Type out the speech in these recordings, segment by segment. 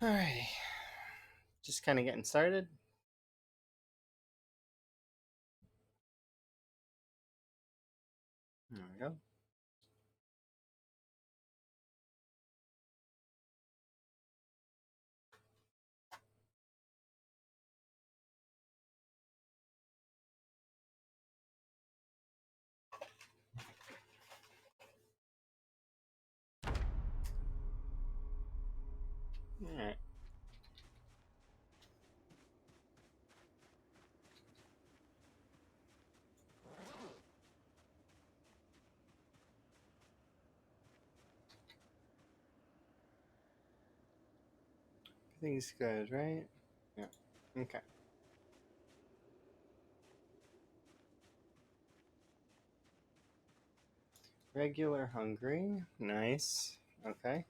Alrighty, just kind of getting started. There we go. Alright. Everything's good, right? Yeah. Okay. Regular hungry. Nice. Okay.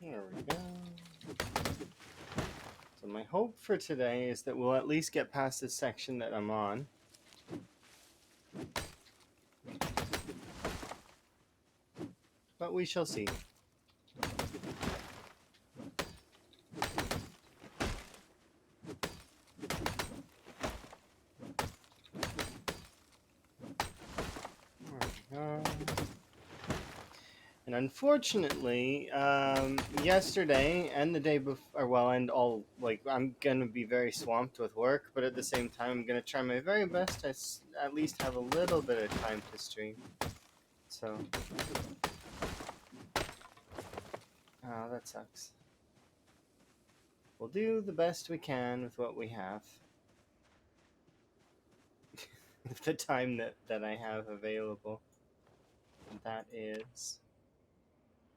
There we go. So my hope for today is that we'll at least get past this section that I'm on. But we shall see. There we go. And unfortunately, yesterday and the day before, well, and all, like, I'm gonna be very swamped with work, but at the same time, I'm gonna try my very best to at least have a little bit of time to stream. So, oh, that sucks. We'll do the best we can with what we have. With the time that I have available. And that is.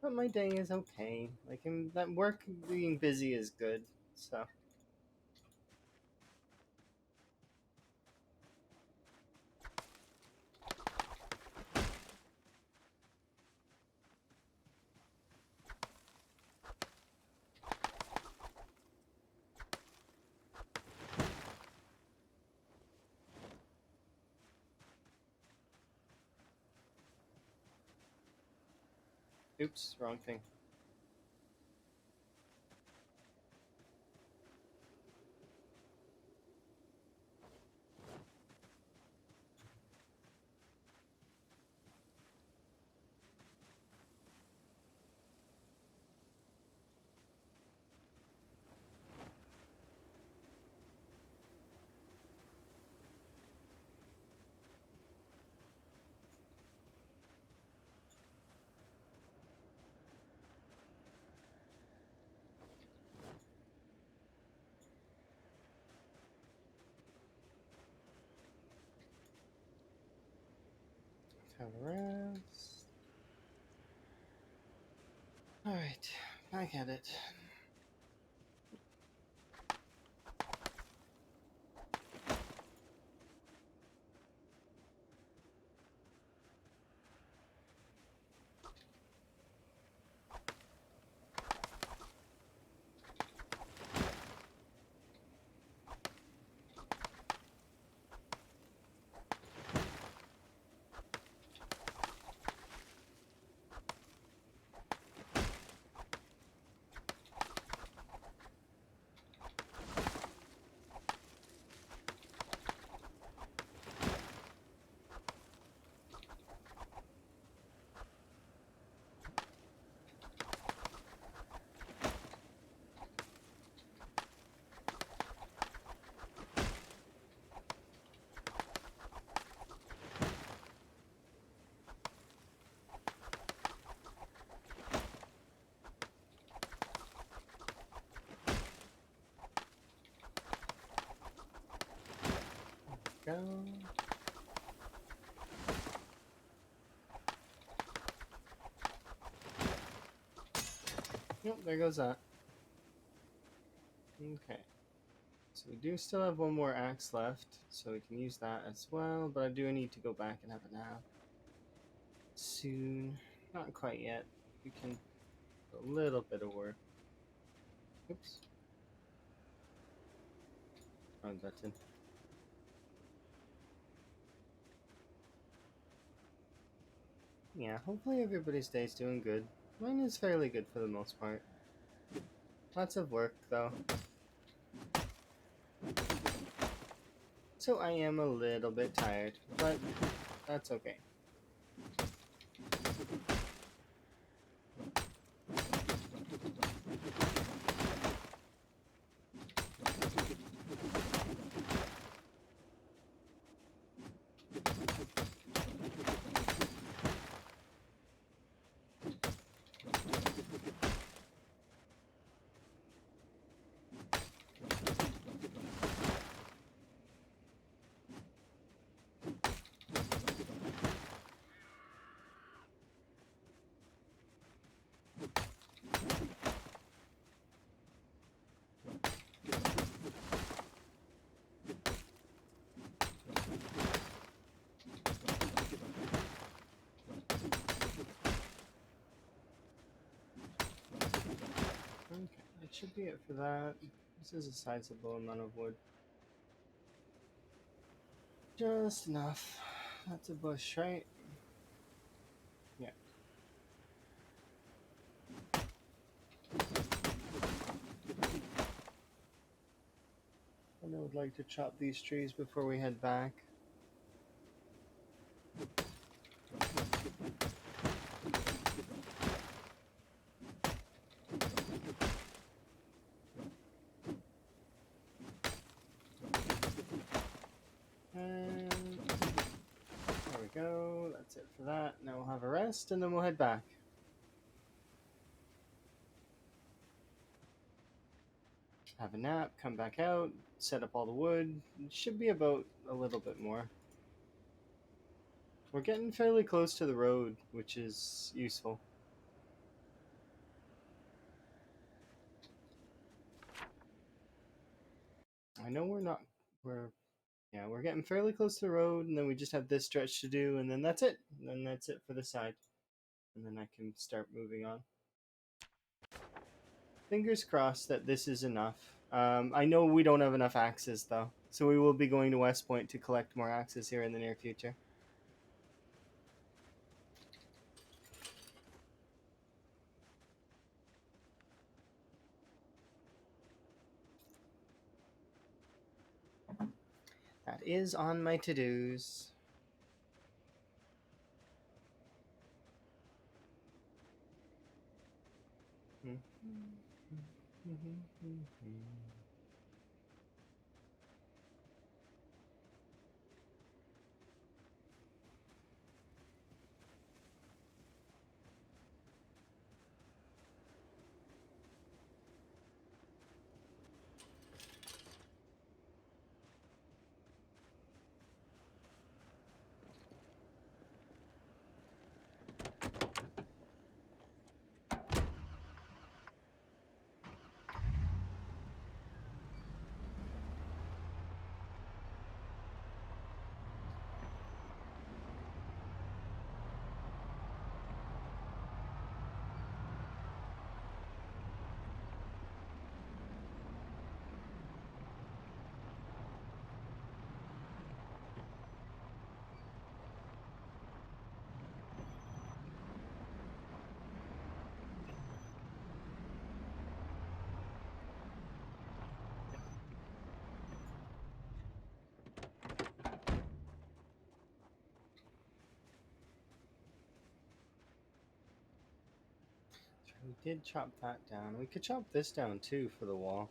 But my day is okay. Like, that work being busy is good, so. Oops, wrong thing. Have a rest. Alright, I get it. Go. Yep, there goes that. Okay. So we do still have one more axe left, so we can use that as well, but I do need to go back and have a nap. Soon. Not quite yet. We can A little bit of work. Oops. Wrong button. Yeah, hopefully everybody's day's doing good. Mine is fairly good for the most part. Lots of work, though. So I am a little bit tired, but that's okay. Okay, that should be it for that. This is a sizable amount of wood. Just enough. That's a bush, right? Yeah. I would like to chop these trees before we head back. And there we go. That's it for that. Now we'll have a rest and then we'll head back. Have a nap, come back out, set up all the wood. It should be about a little bit more. We're getting fairly close to the road, which is useful. I know we're getting fairly close to the road, and then we just have this stretch to do, and then that's it. And then that's it for the side. And then I can start moving on. Fingers crossed that this is enough. I know we don't have enough axes, though. So we will be going to West Point to collect more axes here in the near future. That is on my to-dos. We did chop that down. We could chop this down too for the wall.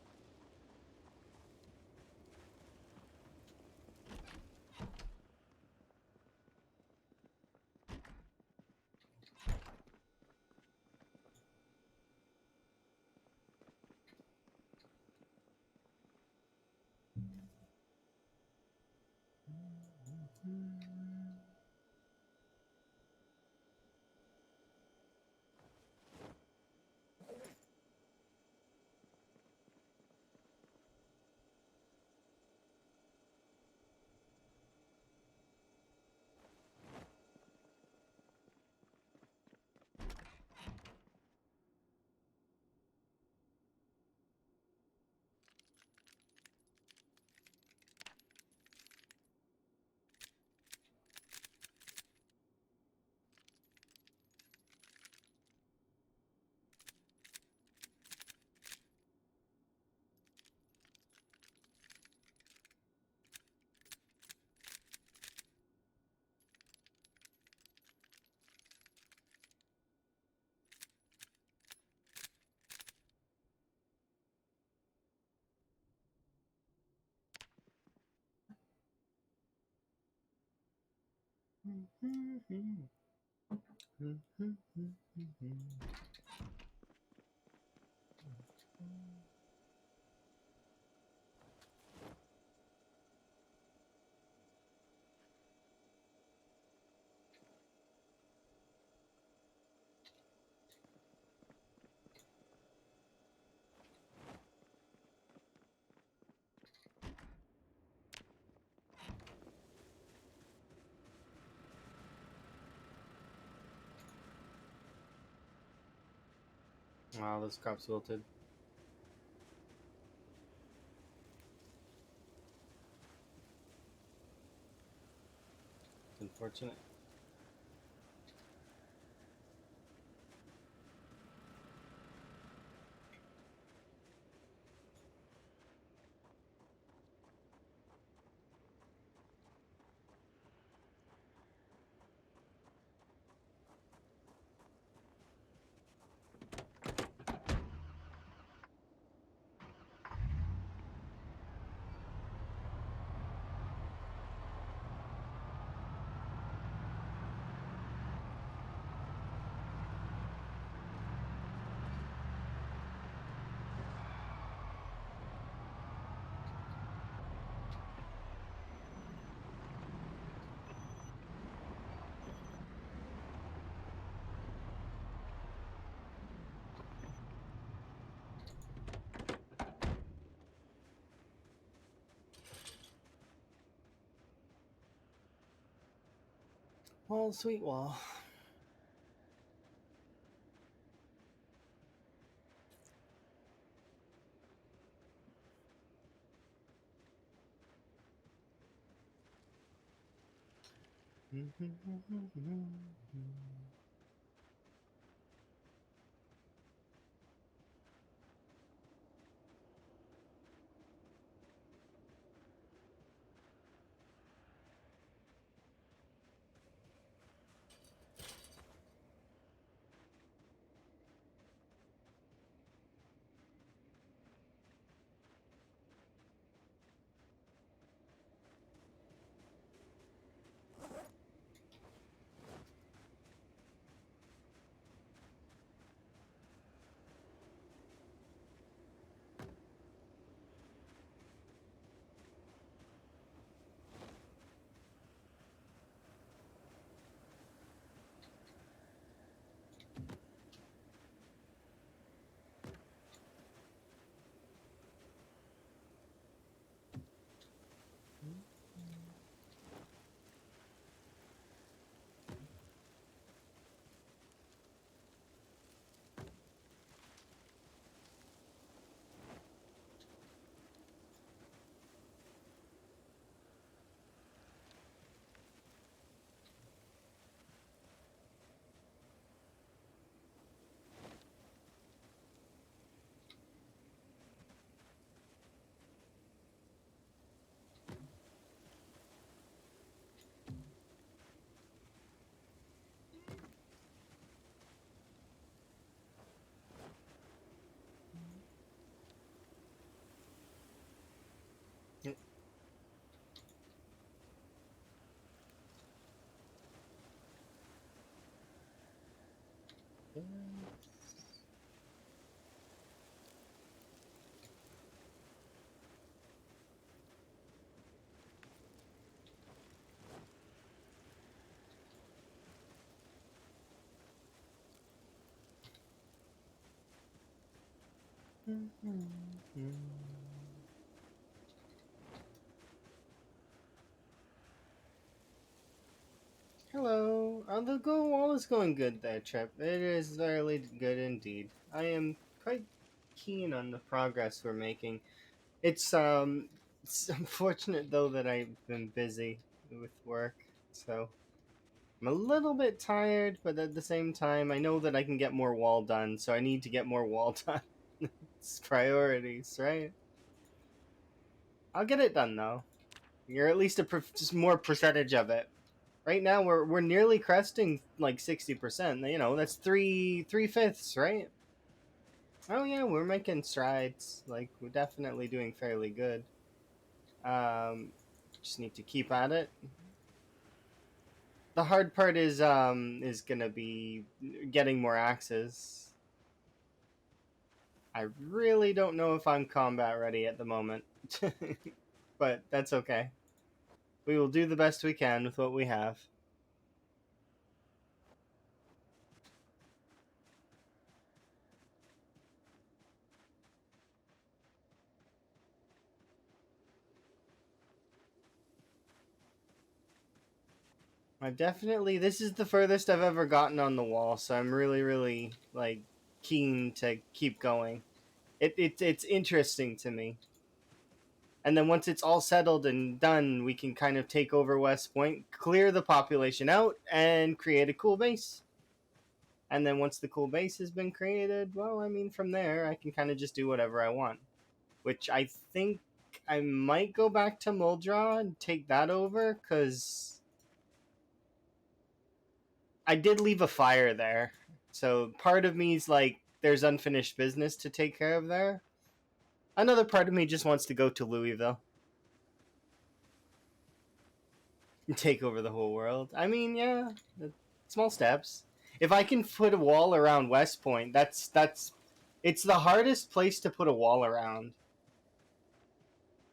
Wow, this crop's wilted. It's unfortunate. Wall, sweet wall. Hello. All is going good there, Trip. It is very good indeed. I am quite keen on the progress we're making. It's unfortunate though that I've been busy with work, so I'm a little bit tired, but at the same time, I know that I can get more wall done, so I need to get more wall done. It's priorities, right? I'll get it done though. You're at least just more percentage of it. Right now, we're nearly cresting like 60%. You know, that's three fifths, right? Oh yeah, we're making strides. Like we're definitely doing fairly good. Um, just need to keep at it. The hard part is gonna be getting more axes. I really don't know if I'm combat ready at the moment, but that's okay. We will do the best we can with what we have. I've definitely this is the furthest I've ever gotten on the wall, so I'm really, really like keen to keep going. It's interesting to me. And then once it's all settled and done, we can kind of take over West Point, clear the population out, and create a cool base. And then once the cool base has been created, well, I mean, from there, I can kind of just do whatever I want. Which I think I might go back to Muldra and take that over, because I did leave a fire there. So part of me is like, there's unfinished business to take care of there. Another part of me just wants to go to Louisville and take over the whole world. I mean, yeah, small steps. If I can put a wall around West Point, that's it's the hardest place to put a wall around.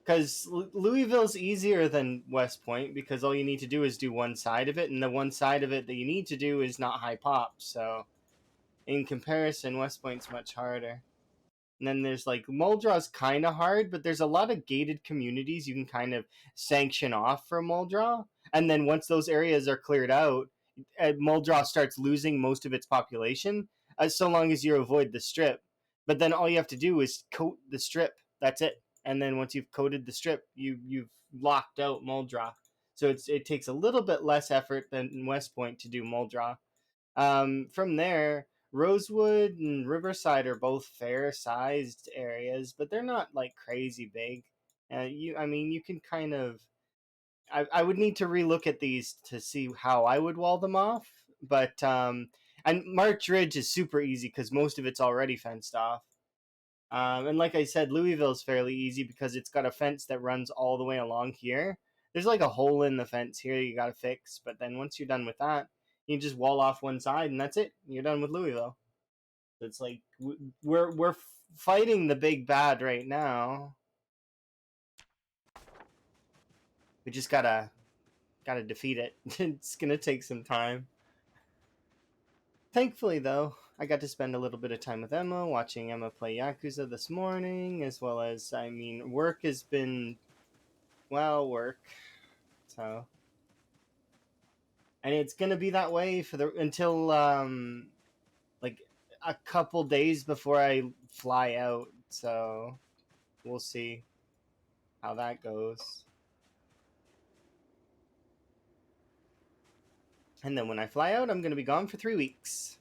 Because Louisville's easier than West Point because all you need to do is do one side of it, and the one side of it that you need to do is not high pop. So in comparison, West Point's much harder. And then there's like Muldraw's kind of hard, but there's a lot of gated communities you can kind of sanction off for Muldraw. And then once those areas are cleared out, Muldraw starts losing most of its population, so long as you avoid the strip. But then all you have to do is coat the strip. That's it. And then once you've coated the strip, you've locked out Muldraw. So it takes a little bit less effort than in West Point to do Muldraw. From there, Rosewood and Riverside are both fair-sized areas, but they're not like crazy big. I mean, you can kind of. I would need to relook at these to see how I would wall them off. But and March Ridge is super easy because most of it's already fenced off. And like I said, Louisville's fairly easy because it's got a fence that runs all the way along here. There's like a hole in the fence here you got to fix, but then once you're done with that, you just wall off one side and that's it. You're done with Louisville. It's like we're fighting the big bad right now. We just gotta defeat it. It's gonna take some time. Thankfully, though, I got to spend a little bit of time with Emma, watching Emma play Yakuza this morning, as well as, I mean, work has been, well, work. So, and it's gonna be that way for the until like a couple days before I fly out. So, we'll see how that goes. And then when I fly out, I'm gonna be gone for 3 weeks.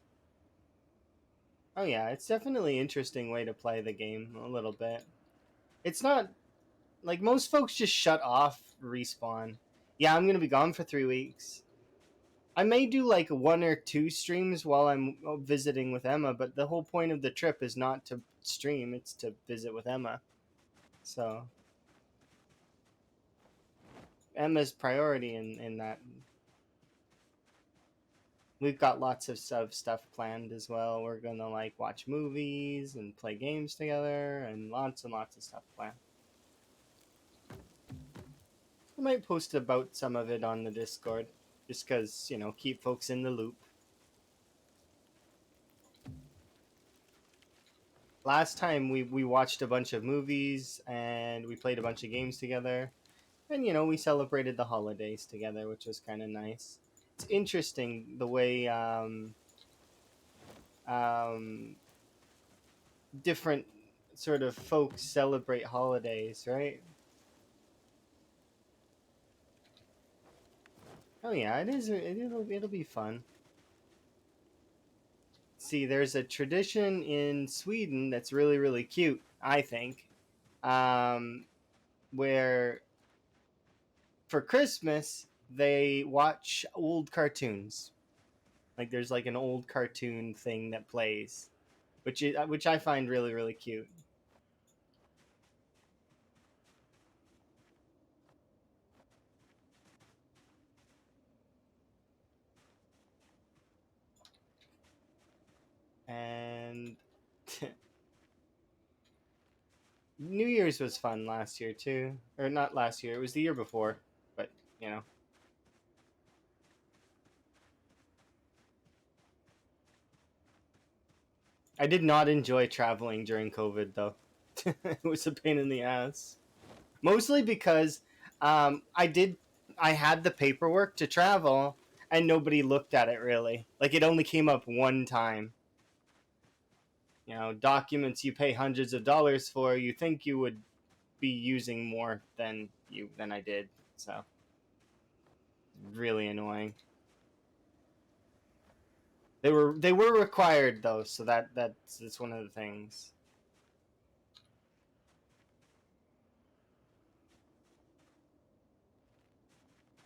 Oh yeah, it's definitely an interesting way to play the game a little bit. It's not like most folks just shut off respawn. Yeah, I'm gonna be gone for 3 weeks. I may do like one or two streams while I'm visiting with Emma, but the whole point of the trip is not to stream, it's to visit with Emma. So Emma's priority in that. We've got lots of stuff planned as well. We're gonna like watch movies and play games together and lots of stuff planned. I might post about some of it on the Discord, just because, keep folks in the loop. Last time we watched a bunch of movies and we played a bunch of games together. And, we celebrated the holidays together, which was kind of nice. It's interesting the way um, different sort of folks celebrate holidays, right? Oh yeah, it is. It'll be fun. See, there's a tradition in Sweden that's really, really cute, I think, um, where for Christmas they watch old cartoons. Like there's like an old cartoon thing that plays, which I find really, really cute. New Year's was fun last year too, or not last year. It was the year before, but you know, I did not enjoy traveling during COVID though. It was a pain in the ass. Mostly because I did I had the paperwork to travel and nobody looked at it really. Like it only came up one time. You know, documents you pay hundreds of dollars for, you think you would be using more than I did. So really annoying. They were required though, so that's one of the things.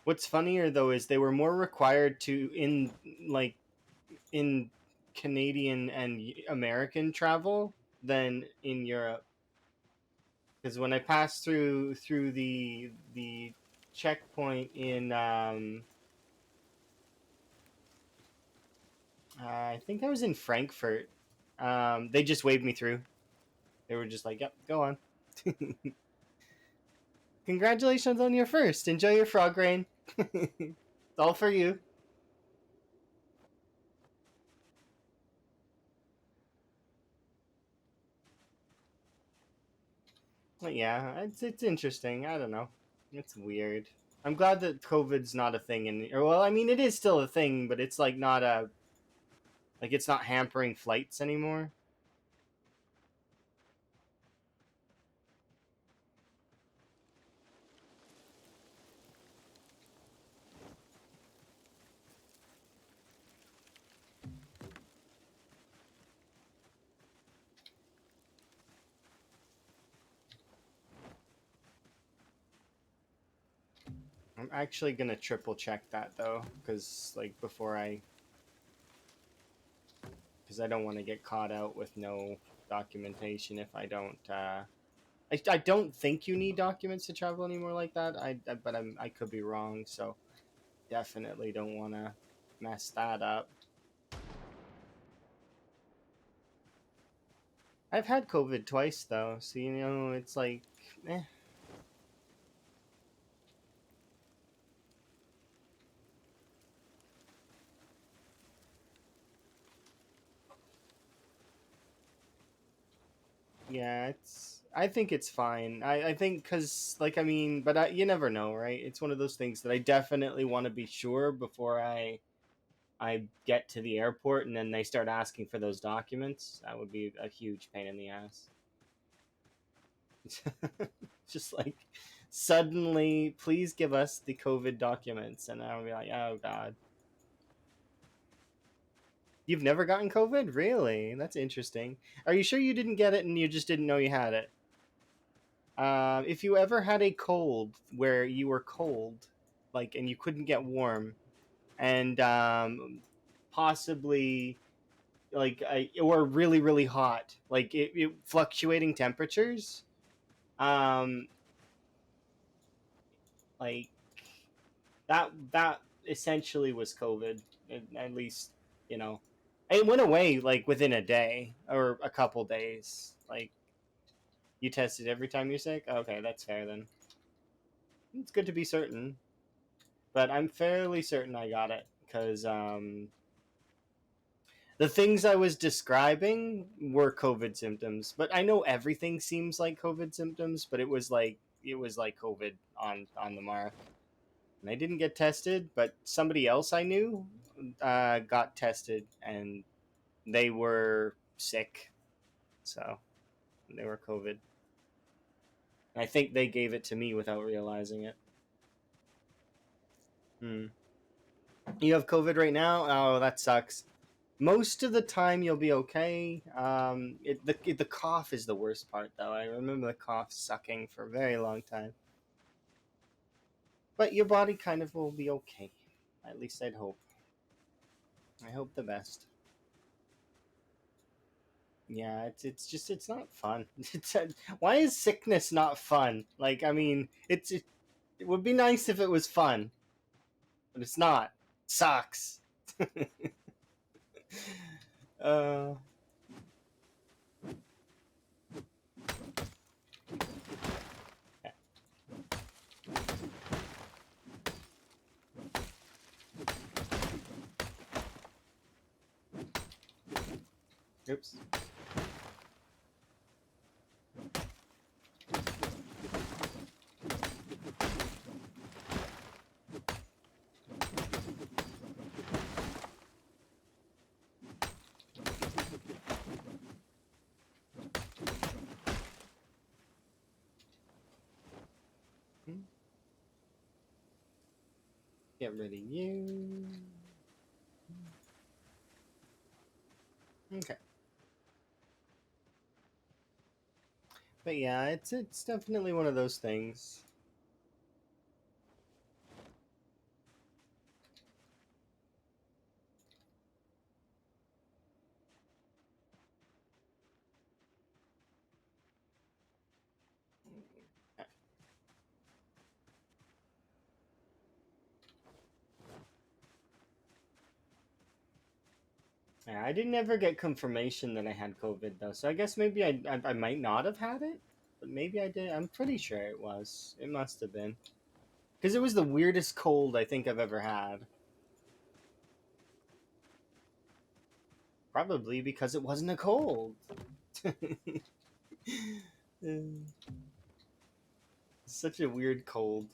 What's funnier though is they were more required to like in Canadian and American travel than in Europe. Because when I passed through the checkpoint in I think I was in Frankfurt, they just waved me through. They were just like, "Yep, go on." Congratulations on your first. Enjoy your frog rain. It's all for you. But yeah, it's interesting. I don't know. It's weird. I'm glad that COVID's not a thing in. Or well, I mean, it is still a thing, but it's like not a like it's not hampering flights anymore. I'm actually gonna triple check that though, because like before I, because I don't want to get caught out with no documentation if I don't. I don't think you need documents to travel anymore like that. But I could be wrong, so definitely don't want to mess that up. I've had COVID twice though, so you know it's like, eh. Yeah, it's. I think it's fine. I think because like I mean, but you never know, right? It's one of those things that I definitely want to be sure before I get to the airport, and then they start asking for those documents. That would be a huge pain in the ass. Just like suddenly, please give us the COVID documents, and I'll be like, oh god. You've never gotten COVID? Really? That's interesting. Are you sure you didn't get it and you just didn't know you had it? If you ever had a cold where you were cold, like, and you couldn't get warm, and possibly like or really really hot, like fluctuating temperatures, um, like that essentially was COVID. At least you know, it went away like within a day or a couple days. Like you tested every time you're sick. Okay, that's fair then. It's good to be certain, but I'm fairly certain I got it because the things I was describing were COVID symptoms. But I know everything seems like COVID symptoms, but it was like COVID on the mark. And I didn't get tested, but somebody else I knew got tested and they were sick, so they were COVID. And I think they gave it to me without realizing it. Hmm. You have COVID right now? Oh, that sucks. Most of the time you'll be okay. The cough is the worst part though. I remember the cough sucking for a very long time. But your body kind of will be okay. At least I'd hope. I hope the best. Yeah, it's not fun. Why is sickness not fun? Like I mean, it would be nice if it was fun, but it's not. It sucks. uh Oops. Get rid of you. Okay. But yeah, it's definitely one of those things. Yeah, I didn't ever get confirmation that I had COVID though, so I guess maybe I might not have had it, but maybe I did. I'm pretty sure it was. It must have been because it was the weirdest cold I think I've ever had. Probably because it wasn't a cold. Such a weird cold.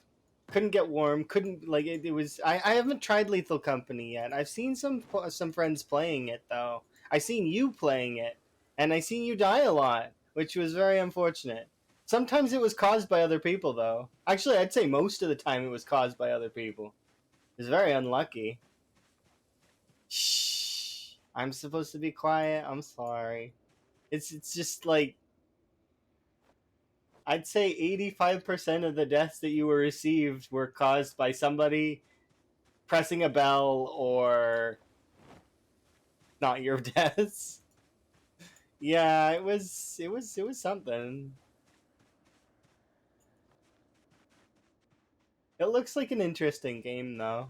Couldn't get warm. Couldn't like it was. I haven't tried Lethal Company yet. I've seen some friends playing it though. I seen you playing it, and I seen you die a lot, which was very unfortunate. Sometimes it was caused by other people though. Actually, I'd say most of the time it was caused by other people. It's very unlucky. Shh. I'm supposed to be quiet. I'm sorry. It's just like I'd say 85% of the deaths that you were received were caused by somebody pressing a bell or not your deaths. Yeah, it was something. It looks like an interesting game though.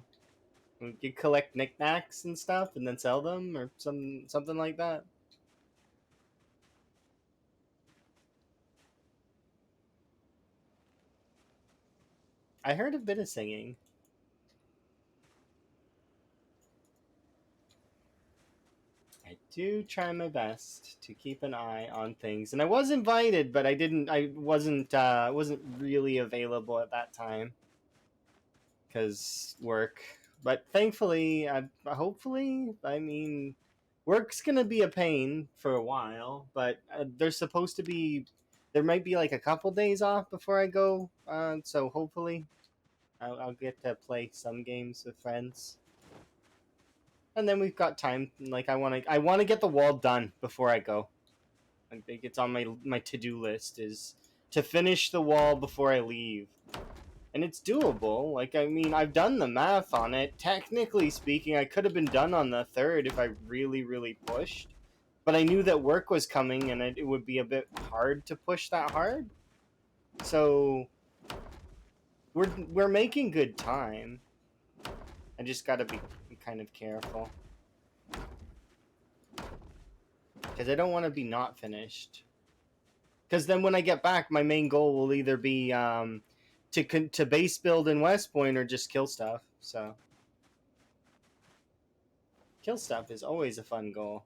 You collect knickknacks and stuff and then sell them or something like that. I heard a bit of singing. I do try my best to keep an eye on things, and I was invited, but I wasn't really available at that time because work. But thankfully, hopefully, I mean, work's gonna be a pain for a while. But there's supposed to be, there might be like a couple days off before I go. So hopefully, I'll get to play some games with friends. And then we've got time. Like I want to get the wall done before I go. I think it's on my to do list is to finish the wall before I leave. And it's doable. Like I mean, I've done the math on it. Technically speaking, I could have been done on the third if I really really pushed. But I knew that work was coming and it would be a bit hard to push that hard. So we're making good time. I just got to be kind of careful because I don't want to be not finished. Because then when I get back, my main goal will either be to base build in West Point or just kill stuff. So kill stuff is always a fun goal.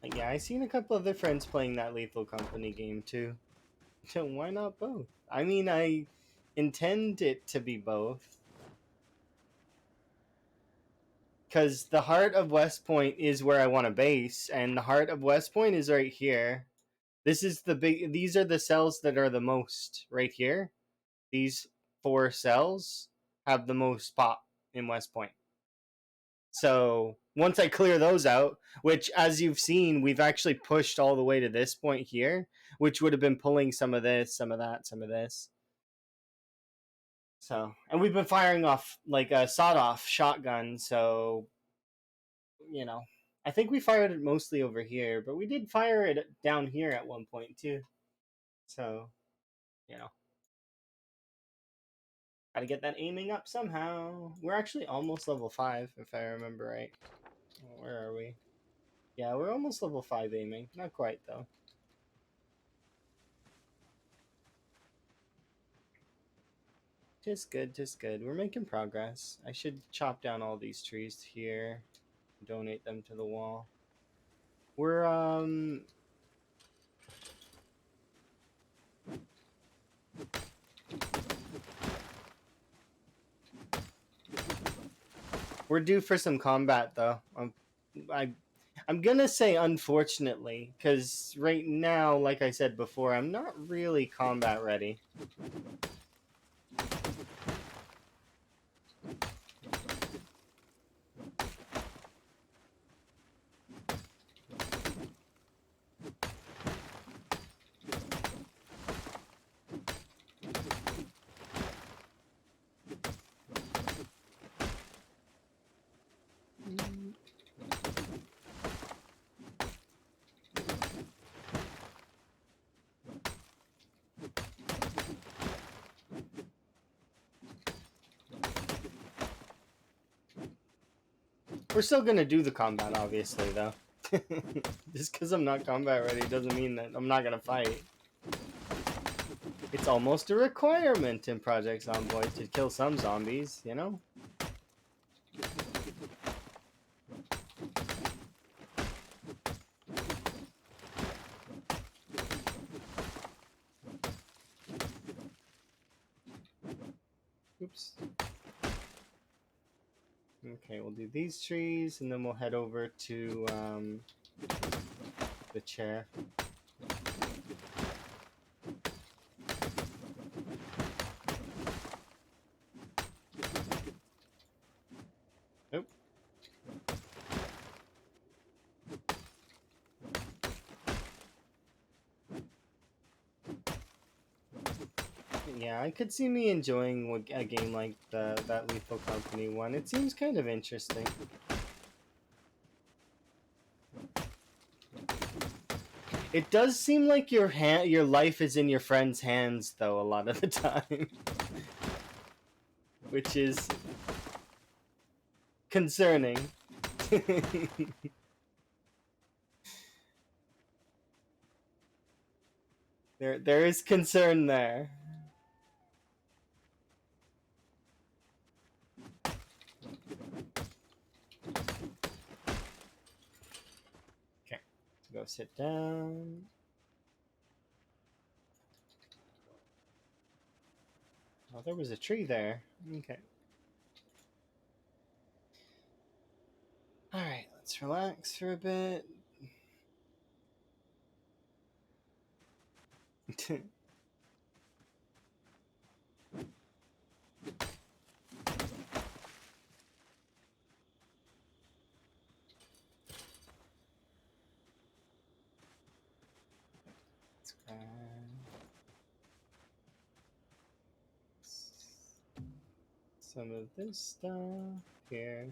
Like, yeah, I seen a couple other friends playing that Lethal Company game too. So why not both? I mean, I intend it to be both. Because the heart of West Point is where I want to base, and the heart of West Point is right here. This is the big. These are the cells that are the most right here. These four cells have the most pop in West Point. So once I clear those out, which as you've seen, we've actually pushed all the way to this point here, which would have been pulling some of this, some of that, some of this. So, and we've been firing off like a sawed-off shotgun. So, you know, I think we fired it mostly over here, but we did fire it down here at one point too. So, you know, gotta get that aiming up somehow. We're actually almost level 5, if I remember right. Where are we? Yeah, we're almost level 5 aiming. Not quite though. Just good, just good. We're making progress. I should chop down all these trees here, donate them to the wall. We're we're due for some combat though. I I'm gonna say unfortunately, because right now, like I said before, I'm not really combat ready. We're still gonna do the combat, obviously, though. Just because I'm not combat ready doesn't mean that I'm not gonna fight. It's almost a requirement in Project Zomboid to kill some zombies, you know? Oops. Okay, we'll do these trees, and then we'll head over to the chair. Nope. Yeah, I could see me enjoying a game like that Lethal Company one. It seems kind of interesting. It does seem like your life is in your friend's hands, though, a lot of the time, which is concerning. there is concern there. Okay, go sit down. Oh, there was a tree there. Okay. All right, let's relax for a bit. Let's grab some of this stuff here.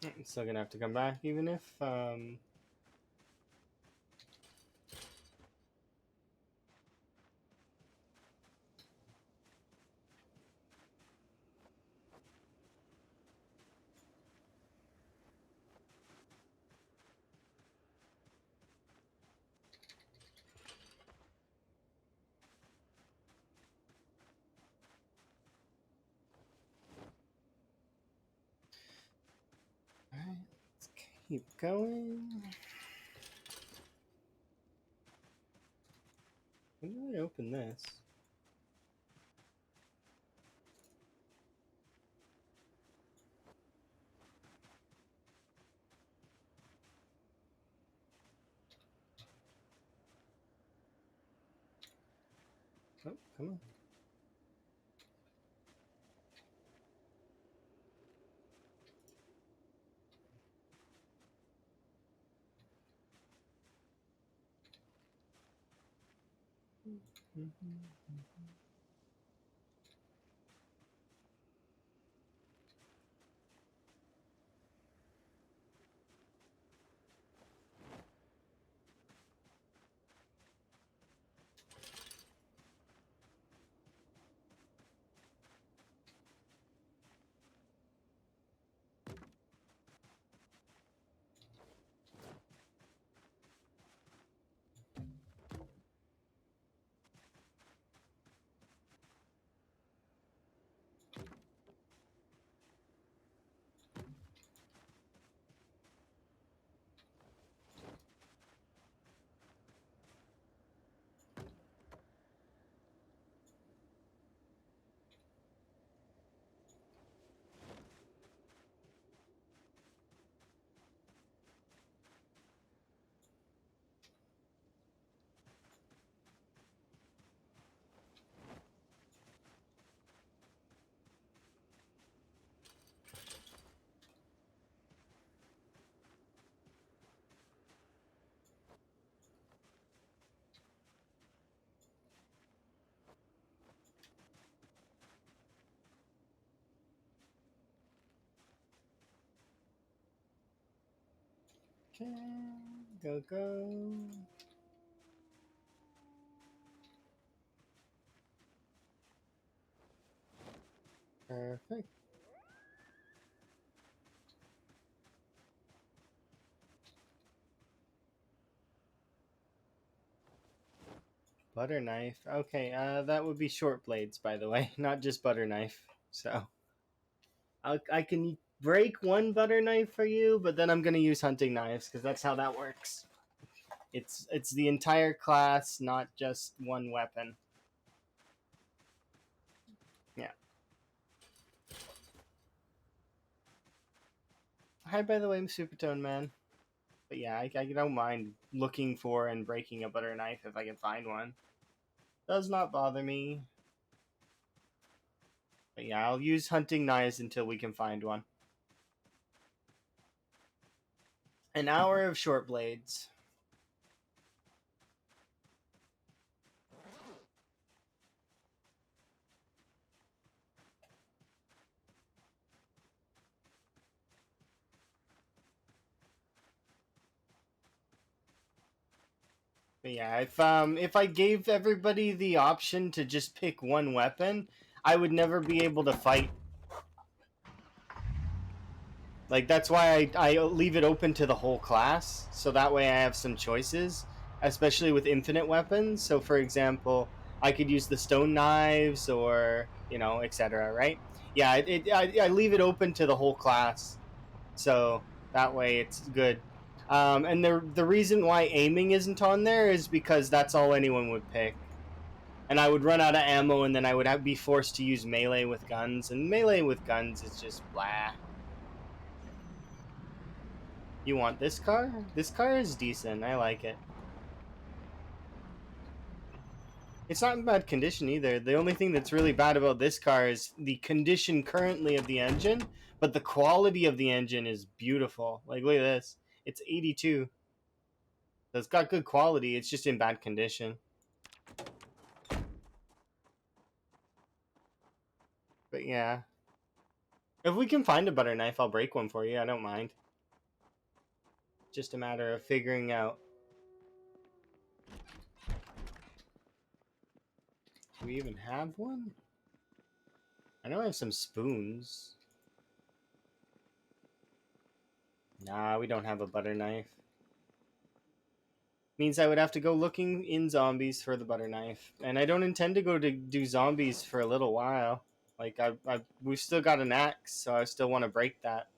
I'm still gonna have to come back, even if Alright, let's keep going. When do I open this? Oh, come on. Okay, go. Perfect. Butter knife. Okay, that would be short blades, by the way, not just butter knife. So I can break one butter knife for you, but then I'm gonna use hunting knives because that's how that works. It's the entire class, not just one weapon. Yeah. Hi, by the way, I'm Supertone Man. But yeah, I don't mind looking for and breaking a butter knife if I can find one. Does not bother me. But yeah, I'll use hunting knives until we can find one. An hour of short blades. But yeah, if I gave everybody the option to just pick one weapon, I would never be able to fight. Like that's why I leave it open to the whole class, so that way I have some choices, especially with infinite weapons. So for example, I could use the stone knives or etc. Right? Yeah, I leave it open to the whole class, so that way it's good. And the reason why aiming isn't on there is because that's all anyone would pick. And I would run out of ammo, and then I would be forced to use melee with guns, and melee with guns is just blah. You want this car? This car is decent. I like it. It's not in bad condition either. The only thing that's really bad about this car is the condition currently of the engine, but the quality of the engine is beautiful. Like, look at this. It's 82. So it's got good quality. It's just in bad condition. But yeah. If we can find a butter knife, I'll break one for you. I don't mind. Just a matter of figuring out. Do we even have one? I know I have some spoons. Nah, we don't have a butter knife. Means I would have to go looking in zombies for the butter knife. And I don't intend to go to do zombies for a little while. Like, we've still got an axe, so I still want to break that.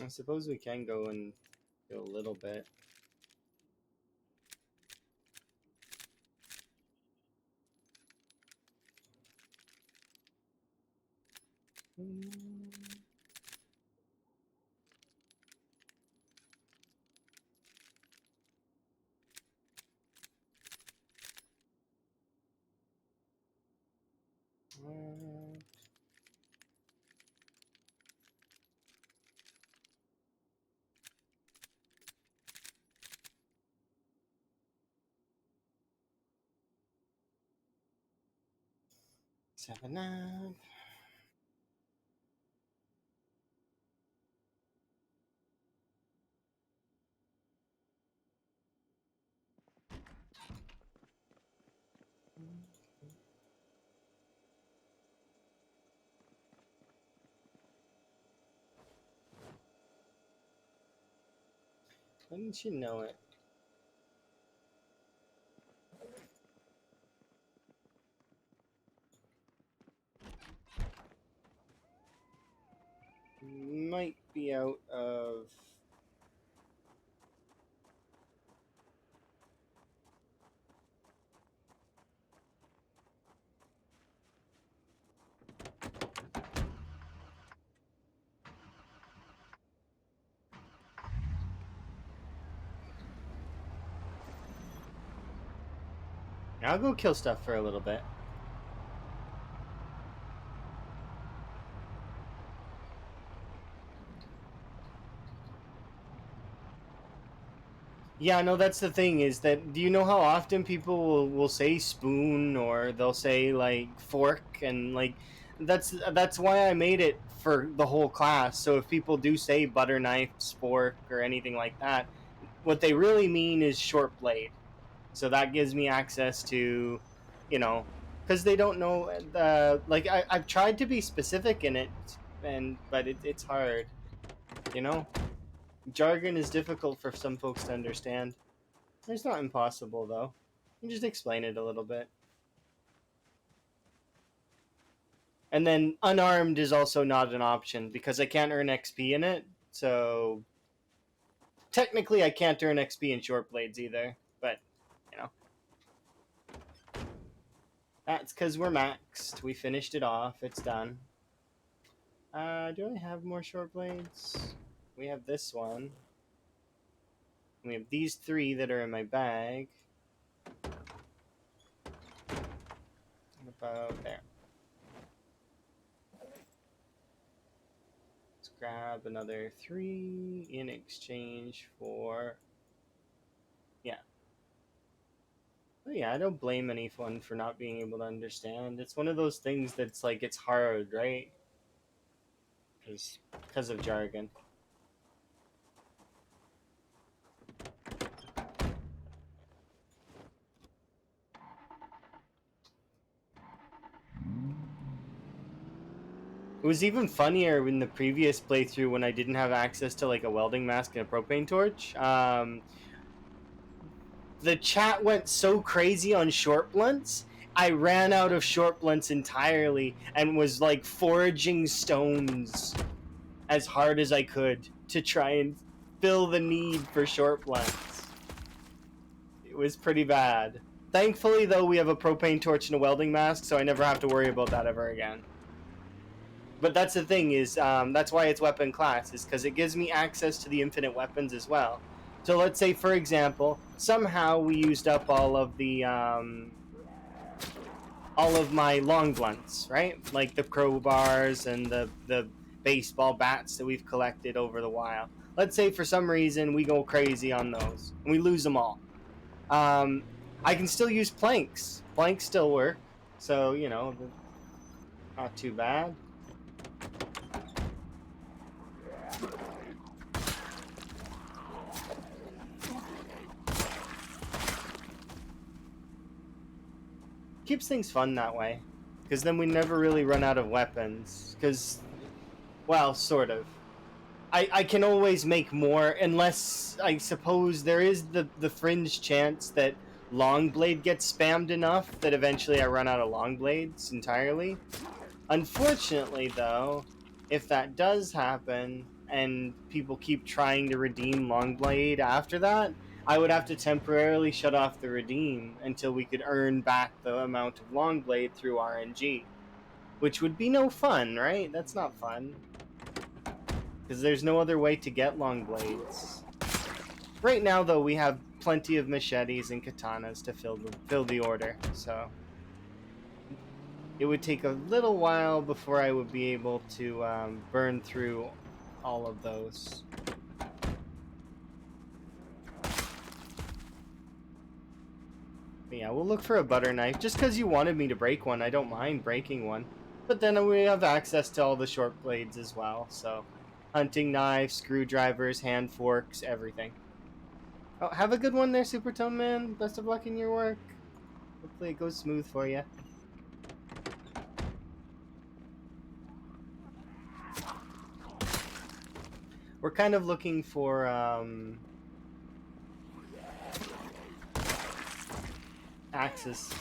I suppose we can go and do a little bit. Seven up. Wouldn't you know it? Might be out of... I'll go kill stuff for a little bit. Yeah, no, that's the thing is that, do you know how often people will say spoon or they'll say like fork, and like that's why I made it for the whole class. So if people do say butter knife, spork, or anything like that, what they really mean is short blade. So that gives me access to, you know, because they don't know. Like I've tried to be specific in it, but it's hard. You know, jargon is difficult for some folks to understand. It's not impossible though. You just explain it a little bit. And then unarmed is also not an option because I can't earn XP in it. So technically I can't earn XP in short blades either. But, you know. That's because we're maxed. We finished it off. It's done. Do I have more short blades? We have this one. We have these three that are in my bag. What about there? Let's grab another three in exchange for... Yeah. Oh, yeah, I don't blame anyone for not being able to understand. It's one of those things that's like, it's hard, right? Because of jargon. It was even funnier in the previous playthrough when I didn't have access to like a welding mask and a propane torch. The chat went so crazy on short blunts. I ran out of short blunts entirely and was like foraging stones as hard as I could to try and fill the need for short blunts. It was pretty bad. Thankfully, though, we have a propane torch and a welding mask, so I never have to worry about that ever again. But that's the thing is, that's why it's weapon class, is because it gives me access to the infinite weapons as well. So let's say, for example, somehow we used up all of my long blunts, right? Like the crowbars and the baseball bats that we've collected over the while. Let's say for some reason we go crazy on those and we lose them all. Um, I can still use planks. Planks still work, so you know, not too bad. Keeps things fun that way, because then we never really run out of weapons. Because, well, sort of. I can always make more, unless I suppose there is the fringe chance that long blade gets spammed enough that eventually I run out of long blades entirely. Unfortunately, though, if that does happen and people keep trying to redeem Longblade after that, I would have to temporarily shut off the redeem until we could earn back the amount of Longblade through RNG, which would be no fun, right? That's not fun. Because there's no other way to get Longblades. Right now, though, we have plenty of machetes and katanas to fill the order, so it would take a little while before I would be able to burn through all of those. But yeah, we'll look for a butter knife. Just because you wanted me to break one, I don't mind breaking one. But then we have access to all the short blades as well, so hunting knives, screwdrivers, hand forks, everything. Oh, have a good one there, Supertone Man. Best of luck in your work. Hopefully it goes smooth for you. We're kind of looking for axes.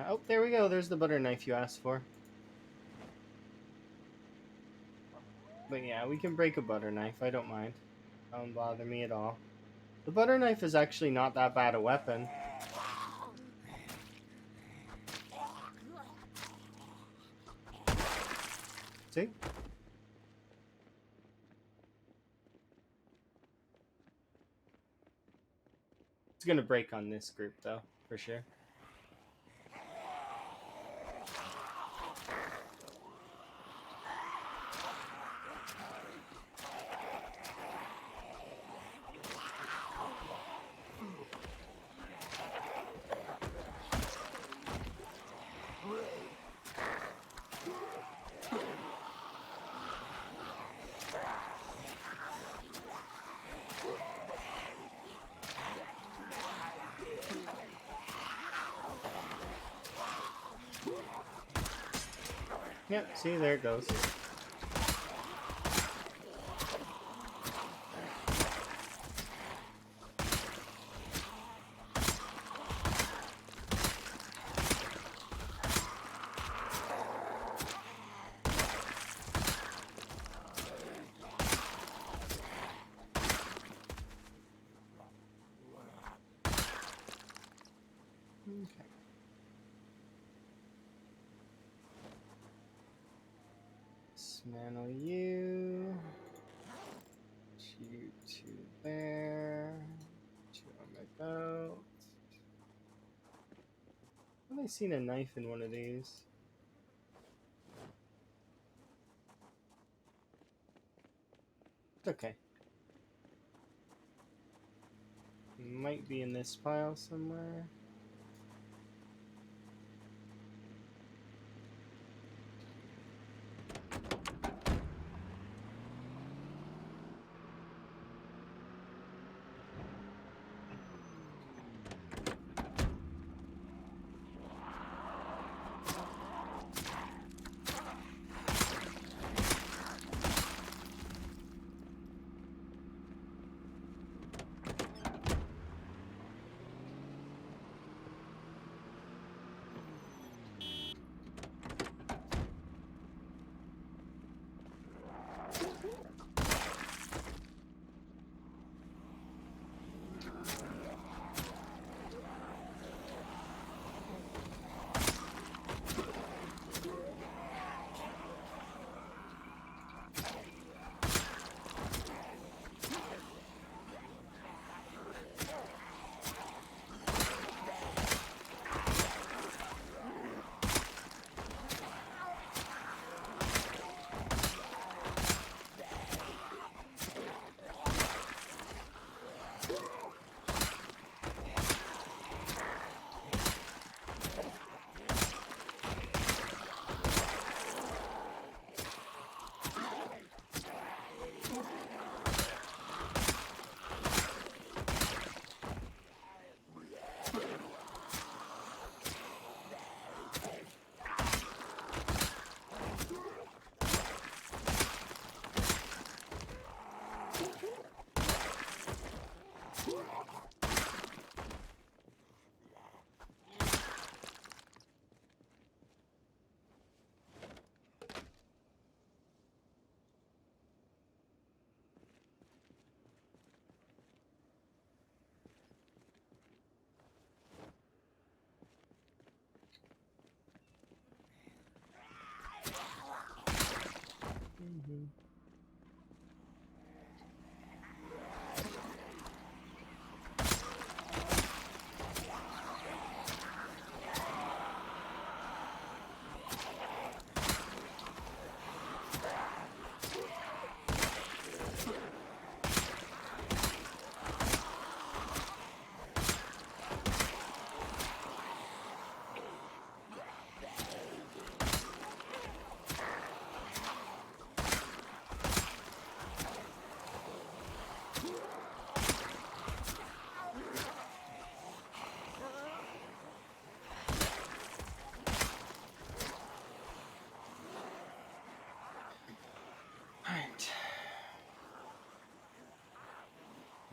Oh, there we go. There's the butter knife you asked for. But yeah, we can break a butter knife. I don't mind. Don't bother me at all. The butter knife is actually not that bad a weapon. See? It's gonna break on this group though, for sure. Yep, see, there it goes. Okay. Dismantle you. You two there. Two on my belt. Have I seen a knife in one of these? Okay. Might be in this pile somewhere.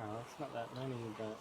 Oh, it's not that many, but...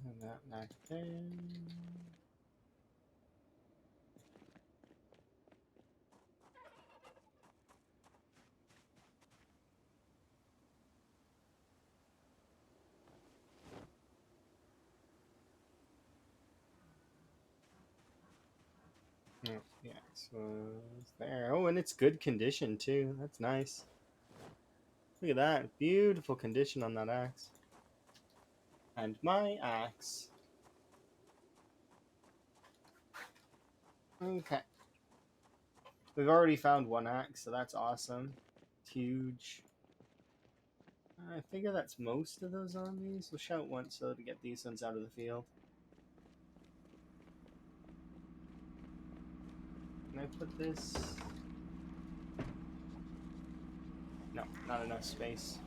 And that back there. Oh, yeah, so it's there. Oh, and it's good condition too. That's nice. Look at that. Beautiful condition on that axe. And my axe. Okay. We've already found one axe, so that's awesome. It's huge. I figure that's most of those zombies. We'll shout once so to get these ones out of the field. Can I put this? No, not enough space.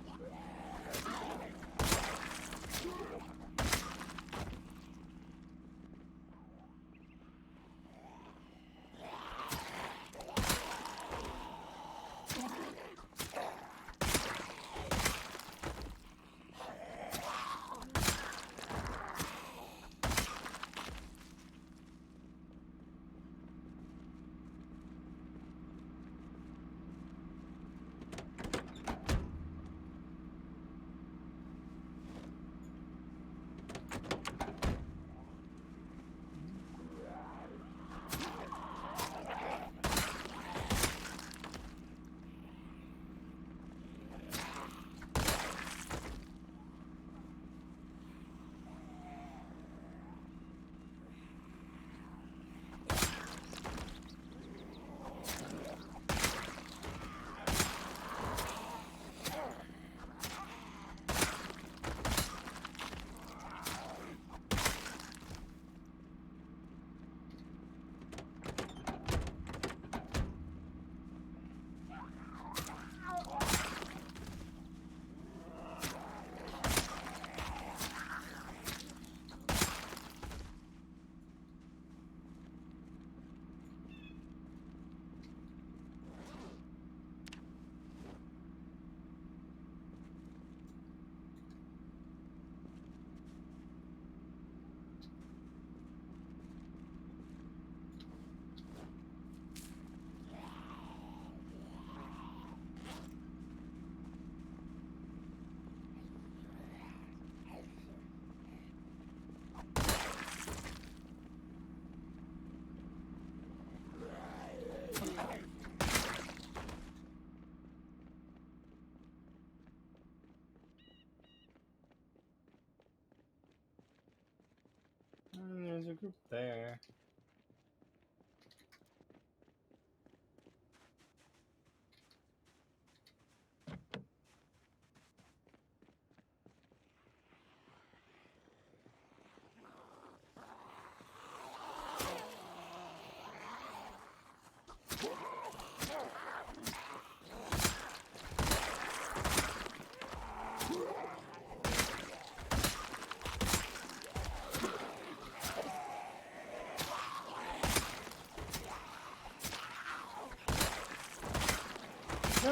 There's a group there.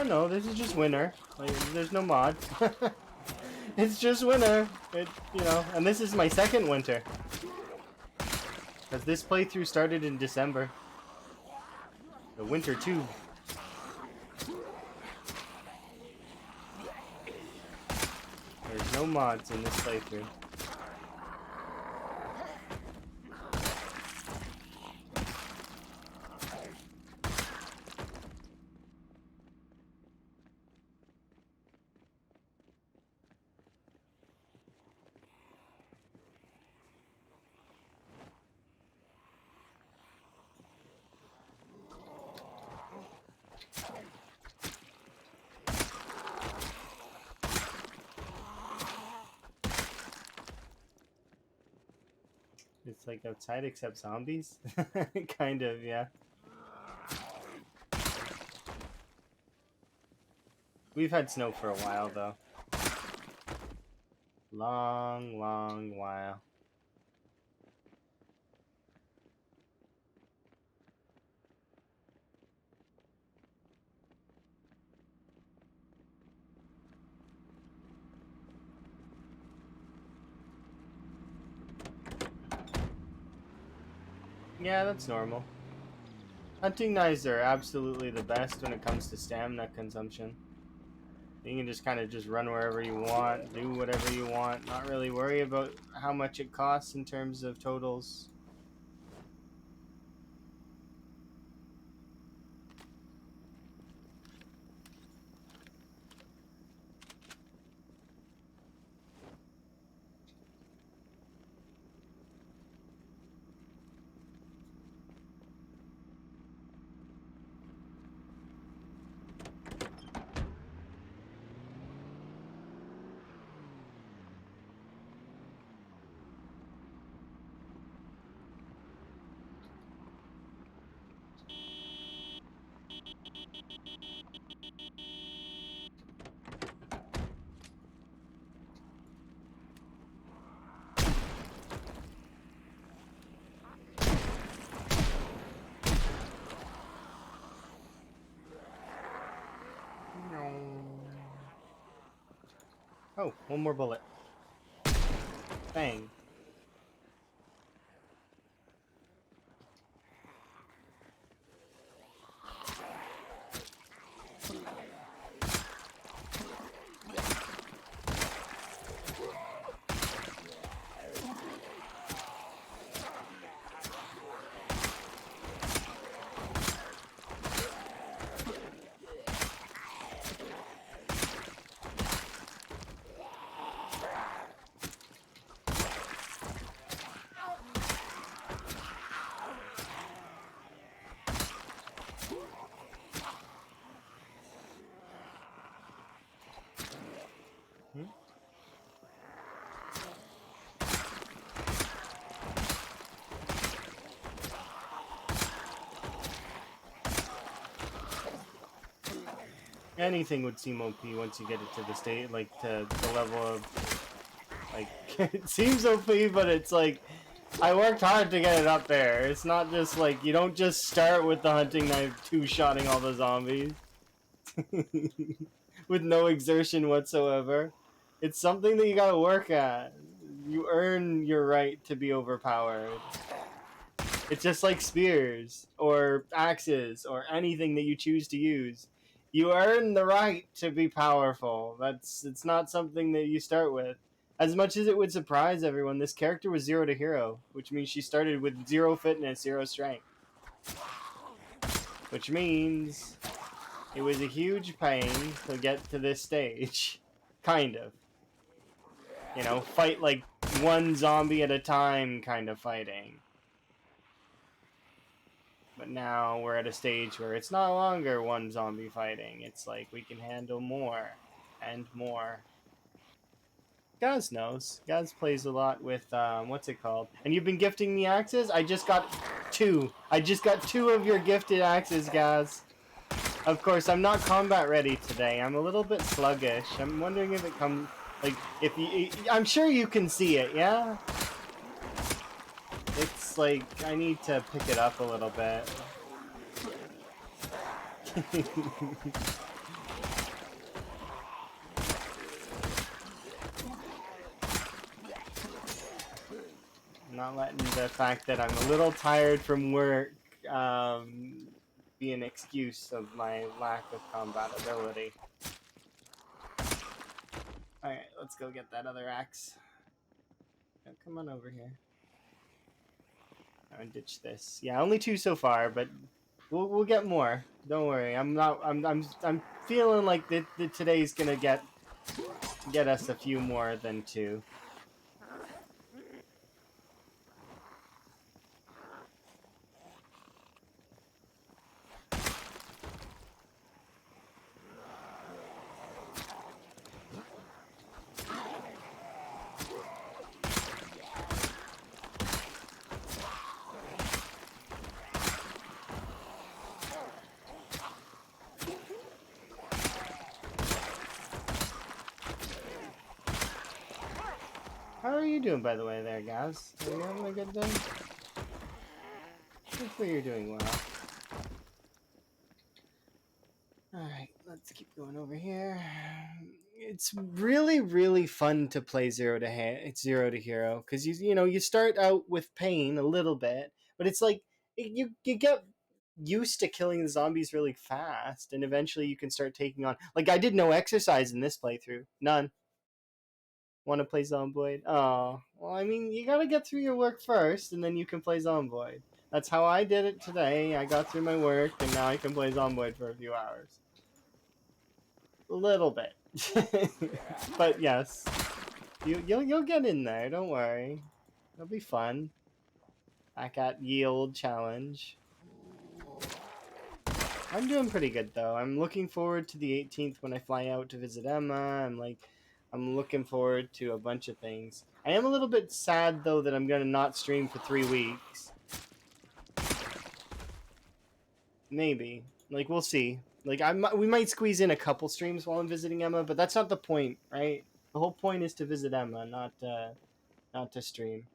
No, this is just winter. Like, there's no mod. It's just winter. You know, and this is my second winter. Because this playthrough started in December. The winter 2. There's no mods in this playthrough. It's like outside except zombies? Kind of, yeah. We've had snow for a while, though. Long, long while. Yeah, that's normal. Hunting knives are absolutely the best when it comes to stamina consumption. You can just kind of just run wherever you want, do whatever you want, not really worry about how much it costs in terms of totals. Oh, one more bullet. Bang. Hmm? Anything would seem OP once you get it to the state, like to the level of, like, it seems OP, but it's like, I worked hard to get it up there. It's not just like, you don't just start with the hunting knife two-shotting all the zombies. With no exertion whatsoever. It's something that you gotta work at. You earn your right to be overpowered. It's just like spears or axes or anything that you choose to use. You earn the right to be powerful. It's not something that you start with. As much as it would surprise everyone, this character was 0 to hero, which means she started with 0 fitness, 0 strength. Which means it was a huge pain to get to this stage. Kind of. You know, fight like one zombie at a time kind of fighting. But now we're at a stage where it's no longer one zombie fighting. It's like we can handle more and more. Gaz knows. Gaz plays a lot with, what's it called? And you've been gifting me axes? I just got 2. I just got 2 of your gifted axes, Gaz. Of course, I'm not combat ready today. I'm a little bit sluggish. I'm wondering if it comes, like, if you, I'm sure you can see it, yeah? It's like, I need to pick it up a little bit. not letting the fact that I'm a little tired from work be an excuse of my lack of combat ability. Alright, let's go get that other axe. Oh, come on over here. I'll ditch this. Yeah, only 2 so far, but we'll get more. Don't worry. I'm feeling like that today's gonna get us a few more than 2. How are you doing, by the way, there, guys? Are you having a good day? Hopefully you're doing well. Alright, let's keep going over here. It's really, really fun to play Zero to Hero, because you start out with pain a little bit, but it's like you get used to killing the zombies really fast, and eventually you can start taking on. Like, I did no exercise in this playthrough, none. Want to play Zomboid? Oh, well, I mean, you gotta get through your work first, and then you can play Zomboid. That's how I did it today. I got through my work, and now I can play Zomboid for a few hours. A little bit. But yes, you'll get in there, don't worry. It'll be fun. Back at ye old challenge. I'm doing pretty good though. I'm looking forward to the 18th when I fly out to visit Emma. I'm looking forward to a bunch of things. I am a little bit sad though that I'm gonna not stream for 3 weeks. Maybe. Like, we'll see. Like, we might squeeze in a couple streams while I'm visiting Emma, but that's not the point, right? The whole point is to visit Emma, not to stream.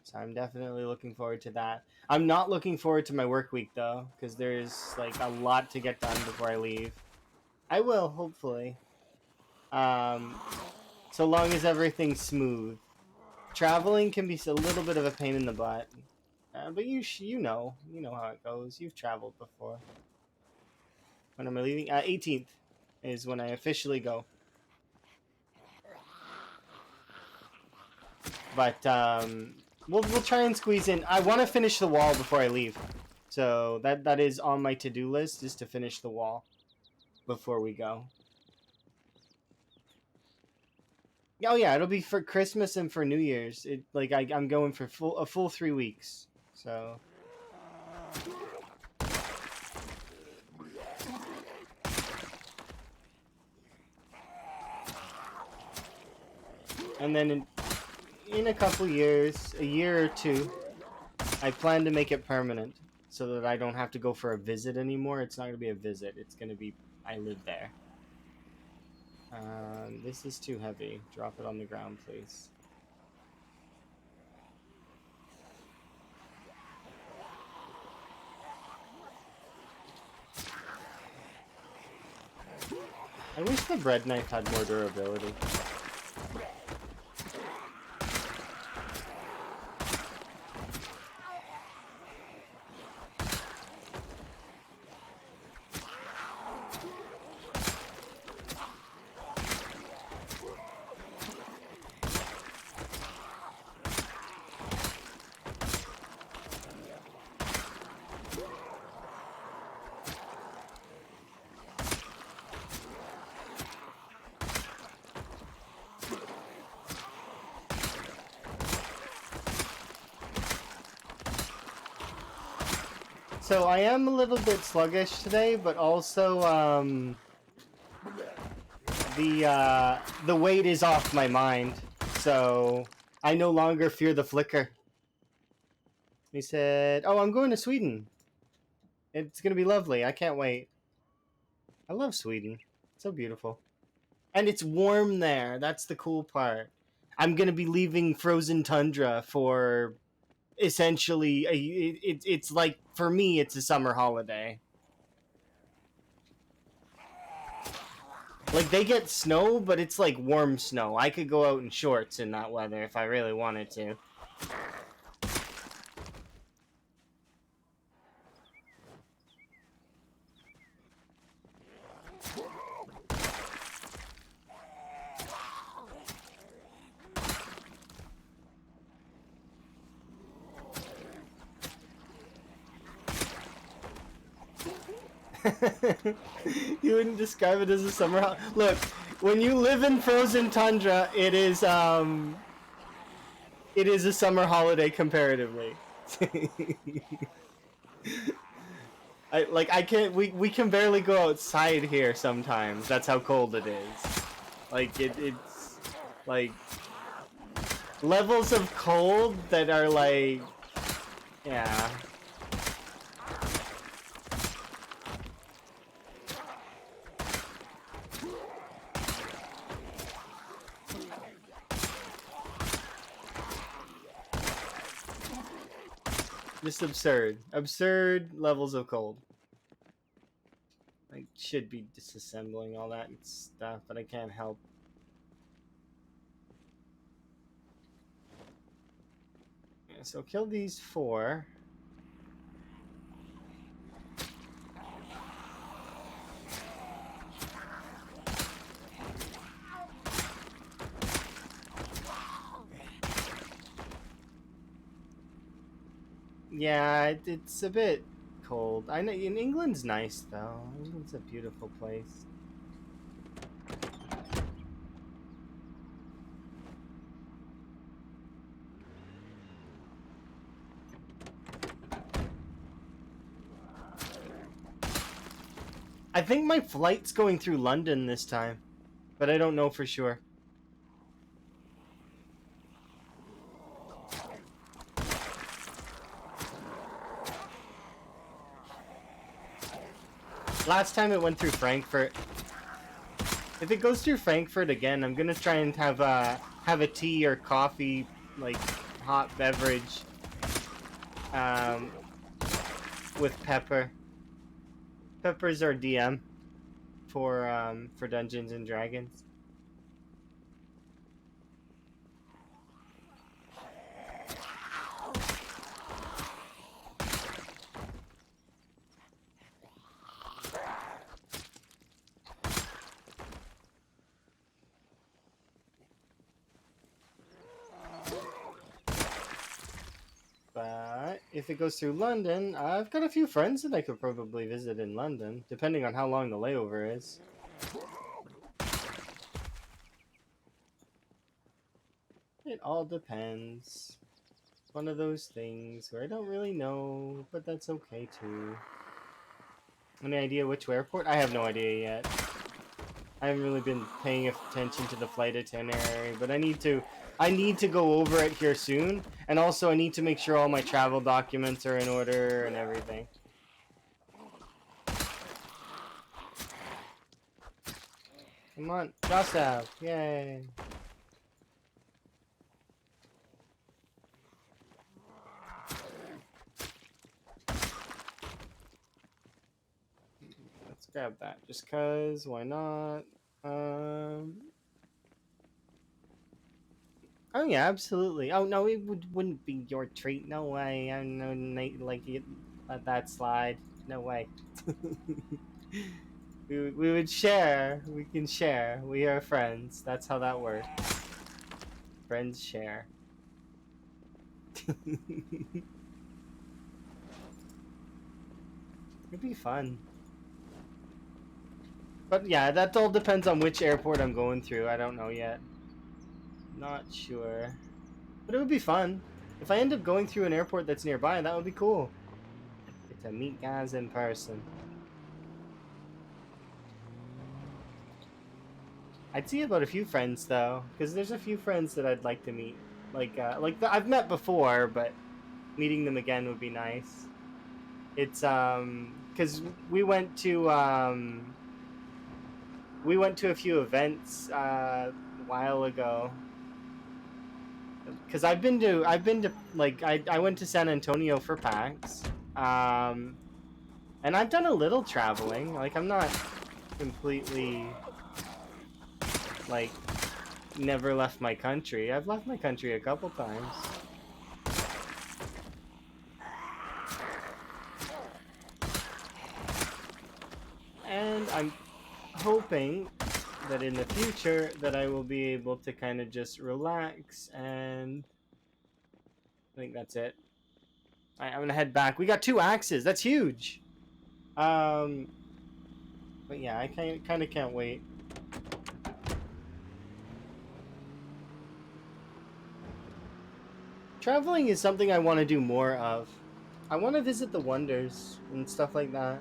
So I'm definitely looking forward to that. I'm not looking forward to my work week though, because there's like a lot to get done before I leave. I will, hopefully. Um, so long as everything's smooth. Traveling can be a little bit of a pain in the butt, but you know how it goes. You've traveled before. When am I leaving? 18th is when I officially go. But we'll try and squeeze in. I want to finish the wall before I leave, so that is on my to-do list, is to finish the wall before we go. Oh yeah, it'll be for Christmas and for New Year's. I'm going for a full 3 weeks. So and then in a couple years, a year or 2, I plan to make it permanent so that I don't have to go for a visit anymore. It's not going to be a visit. It's going to be I live there. This is too heavy. Drop it on the ground, please. I wish the bread knife had more durability. So I am a little bit sluggish today, but also the weight is off my mind, so I no longer fear the flicker. He said, "Oh, I'm going to Sweden. It's gonna be lovely. I can't wait. I love Sweden. It's so beautiful, and it's warm there. That's the cool part. I'm gonna be leaving frozen tundra for essentially it's like, for me, it's a summer holiday." Like, they get snow, but it's like warm snow. I could go out in shorts in that weather if I really wanted to. You wouldn't describe it as a summer Look, when you live in frozen tundra, it is a summer holiday comparatively. I can't we can barely go outside here sometimes. That's how cold it is. Like it's like levels of cold that are like, yeah. Just absurd. Absurd levels of cold. I should be disassembling all that stuff, but I can't help. Yeah, so kill these 4. Yeah, it's a bit cold. I know in England's nice though. England's a beautiful place. I think my flight's going through London this time, but I don't know for sure. Last time it went through Frankfurt. If it goes through Frankfurt again, I'm gonna try and have a tea or coffee, like hot beverage, with Pepper. Pepper's our DM for Dungeons and Dragons. But if it goes through London, I've got a few friends that I could probably visit in London, depending on how long the layover is. It all depends. One of those things where I don't really know, but that's okay too. Any idea which airport? I have no idea yet. I haven't really been paying attention to the flight itinerary, but I need to go over it here soon, and also I need to make sure all my travel documents are in order and everything. Come on, Gustav! Yay! Let's grab that, just cause, why not? Oh yeah, absolutely. Oh no, it wouldn't be your treat. No way. I know, like you let that slide. No way. we would share. We can share. We are friends. That's how that works. Friends share. It'd be fun. But yeah, that all depends on which airport I'm going through. I don't know yet. Not sure. But it would be fun. If I end up going through an airport that's nearby, that would be cool. Get to meet guys in person. I'd see about a few friends though, because there's a few friends that I'd like to meet. I've met before, but meeting them again would be nice. It's because we went to a few events a while ago. Because I've been to like I went to San Antonio for PAX, and I've done a little traveling. Like I'm not completely like never left my country. I've left my country a couple times. And I'm hoping that in the future that I will be able to kind of just relax, and I think that's it. I'm gonna head back. We got 2 axes. That's huge. Um, but yeah, I kind of can't wait. Traveling is something I want to do more of. I want to visit the wonders and stuff like that.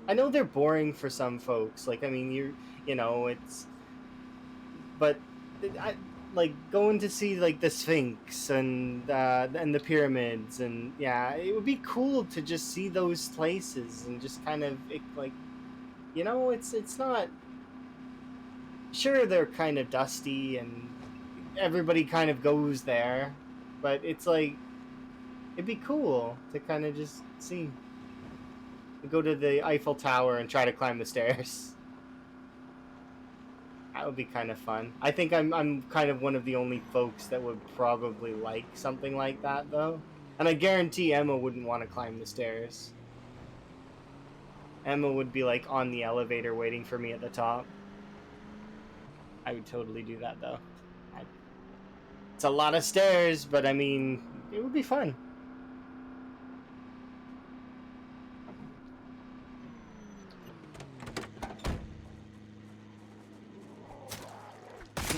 I know they're boring for some folks. Like, I mean, it's, but I like going to see like the Sphinx and the pyramids, and yeah, it would be cool to just see those places and just kind of like, it's not, sure they're kind of dusty and everybody kind of goes there, but it's like it'd be cool to kind of just see, go to the Eiffel Tower and try to climb the stairs. That would be kind of fun. I think I'm kind of one of the only folks that would probably like something like that, though. And I guarantee Emma wouldn't want to climb the stairs. Emma would be like on the elevator waiting for me at the top. I would totally do that, though. It's a lot of stairs, but I mean, it would be fun.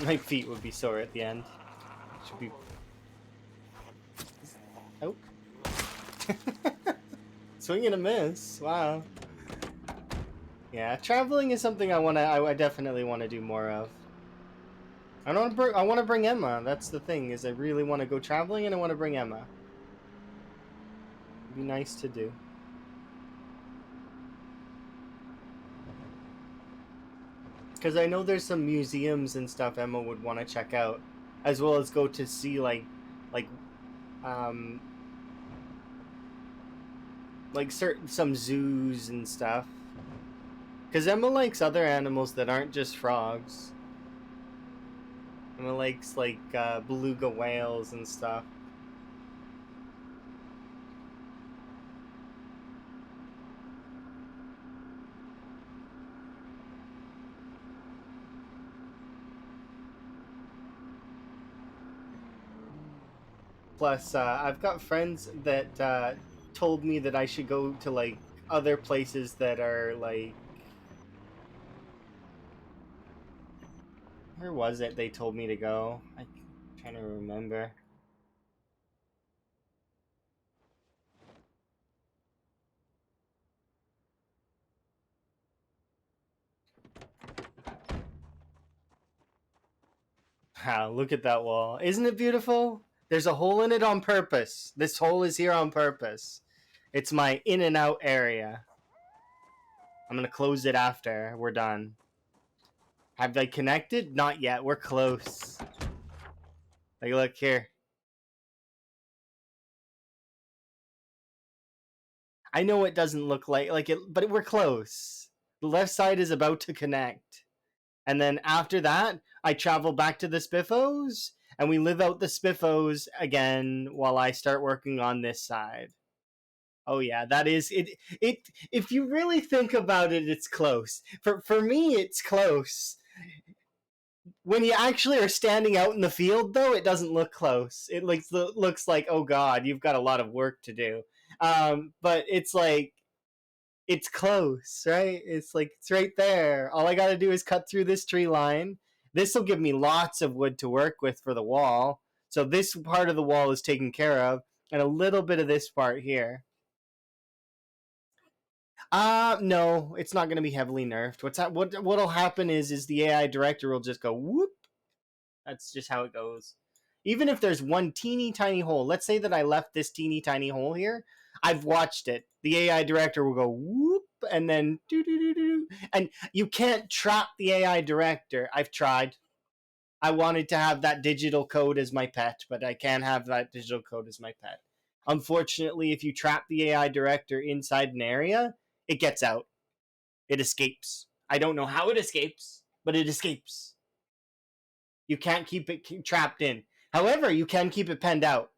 My feet would be sore at the end. Should be. Oh. Swing and a miss. Wow. Yeah, traveling is something I definitely want to do more of. I want to bring Emma. That's the thing, is I really want to go traveling and I want to bring Emma. It'd be nice to do. Because I know there's some museums and stuff Emma would want to check out, as well as go to see like um some zoos and stuff. Because Emma likes other animals that aren't just frogs. Emma likes like beluga whales and stuff. Plus, I've got friends that told me that I should go to like other places that are like, where was it they told me to go? I'm trying to remember. Wow, look at that wall. Isn't it beautiful? There's a hole in it on purpose. This hole is here on purpose. It's my in and out area. I'm gonna close it after we're done. Have they connected? Not yet. We're close. Like, look here. I know it doesn't look like it, but we're close. The left side is about to connect. And then after that, I travel back to the Spiffos and we live out the Spiffos again while I start working on this side. Oh yeah, that is it. If you really think about it, it's close. For me, it's close. When you actually are standing out in the field, though, it doesn't look close. It looks like, oh god, you've got a lot of work to do. But it's like, it's close, right? It's like it's right there. All I got to do is cut through this tree line. This will give me lots of wood to work with for the wall. So this part of the wall is taken care of, and a little bit of this part here. No, it's not going to be heavily nerfed. What'll happen is the AI director will just go whoop. That's just how it goes. Even if there's one teeny tiny hole, let's say that I left this teeny tiny hole here, I've watched it. The AI director will go whoop and then do do do do, and you can't trap the AI director. I've tried. I wanted to have that digital code as my pet, but I can't have that digital code as my pet. Unfortunately, if you trap the AI director inside an area, it gets out. It escapes. I don't know how it escapes, but it escapes. You can't keep it trapped in. However, you can keep it penned out.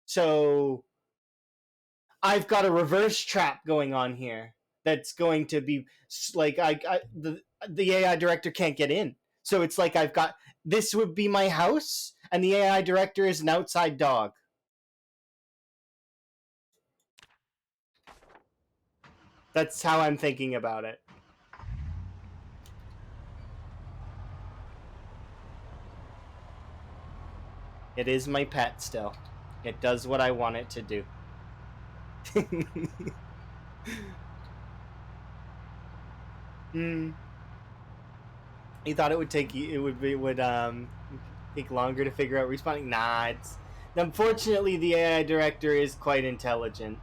So I've got a reverse trap going on here that's going to be like the AI director can't get in. So it's like I've got this would be my house, and the AI director is an outside dog. That's how I'm thinking about it. It is my pet still. It does what I want it to do. Hmm. You thought it would take take longer to figure out respawning? Nah, it's unfortunately the AI director is quite intelligent.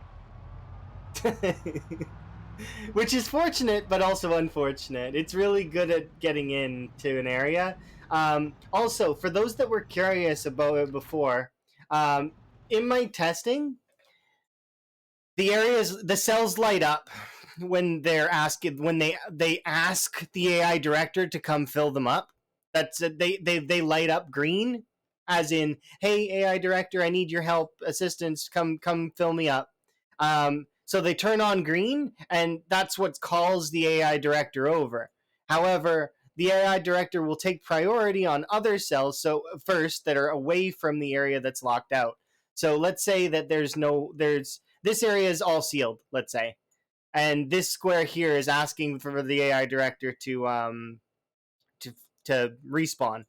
Which is fortunate, but also unfortunate. It's really good at getting into an area. Also, for those that were curious about it before, in my testing, the cells light up when they're asking when they ask the AI director to come fill them up. That's they light up green, as in, hey AI director, I need your help, assistance, come fill me up. So they turn on green, and that's what calls the AI director over. However, the AI director will take priority on other cells so first that are away from the area that's locked out. So let's say that there's this area is all sealed, let's say, and this square here is asking for the AI director to to respawn,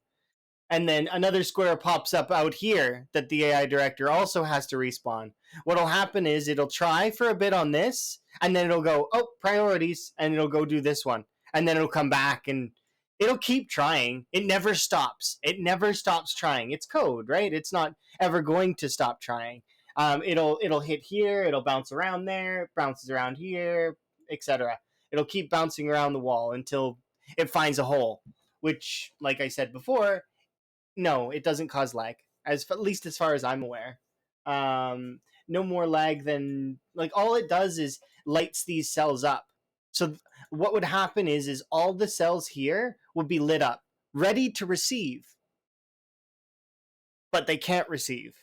and then another square pops up out here that the AI director also has to respawn. What'll happen is it'll try for a bit on this, and then it'll go, oh, priorities, and it'll go do this one, and then it'll come back and it'll keep trying. It never stops. It never stops trying. It's code, right? It's not ever going to stop trying. It'll hit here, it'll bounce around there, bounces around here, etc. It'll keep bouncing around the wall until it finds a hole, which, like I said before, no, it doesn't cause lag, as at least as far as I'm aware. No more lag than like all it does is lights these cells up. So what would happen is all the cells here would be lit up, ready to receive, but they can't receive.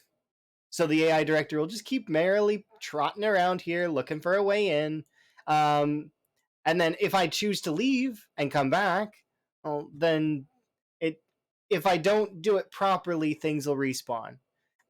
So the AI director will just keep merrily trotting around here looking for a way in. Um, and then if I choose to leave and come back, well, then it if I don't do it properly, things will respawn.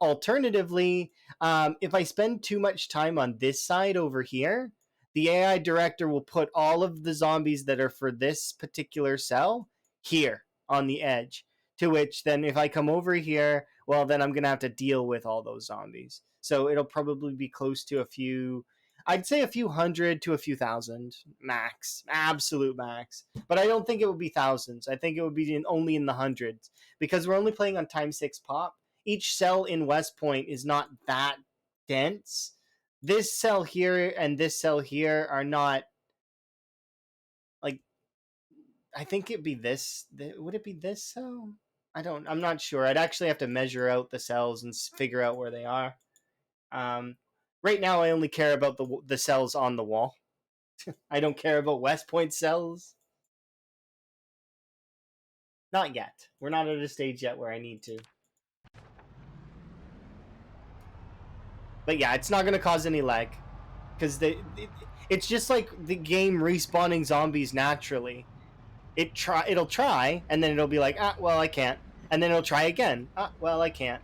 Alternatively, if I spend too much time on this side over here, the AI director will put all of the zombies that are for this particular cell here on the edge. To which then, if I come over here, well, then I'm gonna have to deal with all those zombies. So it'll probably be close to a few. I'd say a few hundred to a few thousand max, absolute max. But I don't think it would be thousands. I think it would be only in the hundreds because we're only playing on time 6 pop. Each cell in West Point is not that dense. This cell here and this cell here are not like. I think it'd be this. Would it be this cell? I'm not sure. I'd actually have to measure out the cells and figure out where they are. Um, right now, I only care about the cells on the wall. I don't care about West Point cells. Not yet. We're not at a stage yet where I need to. But yeah, it's not going to cause any lag because it's just like the game respawning zombies naturally. It'll try, and then it'll be like, ah, well, I can't, and then it'll try again. Ah, well, I can't,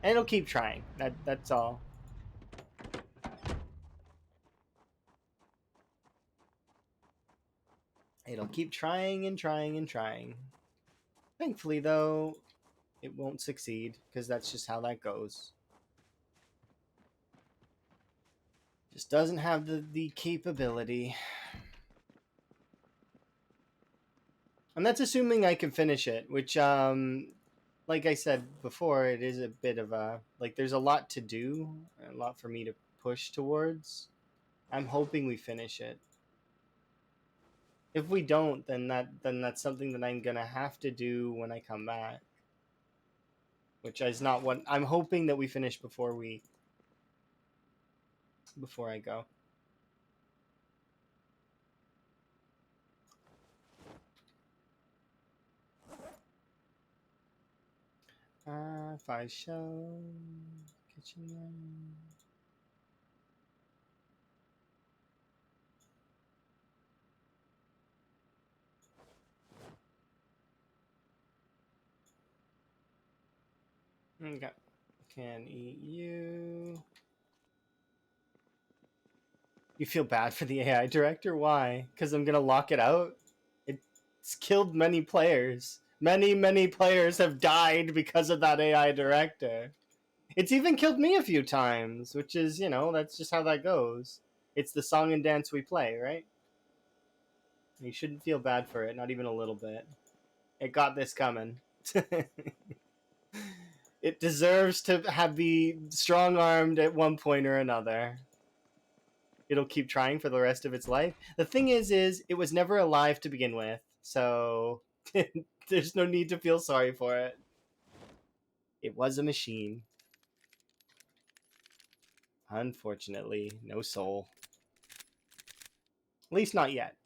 and it'll keep trying. That's all. It'll keep trying and trying and trying. Thankfully, though, it won't succeed because that's just how that goes. Just doesn't have the capability. And that's assuming I can finish it, which like I said before, it is a bit of a like there's a lot to do, a lot for me to push towards. I'm hoping we finish it. If we don't, then that's something that I'm gonna have to do when I come back. Which is not what I'm hoping that we finish before I go. Wi-Fi show. Kitchen room. Okay. Can eat you. You feel bad for the AI director? Why? Because I'm gonna lock it out? It's killed many players. Many players have died because of that AI director. It's even killed me a few times, which is, you know, that's just how that goes. It's the song and dance we play, right? You shouldn't feel bad for it, not even a little bit. It got this coming. It deserves to be strong-armed at one point or another. It'll keep trying for the rest of its life. The thing is it was never alive to begin with, so there's no need to feel sorry for it. It was a machine. Unfortunately, no soul. At least not yet.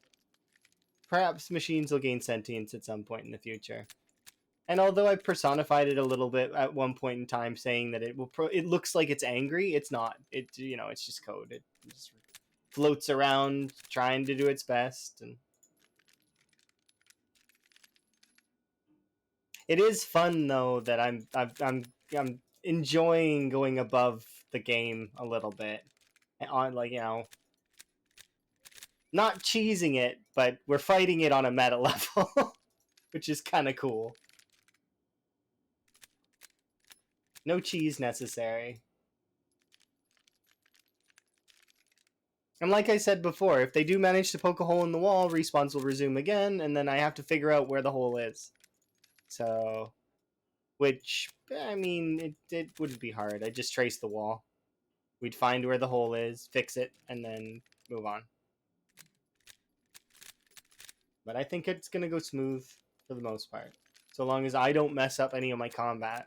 Perhaps machines will gain sentience at some point in the future. And although I personified it a little bit at one point in time, saying that it will, it looks like it's angry. It's not. It, you know, it's just code. It just floats around trying to do its best, and it is fun though that I'm enjoying going above the game a little bit, on, like, you know, not cheesing it, but we're fighting it on a meta level, which is kind of cool. No cheese necessary. And like I said before, if they do manage to poke a hole in the wall, respawns will resume again, and then I have to figure out where the hole is. So, which, I mean, it wouldn't be hard. I just trace the wall. We'd find where the hole is, fix it, and then move on. But I think it's going to go smooth for the most part, so long as I don't mess up any of my combat.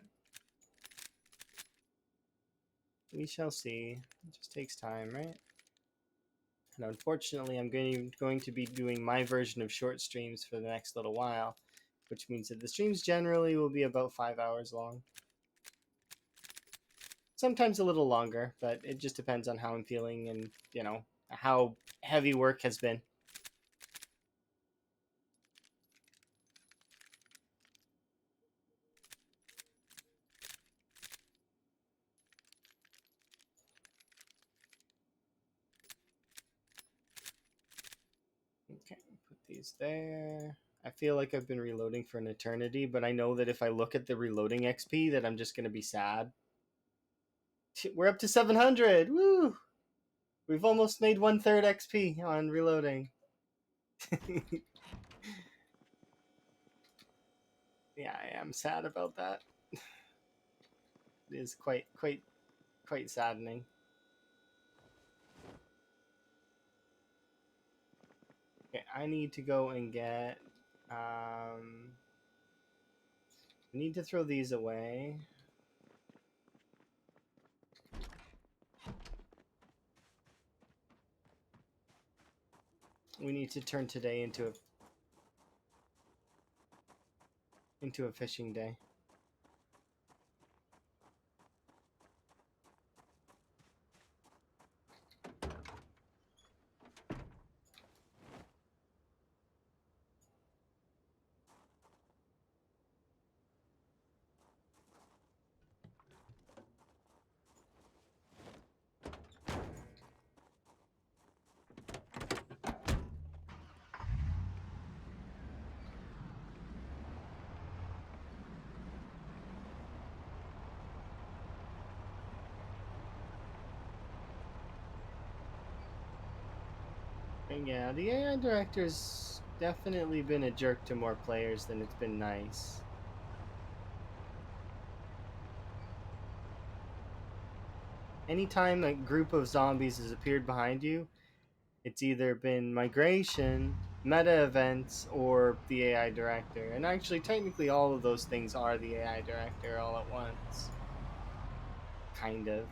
We shall see. It just takes time, right? And unfortunately, I'm going to be doing my version of short streams for the next little while, which means that the streams generally will be about 5 hours long. Sometimes a little longer, but it just depends on how I'm feeling and, you know, how heavy work has been. Okay, put these there. I feel like I've been reloading for an eternity, but I know that if I look at the reloading XP, that I'm just going to be sad. We're up to 700! Woo! We've almost made 1/3 XP on reloading. Yeah, I am sad about that. It is quite saddening. Okay, I need to go and get. We need to throw these away. We need to turn today into a fishing day. And yeah, the AI director's definitely been a jerk to more players than it's been nice. Anytime a group of zombies has appeared behind you, it's either been migration, meta events, or the AI director. And actually, technically, all of those things are the AI director all at once. Kind of.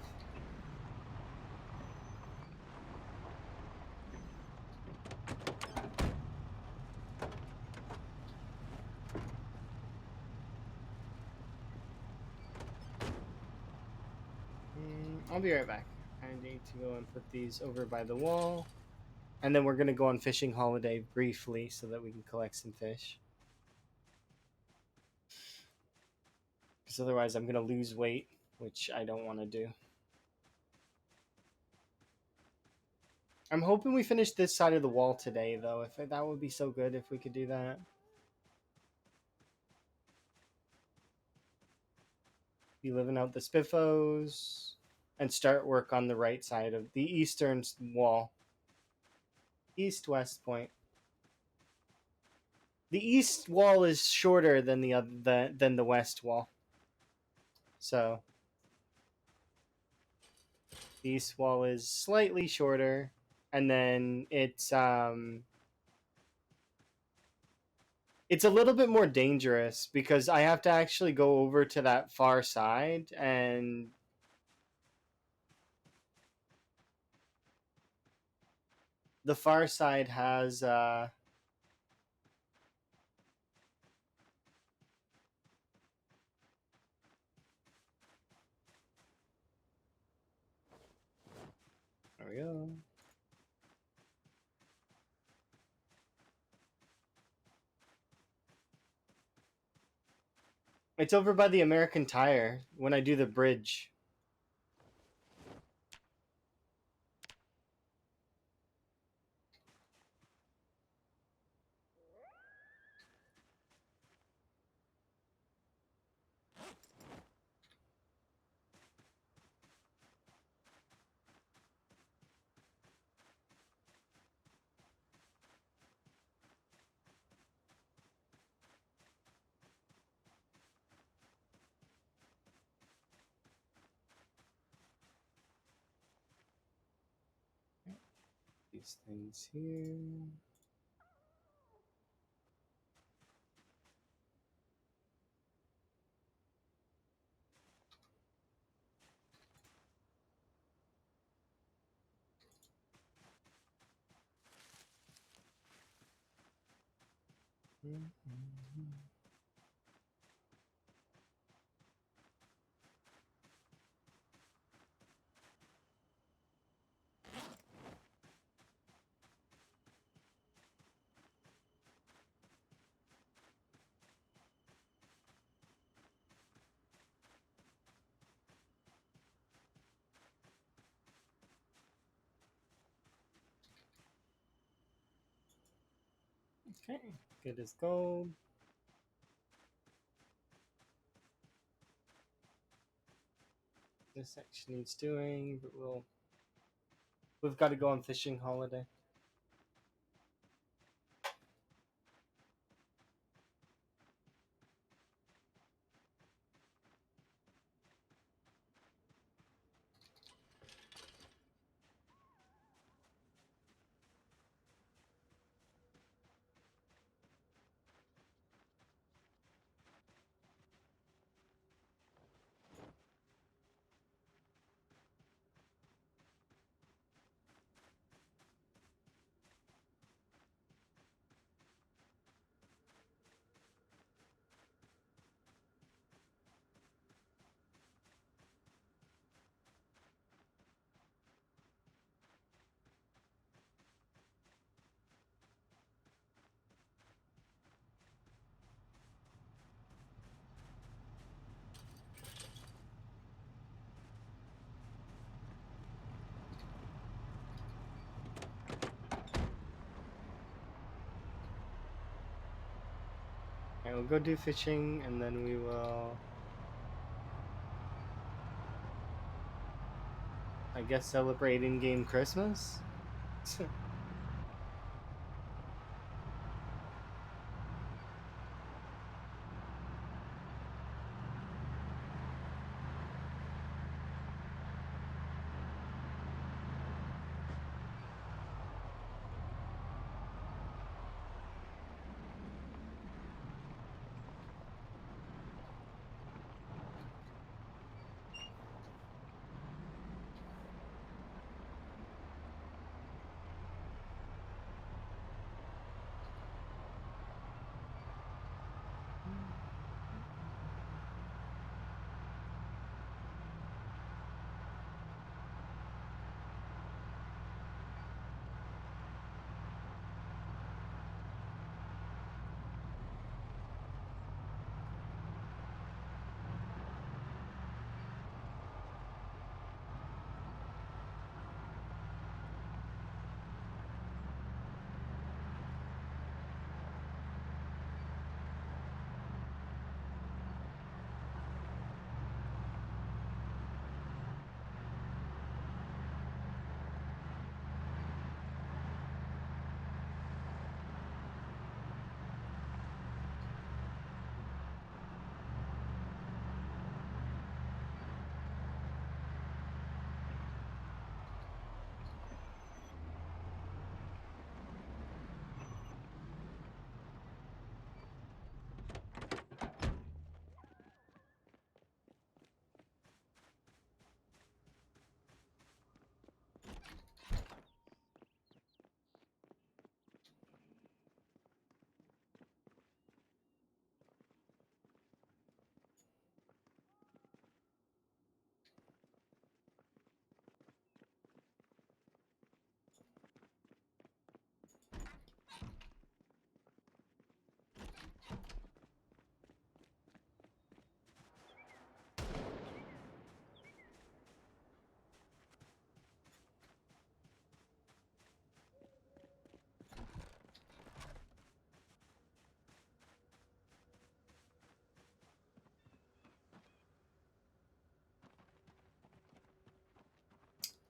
I'll be right back. I need to go and put these over by the wall. And then we're going to go on fishing holiday briefly so that we can collect some fish. Because otherwise I'm going to lose weight, which I don't want to do. I'm hoping we finish this side of the wall today, though. If that would be so good if we could do that. Be living out the spiffos and start work on the right side of the eastern wall. East-west point. The east wall is shorter than the west wall. So the east wall is slightly shorter, and then it's a little bit more dangerous because I have to actually go over to that far side, and the far side has there we go. It's over by the American Tire when I do the bridge. These things here. Okay, good as gold. This section needs doing, but we've got to go on fishing holiday. Okay, we'll go do fishing, and then we will, I guess, celebrate in-game Christmas.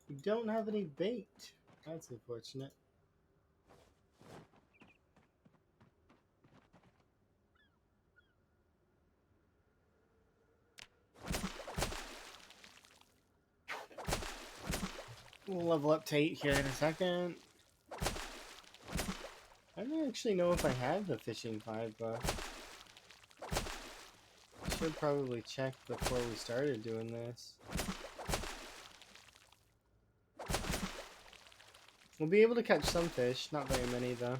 We don't have any bait. That's unfortunate. We'll level up to 8 here in a second. I don't actually know if I have the fishing 5 buck. Should probably check before we started doing this. We'll be able to catch some fish, not very many though.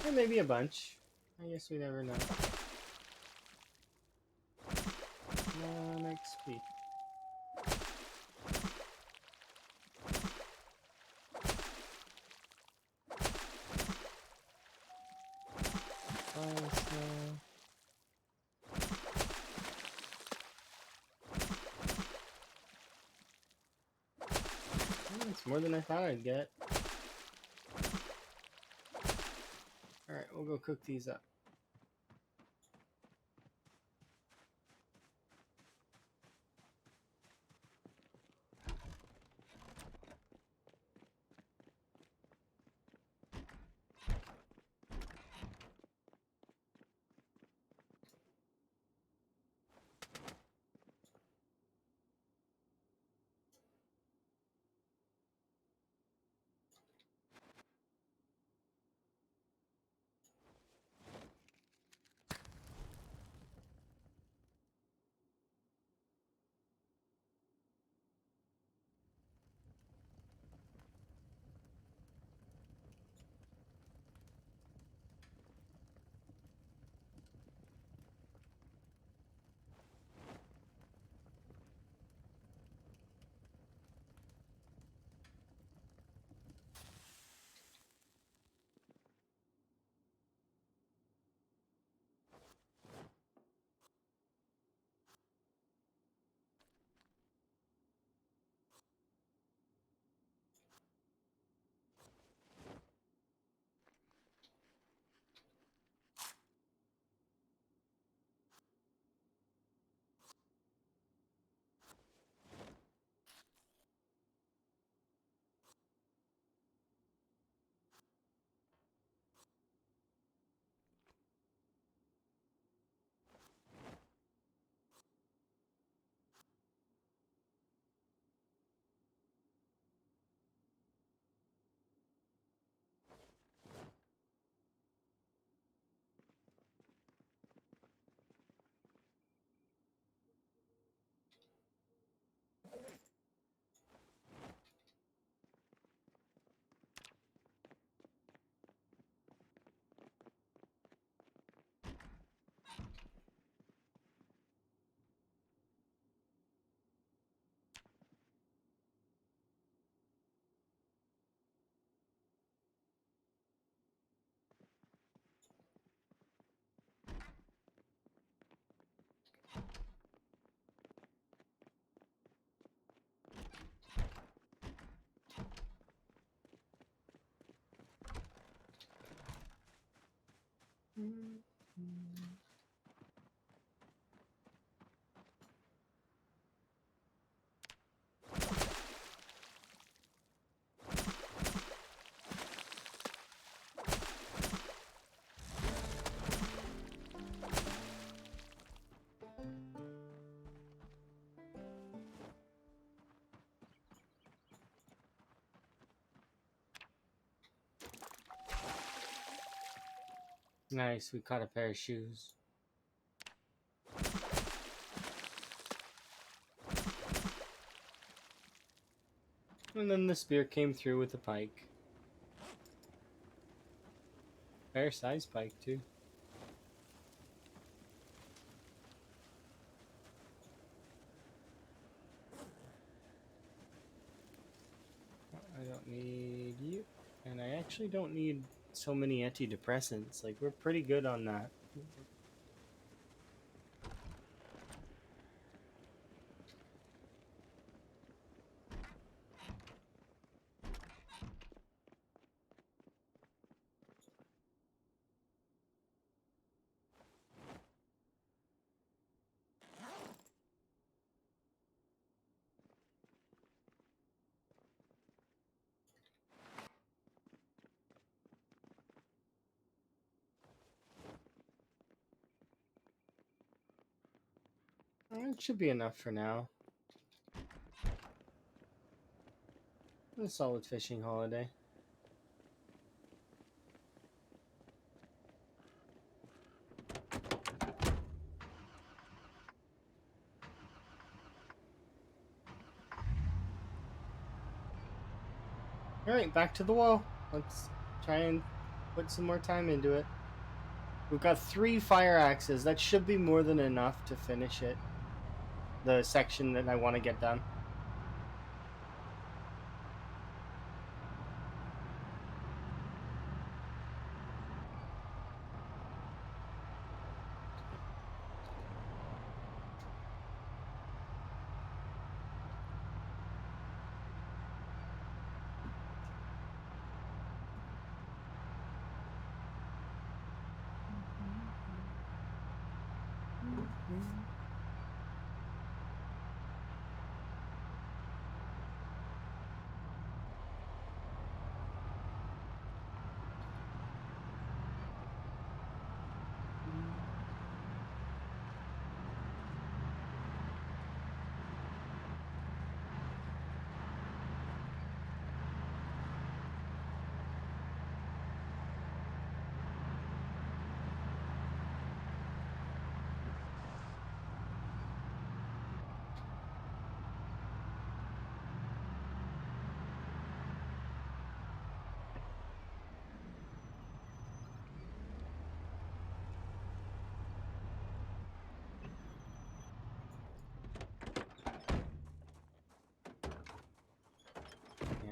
Or maybe a bunch. I guess we never know. XP. It's more than I thought I'd get. Alright, we'll go cook these up. Nice, we caught a pair of shoes. And then the spear came through with the pike. Fair size pike, too. I don't need you. And I actually don't need so many antidepressants. Like, we're pretty good on that. That should be enough for now. A solid fishing holiday. Alright, back to the wall. Let's try and put some more time into it. We've got 3 fire axes. That should be more than enough to finish it. The section that I want to get done.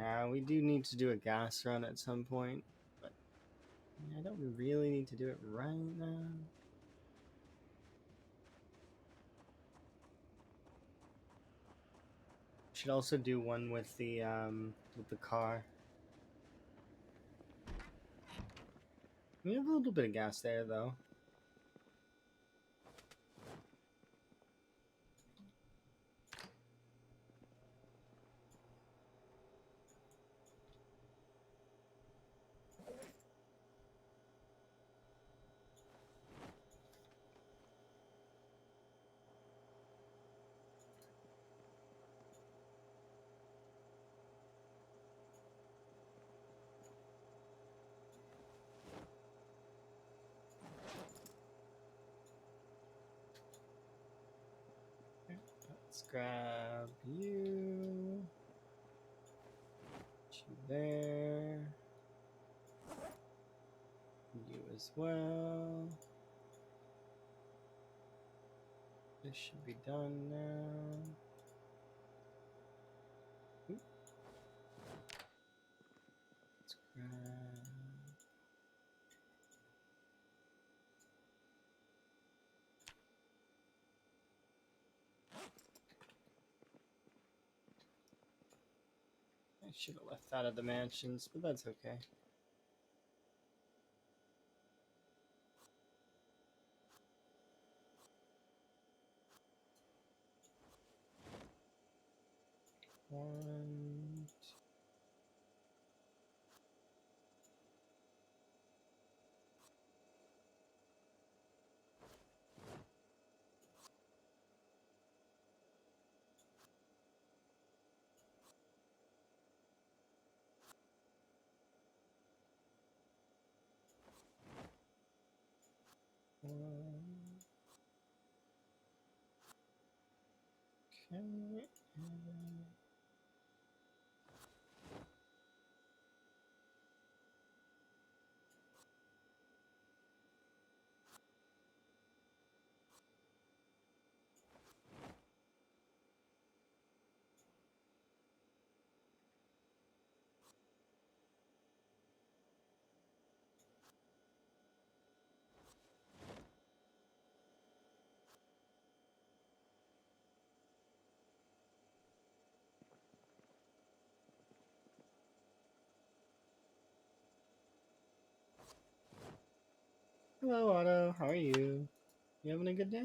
Yeah, we do need to do a gas run at some point, but I don't really need to do it right now. Should also do one with the car. We have a little bit of gas there though. Let's grab you. Put you there. You as well. This should be done now. Oop. Let's grab. I should have left that at the mansions, but that's okay. One, two. One. Okay. Hello, Otto. How are you? You having a good day?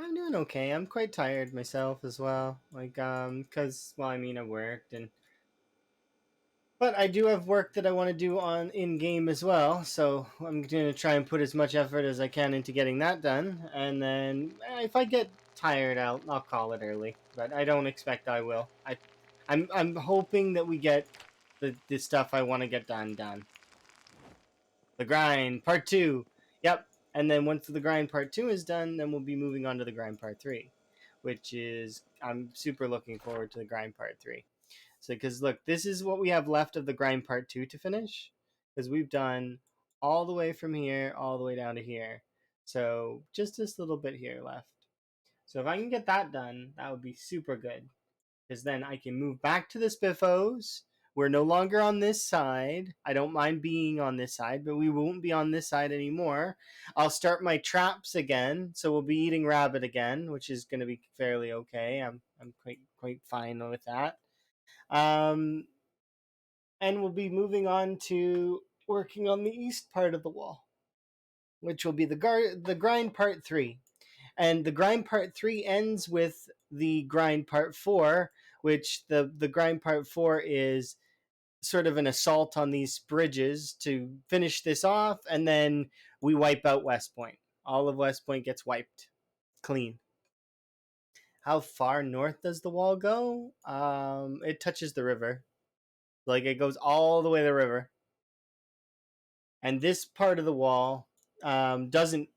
I'm doing okay. I'm quite tired myself as well. Cause well, I mean, I worked but I do have work that I want to do on in game as well. So I'm gonna try and put as much effort as I can into getting that done. And then if I get tired, I'll call it early. But I don't expect I will. I'm hoping that we get the stuff I want to get done. The grind part two. Yep. And then once the grind part two is done, then we'll be moving on to the grind part three, which is I'm super looking forward to the grind part three. So because look, this is what we have left of the grind part two to finish, because we've done all the way from here all the way down to here. So just this little bit here left. So if I can get that done, that would be super good because then I can move back to the Spiffos. We're no longer on this side. I don't mind being on this side, but we won't be on this side anymore. I'll start my traps again, so we'll be eating rabbit again, which is going to be fairly okay. I'm quite fine with that. Um, and we'll be moving on to working on the east part of the wall, which will be the grind part three. And the grind part three ends with the grind part four, which the grind part four is sort of an assault on these bridges to finish this off, and then we wipe out West Point. All of West Point gets wiped clean. How far north does the wall go? It touches the river. Like it goes all the way to the river. And this part of the wall doesn't,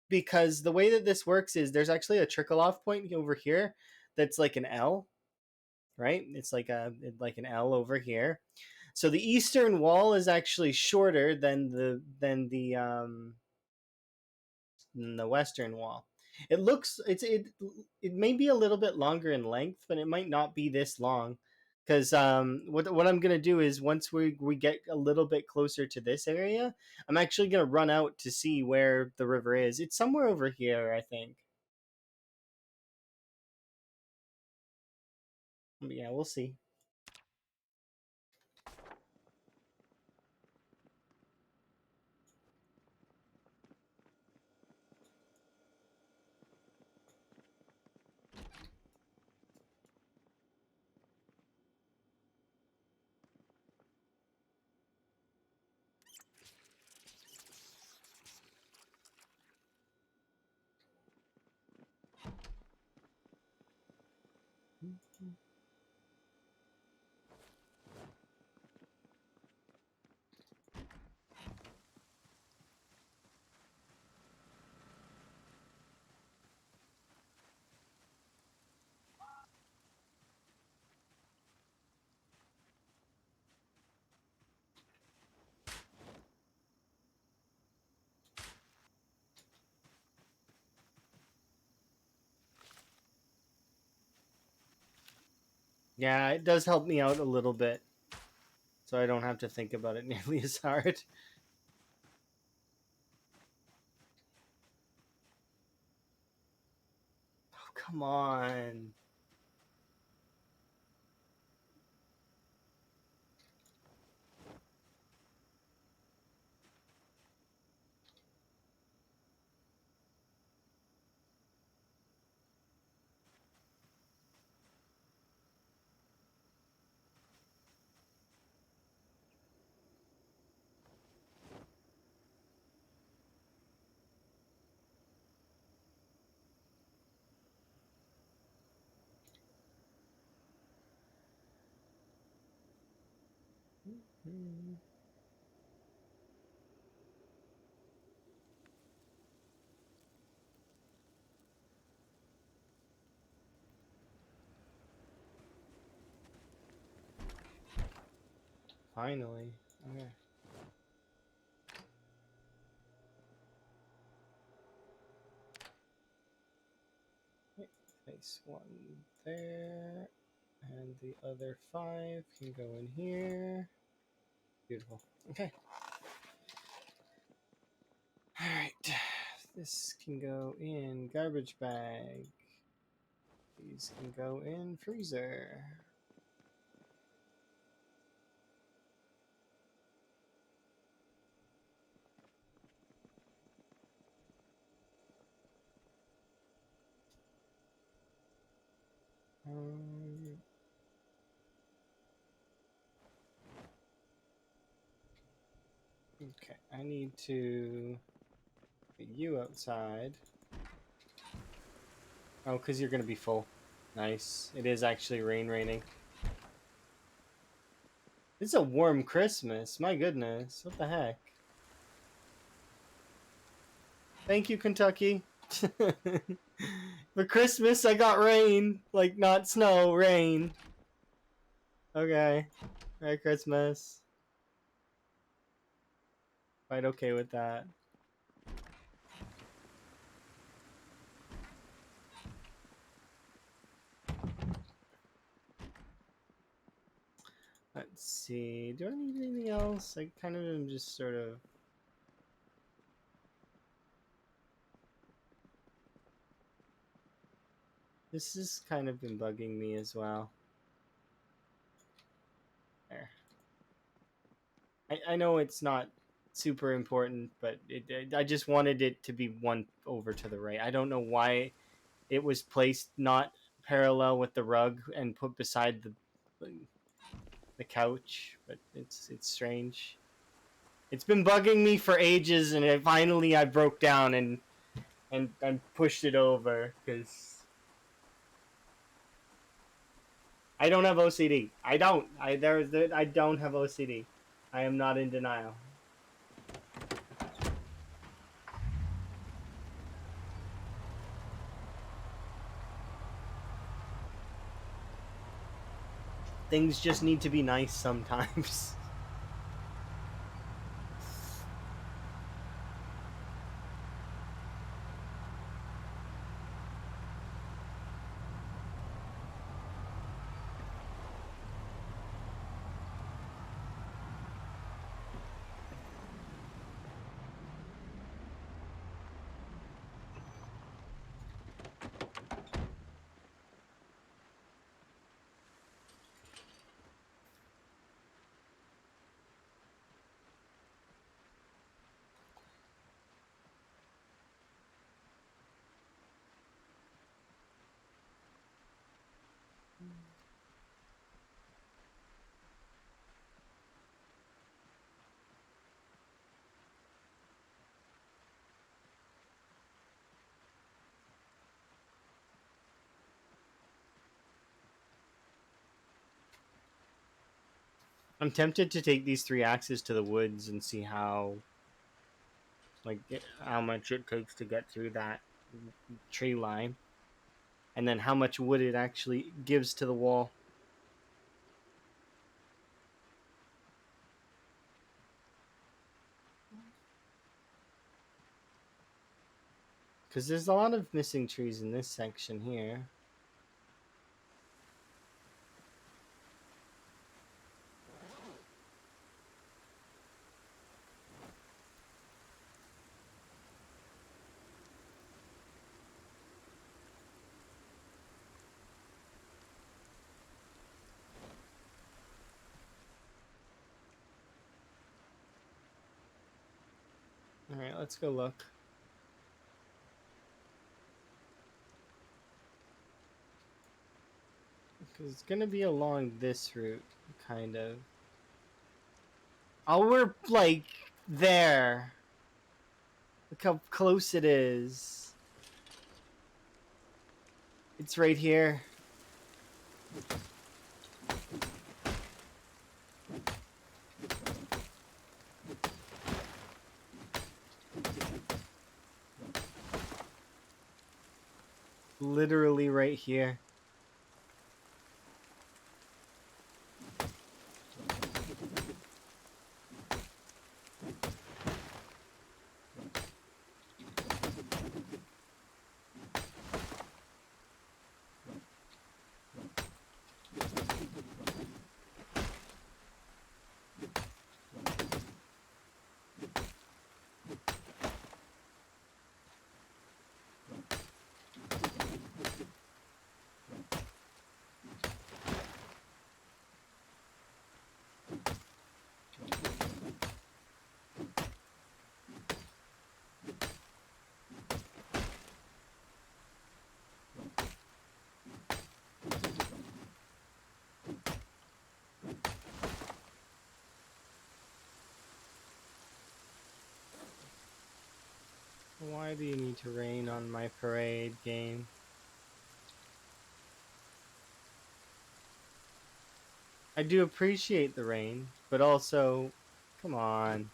because the way that this works is there's actually a trickle off point over here that's like an L, right? It's like an L over here. So the eastern wall is actually shorter than the western wall. It looks it may be a little bit longer in length, but it might not be this long. Because what I'm gonna do is once we get a little bit closer to this area, I'm actually gonna run out to see where the river is. It's somewhere over here, I think. But yeah, we'll see. Yeah, it does help me out a little bit, so I don't have to think about it nearly as hard. Oh, come on. Finally. Okay. Place one there, and the other 5 can go in here. Beautiful. Okay. All right. This can go in garbage bag. These can go in freezer. Okay, I need to get you outside. Oh, because you're going to be full. Nice. It is actually raining. It's a warm Christmas. My goodness. What the heck? Thank you, Kentucky. For Christmas, I got rain. Like, not snow, rain. Okay. Merry Christmas. Quite okay with that. Let's see. Do I need anything else? I kind of am just sort of... This has kind of been bugging me as well. There. I know it's not super important, but I just wanted it to be one over to the right. I don't know why it was placed not parallel with the rug and put beside the couch, but it's strange. It's been bugging me for ages, and finally I broke down and pushed it over because I don't have OCD. I don't. I don't have OCD. I am not in denial. Things just need to be nice sometimes. I'm tempted to take these 3 axes to the woods and see how much it takes to get through that tree line, and then how much wood it actually gives to the wall. Because there's a lot of missing trees in this section here. Alright, let's go look. Because it's going to be along this route, kind of. Oh, we're, like, there. Look how close it is. It's right here. Literally right here. Why do you need to rain on my parade, game? I do appreciate the rain, but also, come on.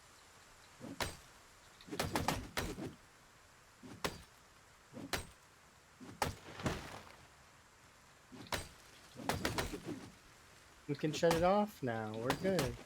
We can shut it off now. We're good.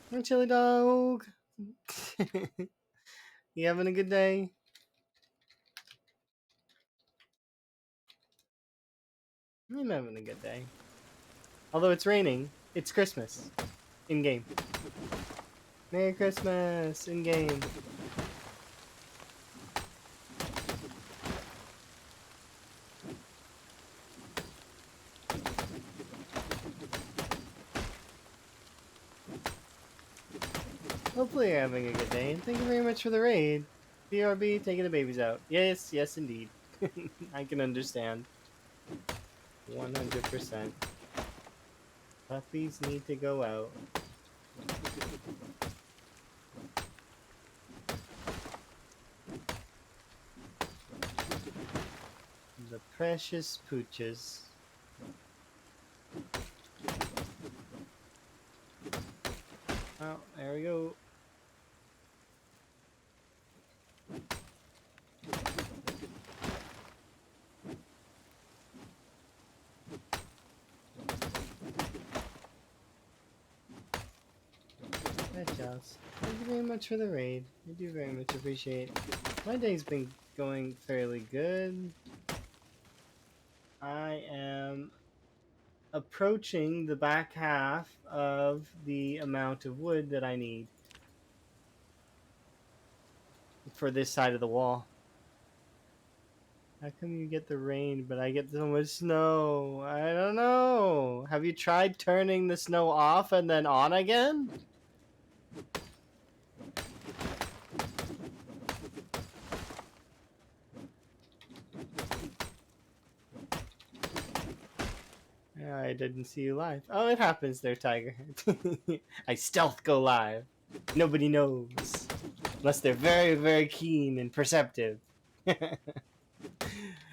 Hi, Chili Dog. You having a good day? I'm having a good day. Although it's raining, it's Christmas. In game. Merry Christmas! In game. Hopefully you're having a good day, and thank you very much for the raid. BRB, taking the babies out. Yes, yes indeed. I can understand. 100%. Puppies need to go out. The precious pooches. Oh, there we go. Hi, Joss. Thank you very much for the raid. I do very much appreciate it. My day's been going fairly good. I am approaching the back half of the amount of wood that I need for this side of the wall. How come you get the rain, but I get so much snow? I don't know. Have you tried turning the snow off and then on again? Yeah, I didn't see you live. Oh, it happens there, Tiger. I stealth go live. Nobody knows. Unless they're very, very keen and perceptive.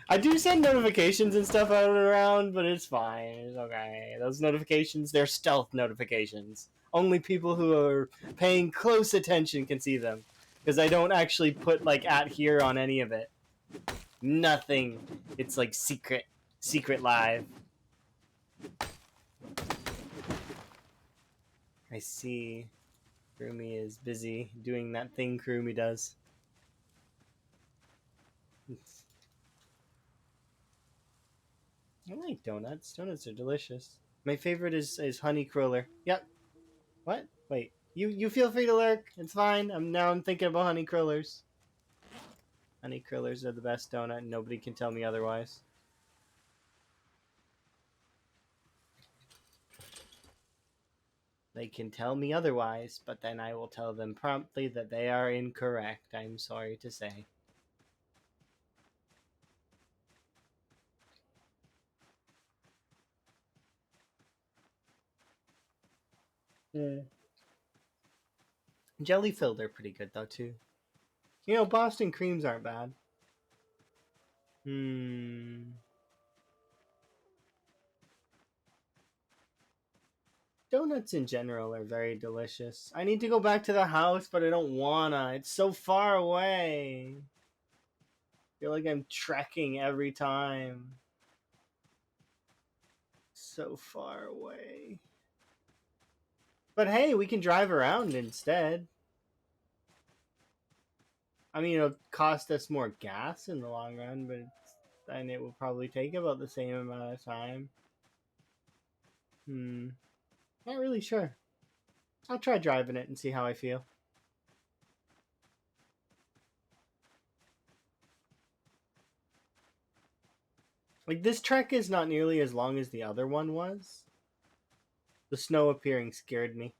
I do send notifications and stuff out around, but it's fine. It's okay. Those notifications, they're stealth notifications. Only people who are paying close attention can see them. Because I don't actually put, like, at here on any of it. Nothing. It's, like, secret. Secret live. I see. Krumi is busy doing that thing Krumi does. I like donuts. Donuts are delicious. My favorite is honey cruller. Yep. What? Wait. You feel free to lurk. It's fine. I'm thinking about honey crullers. Honey crullers are the best donut. And nobody can tell me otherwise. They can tell me otherwise, but then I will tell them promptly that they are incorrect. I'm sorry to say. Yeah. Jelly filled are pretty good though too. You know, Boston creams aren't bad. Donuts in general are very delicious. I need to go back to the house, but I don't wanna. It's so far away. I feel like I'm trekking every time. so far away. But hey, we can drive around instead. I mean, it'll cost us more gas in the long run, but and it will probably take about the same amount of time. Not really sure. I'll try driving it and see how I feel. Like, this trek is not nearly as long as the other one was. The snow appearing scared me.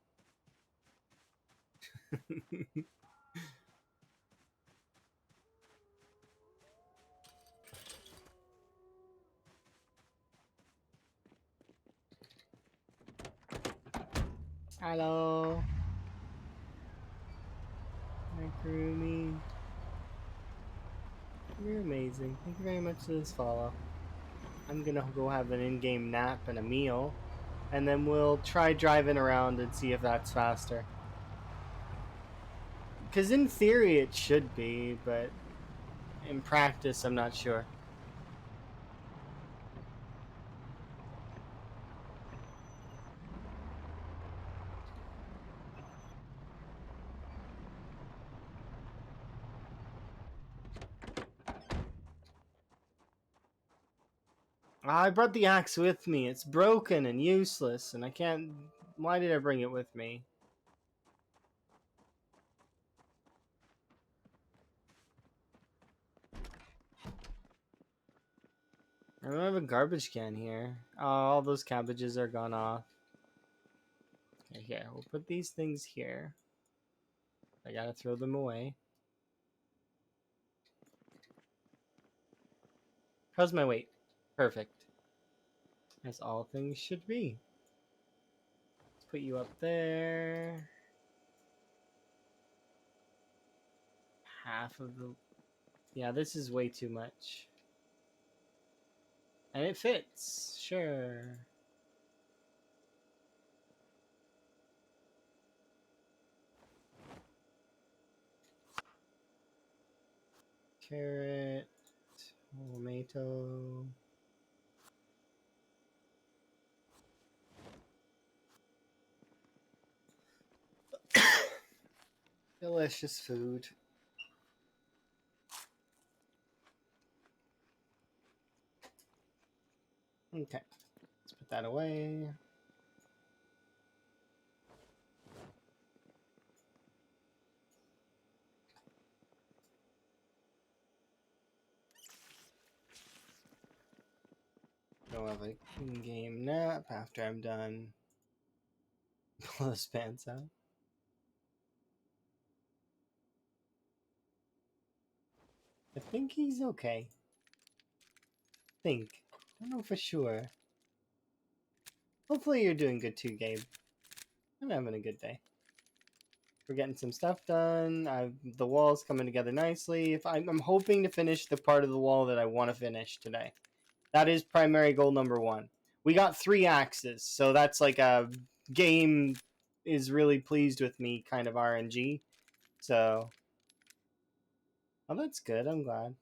Hello. Hi, Kurumi. You're amazing. Thank you very much for this follow. I'm gonna go have an in-game nap and a meal, and then we'll try driving around and see if that's faster. Because in theory it should be, but in practice I'm not sure. I brought the axe with me. It's broken and useless, and I can't... Why did I bring it with me? I don't have a garbage can here. Oh, all those cabbages are gone off. Okay, here. We'll put these things here. I gotta throw them away. How's my weight? Perfect. As all things should be. Let's put you up there. Half of the... Yeah, this is way too much. And it fits. Sure. Carrot. Tomato. Delicious food. Okay. Let's put that away. Go have a in-game nap after I'm done. Pull his pants out. I think he's okay. I don't know for sure. Hopefully you're doing good too, Gabe. I'm having a good day. We're getting some stuff done. The wall's coming together nicely. I'm hoping to finish the part of the wall that I want to finish today. That is primary goal number 1. We got 3 axes, so that's like a game is really pleased with me kind of RNG. So, oh, that's good. I'm glad.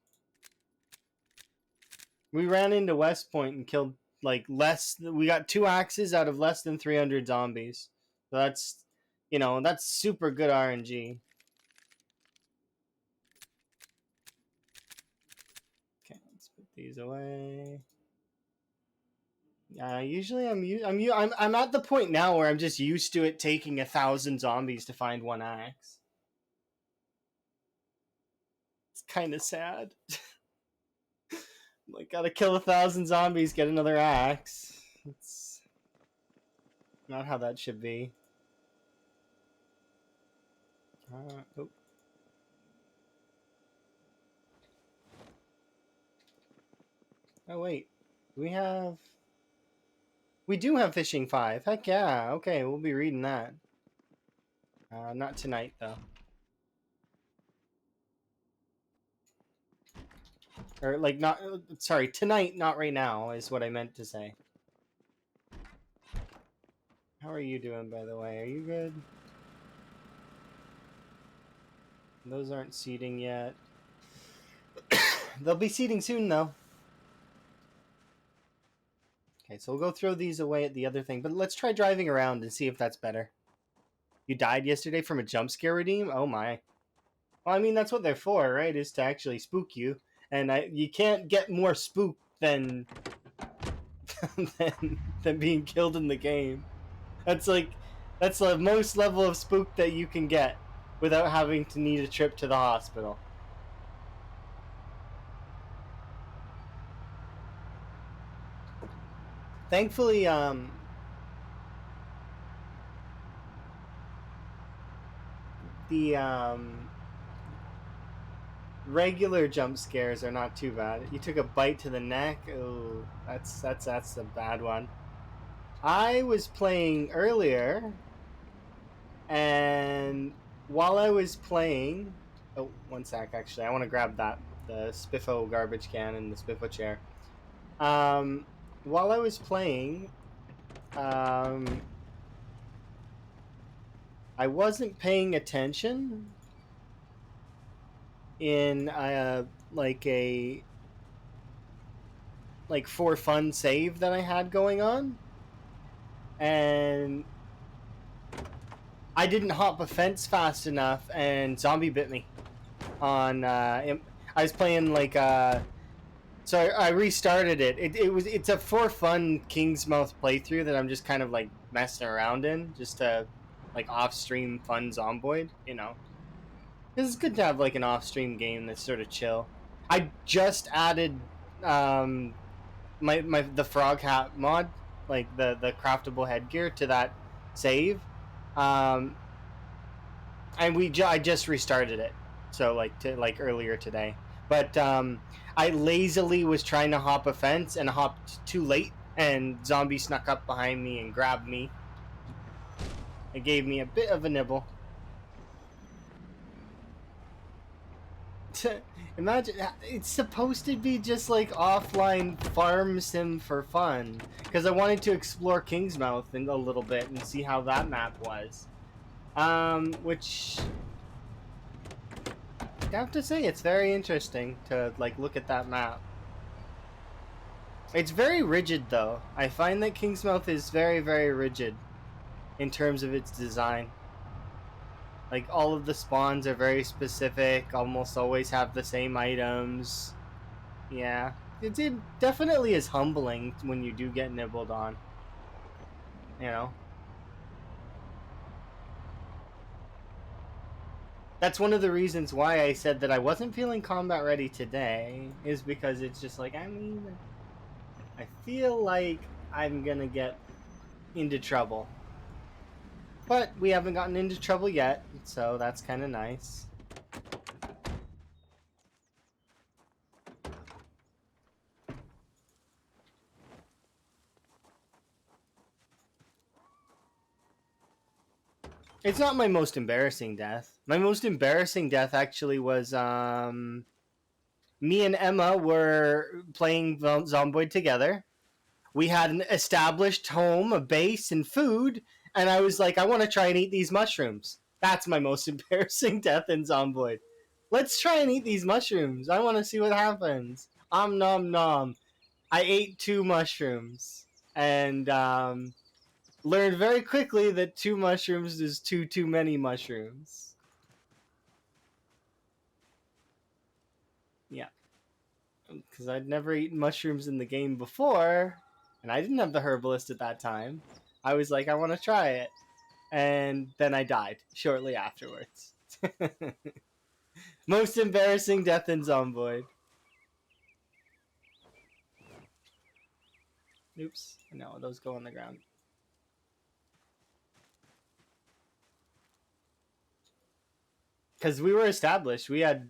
We ran into West Point and killed like we got 2 axes out of less than 300 zombies. So that's, that's super good RNG. Okay, let's put these away. Usually I'm at the point now where I'm just used to it taking 1,000 zombies to find 1 axe. It's kind of sad. Like, gotta kill 1,000 zombies, get another axe. It's not how that should be. Oh. Oh wait, we do have Fishing 5. Heck yeah. Okay, we'll be reading that. Not tonight though. Or like not. Sorry, tonight, not right now, is what I meant to say. How are you doing, by the way? Are you good? Those aren't seeding yet. They'll be seeding soon, though. Okay, so we'll go throw these away at the other thing, but let's try driving around and see if that's better. You died yesterday from a jump scare redeem? Oh my. Well, I mean, that's what they're for, right? Is to actually spook you. And you can't get more spooked than, than being killed in the game. That's the most level of spook that you can get without having to need a trip to the hospital. Thankfully, the regular jump scares are not too bad. You took a bite to the neck. Oh, that's a bad one. I was playing earlier, and while I was playing, oh, one sec. Actually, I want to grab the Spiffo garbage can and the Spiffo chair. While I was playing, I wasn't paying attention in a for fun save that I had going on, and I didn't hop a fence fast enough, and zombie bit me. I was playing so I restarted it. It's a for fun Kingsmouth playthrough that I'm just kind of like messing around in, just to like off stream fun zomboid, you know. Because it's good to have like an off stream game that's sort of chill. I just added the frog hat mod, like the craftable headgear to that save, um, and I just restarted it, so like earlier today. But I lazily was trying to hop a fence and hopped too late, and zombie snuck up behind me and grabbed me. It gave me a bit of a nibble. Imagine, it's supposed to be just like offline farm sim for fun, because I wanted to explore Kingsmouth in a little bit and see how that map was. Which I have to say, it's very interesting to like look at that map. It's very rigid though. I find that Kingsmouth is very, very rigid in terms of its design. Like all of the spawns are very specific, almost always have the same items. Yeah. It definitely is humbling when you do get nibbled on. You know? That's one of the reasons why I said that I wasn't feeling combat ready today, is because it's just like, I mean, I feel like I'm gonna get into trouble. But we haven't gotten into trouble yet, so that's kind of nice. It's not my most embarrassing death. My most embarrassing death actually was me and Emma were playing Zomboid together. We had an established home, a base, and food, and I was like, I want to try and eat these mushrooms. That's my most embarrassing death in Zomboid. Let's try and eat these mushrooms. I want to see what happens. Nom nom. I ate 2 mushrooms, and learned very quickly that 2 mushrooms is too many mushrooms. Yeah. Because I'd never eaten mushrooms in the game before, and I didn't have the herbalist at that time. I was like, I want to try it. And then I died shortly afterwards. Most embarrassing death in Zomboid. Oops. No, those go on the ground. Because we were established. We had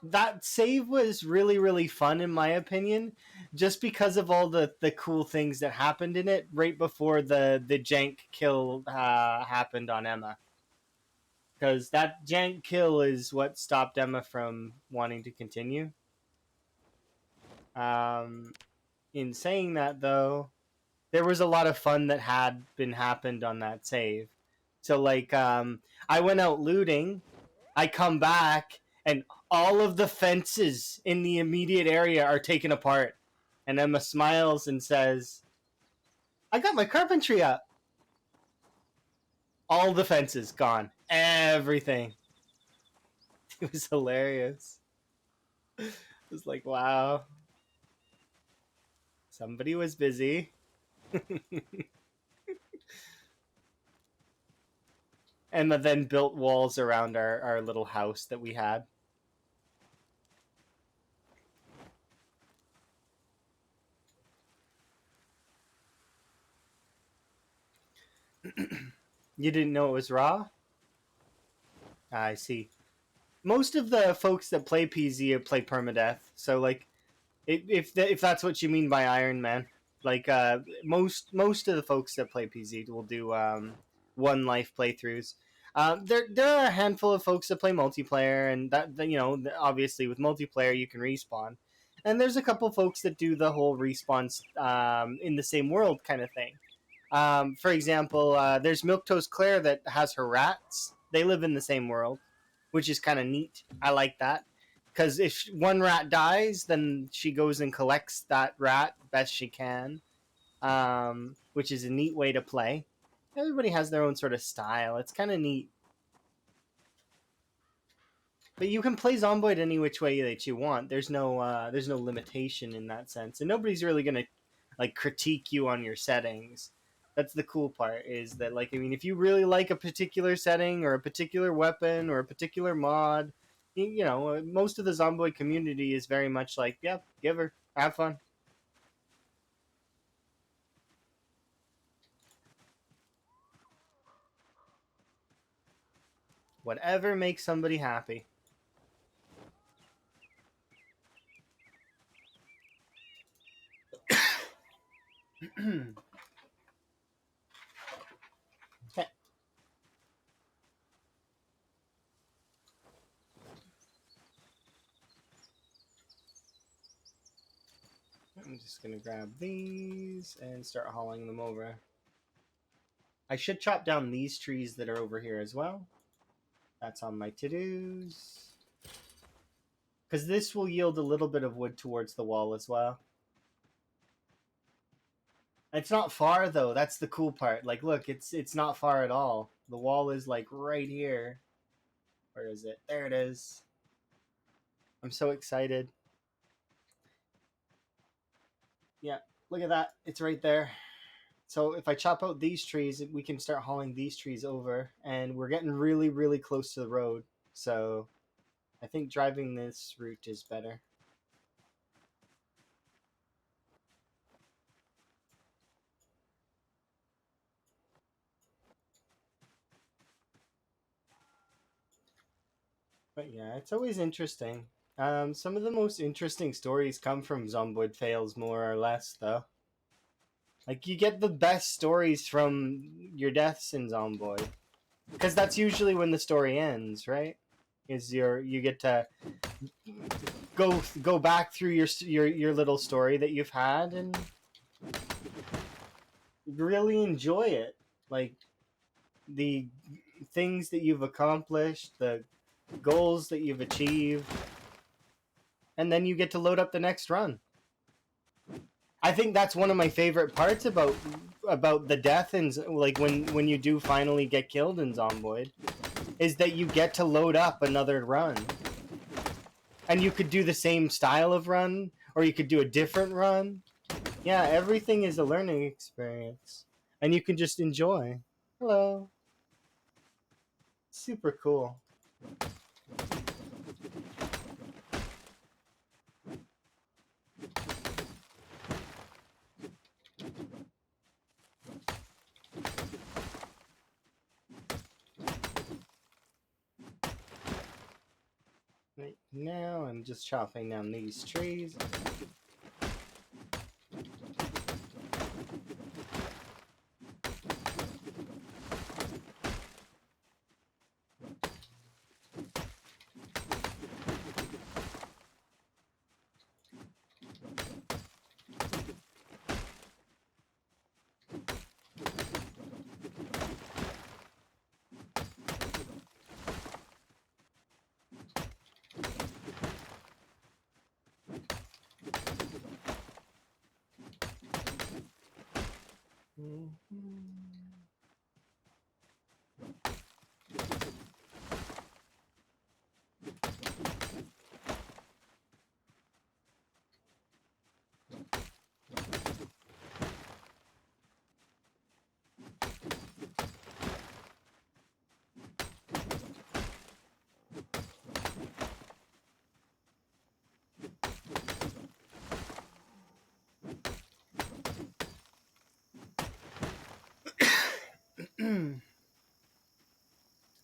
that save was really, really fun in my opinion, just because of all the cool things that happened in it right before the jank kill happened on Emma. Because that jank kill is what stopped Emma from wanting to continue. In saying that though, there was a lot of fun that had been happened on that save. So like I went out looting, I come back, and all of the fences in the immediate area are taken apart. And Emma smiles and says, I got my carpentry up. All the fences gone. Everything. It was hilarious. It was like, wow. Somebody was busy. And then built walls around our little house that we had. You didn't know it was raw? I see. Most of the folks that play PZ play permadeath, so like, if that's what you mean by Iron Man, like most of the folks that play PZ will do one life playthroughs. There are a handful of folks that play multiplayer, and that you know, obviously with multiplayer you can respawn, and there's a couple folks that do the whole respawn in the same world kind of thing. For example, there's Milquetoast Claire that has her rats. They live in the same world, which is kind of neat. I like that because if one rat dies, then she goes and collects that rat best she can, which is a neat way to play. Everybody has their own sort of style. It's kind of neat. But you can play Zomboid any which way that you want. There's no limitation in that sense, and nobody's really gonna like critique you on your settings. That's the cool part, is that, like, I mean, if you really like a particular setting or a particular weapon or a particular mod, you know, most of the Zomboid community is very much like, yeah, give her, have fun. Whatever makes somebody happy. I'm just gonna grab these and start hauling them over. I should chop down these trees that are over here as well. That's on my to-dos. Because this will yield a little bit of wood towards the wall as well. It's not far though. That's the cool part. Like, look, it's not far at all. The wall is like right here. Where is it? There it is. I'm so excited. Yeah, look at that. It's right there. So if I chop out these trees, we can start hauling these trees over, and we're getting really, really close to the road. So I think driving this route is better. But yeah, it's always interesting. Some of the most interesting stories come from Zomboid fails, more or less, though. Like, you get the best stories from your deaths in Zomboid, because that's usually when the story ends, right? Is you get to go back through your little story that you've had and really enjoy it, like the things that you've accomplished, the goals that you've achieved, and then you get to load up the next run. I think that's one of my favorite parts about the death, and like when you do finally get killed in Zomboid, is that you get to load up another run, and you could do the same style of run, or you could do a different run. Yeah, everything is a learning experience, and you can just enjoy. Hello. Super cool. Right now, I'm just chopping down these trees.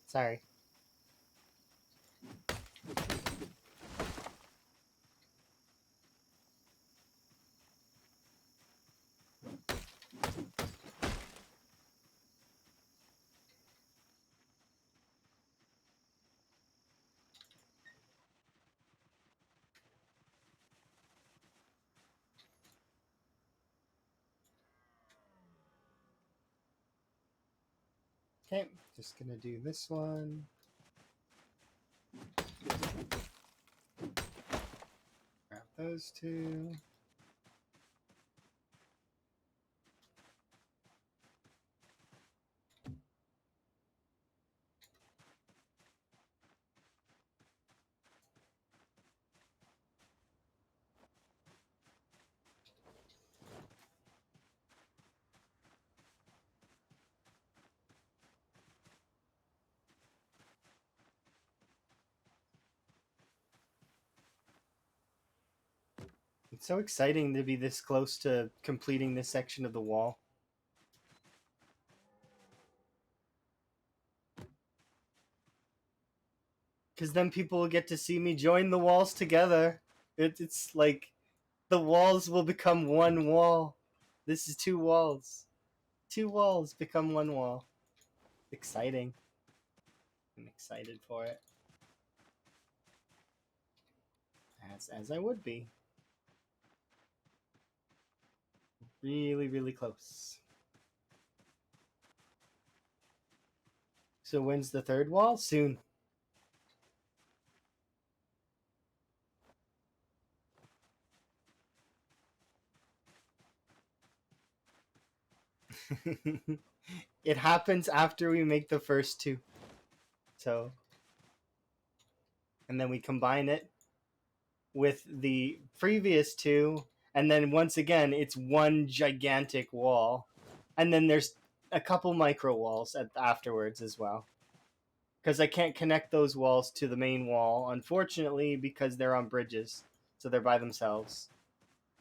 Sorry. Okay, just gonna do this one. Grab those two. It's so exciting to be this close to completing this section of the wall. Because then people will get to see me join the walls together. It's like the walls will become one wall. This is two walls. Two walls become one wall. Exciting. I'm excited for it. As I would be. Really, really close. So when's the third wall? Soon. It happens after we make the first two. So, and then we combine it with the previous two, and then once again, it's one gigantic wall. And then there's a couple micro walls afterwards as well. Because I can't connect those walls to the main wall, unfortunately, because they're on bridges. So they're by themselves.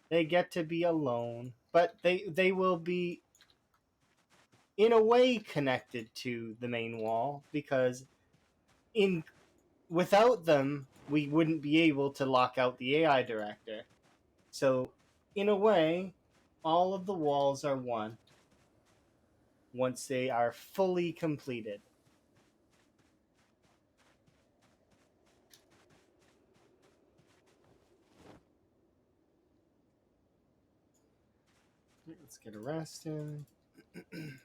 They get to be alone. But they will be, in a way, connected to the main wall, because without them, we wouldn't be able to lock out the AI director. So, in a way, all of the walls are one once they are fully completed. Let's get a rest in. There's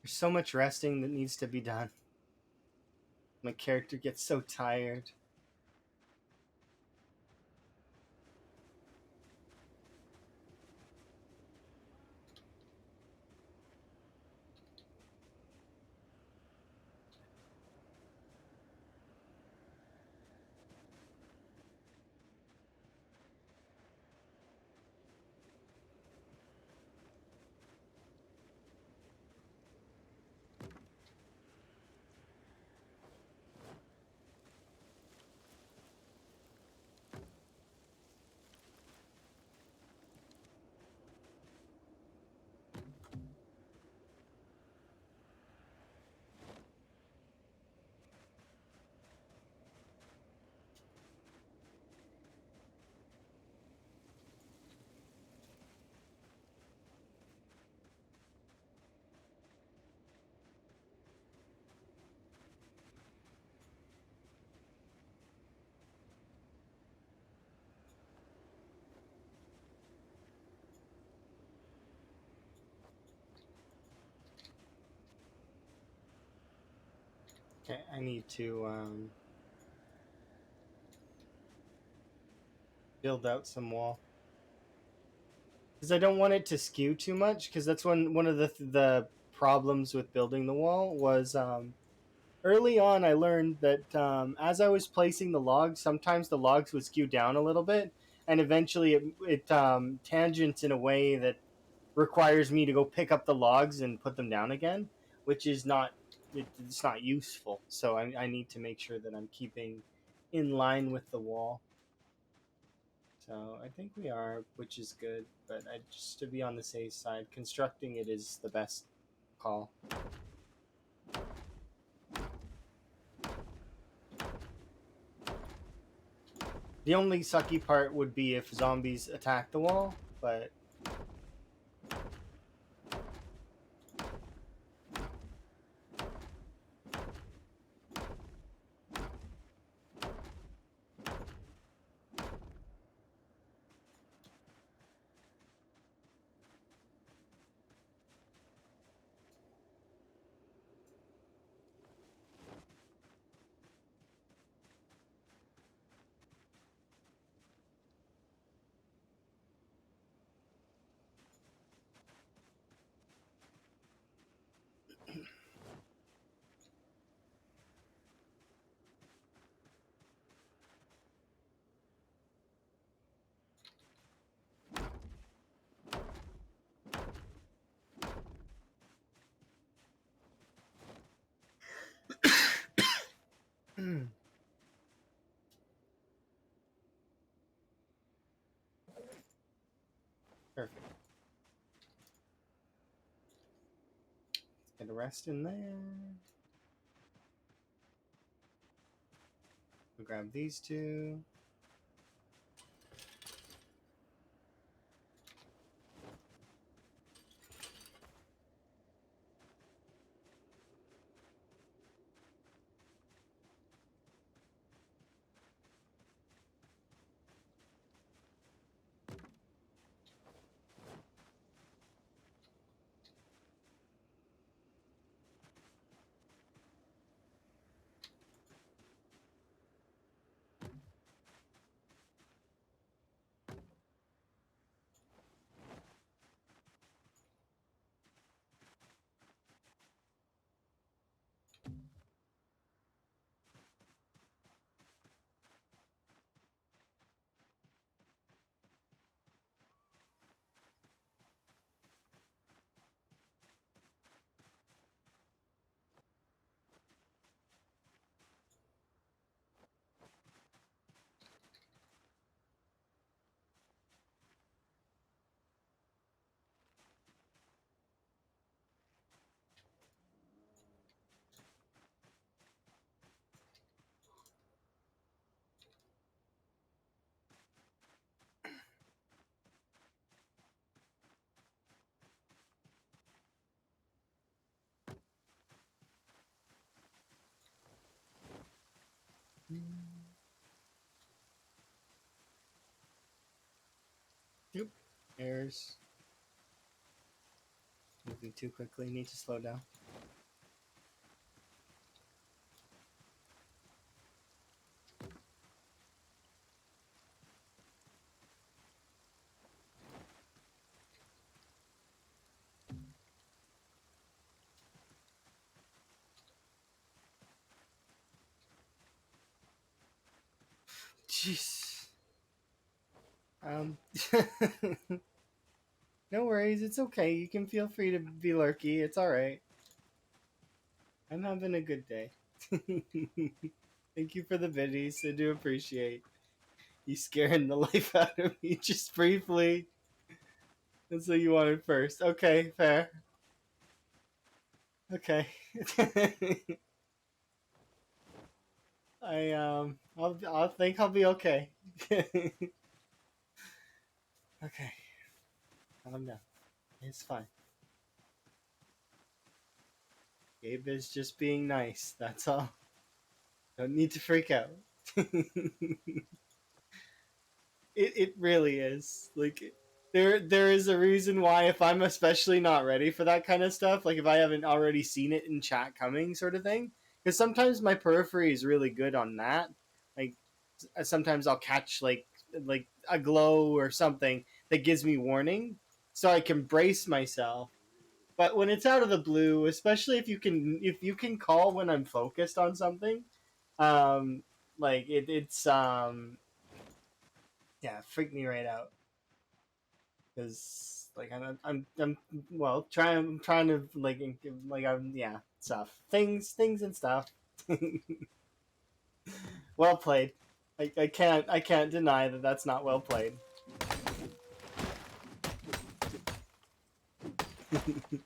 so much resting that needs to be done. My character gets so tired. Okay, I need to build out some wall. because I don't want it to skew too much. Because that's one of the problems with building the wall was early on. I learned that as I was placing the logs, sometimes the logs would skew down a little bit, and eventually it tangents in a way that requires me to go pick up the logs and put them down again, which is not it's not useful. So I need to make sure that I'm keeping in line with the wall. So I think we are, which is good. But just to be on the safe side, constructing it is the best call. The only sucky part would be if zombies attack the wall, but perfect. Get a rest in there. We'll grab these two. Yep. Errors. Moving too quickly. Need to slow down. Jeez. Um. No worries. It's okay. You can feel free to be lurky. It's all right. I'm having a good day. Thank you for the biddies. I do appreciate you scaring the life out of me just briefly. That's what you wanted first. Okay, fair. Okay. I'll think I'll be okay. Okay, calm down. It's fine. Gabe is just being nice. That's all. Don't need to freak out. It really is. Like there is a reason why if I'm especially not ready for that kind of stuff, like if I haven't already seen it in chat coming sort of thing, because sometimes my periphery is really good on that. Like sometimes I'll catch like a glow or something that gives me warning, so I can brace myself. But when it's out of the blue, especially if you can call when I'm focused on something, um, like it's yeah, freak me right out because like I'm well trying to like I'm yeah stuff things and stuff. Well played. I can't deny that that's not well played.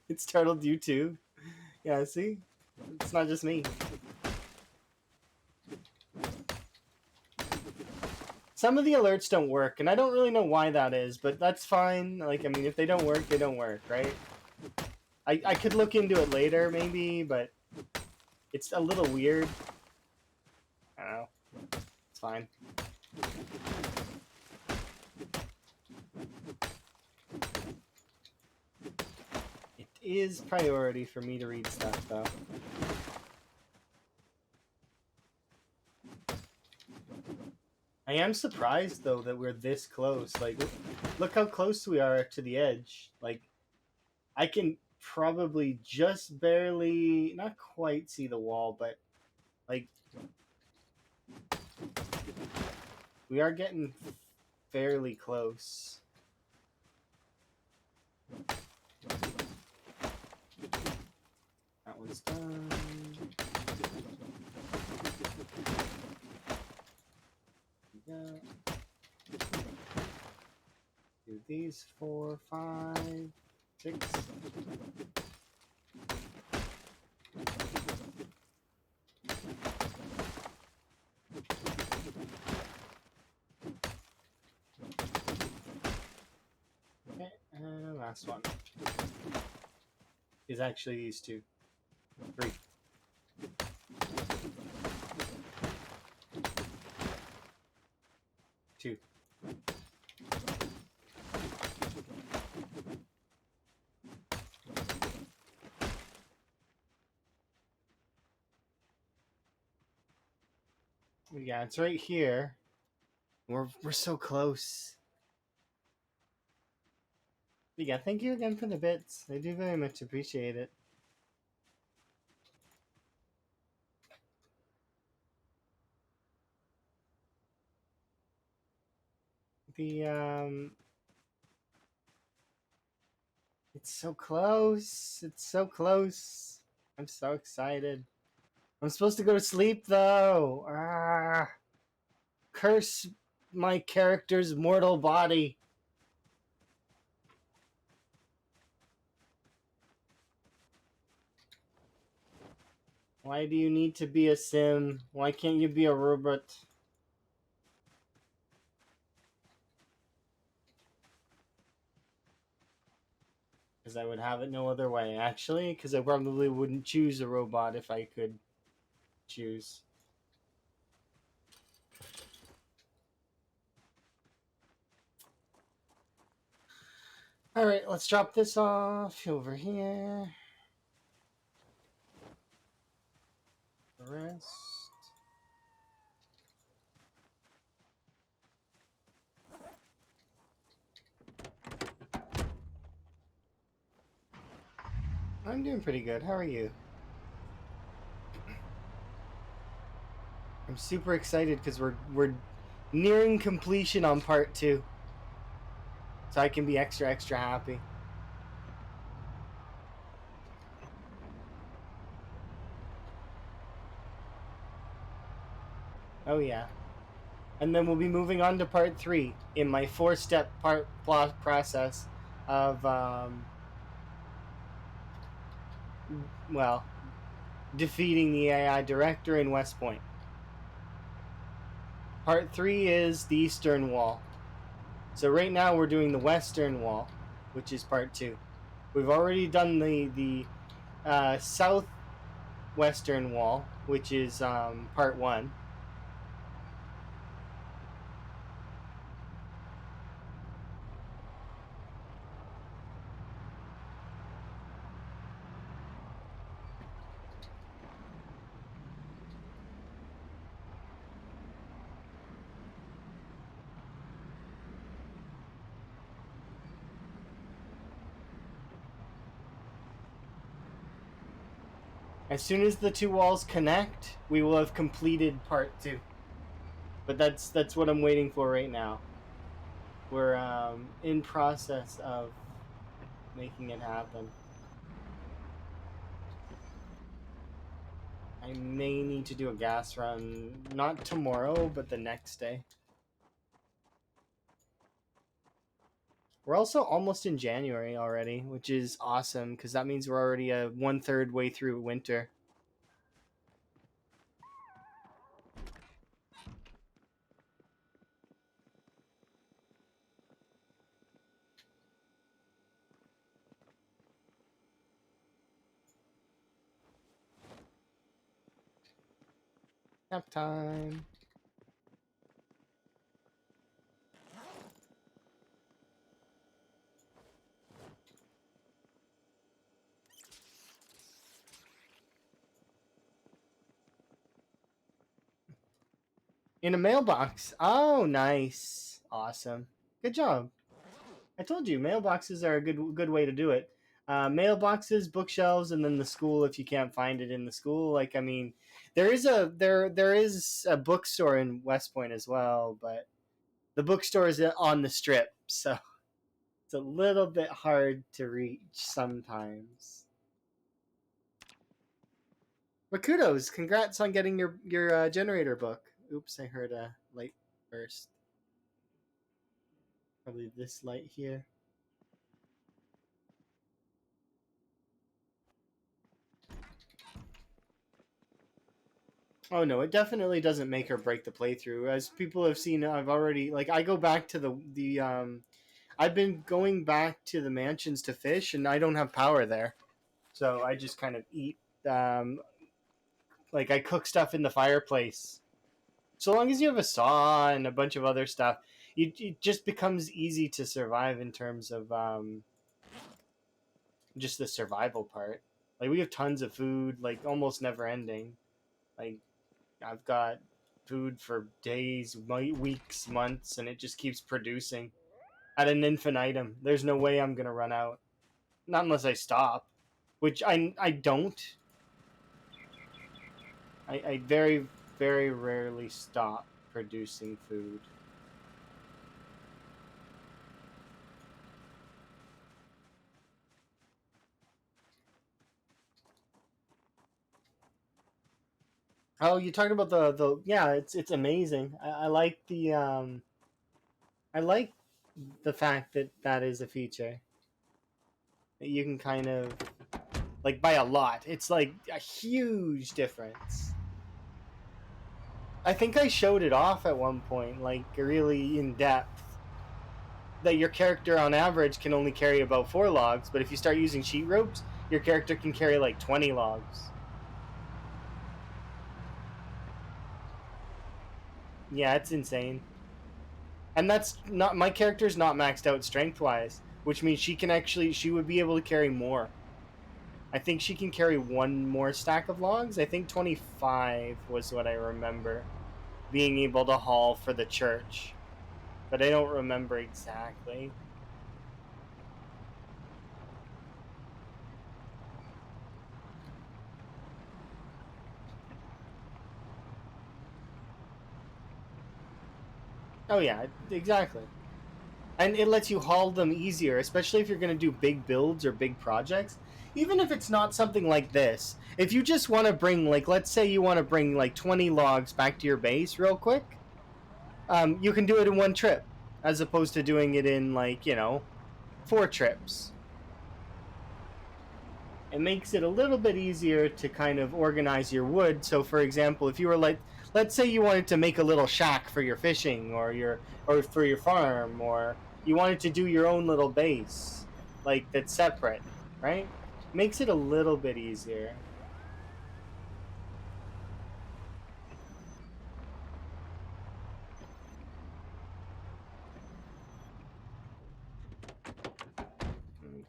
It startled you too. Yeah, see, it's not just me. Some of the alerts don't work, and I don't really know why that is, but that's fine. Like, I mean, if they don't work, they don't work, right? I could look into it later, maybe, but it's a little weird. I don't know. It's fine. It is priority for me to read stuff, though. I am surprised, though, that we're this close. Like, look how close we are to the edge. Like, I can probably just barely, not quite see the wall, but, like, we are getting fairly close. That one's done. Yeah. Do these 4, 5, 6. Okay, and last one is actually these 2. 3. Two. Yeah, it's right here. We're so close. Yeah, thank you again for the bits. I do very much appreciate it. The it's so close. It's so close. I'm so excited. I'm supposed to go to sleep though. Ah, curse my character's mortal body. Why do you need to be a sim? Why can't you be a robot? Because I would have it no other way, actually. Because I probably wouldn't choose a robot if I could choose. Alright, let's drop this off over here. The rest. I'm doing pretty good. How are you? I'm super excited because we're nearing completion on part 2. So I can be extra happy. Oh yeah. And then we'll be moving on to part 3 in my 4-step plot process of well, defeating the AI director in West Point. Part 3 is the Eastern Wall. So right now we're doing the Western Wall, which is part 2. We've already done the Southwestern Wall, which is part 1. As soon as the two walls connect, we will have completed part 2. But that's what I'm waiting for right now. We're in process of making it happen. I may need to do a gas run, not tomorrow, but the next day. We're also almost in January already, which is awesome because that means we're already 1/3 way through winter. Nap time. In a mailbox. Oh, nice. Awesome. Good job. I told you, mailboxes are a good way to do it. Mailboxes, bookshelves, and then the school if you can't find it in the school. Like, I mean, there is a bookstore in West Point as well, but the bookstore is on the strip, so it's a little bit hard to reach sometimes. But kudos, congrats on getting your generator book. Oops, I heard a light burst. Probably this light here. Oh no, it definitely doesn't make or break the playthrough. As people have seen, I've already like I go back to the I've been going back to the mansions to fish, and I don't have power there, so I just kind of eat. Um, like I cook stuff in the fireplace. So long as you have a saw and a bunch of other stuff, it just becomes easy to survive in terms of just the survival part. Like we have tons of food, like almost never ending. Like I've got food for days, weeks, months, and it just keeps producing at an infinitum. There's no way I'm gonna run out, not unless I stop, which I don't. I very rarely stop producing food. Oh, you talking about the yeah? It's amazing. I like I like the fact that that is a feature that you can kind of like by a lot. It's like a huge difference. I think I showed it off at one point, like really in depth, that your character on average can only carry about 4 logs, but if you start using sheet ropes, your character can carry like 20 logs. Yeah, it's insane. And that's not my character's not maxed out strength wise, which means she would be able to carry more. I think she can carry one more stack of logs. I think 25 was what I remember being able to haul for the church, but I don't remember exactly. Oh yeah, exactly. And it lets you haul them easier, especially if you're going to do big builds or big projects. Even if it's not something like this, if you just want to bring, like, let's say you want to bring like 20 logs back to your base real quick, you can do it in one trip, as opposed to doing it in like 4 trips. It makes it a little bit easier to kind of organize your wood. So, for example, if you were like, let's say you wanted to make a little shack for your fishing or for your farm, or you wanted to do your own little base, like that's separate, right? Makes it a little bit easier.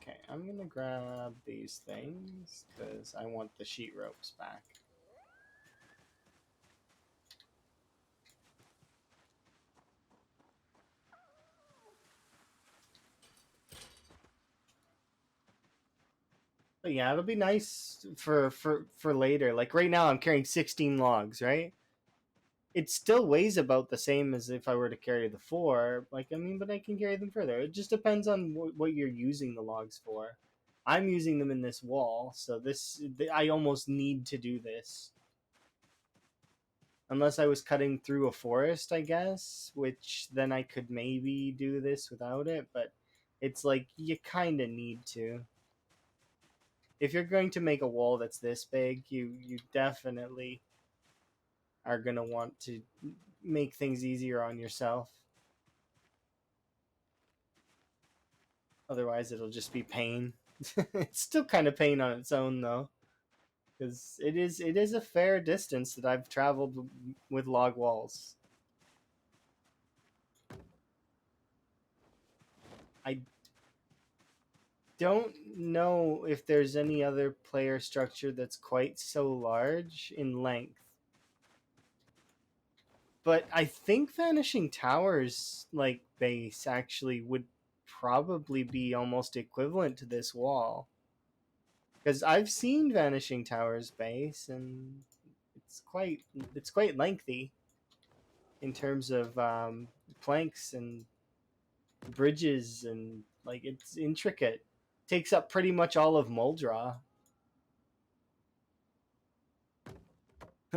Okay, I'm gonna grab these things because I want the sheet ropes back. But yeah, it'll be nice for later. Like right now, I'm carrying 16 logs, right? It still weighs about the same as if I were to carry the four. Like, I mean, but I can carry them further. It just depends on what you're using the logs for. I'm using them in this wall, so I almost need to do this. Unless I was cutting through a forest, I guess, which then I could maybe do this without it, but it's like you kind of need to. If you're going to make a wall that's this big, you definitely are going to want to make things easier on yourself. Otherwise, it'll just be pain. It's still kind of pain on its own, though, because it is a fair distance that I've traveled with log walls. I don't know if there's any other player structure that's quite so large in length. But I think Vanishing Towers like base actually would probably be almost equivalent to this wall. Because I've seen Vanishing Towers base and it's quite it's quite lengthy in terms of planks and bridges and like it's intricate. Takes up pretty much all of Muldra.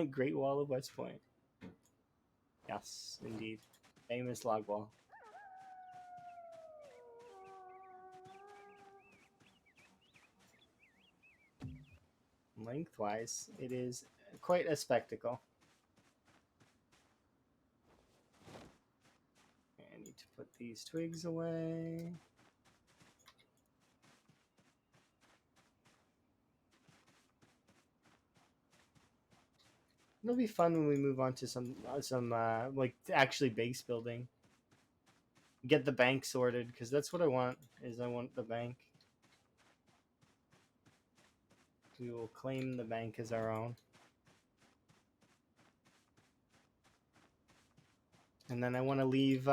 Great Wall of West Point. Yes, indeed. Famous log wall. Lengthwise, it is quite a spectacle. I need to put these twigs away. It'll be fun when we move on to some like actually base building. Get the bank sorted because that's what I want. I want the bank. We will claim the bank as our own. And then I want to leave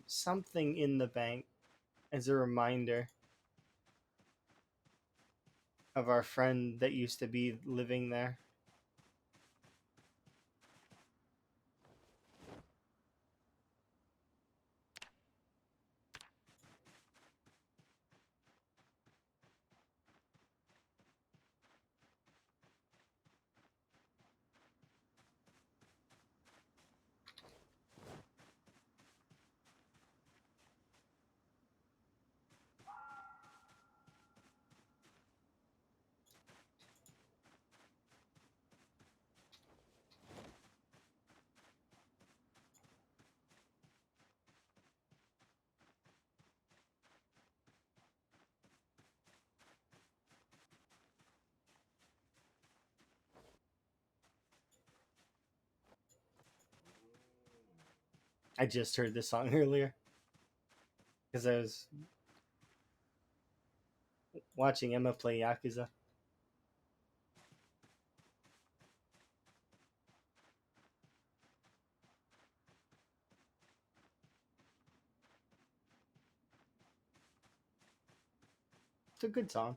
something in the bank as a reminder of our friend that used to be living there. I just heard this song earlier because I was watching Emma play Yakuza. It's a good song.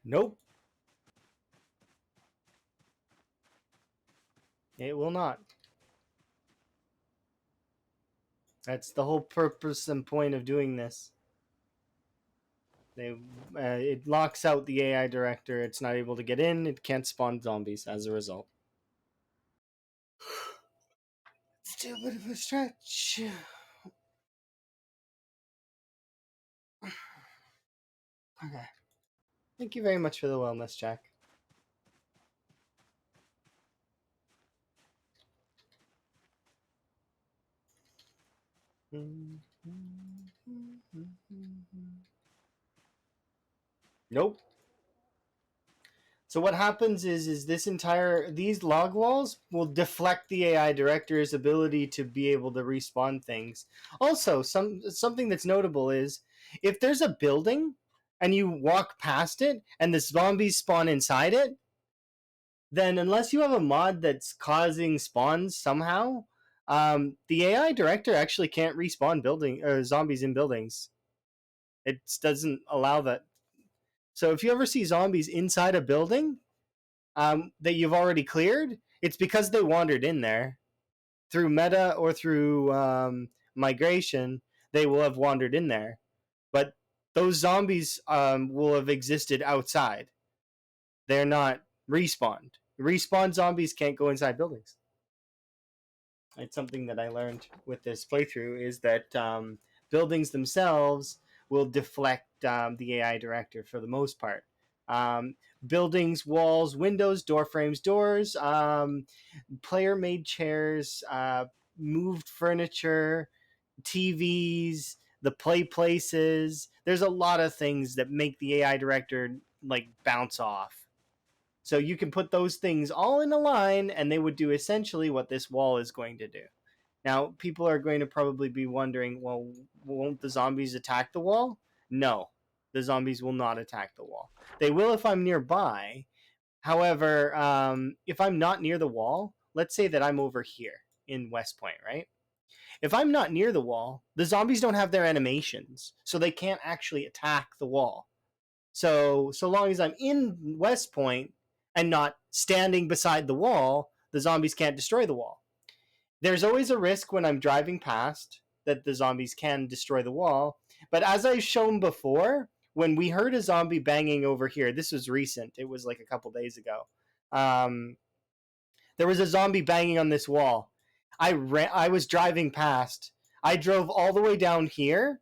Nope, it will not. That's the whole purpose and point of doing this. They it locks out the AI director. It's not able to get in. It can't spawn zombies as a result. Let's do a bit of a stretch. Okay. Thank you very much for the wellness check. Nope. So what happens is these log walls will deflect the AI director's ability to be able to respawn things. Also, something that's notable is if there's a building and you walk past it and the zombies spawn inside it, then unless you have a mod that's causing spawns somehow, the AI director actually can't respawn building zombies in buildings. It doesn't allow that. So if you ever see zombies inside a building, that you've already cleared, it's because they wandered in there through meta or through migration. They will have wandered in there, but those zombies will have existed outside. They're not respawned. Respawned zombies can't go inside buildings. It's something that I learned with this playthrough is that buildings themselves will deflect the AI director for the most part. Um, Buildings, walls, windows, door frames, doors, player made chairs, moved furniture, TVs, the play places. There's a lot of things that make the AI director like bounce off. So you can put those things all in a line and they would do essentially what this wall is going to do. Now, people are going to probably be wondering, well, won't the zombies attack the wall? No, the zombies will not attack the wall. They will if I'm nearby. However, if I'm not near the wall, let's say that I'm over here in West Point, right? If I'm not near the wall, the zombies don't have their animations, so they can't actually attack the wall. So long as I'm in West Point and not standing beside the wall, the zombies can't destroy the wall. There's always a risk when I'm driving past that the zombies can destroy the wall. But as I've shown before, when we heard a zombie banging over here, this was recent. It was like a couple days ago. Um, there was a zombie banging on this wall. I was driving past. I drove all the way down here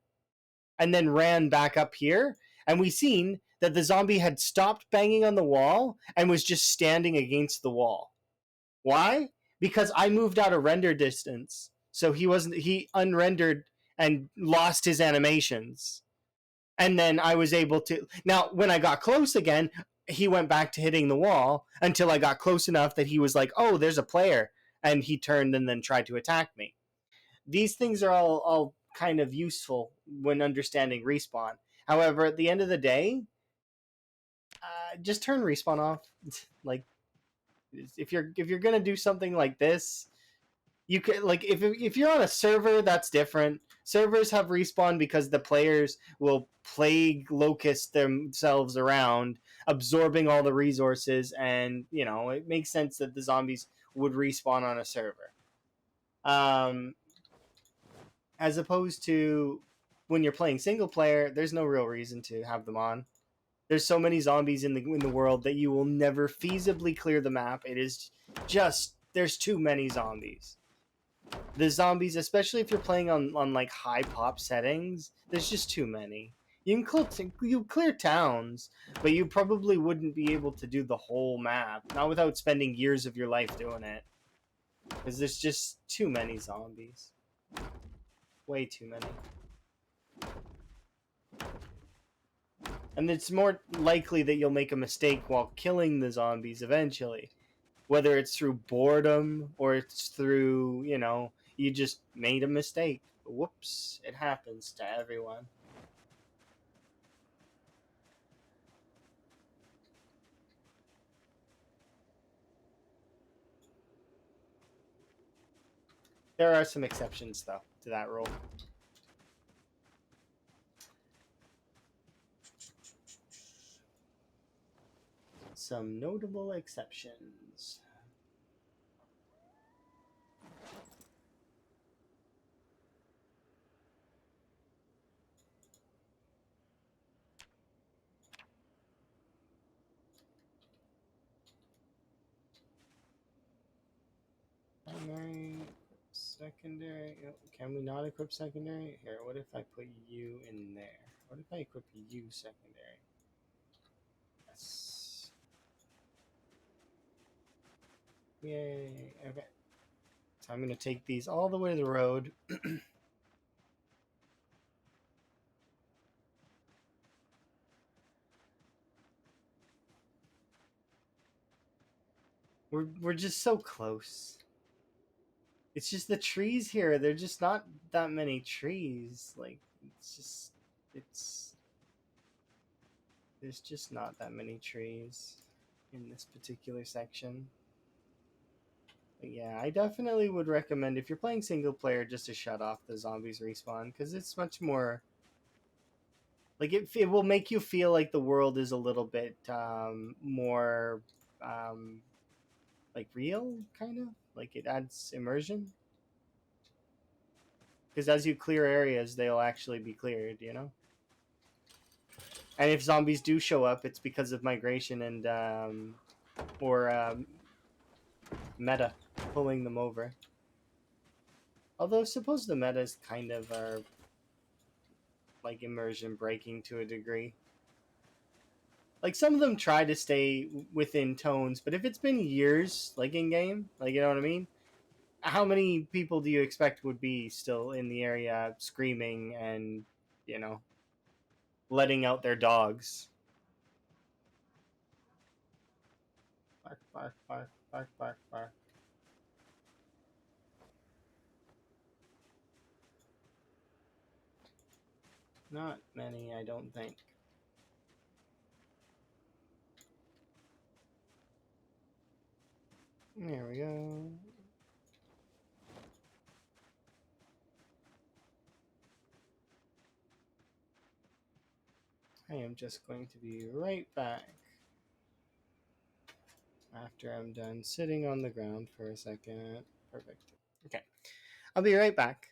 and then ran back up here, and we seen that the zombie had stopped banging on the wall and was just standing against the wall. Why? Because I moved out of render distance, so he unrendered and lost his animations. And then I was able to. Now, when I got close again, he went back to hitting the wall until I got close enough that he was like, "Oh, there's a player," and he turned and then tried to attack me. These things are all kind of useful when understanding respawn. However, at the end of the day, just turn respawn off. Like if you're gonna do something like this, you could like if you're on a server, that's different. Servers have respawn because the players will plague locust themselves around, absorbing all the resources, and it makes sense that the zombies would respawn on a server. Um, as opposed to when you're playing single player, there's no real reason to have them on. There's so many zombies in the world that you will never feasibly clear the map. It is just there's too many zombies. The zombies, especially if you're playing on like high pop settings, there's just too many. You clear towns, but you probably wouldn't be able to do the whole map, not without spending years of your life doing it, because there's just too many zombies, way too many. And it's more likely that you'll make a mistake while killing the zombies eventually. Whether it's through boredom or it's through, you just made a mistake. Whoops, it happens to everyone. There are some exceptions, though, to that rule. Some notable exceptions. Primary, secondary. Oh, can we not equip secondary? Here, what if I put you in there? What if I equip you secondary? Yes. Yay. Okay. So I'm going to take these all the way to the road. We're just so close. It's just the trees here. They're just not that many trees. Like, it's there's just not that many trees in this particular section. But yeah, I definitely would recommend if you're playing single player just to shut off the zombies respawn because it's much more like it will make you feel like the world is a little bit more um, like real, kind of like it adds immersion. Because as you clear areas, they'll actually be cleared, you know. And if zombies do show up, it's because of migration and or meta pulling them over. Although suppose the metas kind of are like immersion breaking to a degree. Like some of them try to stay within tones, but if it's been years, like in game, like you know what I mean, how many people do you expect would be still in the area screaming and you know letting out their dogs? Bark, bark, bark, bark, bark, bark. Not many, I don't think. There we go. I am just going to be right back after I'm done sitting on the ground for a second. Perfect. Okay. I'll be right back.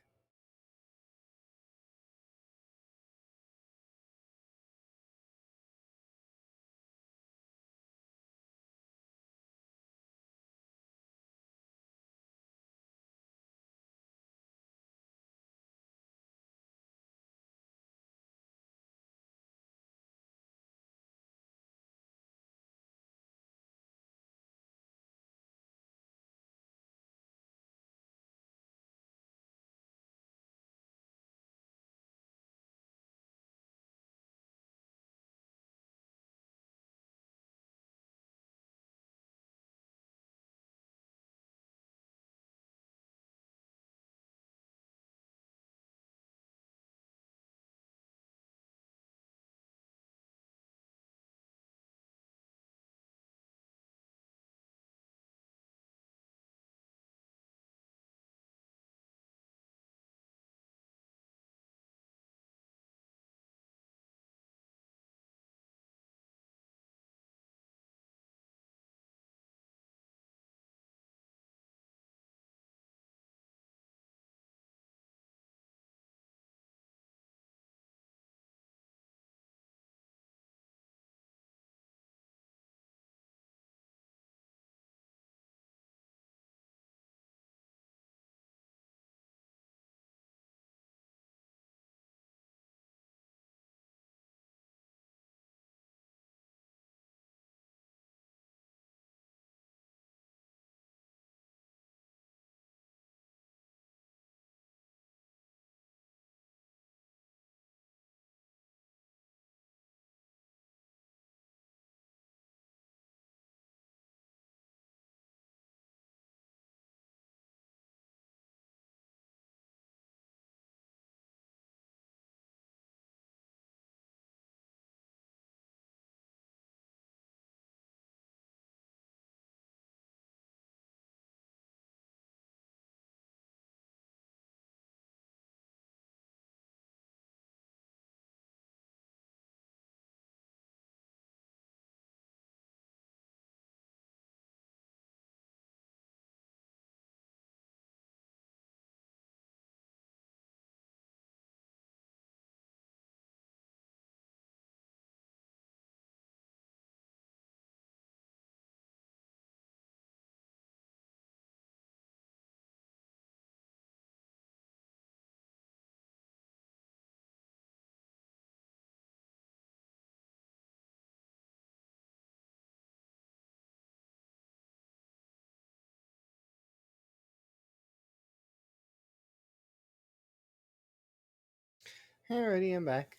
Alrighty, I'm back.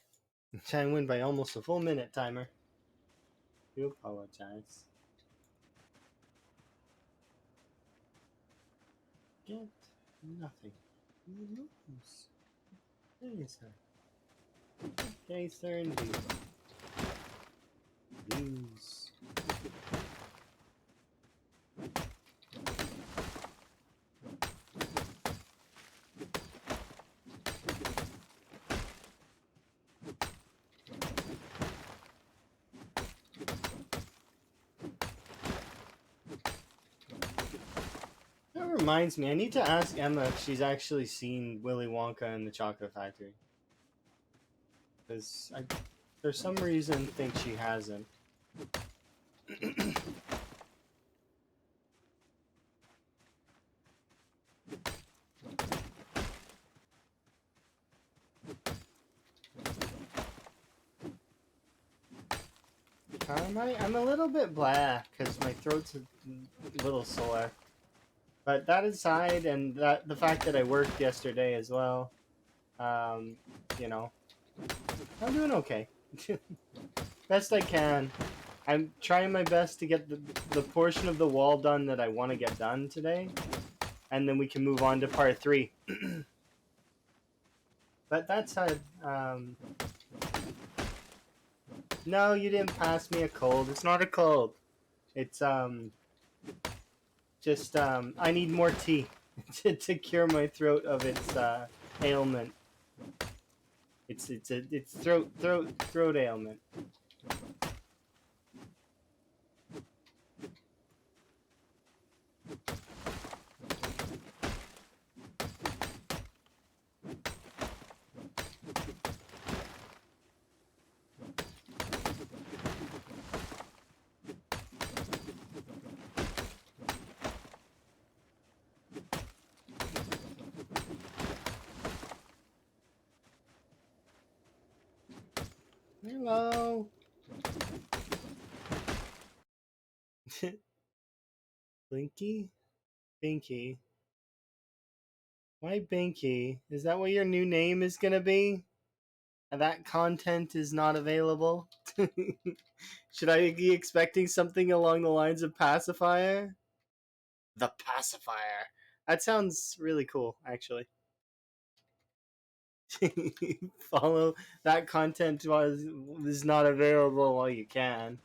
I win by almost a full minute timer. Do apologize. Get nothing. You lose. Hey, sir. Okay, sir, indeed. Lose. That reminds me, I need to ask Emma if she's actually seen Willy Wonka and the Chocolate Factory. Because I, for some reason, think she hasn't. I'm a little bit blah because my throat's a little sore. But that aside, and that the fact that I worked yesterday as well, um, you know, I'm doing okay. Best I can. I'm trying my best to get the portion of the wall done that I want to get done today, and then we can move on to part 3. But that said, no, you didn't pass me a cold. It's not a cold. It's just I need more tea to cure my throat of its ailment. It's throat ailment. Hello. Blinky? Binky. Why Binky? Is that what your new name is gonna be? And that content is not available? Should I be expecting something along the lines of pacifier? The pacifier. That sounds really cool, actually. Follow that content was is not available while you can.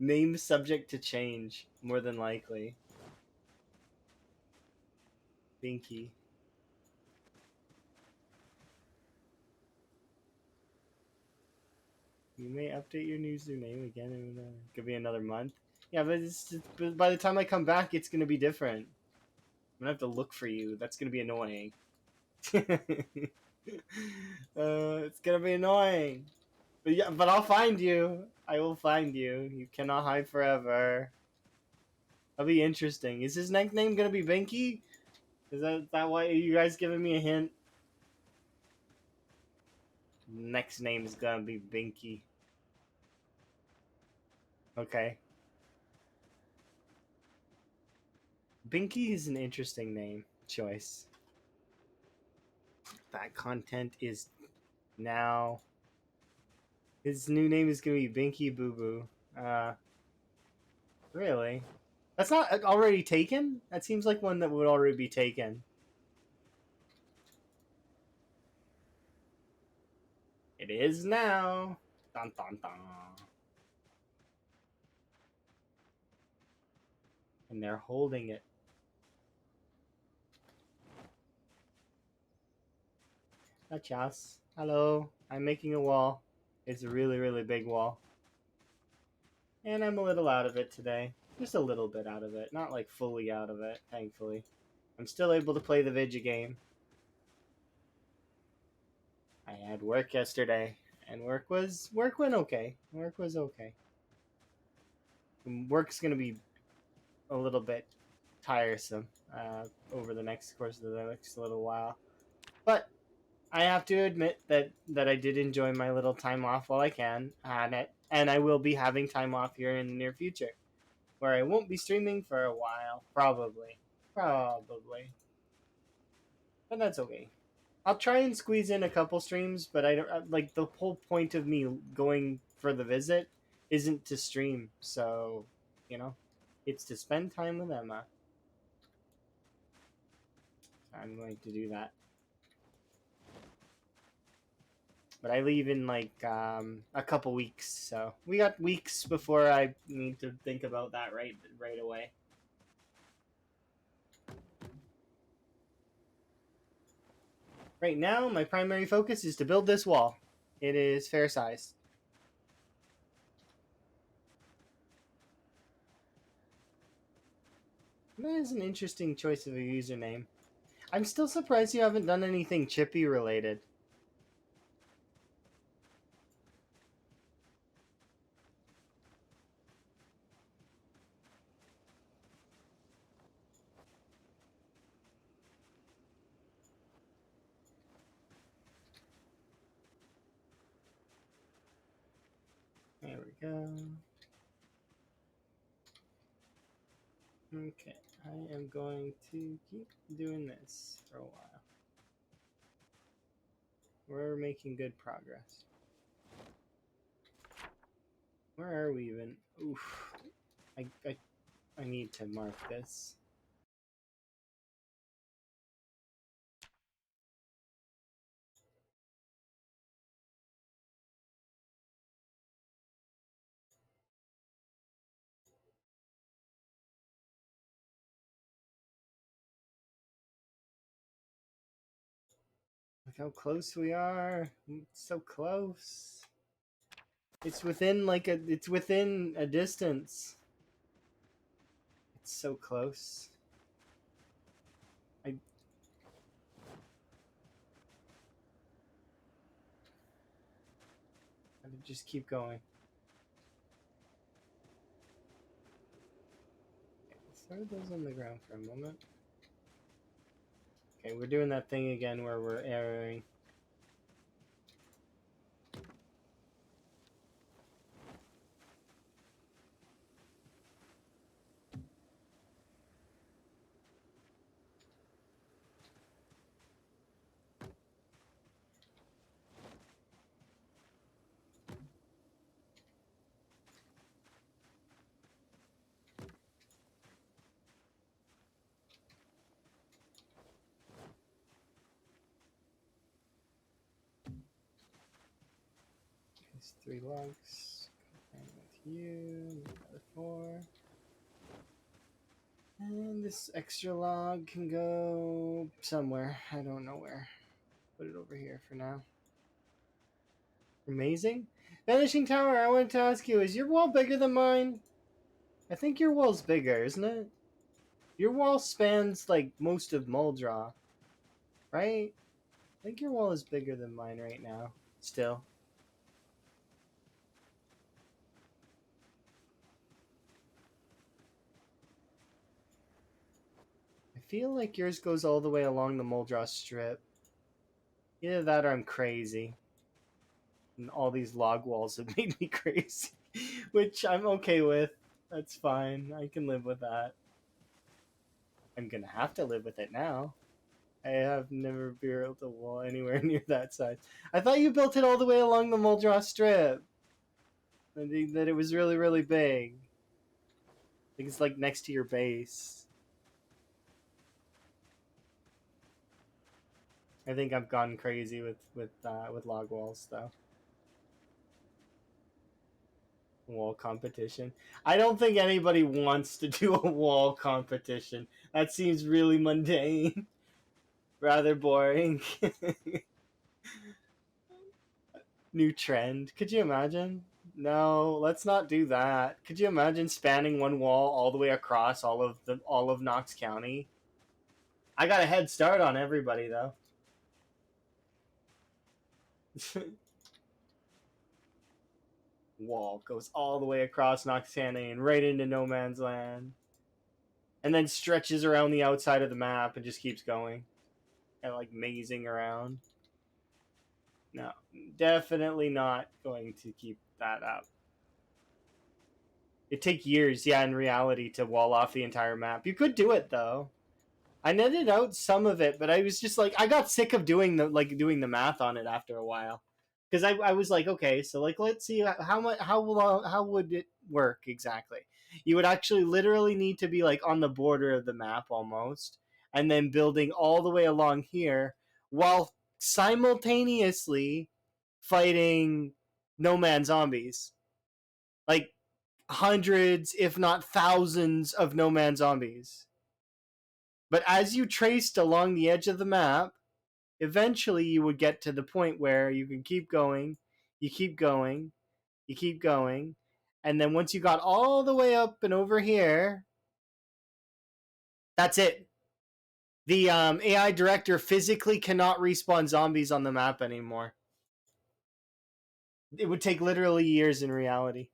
Name subject to change, more than likely. Binky. You may update your username again in could be another month. Yeah, but by the time I come back, it's gonna be different. I'm gonna have to look for you. That's gonna be annoying. It's gonna be annoying. But yeah, but I'll find you. I will find you. You cannot hide forever. That'll be interesting. Is his nickname gonna be Binky? Is that why you guys giving me a hint? Next name is gonna be Binky. Okay. Binky is an interesting name choice. That content is now. His new name is gonna be Binky Boo Boo. Really? That's not already taken? That seems like one that would already be taken. It is now. Dun dun dun. And they're holding it. Nachas. Hello. I'm making a wall. It's a really, really big wall. And I'm a little out of it today. Just a little bit out of it. Not like fully out of it, thankfully. I'm still able to play the video game. I had work yesterday, and work went okay. Work was okay. Work's gonna be a little bit tiresome over the next course of the next little while, but I have to admit that I did enjoy my little time off while I can, and I will be having time off here in the near future, where I won't be streaming for a while, probably, but that's okay. I'll try and squeeze in a couple streams, but I don't like the whole point of me going for the visit isn't to stream. So, you know, it's to spend time with Emma. I'm going to do that. But I leave in like a couple weeks, so we got weeks before I need to think about that right away. Right now, my primary focus is to build this wall. It is fair size. That is an interesting choice of a username. I'm still surprised you haven't done anything Chippy related. There we go. Okay, I am going to keep doing this for a while. We're making good progress. Where are we even? Oof. I need to mark this. Look how close we are. It's so close. It's within it's within a distance. It's so close. I just keep going. Okay, let's throw those on the ground for a moment. Okay, we're doing that thing again where we're arrowing. There's 3 logs. Combine with you. Another 4. And this extra log can go somewhere. I don't know where. Put it over here for now. Amazing. Vanishing Tower, I wanted to ask you, is your wall bigger than mine? I think your wall's bigger, isn't it? Your wall spans like most of Muldra, right? I think your wall is bigger than mine right now. Still. I feel like yours goes all the way along the Muldra strip. Either that or I'm crazy. And all these log walls have made me crazy. Which I'm okay with. That's fine. I can live with that. I'm gonna have to live with it now. I have never built a wall anywhere near that size. I thought you built it all the way along the Muldra strip. That it was really, really big. I think it's like next to your base. I think I've gone crazy with log walls though. Wall competition. I don't think anybody wants to do a wall competition. That seems really mundane. Rather boring. New trend. Could you imagine? No, let's not do that. Could you imagine spanning one wall all the way across all of Knox County? I got a head start on everybody though. Wall goes all the way across Knox County and right into no man's land. And then stretches around the outside of the map and just keeps going. And like mazing around. No, definitely not going to keep that up. It'd take years, yeah, in reality, to wall off the entire map. You could do it, though. I netted out some of it, but I was just like, I got sick of doing the math on it after a while, because I was like, okay, so like let's see how much how would it work exactly. You would actually literally need to be like on the border of the map almost, and then building all the way along here while simultaneously fighting no man zombies, like hundreds if not thousands of no man zombies. But as you traced along the edge of the map, eventually you would get to the point where you can keep going, you keep going, you keep going, and then once you got all the way up and over here, that's it. The AI director physically cannot respawn zombies on the map anymore. It would take literally years in reality.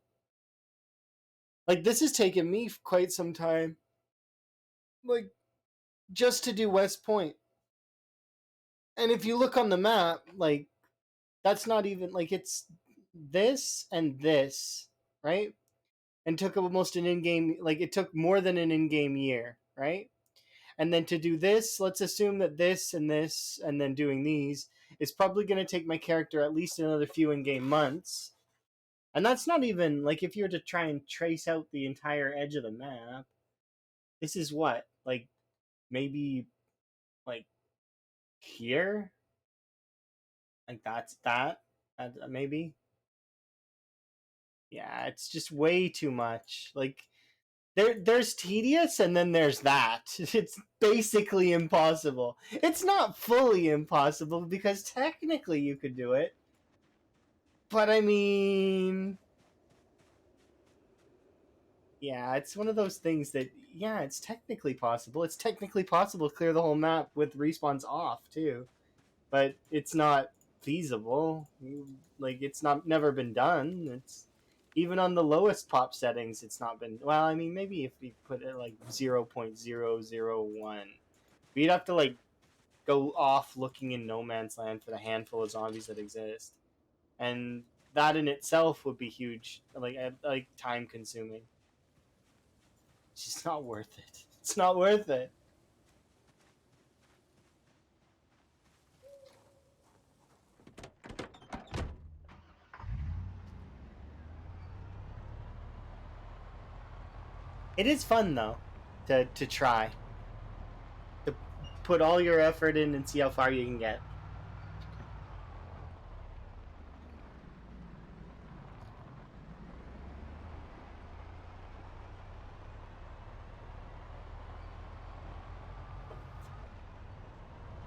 Like, this has taken me quite some time. Like, just to do West Point. And if you look on the map, like, that's not even, like, it's this and this, right? And took almost an in-game, like it took more than an in-game year, right? And then to do this, let's assume that this and then doing these is probably going to take my character at least another few in-game months. And that's not even like if you were to try and trace out the entire edge of the map. This is what, like maybe like here, like that's that, maybe. Yeah, it's just way too much. Like there's tedious and then there's that. It's basically impossible. It's not fully impossible because technically you could do it. But I mean, yeah, it's one of those things that yeah, it's technically possible. It's technically possible to clear the whole map with respawns off too. But it's not feasible. Like it's not never been done. It's even on the lowest pop settings, it's not been. Well, I mean, maybe if we put it like 0.001, we'd have to like go off looking in no man's land for the handful of zombies that exist, and that in itself would be huge. Like time consuming. It's just not worth it. It's not worth it. It is fun though, to try to put all your effort in and see how far you can get.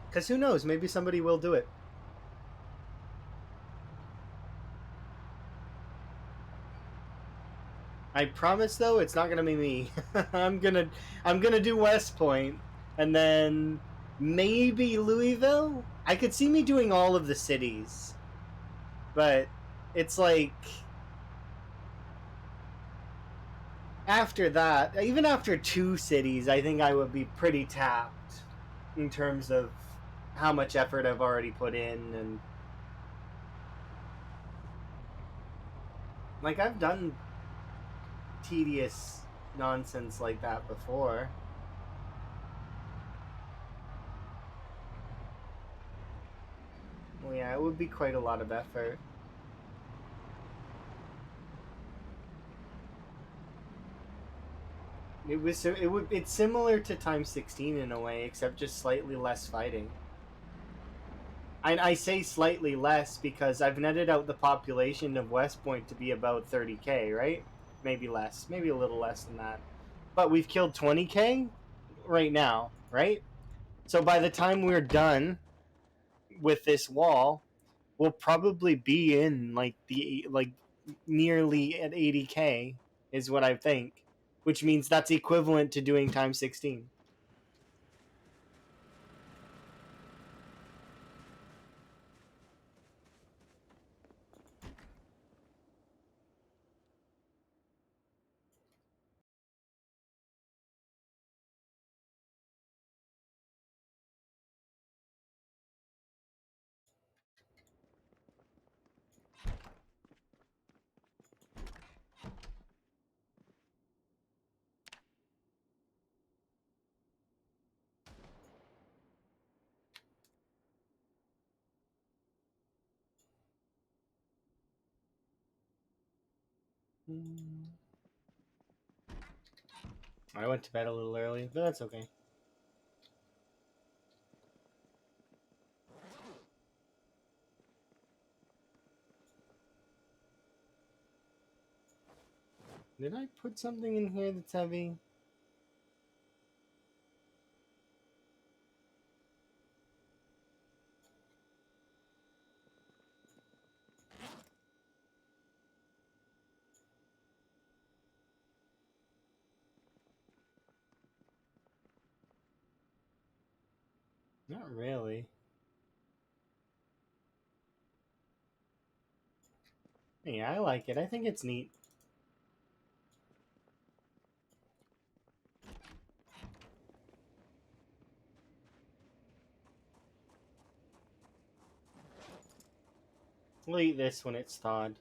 Because who knows? Maybe somebody will do it. I promise, though, it's not gonna be me. I'm gonna I'm gonna do West Point, and then maybe Louisville. I could see me doing all of the cities, but it's like after that, even after two cities, I think I would be pretty tapped in terms of how much effort I've already put in, and like I've done tedious nonsense like that before. Well, yeah, it would be quite a lot of effort. It's similar to Time 16 in a way, except just slightly less fighting. I say slightly less because I've netted out the population of West Point to be about 30k, right? Maybe less, maybe a little less than that. But we've killed 20k right now, right? So by the time we're done with this wall, we'll probably be in like nearly at 80k is what I think, which means that's equivalent to doing Time 16. I went to bed a little early, but that's okay. Did I put something in here that's heavy? Not really. Yeah, I like it. I think it's neat. We'll eat this when it's thawed.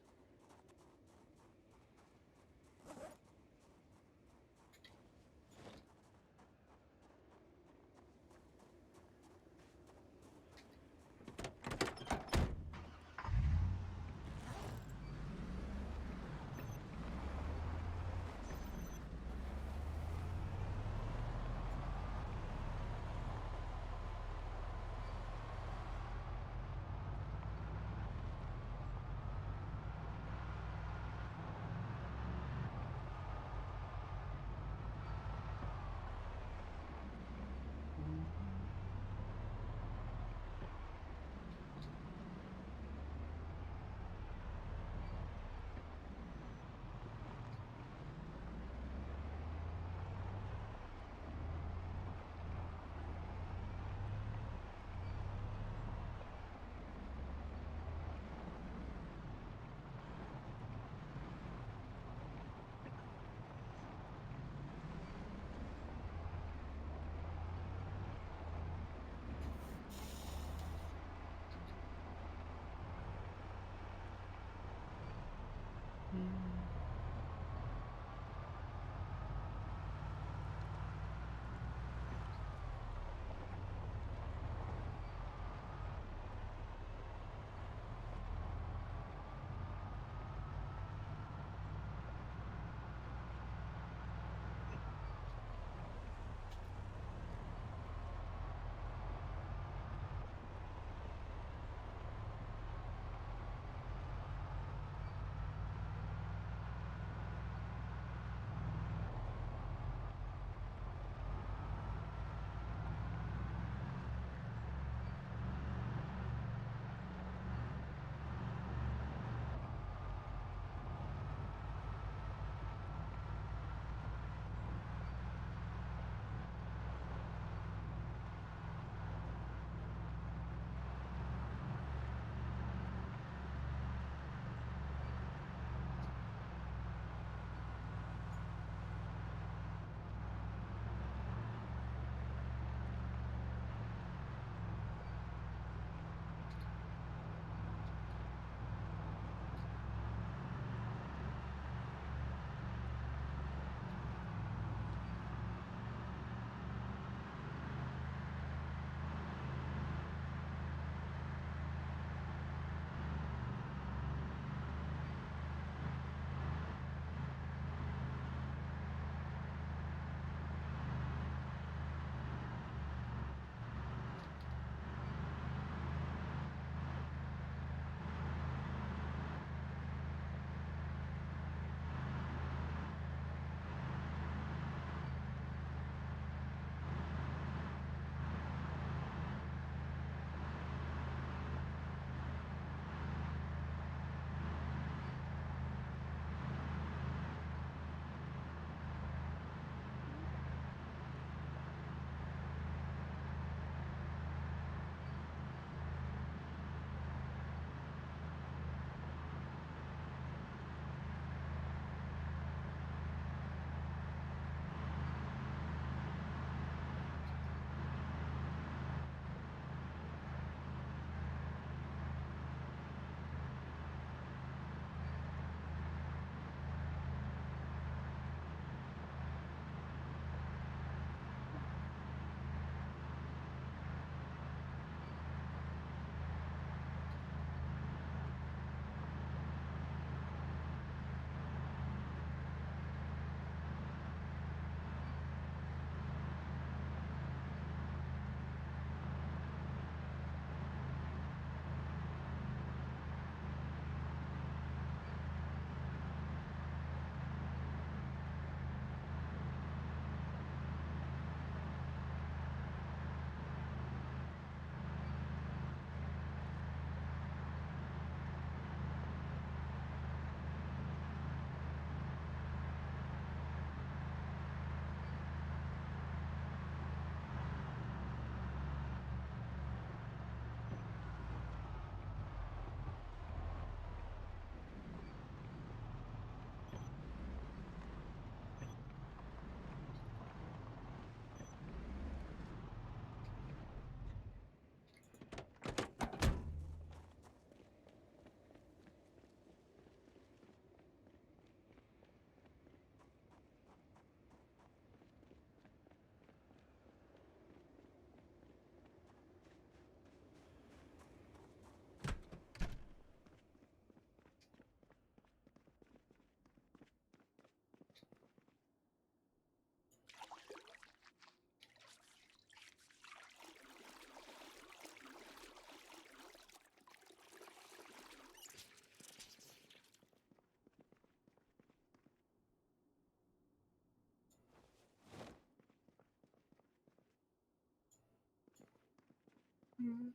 Good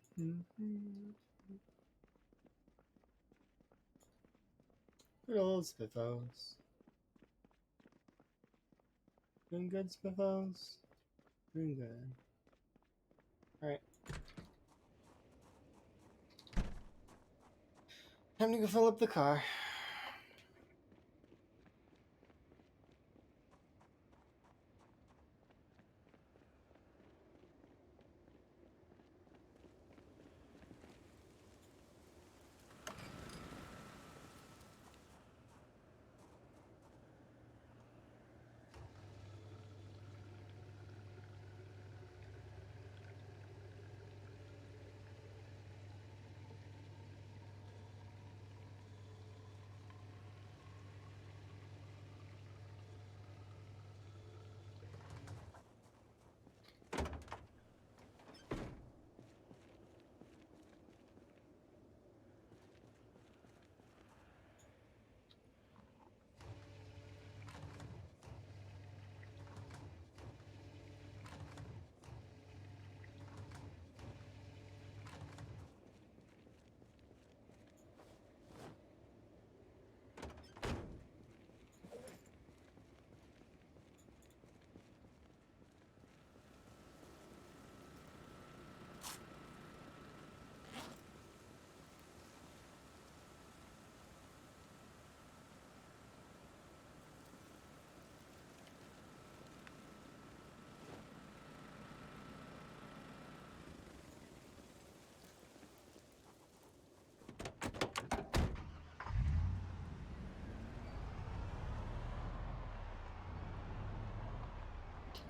old Spiffos. Doing good, Spiffos. Doing good. Alright. Time to go fill up the car.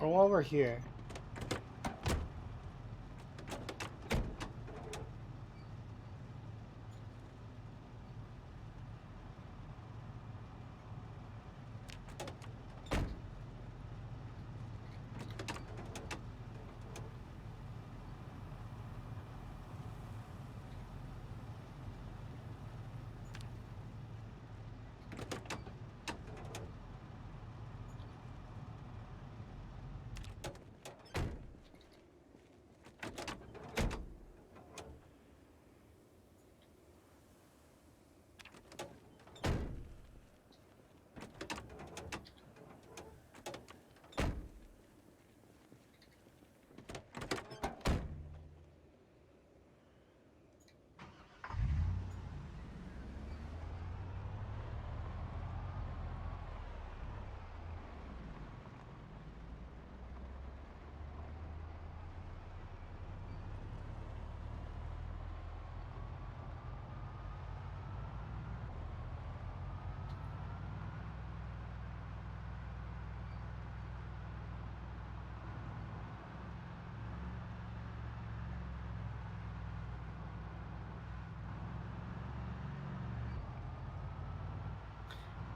Or while we're here.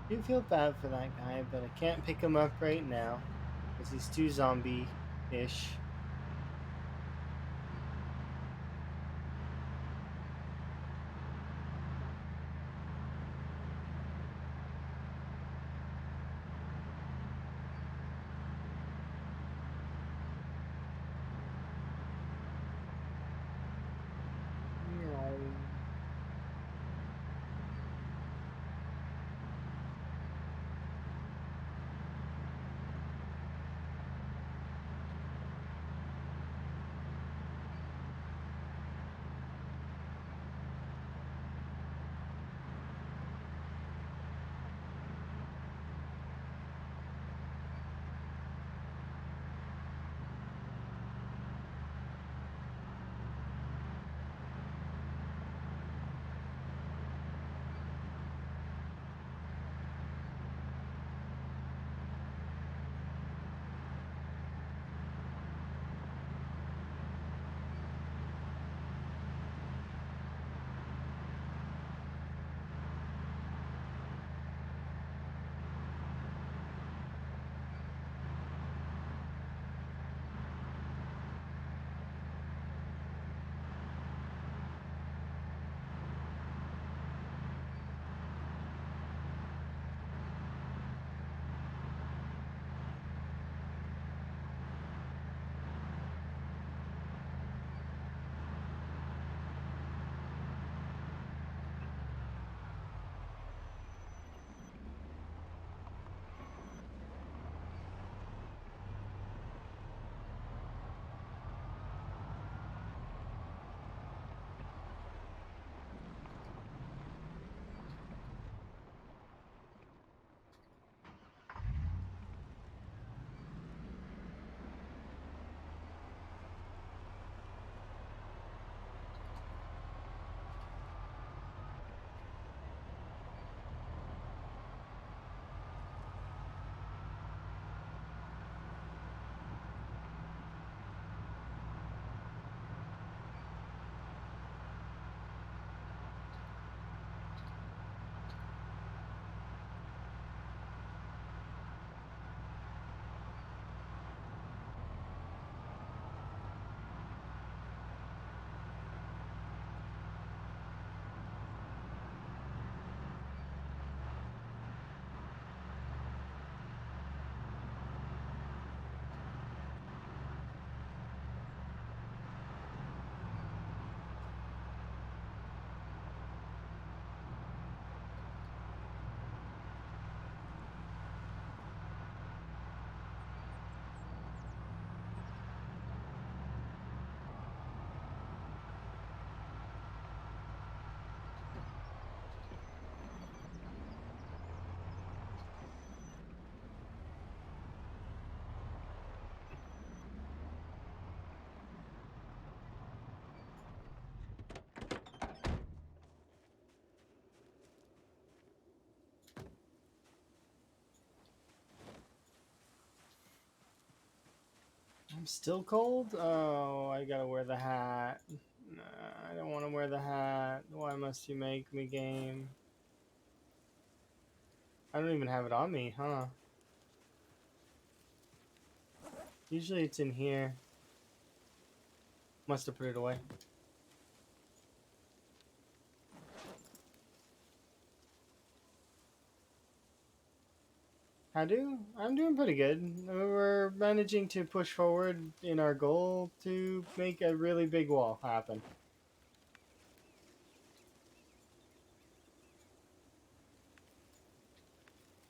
I do feel bad for that guy, but I can't pick him up right now because he's too zombie-ish. Still cold? Oh, I gotta wear the hat. Nah, I don't want to wear the hat. Why must you make me, game? I don't even have it on me, huh? Usually it's in here. Must have put it away. How do? I'm doing pretty good. We're managing to push forward in our goal to make a really big wall happen.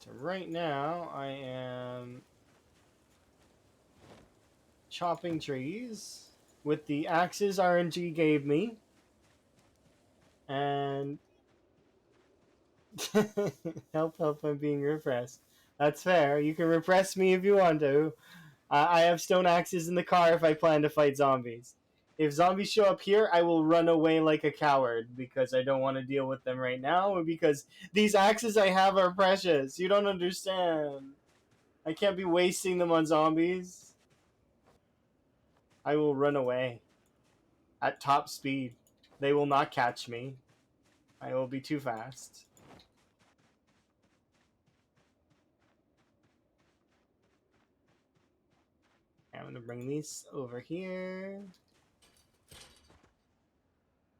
So right now I am chopping trees with the axes RNG gave me, and help, I'm being repressed. That's fair. You can repress me if you want to. I have stone axes in the car if I plan to fight zombies. If zombies show up here, I will run away like a coward because I don't want to deal with them right now, or because these axes I have are precious. You don't understand. I can't be wasting them on zombies. I will run away at top speed. They will not catch me. I will be too fast. I'm going to bring these over here.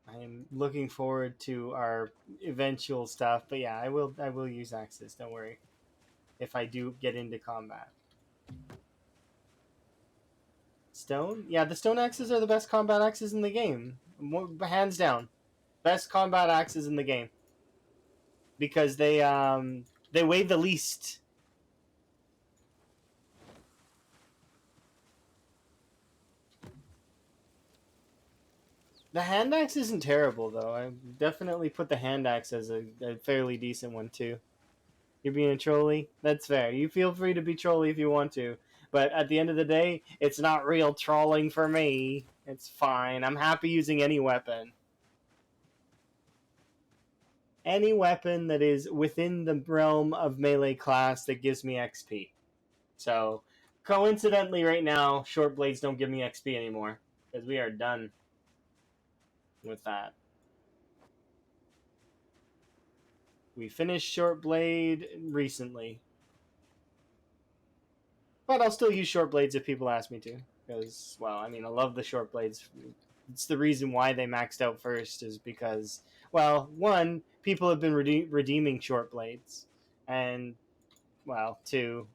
I am looking forward to our eventual stuff, but yeah, I will use axes. Don't worry. If I do get into combat, stone. Yeah, the stone axes are the best combat axes in the game, hands down. Best combat axes in the game because they weigh the least. The hand axe isn't terrible though. I definitely put the hand axe as a fairly decent one too. You're being a trolley? That's fair. You feel free to be trolly if you want to. But at the end of the day, it's not real trolling for me. It's fine. I'm happy using any weapon. Any weapon that is within the realm of melee class that gives me XP. So, coincidentally, right now, short blades don't give me XP anymore. Because we are done with that. We finished short blade recently. But I'll still use short blades if people ask me to. Because, well, I mean, I love the short blades. It's the reason why they maxed out first, is because, well, one, people have been redeeming short blades. And, well, two,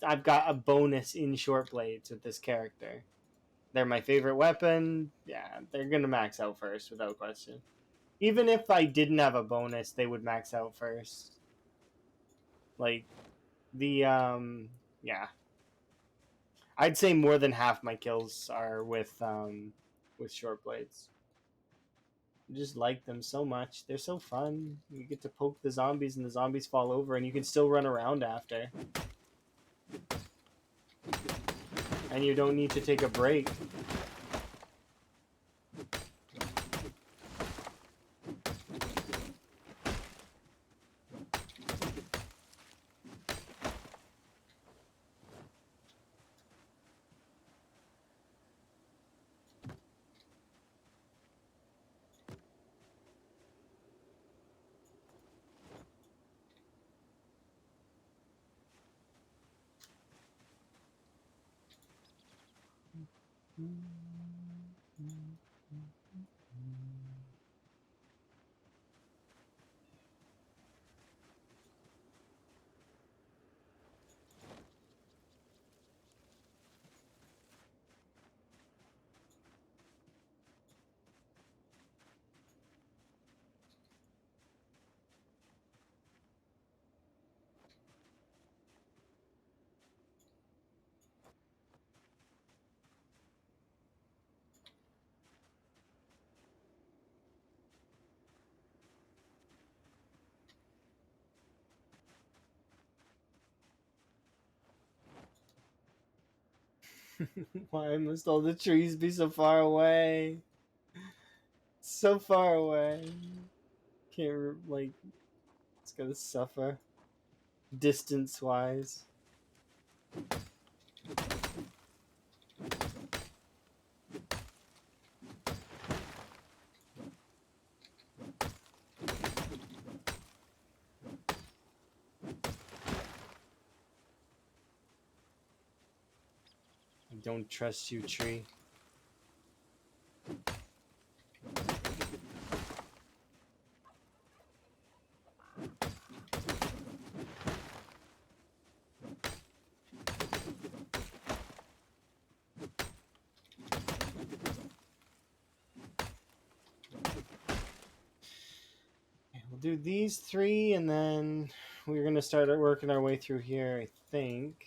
I've got a bonus in short blades with this character. They're my favorite weapon. Yeah, they're going to max out first, without question. Even if I didn't have a bonus, they would max out first. Like, yeah. I'd say more than half my kills are with short blades. I just like them so much. They're so fun. You get to poke the zombies and the zombies fall over and you can still run around after. And you don't need to take a break. Why must all the trees be so far away? So far away. Can't, like, it's gonna suffer. Distance wise. Don't trust you, tree. We'll do these three, and then we're gonna start working our way through here, I think.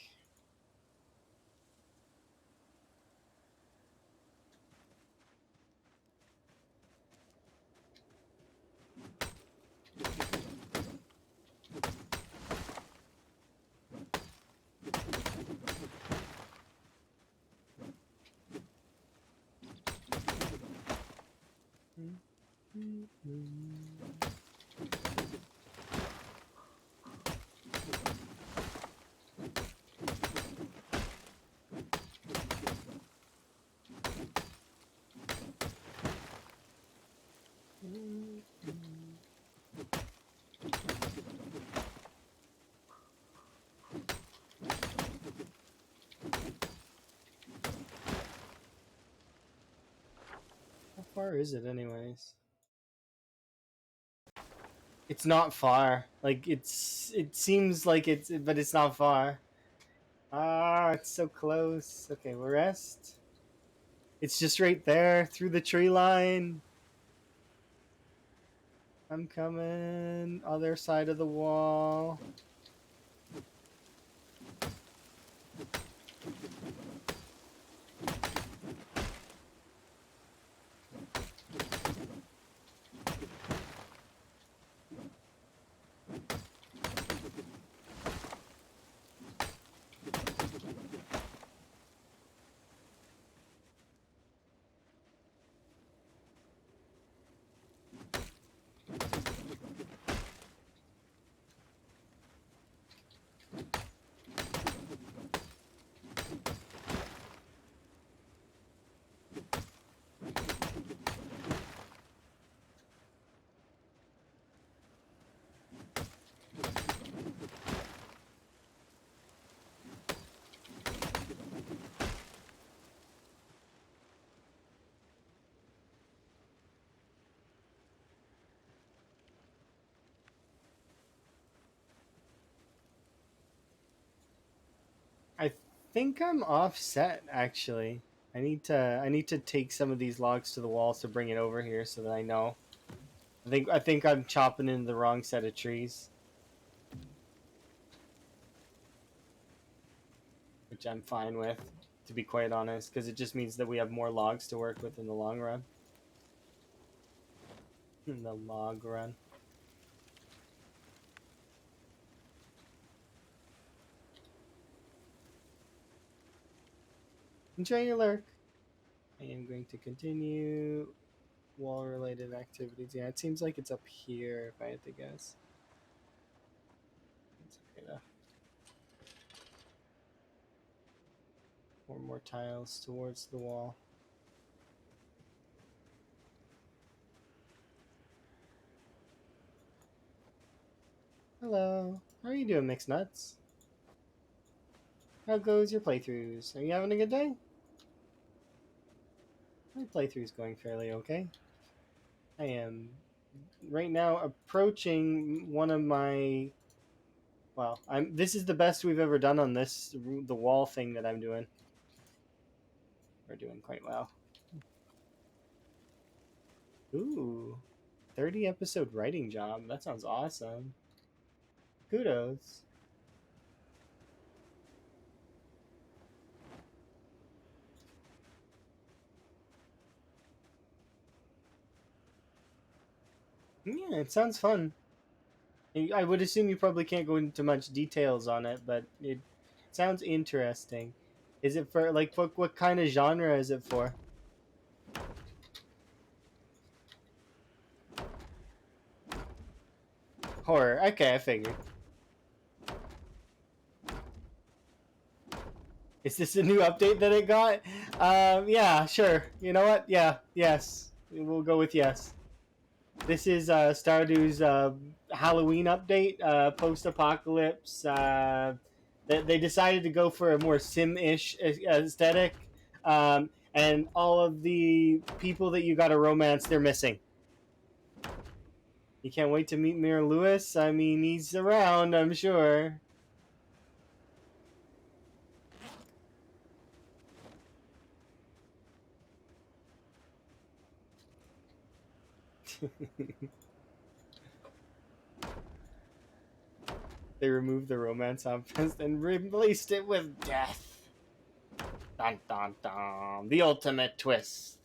How far is it, anyways? It's not far. Like, it seems like it's, but it's not far. Ah, it's so close. Okay, we'll rest. It's just right there through the tree line. I'm coming. Other side of the wall. I think I'm offset, actually. I need to take some of these logs to the walls to bring it over here so that I know. I think I'm chopping into the wrong set of trees, which I'm fine with, to be quite honest, because it just means that we have more logs to work with in the long run. In the log run. Enjoy your lurk. I am going to continue wall-related activities. Yeah, it seems like it's up here, if I had to guess. It's okay though. 4 more tiles towards the wall. Hello. How are you doing, Mixed Nuts? How goes your playthroughs? Are you having a good day? My playthrough's going fairly okay. I am right now approaching one of my... Well, this is the best we've ever done on this, the wall thing that I'm doing. We're doing quite well. Ooh, 30 episode writing job. That sounds awesome. Kudos. Yeah, it sounds fun. I would assume you probably can't go into much details on it, but it sounds interesting. Is it for, like, what kind of genre is it for? Horror. Okay, I figured. Is this a new update that it got? Yeah, sure. You know what? Yeah, yes. We'll go with yes. This is Stardew's Halloween update, post-apocalypse. They decided to go for a more sim-ish aesthetic. And all of the people that you got to romance, they're missing. You can't wait to meet Mayor Lewis. I mean, he's around, I'm sure. They removed the romance options and replaced it with death. Dun dun dun. The ultimate twist.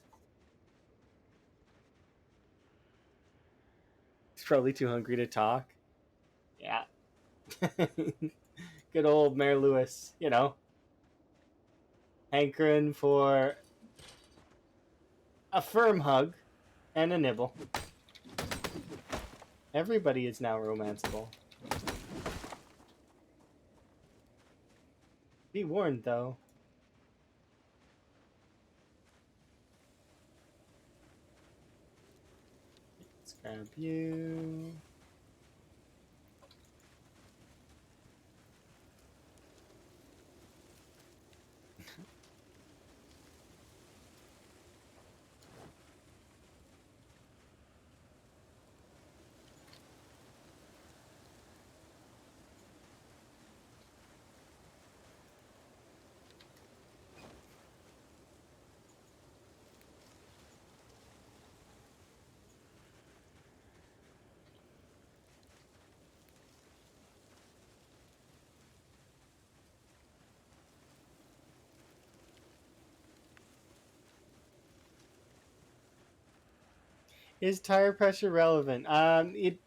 He's probably too hungry to talk. Yeah. Good old Mayor Lewis, hankering for a firm hug and a nibble. Everybody is now romanceable. Be warned, though. Let's grab you. Is tire pressure relevant?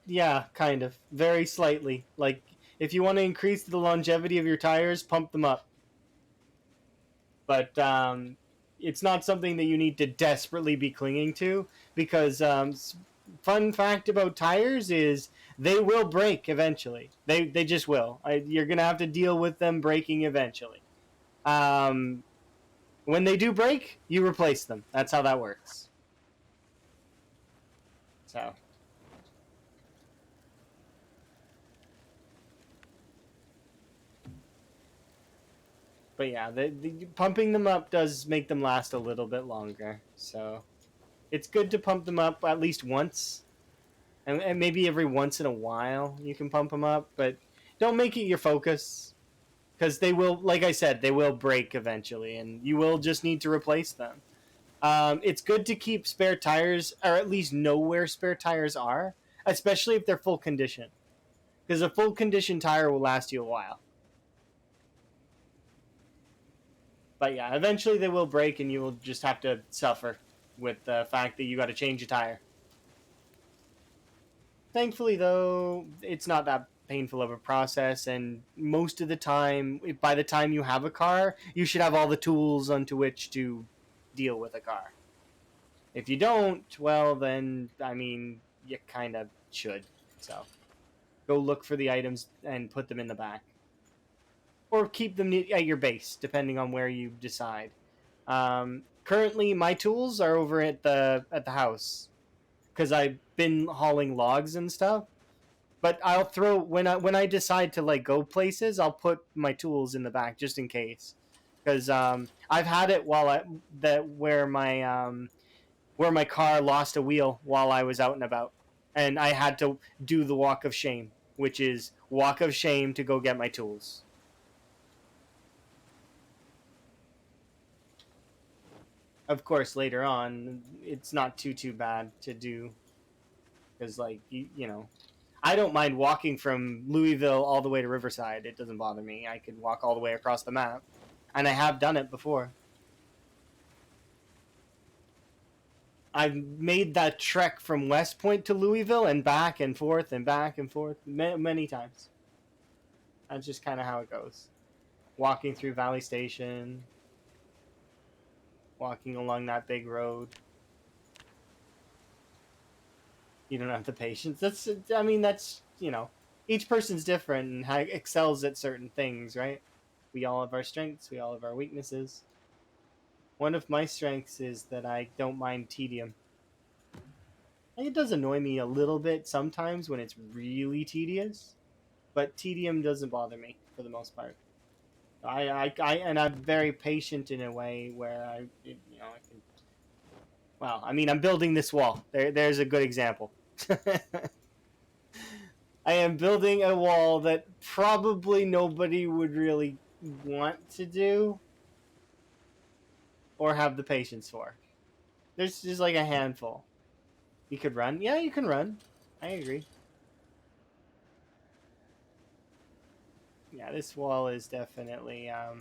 Yeah, kind of, very slightly. Like, if you want to increase the longevity of your tires, pump them up. But it's not something that you need to desperately be clinging to because fun fact about tires is they will break eventually. They just will. You're gonna have to deal with them breaking eventually. Um, when they do break, you replace them. That's how that works. So. But yeah, the pumping them up does make them last a little bit longer. So it's good to pump them up at least once, and maybe every once in a while you can pump them up. But don't make it your focus because they will, like I said, they will break eventually, and you will just need to replace them. It's good to keep spare tires, or at least know where spare tires are, especially if they're full condition, because a full condition tire will last you a while. But yeah, eventually they will break, and you will just have to suffer with the fact that you got to change a tire. Thankfully, though, it's not that painful of a process, and most of the time, by the time you have a car, you should have all the tools onto which to deal with a car. If you don't, well, then, I mean, you kind of should. So, go look for the items and put them in the back. Or keep them at your base, depending on where you decide. Currently, my tools are over at the house because I've been hauling logs and stuff. But I'll throw when I decide to like go places, I'll put my tools in the back just in case. Because I've had it while where my car lost a wheel while I was out and about, and I had to do the walk of shame, which is walk of shame to go get my tools. Of course, later on, it's not too bad to do because like I don't mind walking from Louisville all the way to Riverside. It doesn't bother me. I could walk all the way across the map, and I have done it before. I've made that trek from West Point to Louisville and back and forth many times. That's just kind of how it goes. Walking through Valley Station, walking along that big road. You don't have the patience. That's each person's different and excels at certain things, right? We all have our strengths, we all have our weaknesses. One of my strengths is that I don't mind tedium. And it does annoy me a little bit sometimes when it's really tedious, but tedium doesn't bother me for the most part. And I'm very patient in a way where I can. Well, I mean, I'm building this wall. There's a good example. I am building a wall that probably nobody would really want to do or have the patience for. There's just like a handful. You could run. Yeah, you can run. I agree. Yeah, this wall is definitely. I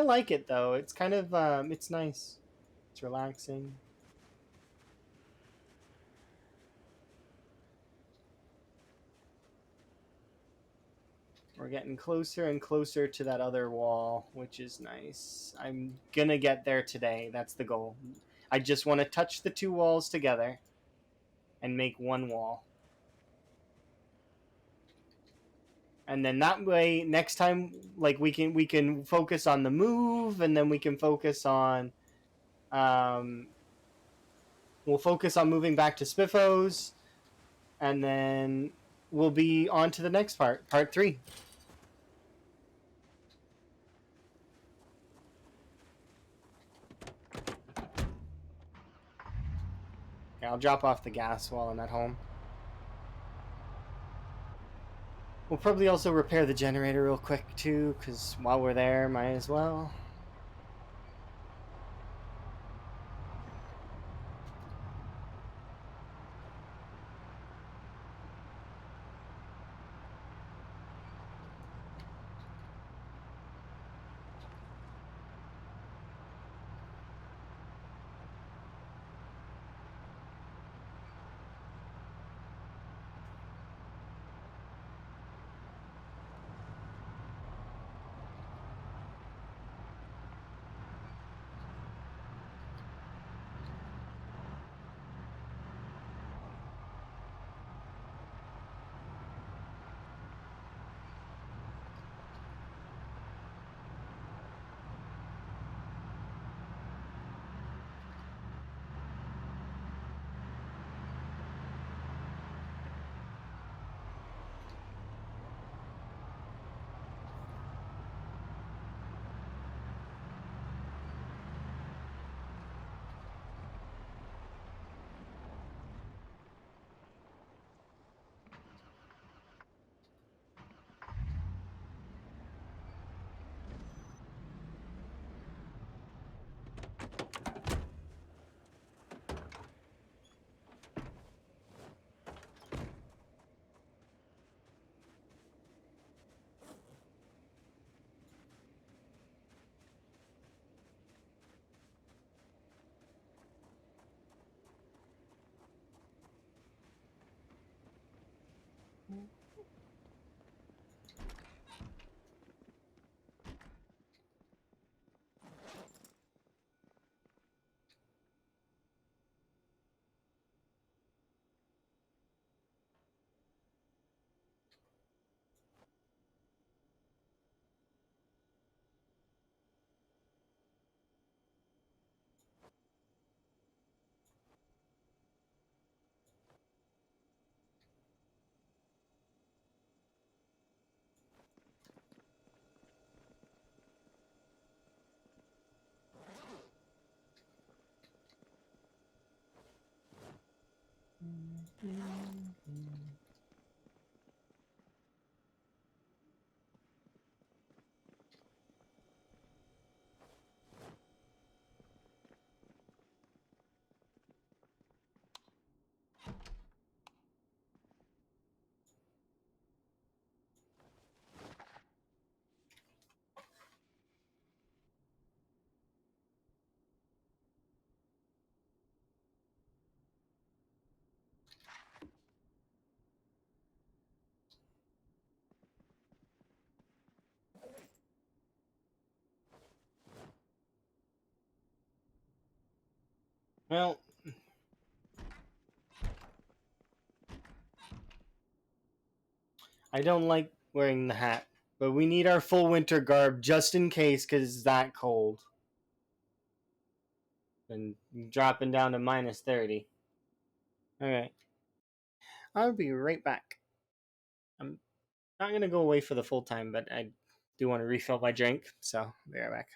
like it though. It's kind of it's nice. It's relaxing. We're getting closer and closer to that other wall, which is nice. I'm gonna get there today. That's the goal. I just want to touch the two walls together and make one wall. And then that way next time like we can focus on the move, and then we can focus on um we'll focus on moving back to Spiffos, and then we'll be on to the next part 3. Okay, I'll drop off the gas while I'm at home. We'll probably also repair the generator real quick too, because while we're there, might as well. Well, I don't like wearing the hat, but we need our full winter garb just in case, because it's that cold. And dropping down to minus 30. Alright. I'll be right back. I'm not going to go away for the full time, but Do want to refill my drink, so be right back.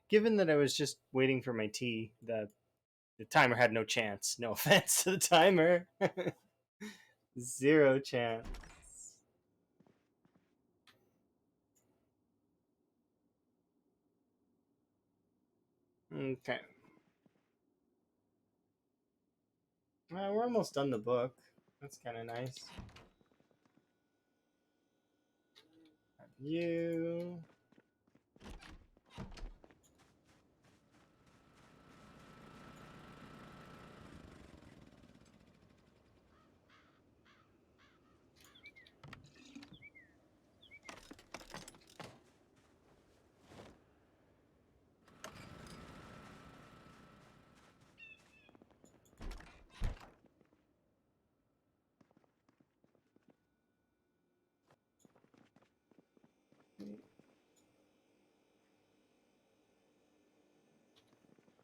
Given that I was just waiting for my tea, the timer had no chance. No offense to the timer. Zero chance. Okay. Well, we're almost done the book. That's kind of nice. You.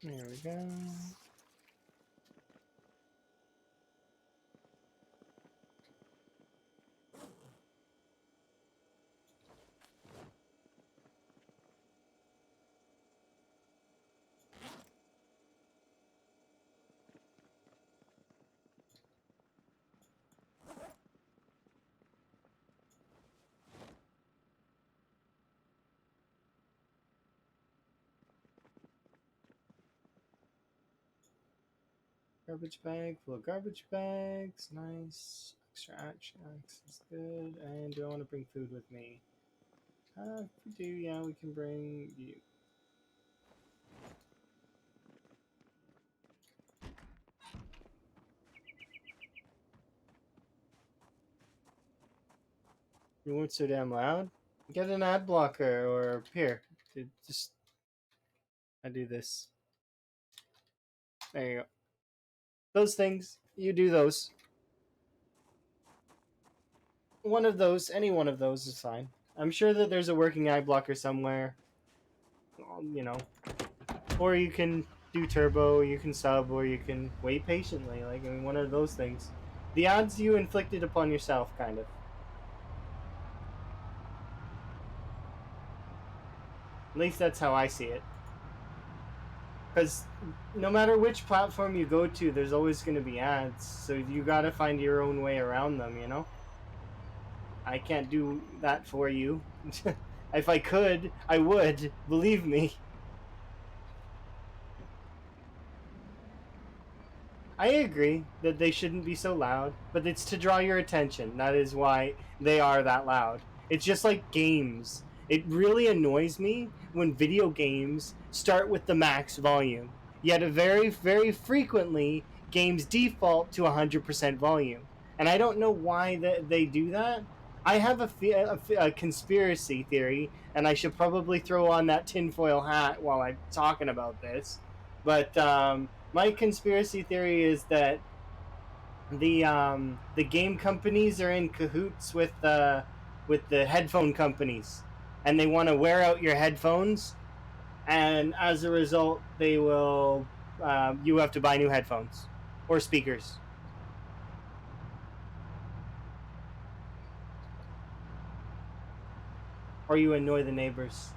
There we go. Garbage bag full of garbage bags. Nice. Extra action is good. And do I want to bring food with me? If we do, yeah, we can bring you. You weren't so damn loud. Get an ad blocker or here. Just I do this. There you go. Those things. You do those. One of those, any one of those is fine. I'm sure that there's a working eye blocker somewhere. You know, or you can do turbo, you can sub, or you can wait patiently. Like, I mean, one of those things. The odds you inflicted upon yourself, kind of. At least that's how I see it. Because no matter which platform you go to, there's always going to be ads. So you got to find your own way around them, you know? I can't do that for you. If I could, I would. Believe me. I agree that they shouldn't be so loud, but it's to draw your attention. That is why they are that loud. It's just like games. It really annoys me when video games start with the max volume. Yet, very, very frequently, games default to 100% volume. And I don't know why they do that. I have a conspiracy theory, and I should probably throw on that tinfoil hat while I'm talking about this. But my conspiracy theory is that the game companies are in cahoots with the headphone companies, and they want to wear out your headphones, and as a result, they will you have to buy new headphones or speakers, or you annoy the neighbors.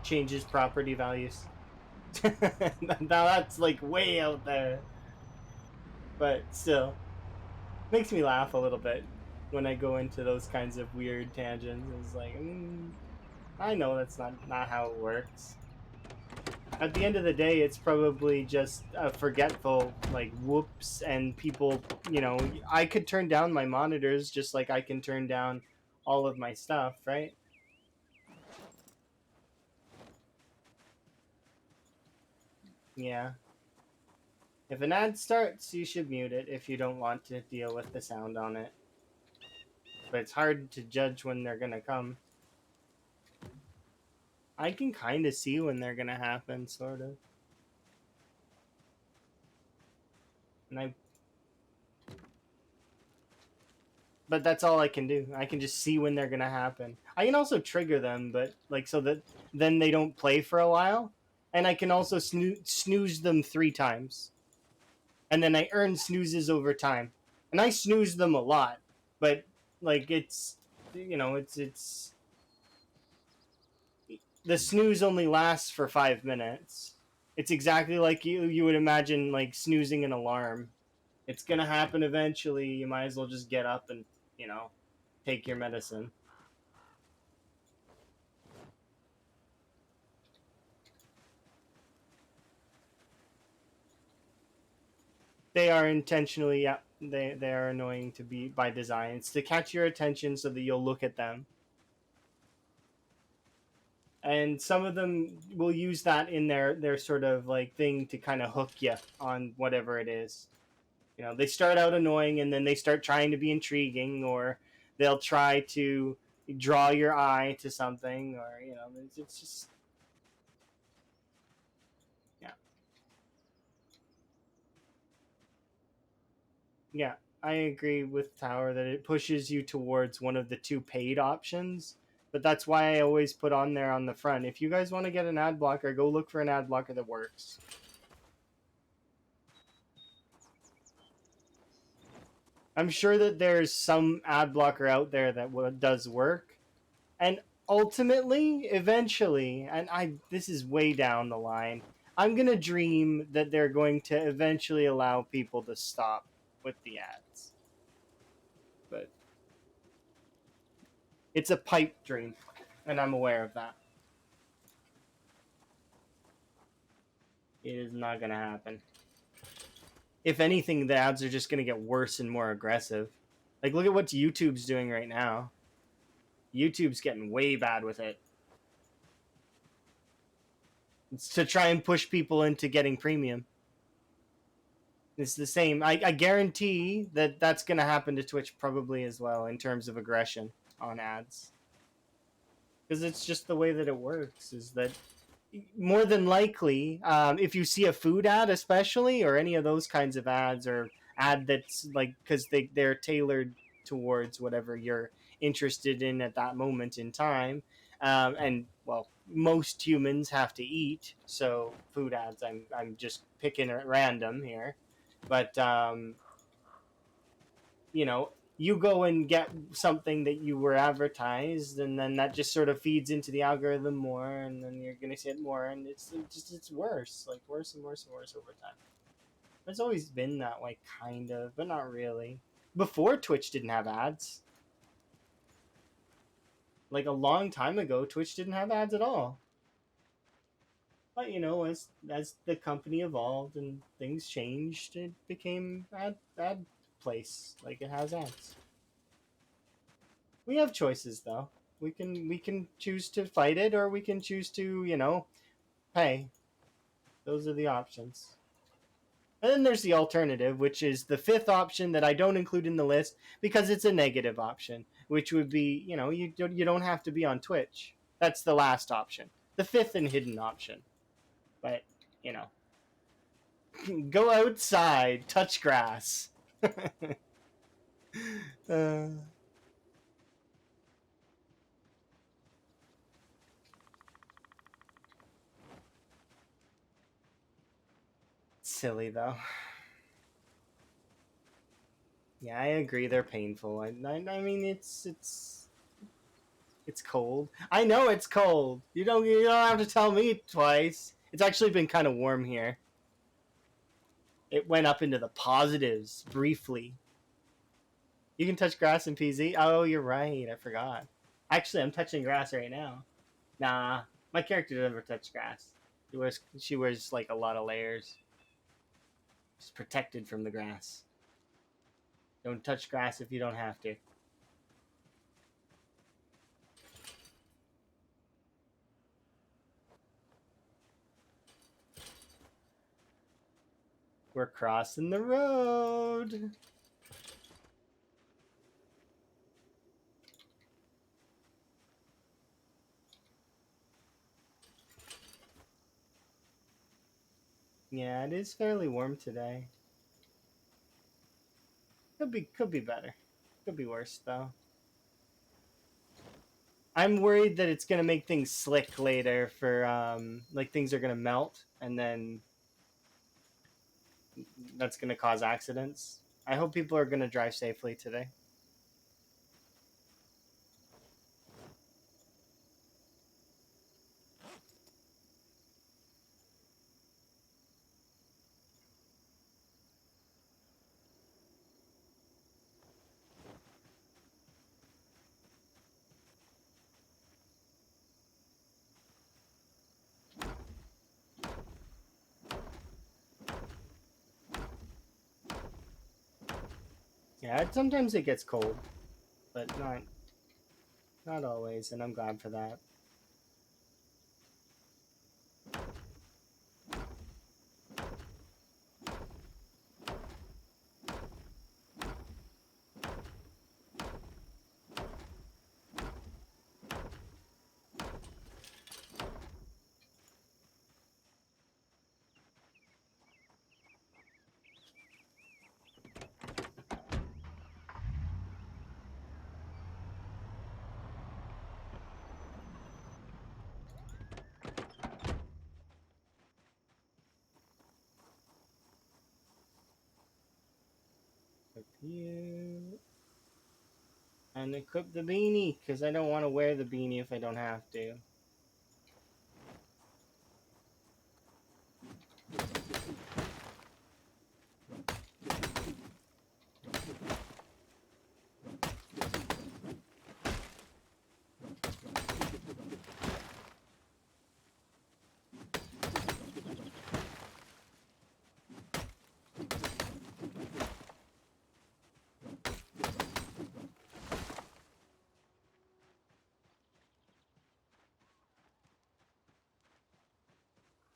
Changes property values. Now that's like way out there, but still makes me laugh a little bit when I go into those kinds of weird tangents. It's like, I know that's not how it works. At the end of the day, it's probably just a forgetful like whoops, and people, I could turn down my monitors just like I can turn down all of my stuff, right? Yeah. If an ad starts, you should mute it if you don't want to deal with the sound on it. But it's hard to judge when they're gonna come. I can kind of see when they're gonna happen, sort of. And I But that's all I can do. I can just see when they're gonna happen. I can also trigger them, but like so that then they don't play for a while, and I can also snooze them 3 times, and then I earn snoozes over time, and I snooze them a lot, but like it's the snooze only lasts for 5 minutes. It's exactly like you would imagine like snoozing an alarm. It's gonna happen eventually. You might as well just get up and you know take your medicine. They are intentionally, yeah, they are annoying to be by design. It's to catch your attention so that you'll look at them. And some of them will use that in their sort of like thing to kind of hook you on whatever it is. They start out annoying and then they start trying to be intriguing, or they'll try to draw your eye to something, or it's just yeah. Yeah, I agree with Tower that it pushes you towards one of the two paid options. But that's why I always put on there on the front. If you guys want to get an ad blocker, go look for an ad blocker that works. I'm sure that there's some ad blocker out there that does work. And ultimately, eventually, and this is way down the line, I'm going to dream that they're going to eventually allow people to stop with the ads. But it's a pipe dream, and I'm aware of that. It is not going to happen. If anything, the ads are just going to get worse and more aggressive. Like, look at what YouTube's doing right now. YouTube's getting way bad with it. It's to try and push people into getting premium. It's the same. I guarantee that that's going to happen to Twitch probably as well in terms of aggression on ads. Because it's just the way that it works, is that more than likely, if you see a food ad especially, or any of those kinds of ads, or ad that's like, because they're tailored towards whatever you're interested in at that moment in time. And well, most humans have to eat, so food ads. I'm just picking at random here, but you know, you go and get something that you were advertised, and then that just sort of feeds into the algorithm more, and then you're gonna see it more, and it's worse, like worse and worse and worse over time. It's always been that way, kind of, but not really. Before Twitch didn't have ads, like a long time ago, Twitch didn't have ads at all. But you know, as the company evolved and things changed, it became ad place. Like it has ads. We have choices though. We can choose to fight it, or we can choose to, you know, pay. Those are the options. And then there's the alternative, which is the fifth option that I don't include in the list because it's a negative option, which would be, you know, you don't have to be on Twitch. That's the last option. The fifth and hidden option. But, you know, go outside, touch grass. uh, silly though. Yeah, I agree. They're painful. I mean, it's cold. I know it's cold. You don't have to tell me twice. It's actually been kind of warm here. It went up into the positives briefly. You can touch grass in PZ. Oh, you're right. I forgot. Actually, I'm touching grass right now. Nah, my character never touch grass. She wears like a lot of layers. She's protected from the grass. Don't touch grass if you don't have to. We're crossing the road. Yeah, it is fairly warm today. Could be better. Could be worse though. I'm worried that it's gonna make things slick later for like things are gonna melt and then that's gonna cause accidents. I hope people are gonna drive safely today. Yeah, sometimes it gets cold, but not always, and I'm glad for that. Equip you and equip the beanie because I don't want to wear the beanie if I don't have to.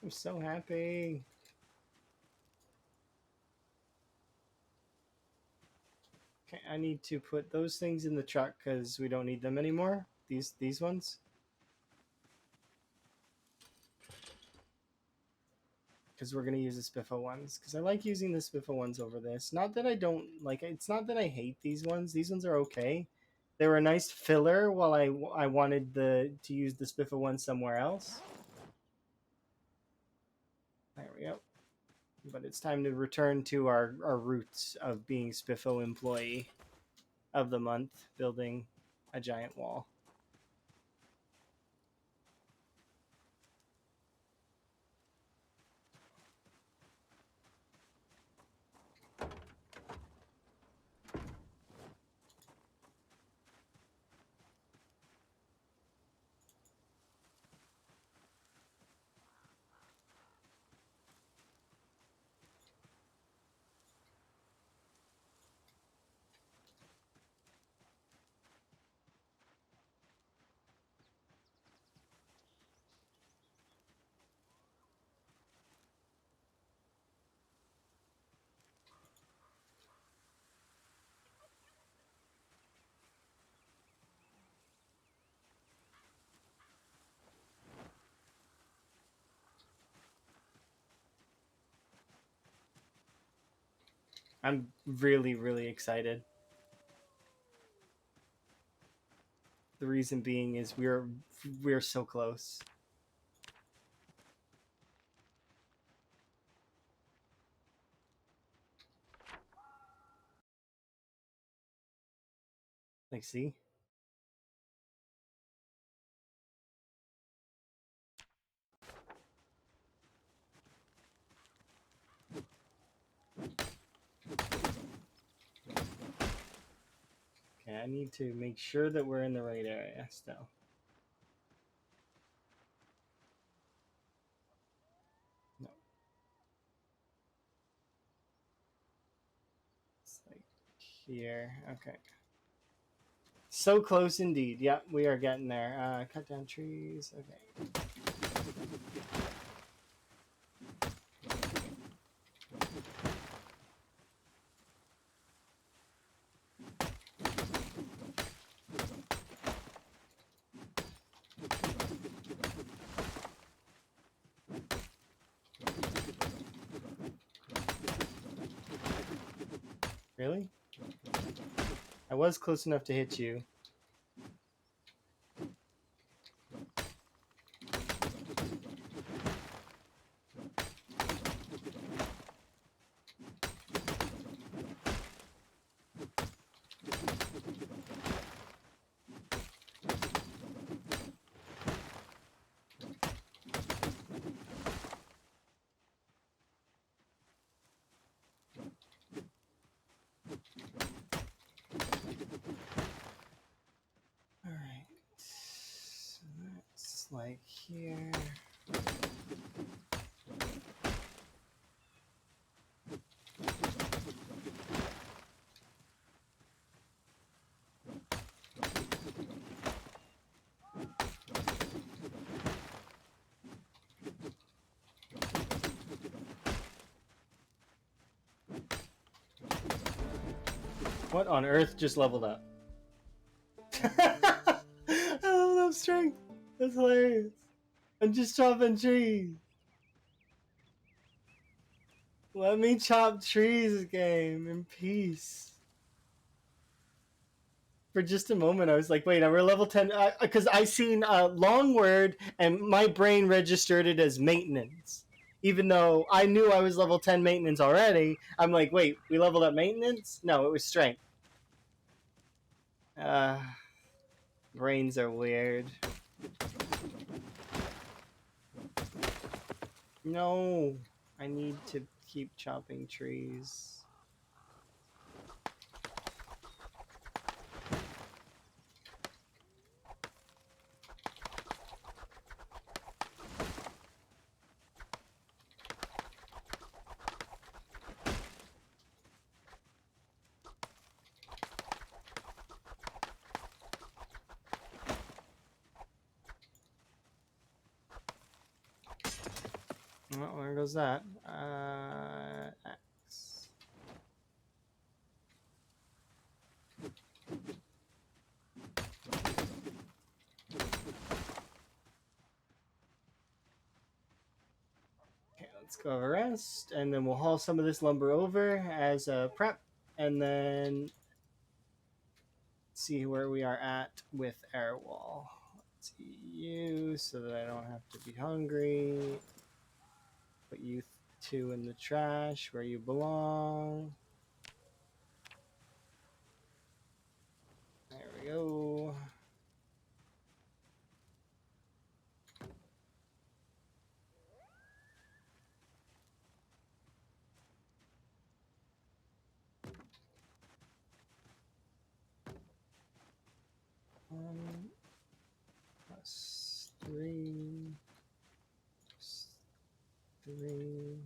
I'm so happy. Okay, I need to put those things in the truck because we don't need them anymore. These ones. because we're gonna use the Spiffo ones. Because I like using the Spiffo ones over this. Not that I don't like. It's not that I hate these ones. These ones are okay. They were a nice filler while I wanted to use the Spiffo one somewhere else. There we go. But it's time to return to our roots of being Spiffo employee of the month, building a giant wall. I'm really, really excited. The reason being is we're so close. Like, see? Okay, I need to make sure that we're in the right area still. No. It's like here. Okay. So close indeed. Yep, we are getting there. Cut down trees. Okay. Really? I was close enough to hit you. Alright. So that's like here. What on earth just leveled up? I leveled up strength. That's hilarious. I'm just chopping trees. Let me chop trees, game, in peace. For just a moment, I was like, wait, we're level 10. Because I seen a long word, and my brain registered it as maintenance. Even though I knew I was level 10 maintenance already, I'm like, wait, we leveled up maintenance? No, it was strength. Brains are weird. No, I need to keep chopping trees. Well, there goes that. X. Okay, let's of a rest, and then we'll haul some of this lumber over as a prep, and then see where we are at with air wall. Let's see you so that I don't have to be hungry. Put you two in the trash where you belong. There we go. Plus 3. Plus 3.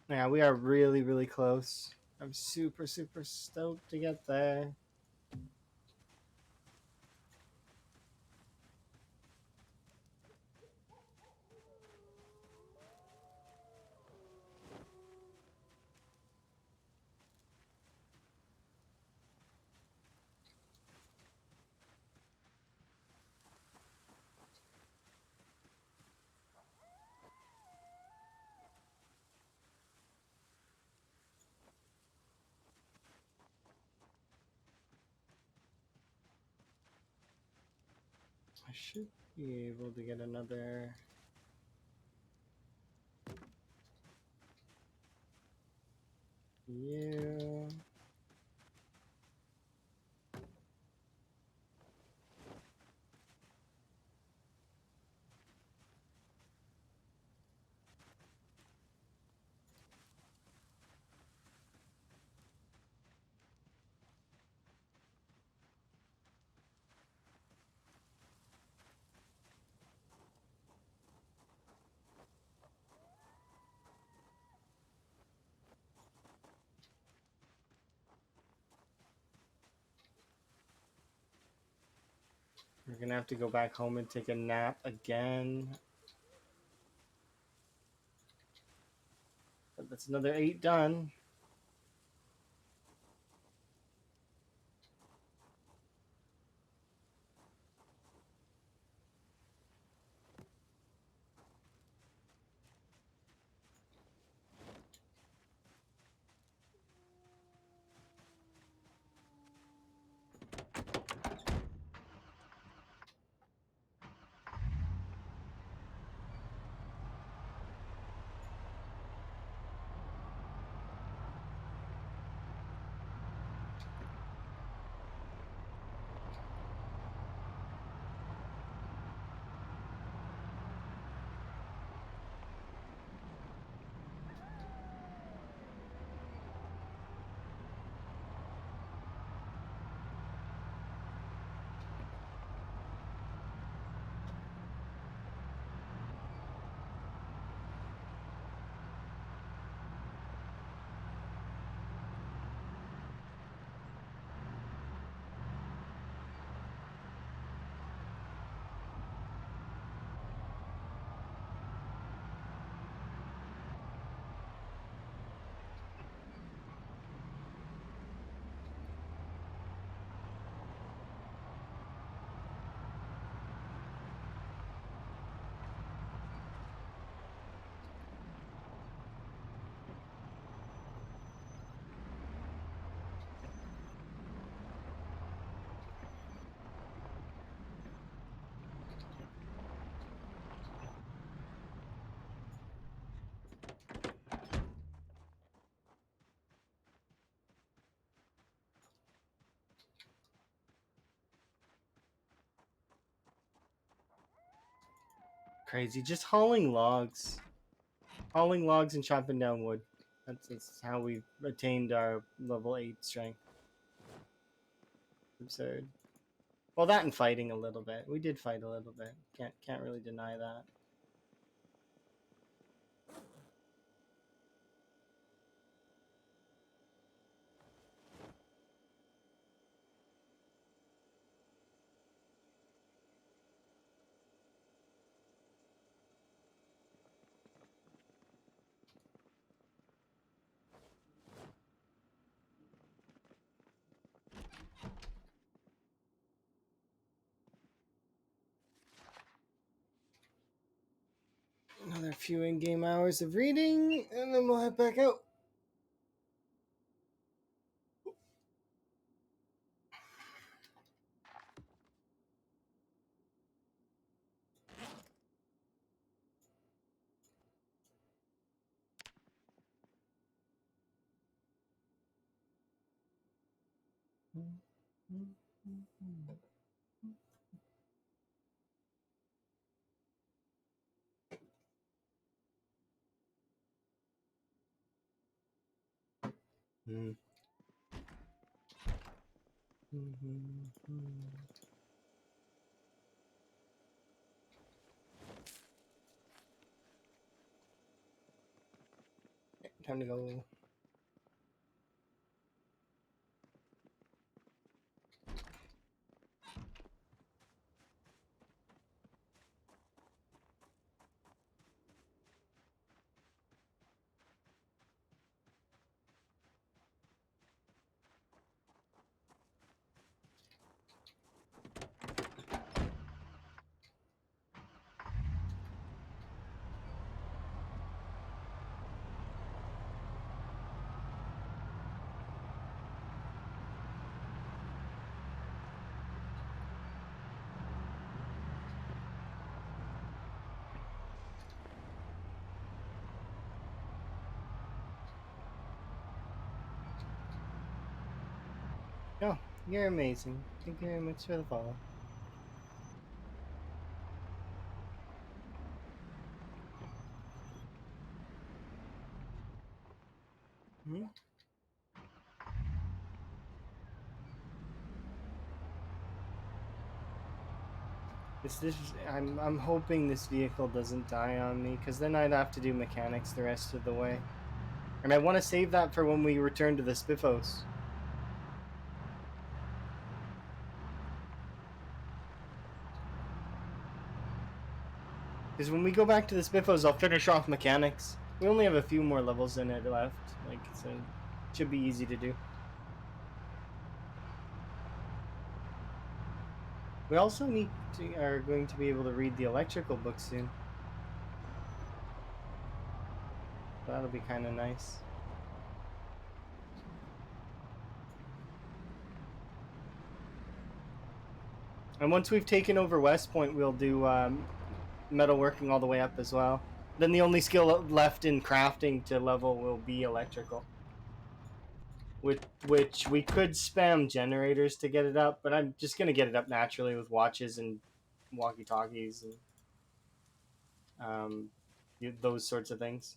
Yeah, we are really, really close. I'm super, super stoked to get there. I should be able to get another. You. We're gonna have to go back home and take a nap again. But that's another 8 done. Crazy. Just hauling logs. Hauling logs and chopping down wood. That's how we attained our level 8 strength. Absurd. Well, that and fighting a little bit. We did fight a little bit. Can't really deny that. a few in-game hours of reading, and then we'll head back out. Time to go. Oh, you're amazing. Thank you very much for the follow. Hmm? I'm hoping this vehicle doesn't die on me, because then I'd have to do mechanics the rest of the way. And I want to save that for when we return to the Spiffos. Because when we go back to the Spiffos, I'll finish off mechanics. We only have a few more levels in it left, so it should be easy to do. We also are going to be able to read the electrical book soon. That'll be kind of nice. And once we've taken over West Point, we'll do metalworking all the way up as well. Then the only skill left in crafting to level will be electrical. Which we could spam generators to get it up, but I'm just going to get it up naturally with watches and walkie-talkies and those sorts of things.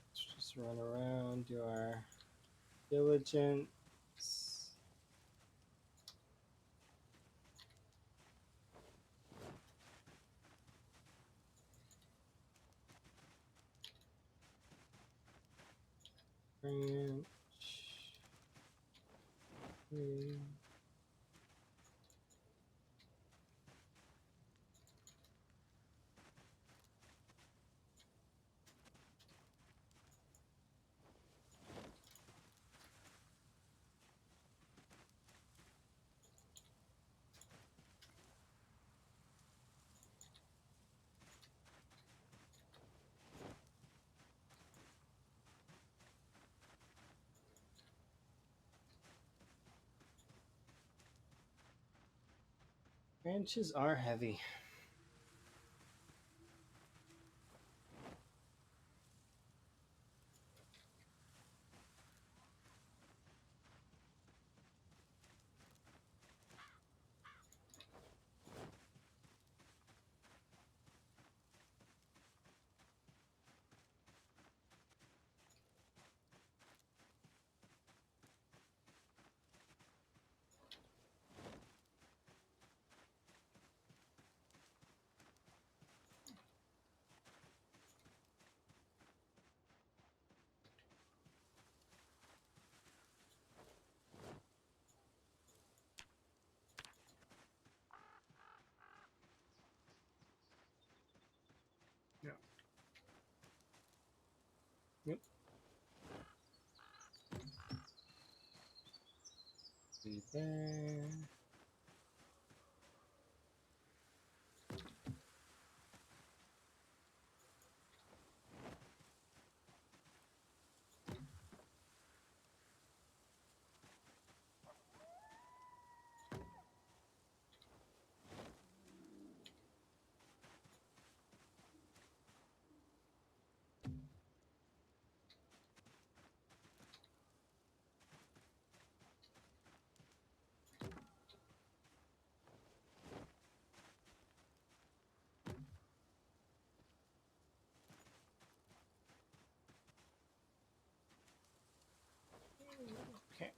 Let's just run around, do our diligence. Branch. Branches are heavy. Yep. There. Okay.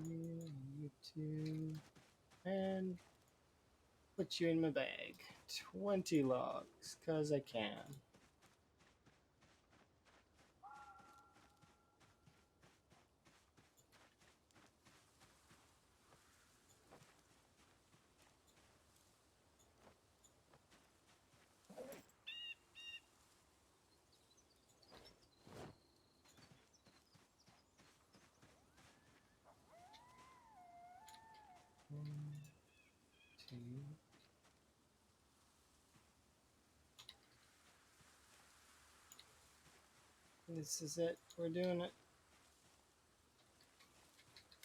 You two, and put you in my bag. 20 logs, cause I can. One, two. This is it. We're doing it.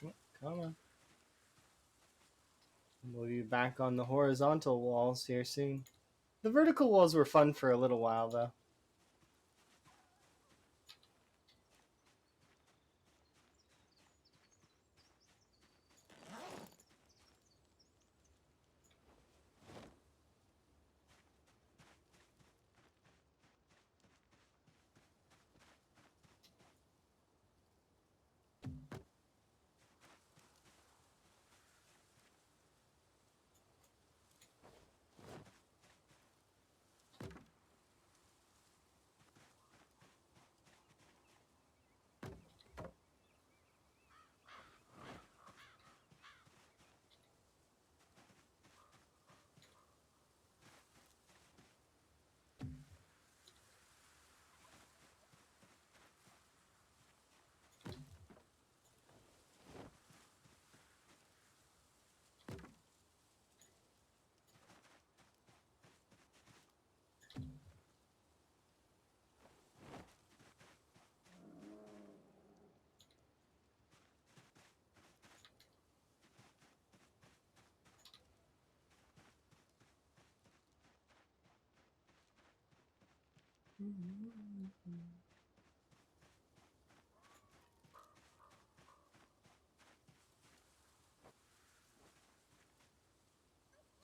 Oh, come on. We'll be back on the horizontal walls here soon. The vertical walls were fun for a little while, though.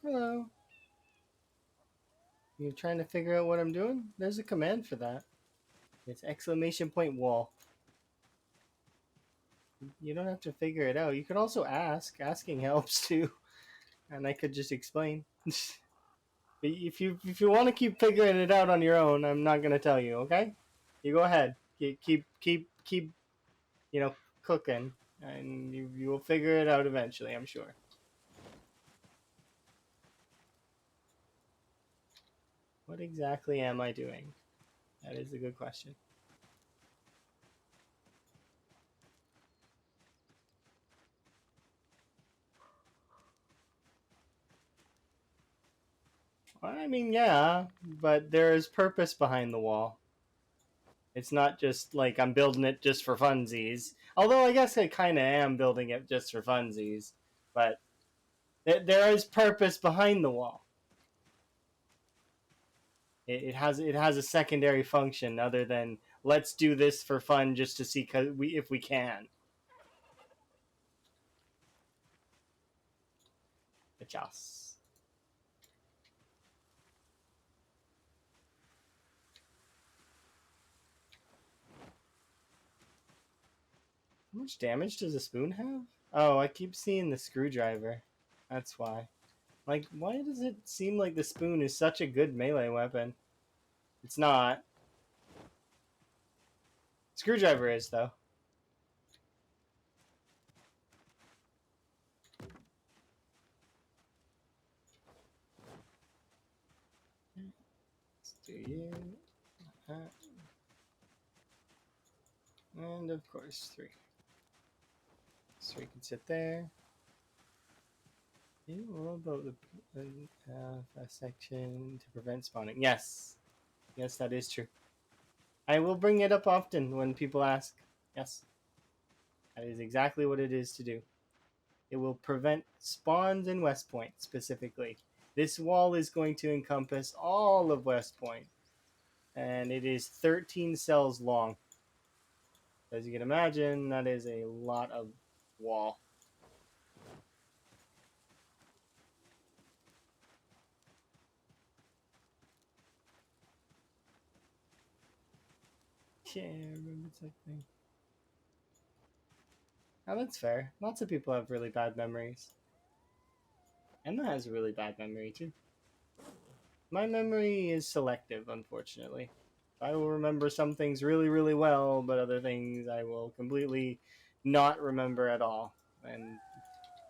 Hello. You trying to figure out what I'm doing? There's a command for that. It's exclamation point wall. You don't have to figure it out. You could also ask. Asking helps too, and I could just explain. If you want to keep figuring it out on your own, I'm not gonna tell you. Okay? You go ahead. Keep. You know, cooking, and you will figure it out eventually. I'm sure. What exactly am I doing? That is a good question. I mean, yeah, but there is purpose behind the wall. It's not just like I'm building it just for funsies. Although I guess I kind of am building it just for funsies. But there is purpose behind the wall. It has a secondary function other than let's do this for fun just to see if we can. Adjust. How much damage does a spoon have? Oh, I keep seeing the screwdriver. That's why. Like, why does it seem like the spoon is such a good melee weapon? It's not. Screwdriver is, though. Let's do you. And of course, 3. So we can sit there. What about the section to prevent spawning? Yes. Yes, that is true. I will bring it up often when people ask. Yes. That is exactly what it is to do. It will prevent spawns in West Point, specifically. This wall is going to encompass all of West Point. And it is 13 cells long. As you can imagine, that is a lot of wall. Can't remember exactly. Oh, that's fair. Lots of people have really bad memories. Emma has a really bad memory, too. My memory is selective, unfortunately. I will remember some things really, really well, but other things I will completely not remember at all. And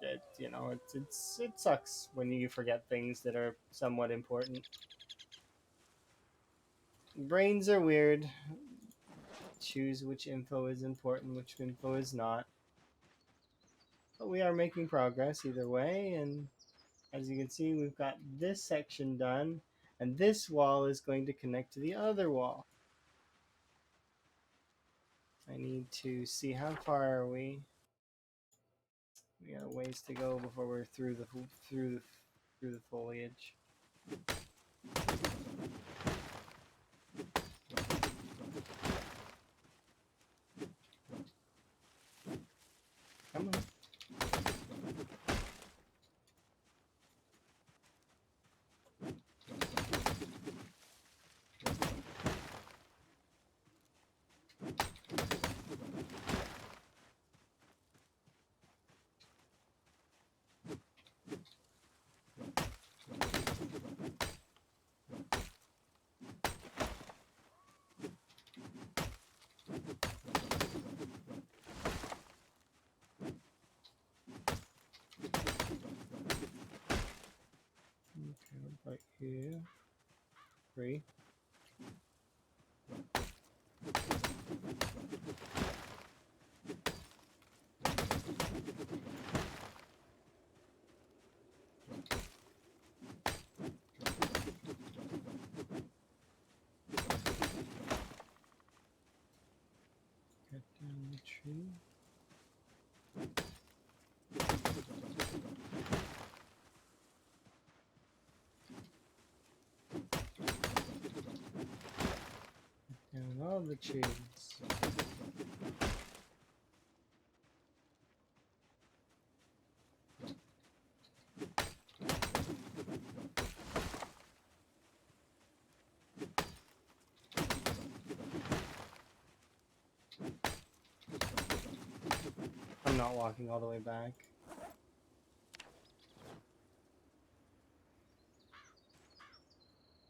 it sucks when you forget things that are somewhat important. Brains are weird. Choose which info is important, which info is not. But we are making progress either way, and as you can see, we've got this section done, and this wall is going to connect to the other wall. I need to see how far are we. We got a ways to go before we're through the foliage. Come on. Okay, right here. 3. Cut down the tree. Cut down all the trees. I'm not walking all the way back.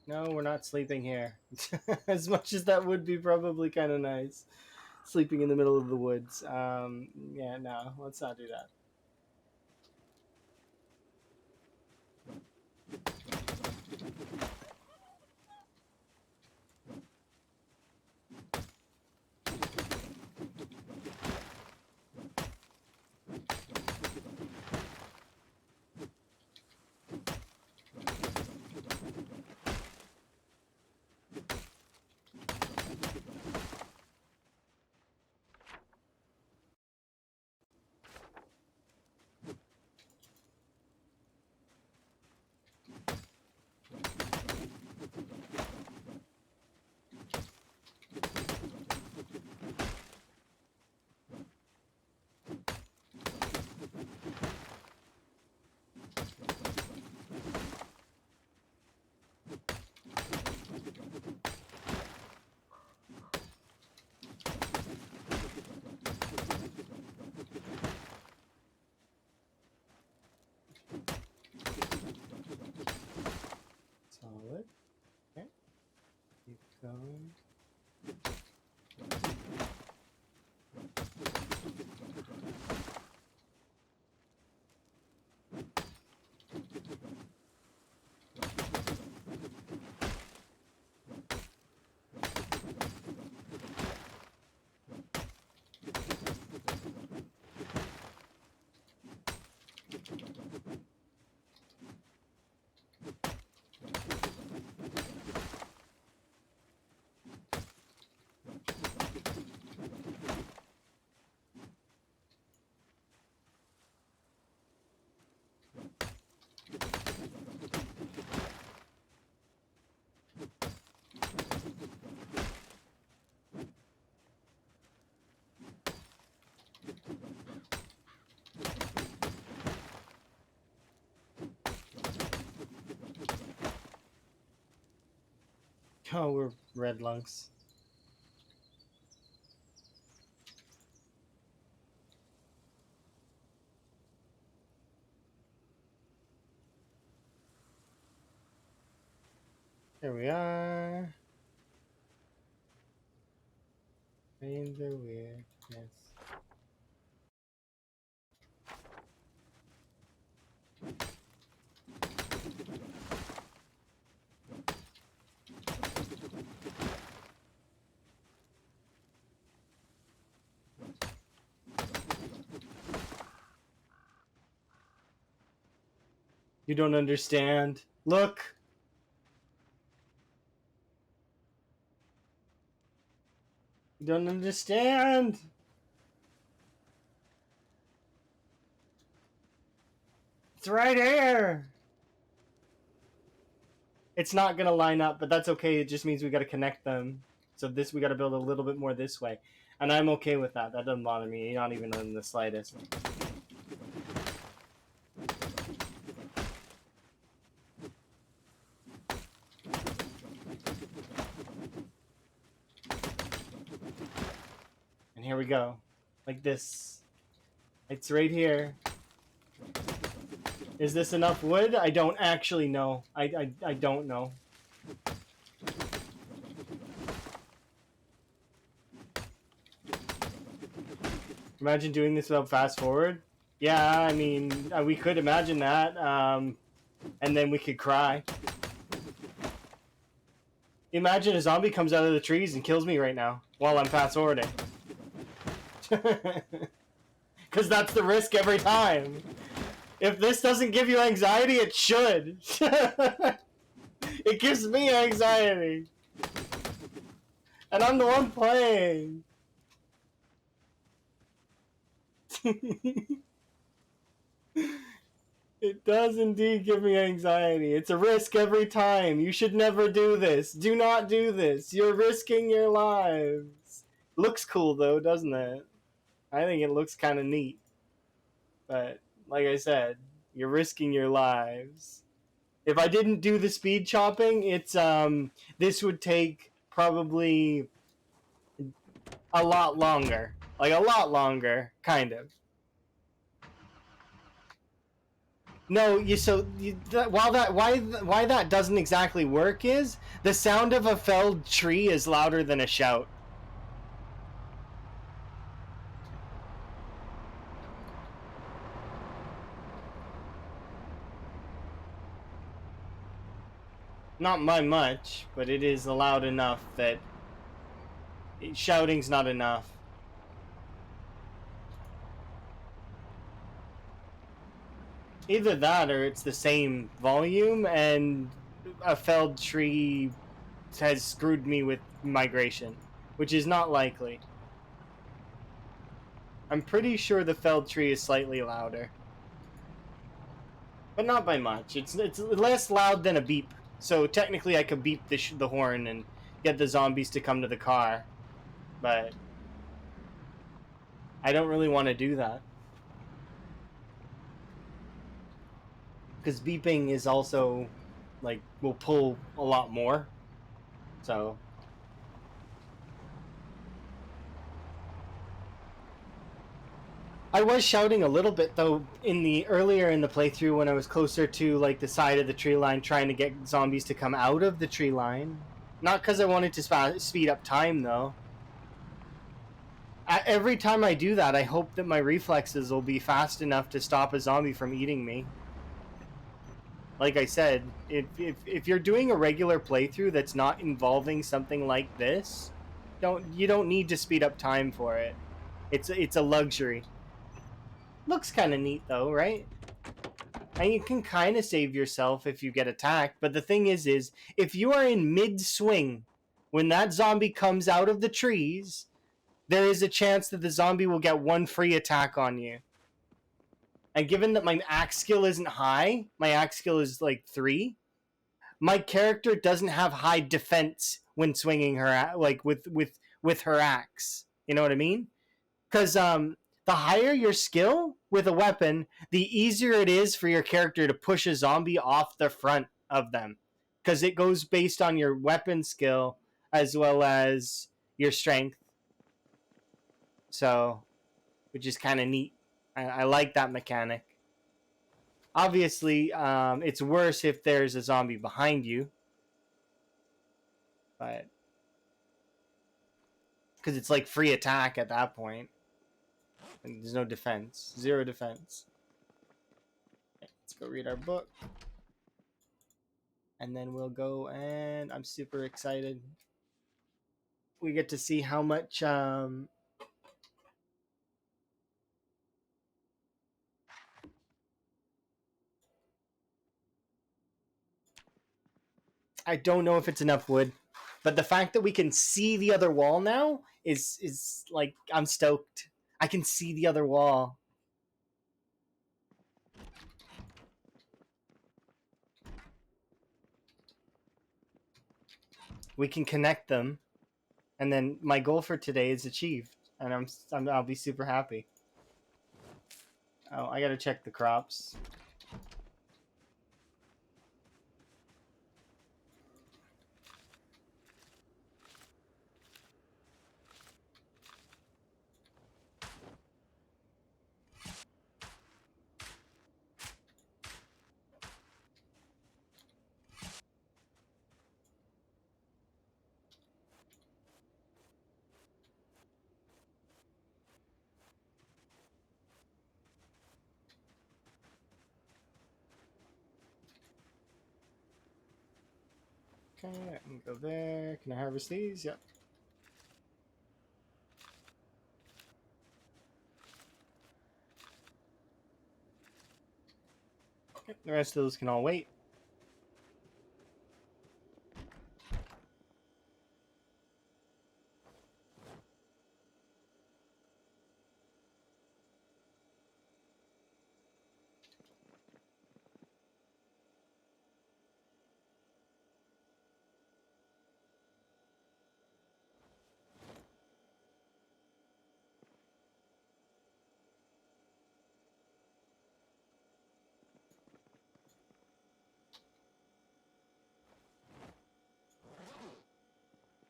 No, we're not sleeping here. As much as that would be probably kind of nice. Sleeping in the middle of the woods. Yeah, no, let's not do that. Oh, we're red lungs. There we are. In the weirdness. You don't understand. Look! You don't understand! It's right here! It's not gonna line up, but that's okay. It just means we gotta connect them. So this, we gotta build a little bit more this way. And I'm okay with that. That doesn't bother me, not even in the slightest. And here we go. Like this. It's right here. Is this enough wood? I don't actually know. I don't know. Imagine doing this without fast forward. Yeah, I mean, we could imagine that. And then we could cry. Imagine a zombie comes out of the trees and kills me right now while I'm fast forwarding. Because that's the risk every time. If this doesn't give you anxiety, it should. It gives me anxiety. And I'm the one playing. It does indeed give me anxiety. It's a risk every time. You should never do this. Do not do this. You're risking your lives. Looks cool though, doesn't it? I think it looks kind of neat. But like I said, you're risking your lives. If I didn't do the speed chopping, it's this would take probably a lot longer. Like a lot longer, kind of. No, why that doesn't exactly work is the sound of a felled tree is louder than a shout. Not by much, but it is loud enough that shouting's not enough. Either that or it's the same volume and a felled tree has screwed me with migration, which is not likely. I'm pretty sure the felled tree is slightly louder. But not by much. It's less loud than a beep. So technically I could beep the horn and get the zombies to come to the car. But I don't really want to do that. Because beeping is also, like, will pull a lot more. So I was shouting a little bit though earlier in the playthrough when I was closer to like the side of the tree line trying to get zombies to come out of the tree line. Not because I wanted to speed up time, though. Every time I do that, I hope that my reflexes will be fast enough to stop a zombie from eating me. Like I said, if you're doing a regular playthrough that's not involving something like this, you don't need to speed up time for it. It's a luxury. Looks kind of neat though, right? And you can kind of save yourself if you get attacked. But the thing is if you are in mid swing when that zombie comes out of the trees, there is a chance that the zombie will get one free attack on you. And given that my axe skill isn't high, my axe skill is like 3. My character doesn't have high defense when swinging her like with her axe. You know what I mean? Because the higher your skill with a weapon, the easier it is for your character to push a zombie off the front of them. Because it goes based on your weapon skill as well as your strength. So, which is kind of neat. I like that mechanic. Obviously, it's worse if there's a zombie behind you. But because it's like free attack at that point. And there's no defense. 0 defense. Okay, let's go read our book. And then we'll go, and I'm super excited. We get to see how much I don't know if it's enough wood, but the fact that we can see the other wall now is like, I'm stoked. I can see the other wall. We can connect them, and then my goal for today is achieved, and I'll be super happy. Oh, I gotta check the crops. Okay, I can go there. Can I harvest these? Yep. Okay, the rest of those can all wait.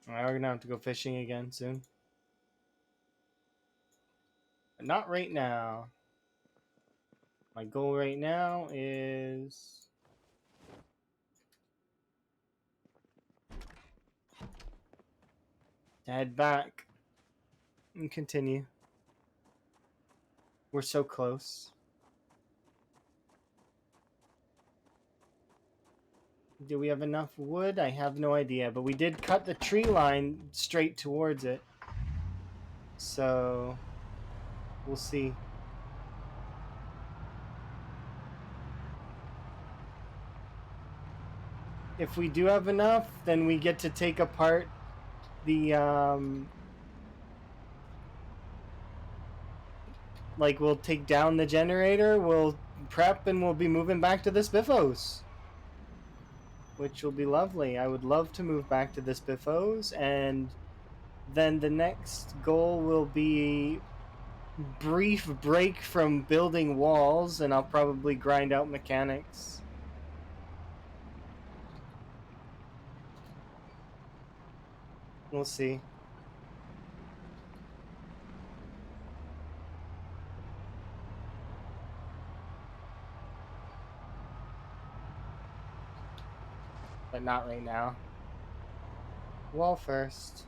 Alright, we're gonna have to go fishing again soon. But not right now. My goal right now is to head back and continue. We're so close. Do we have enough wood? I have no idea, but we did cut the tree line straight towards it. So, we'll see. If we do have enough, then we get to take apart the, like, we'll take down the generator, we'll prep, and we'll be moving back to the Spiffos. Which will be lovely. I would love to move back to the Spiffos, and then the next goal will be brief break from building walls, and I'll probably grind out mechanics. We'll see. But not right now. Wall first.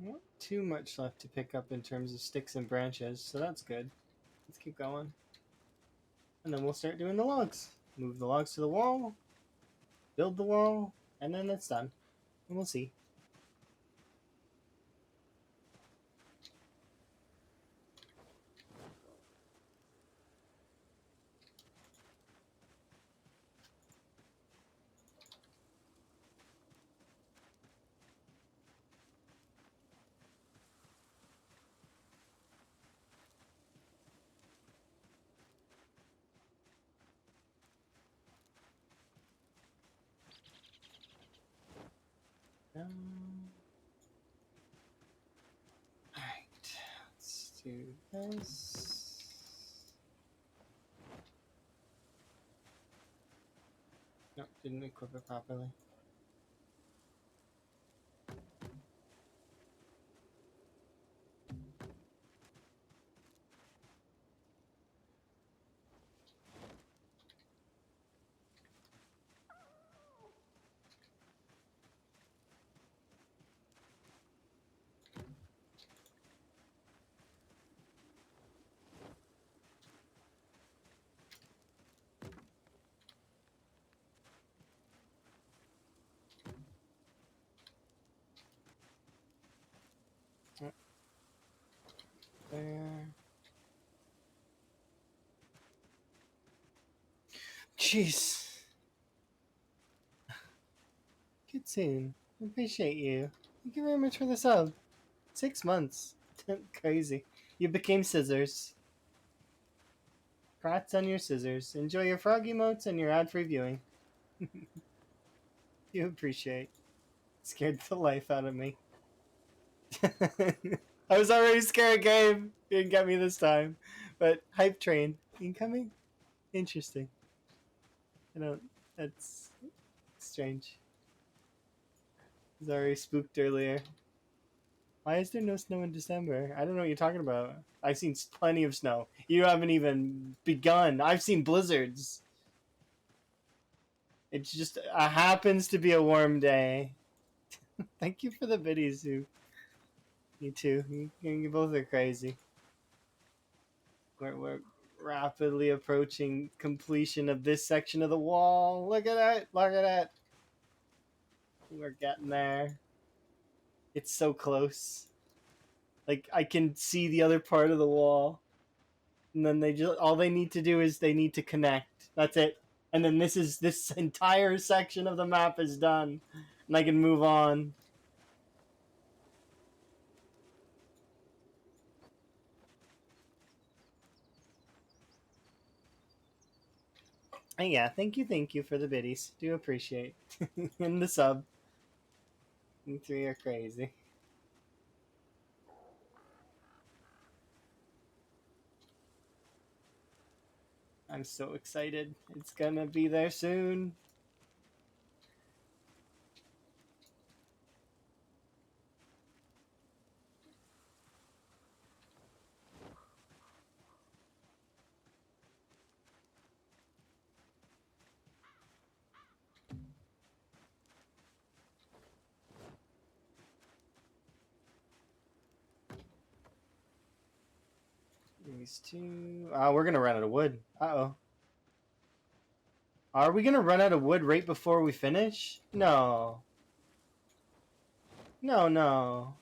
Not too much left to pick up in terms of sticks and branches, so that's good. Let's keep going. And then we'll start doing the logs. Move the logs to the wall, build the wall, and then it's done. And we'll see. Alright, let's do this. Nope, didn't equip it properly. There. Jeez. Kitsune, I appreciate you. Thank you very much for the sub. 6 months. Crazy. You became scissors. Congrats on your scissors. Enjoy your frog emotes and your ad-free viewing. You appreciate. Scared the life out of me. I was already scared, Gabe. You didn't get me this time. But hype train incoming? Interesting. I don't. That's strange. I was already spooked earlier. Why is there no snow in December? I don't know what you're talking about. I've seen plenty of snow. You haven't even begun. I've seen blizzards. It just happens to be a warm day. Thank you for the biddies, Sue. You too. You both are crazy. We're rapidly approaching completion of this section of the wall. Look at that. Look at that. We're getting there. It's so close. Like, I can see the other part of the wall. And then they just, all they need to do is they need to connect. That's it. And then this entire section of the map is done. And I can move on. And yeah, thank you for the biddies. Do appreciate. And the sub. You three are crazy. I'm so excited. It's gonna be there soon. These two. We're gonna run out of wood. Uh-oh. Are we gonna run out of wood right before we finish? No. No, no.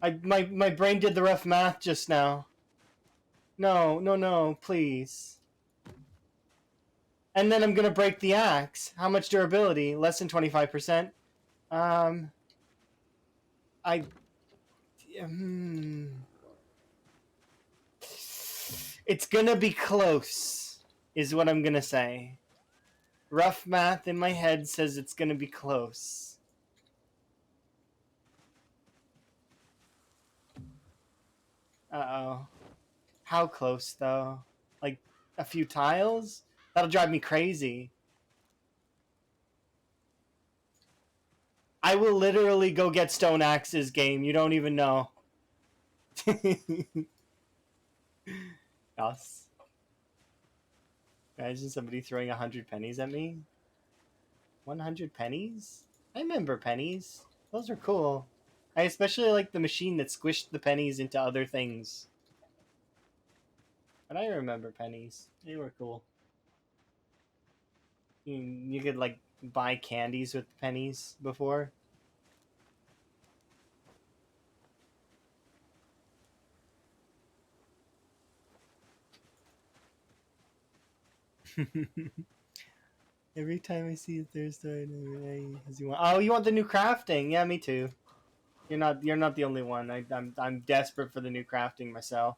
My brain did the rough math just now. No, no, no, please. And then I'm gonna break the axe. How much durability? Less than 25%. I. It's gonna be close, is what I'm gonna say. Rough math in my head says it's gonna be close. Uh-oh. How close, though? Like, a few tiles? That'll drive me crazy. I will literally go get stone axes, game. You don't even know. Yes. Imagine somebody throwing 100 pennies at me. 100 pennies? I remember pennies. Those are cool. I especially like the machine that squished the pennies into other things. But I remember pennies. They were cool. You could like buy candies with pennies before. Every time I see a Thursday, you want. Oh, you want the new crafting? Yeah, me too. You're not the only one. I'm desperate for the new crafting myself.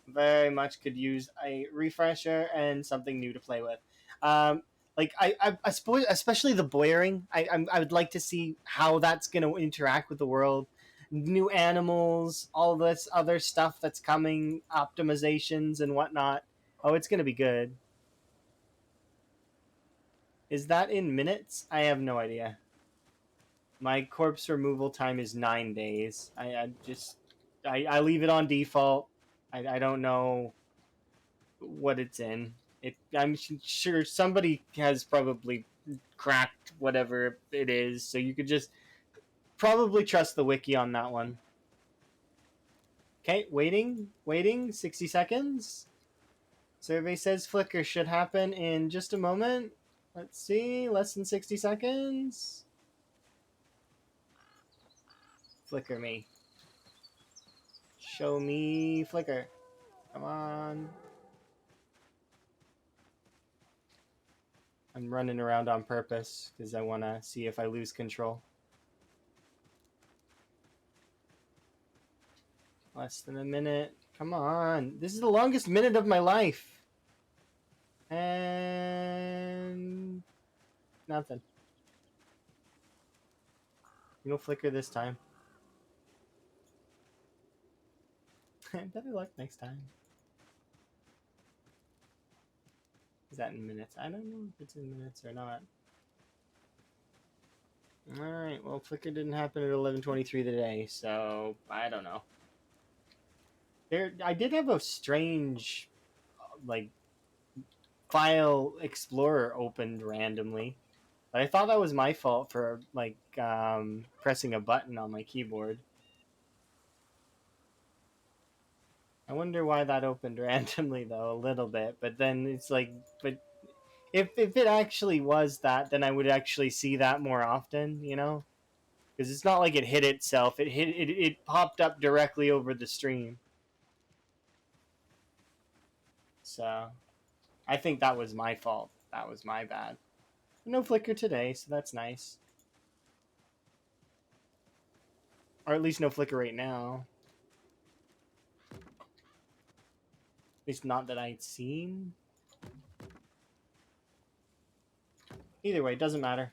Very much could use a refresher and something new to play with. Um, like I suppose, especially the boyering. I would like to see how that's going to interact with the world. New animals, all this other stuff that's coming, optimizations and whatnot. Oh, it's going to be good. Is that in minutes? I have no idea. My corpse removal time is 9 days. I leave it on default. I don't know what it's in. I'm sure somebody has probably cracked whatever it is, so you could just probably trust the wiki on that one. Okay, waiting, 60 seconds. Survey says flicker should happen in just a moment. Let's see, less than 60 seconds. Flicker me. Show me flicker. Come on. I'm running around on purpose because I want to see if I lose control. Less than a minute. Come on. This is the longest minute of my life. And nothing. No flicker this time. Better luck next time. Is that in minutes? I don't know if it's in minutes or not. Alright, well, flicker didn't happen at 11:23 today, so I don't know. I did have a strange, like, file explorer opened randomly. But I thought that was my fault for, like, pressing a button on my keyboard. I wonder why that opened randomly, though, a little bit. But then it's like, but if it actually was that, then I would actually see that more often, you know? Because it's not like it hit itself. It popped up directly over the stream. So I think that was my fault. That was my bad. No flicker today, so that's nice. Or at least no flicker right now. At least not that I'd seen. Either way, it doesn't matter.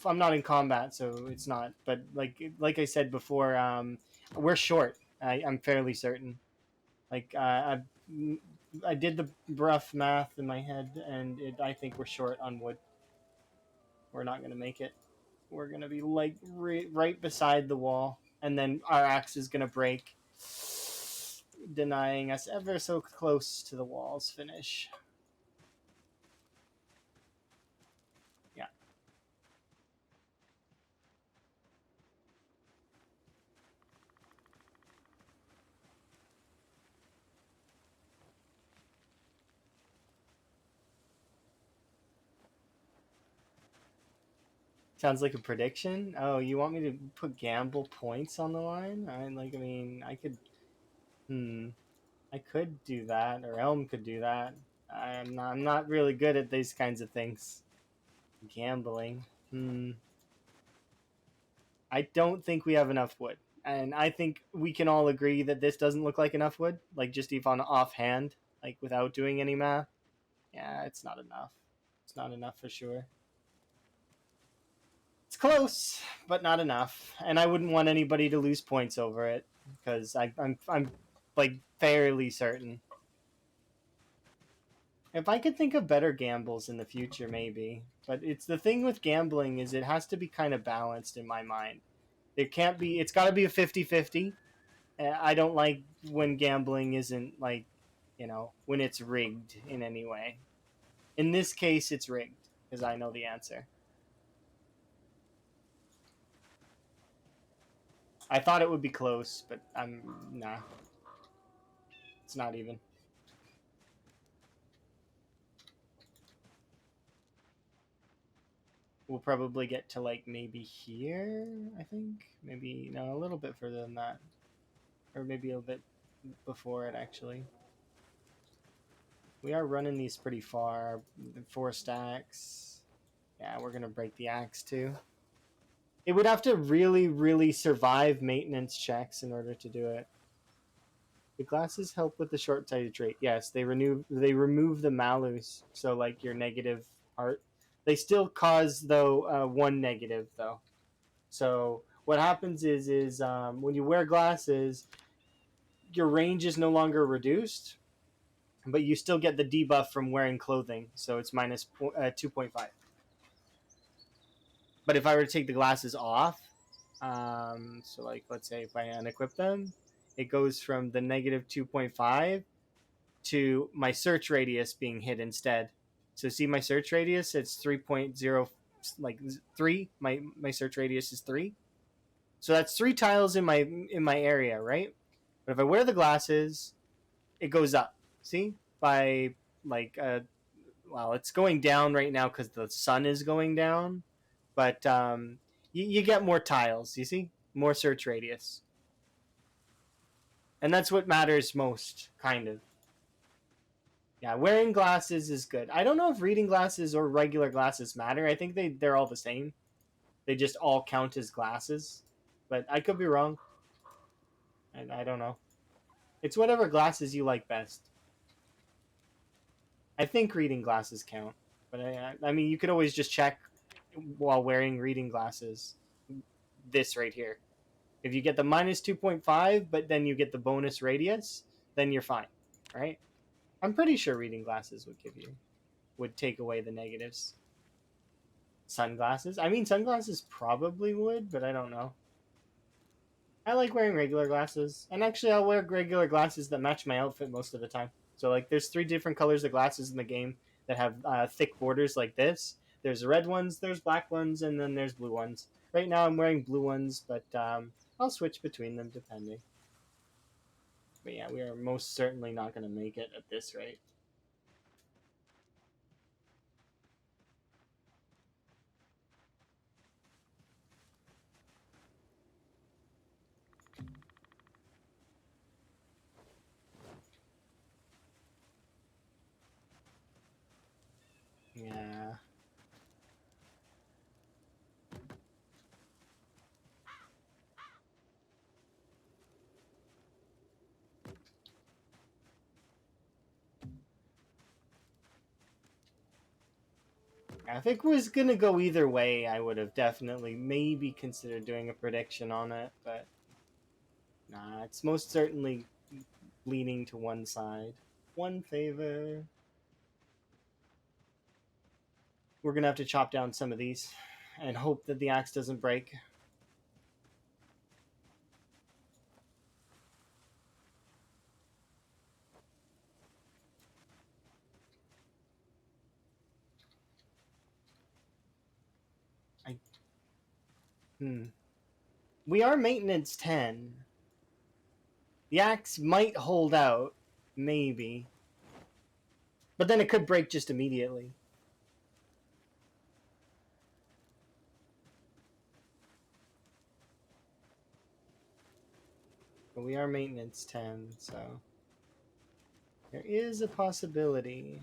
I'm not in combat, so it's not. But like I said before, we're short. I'm fairly certain. Like I did the rough math in my head, and I think we're short on wood. We're not gonna make it. We're gonna be like right beside the wall, and then our axe is gonna break, denying us ever so close to the wall's finish. Yeah. Sounds like a prediction. Oh, you want me to put gamble points on the line? I mean, I could. Hmm. I could do that, or Elm could do that. I'm not really good at these kinds of things. Gambling. Hmm. I don't think we have enough wood, and I think we can all agree that this doesn't look like enough wood. Like just even offhand, like without doing any math. Yeah, it's not enough. It's not enough for sure. It's close, but not enough. And I wouldn't want anybody to lose points over it because I'm like fairly certain. If I could think of better gambles in the future, maybe. But it's the thing with gambling is it has to be kind of balanced in my mind. It can't be. It's got to be a 50-50. I don't like when gambling isn't like, when it's rigged in any way. In this case, it's rigged because I know the answer. I thought it would be close, but nah, it's not even. We'll probably get to like maybe here, I think. Maybe, no, a little bit further than that. Or maybe a bit before it, actually. We are running these pretty far. 4 stacks. Yeah, we're going to break the axe too. It would have to really, really survive maintenance checks in order to do it. The glasses help with the short-sighted trait. Yes, they remove the malus, so like your negative part. They still cause though 1 negative though. So what happens is when you wear glasses, your range is no longer reduced, but you still get the debuff from wearing clothing. So it's minus 2.5. But if I were to take the glasses off, so like let's say if I unequip them, it goes from the negative 2.5 to my search radius being hit instead. So see my search radius, it's 3.0, like 3. My search radius is 3. So that's 3 tiles in my area, right? But if I wear the glasses, it goes up. See? By like well, it's going down right now cuz the sun is going down, but you get more tiles, you see? More search radius. And that's what matters most, kind of. Yeah, wearing glasses is good. I don't know if reading glasses or regular glasses matter. I think they're all the same. They just all count as glasses. But I could be wrong. And I don't know. It's whatever glasses you like best. I think reading glasses count. But I mean, you could always just check while wearing reading glasses. This right here. If you get the minus 2.5, but then you get the bonus radius, then you're fine. Right? I'm pretty sure reading glasses would take away the negatives. Sunglasses. I mean, sunglasses probably would, but I don't know. I like wearing regular glasses, and actually, I'll wear regular glasses that match my outfit most of the time. So, like, there's 3 different colors of glasses in the game that have thick borders like this. There's red ones, there's black ones, and then there's blue ones. Right now, I'm wearing blue ones, but I'll switch between them depending. But yeah, we are most certainly not going to make it at this rate. Yeah. If it was gonna go either way, I would have definitely maybe considered doing a prediction on it, but nah, it's most certainly leaning to one side. One favor. We're gonna have to chop down some of these and hope that the axe doesn't break. I We are maintenance 10. The axe might hold out, maybe. But then it could break just immediately. But we are maintenance 10, so there is a possibility.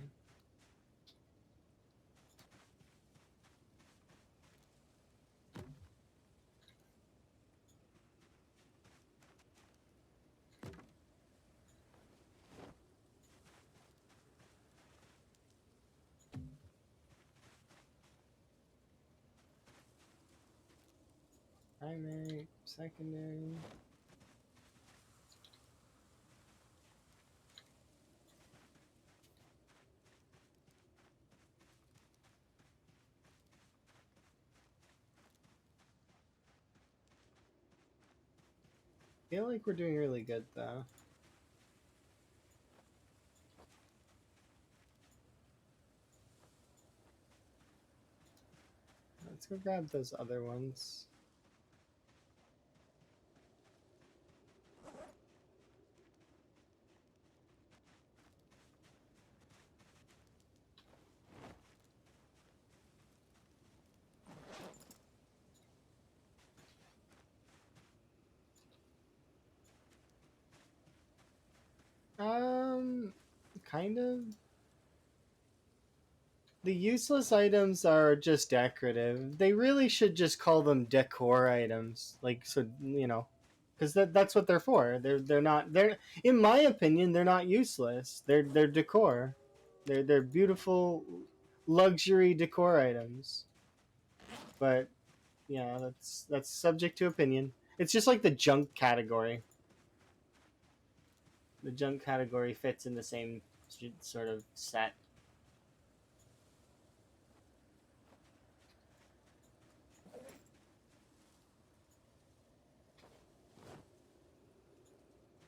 Primary, secondary. I feel like we're doing really good though. Let's go grab those other ones. kind of. The useless items are just decorative. They really should just call them decor items. Like, so, because that's what they're for. They're not they're in my opinion they're not useless. They're decor. They're beautiful luxury decor items. But yeah, that's subject to opinion. It's just like the junk category. The junk category fits in the same sort of set.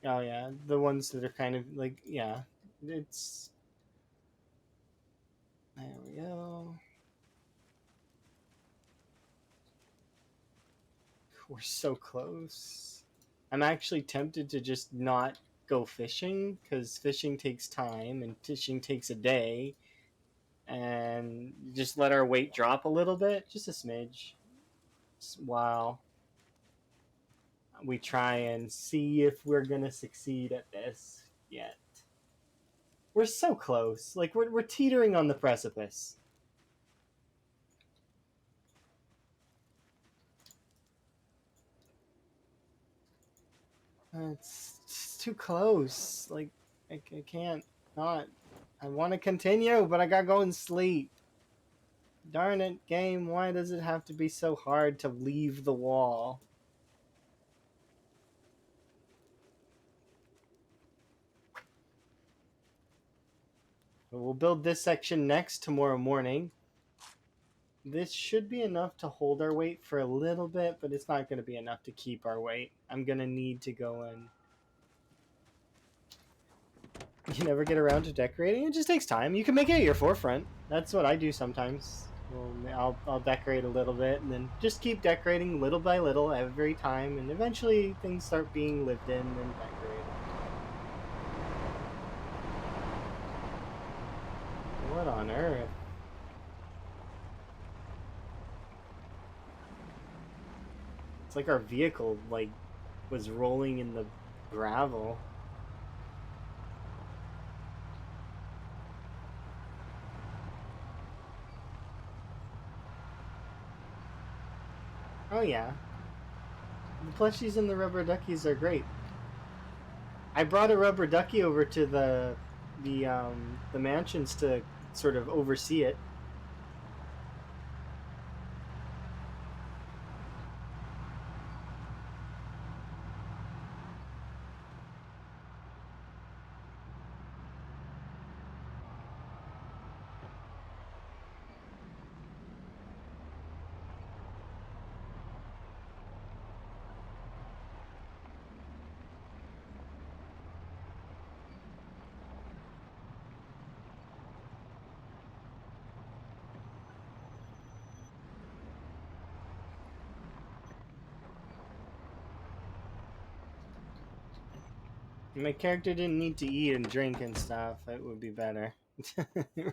Oh yeah, the ones that are kind of like, yeah, it's there we go. We're so close. I'm actually tempted to just not go fishing because fishing takes time and fishing takes a day, and just let our weight drop a little bit, just a smidge, while we try and see if we're gonna succeed at this yet. We're so close. Like we're teetering on the precipice. It's too close. Like I can't not. I want to continue, but I gotta go and sleep. Darn it, game! Why does it have to be so hard to leave the wall? We'll build this section next tomorrow morning. This should be enough to hold our weight for a little bit, but it's not going to be enough to keep our weight. I'm going to need to go in. You never get around to decorating? It just takes time. You can make it your forefront. That's what I do sometimes. Well, I'll decorate a little bit and then just keep decorating little by little every time, and eventually things start being lived in and decorated. What on earth? It's like our vehicle was rolling in the gravel. Oh yeah. The plushies and the rubber duckies are great. I brought a rubber ducky over to the mansions to sort of oversee it. My character didn't need to eat and drink and stuff. It would be better.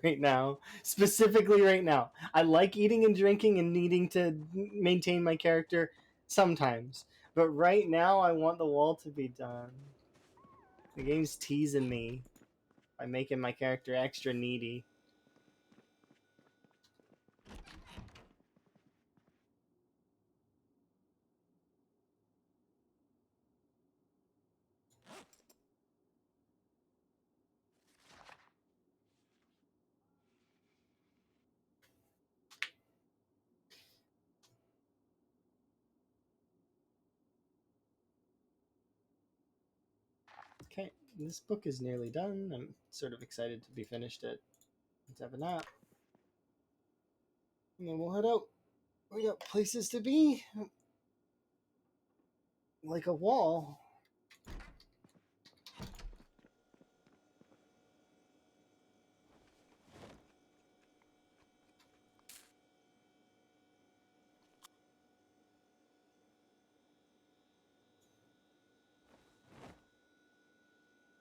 Right now. Specifically right now. I like eating and drinking and needing to maintain my character sometimes. But right now, I want the wall to be done. The game's teasing me by making my character extra needy. Okay, this book is nearly done. I'm sort of excited to be finished it. Let's have a nap. And then we'll head out. We got places to be. Like a wall.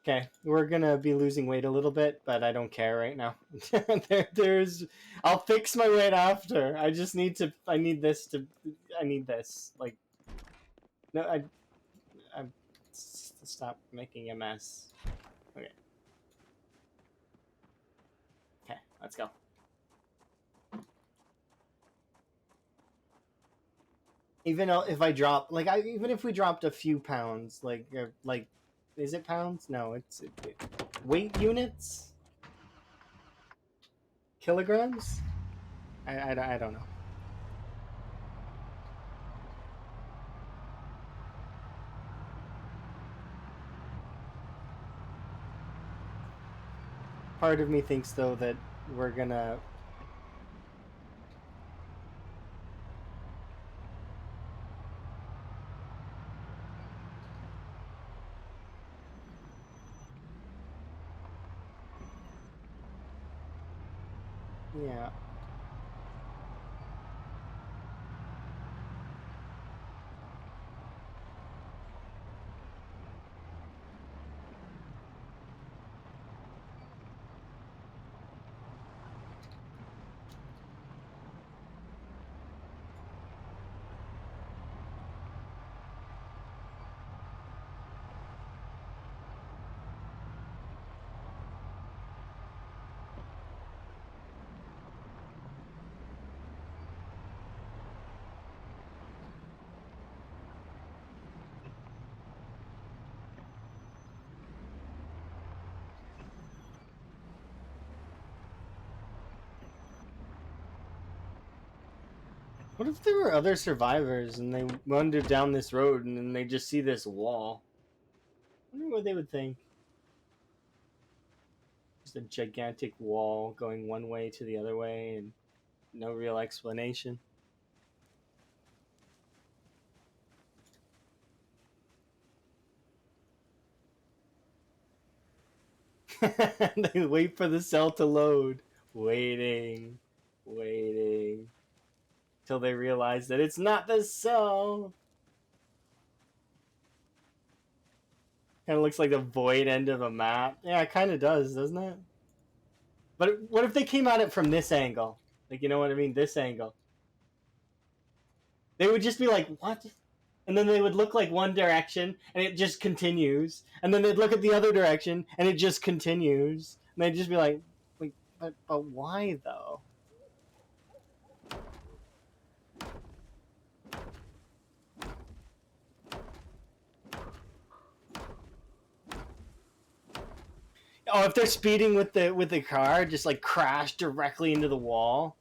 Okay, we're gonna be losing weight a little bit, but I don't care right now. there's, I'll fix my weight after. I just need to. I need this to. I need this. Like, no, I stop making a mess. Okay. Let's go. Even if I drop, like, even if we dropped a few pounds, like, is it pounds? No, it's weight units, kilograms. I don't know. Part of me thinks though that we're gonna. Yeah. What if there were other survivors and they wandered down this road and then they just see this wall? I wonder what they would think. Just a gigantic wall going one way to the other way and no real explanation. They wait for the cell to load. Waiting. Till they realize that it's not the cell. Kind of looks like the void end of a map. Yeah, it kind of does, doesn't it? But what if they came at it from this angle? Like, you know what I mean? This angle. They would just be like, what? And then they would look like one direction and it just continues. And then they'd look at the other direction and it just continues. And they'd just be like, wait, but why though? Oh, if they're speeding with the car, just like crash directly into the wall.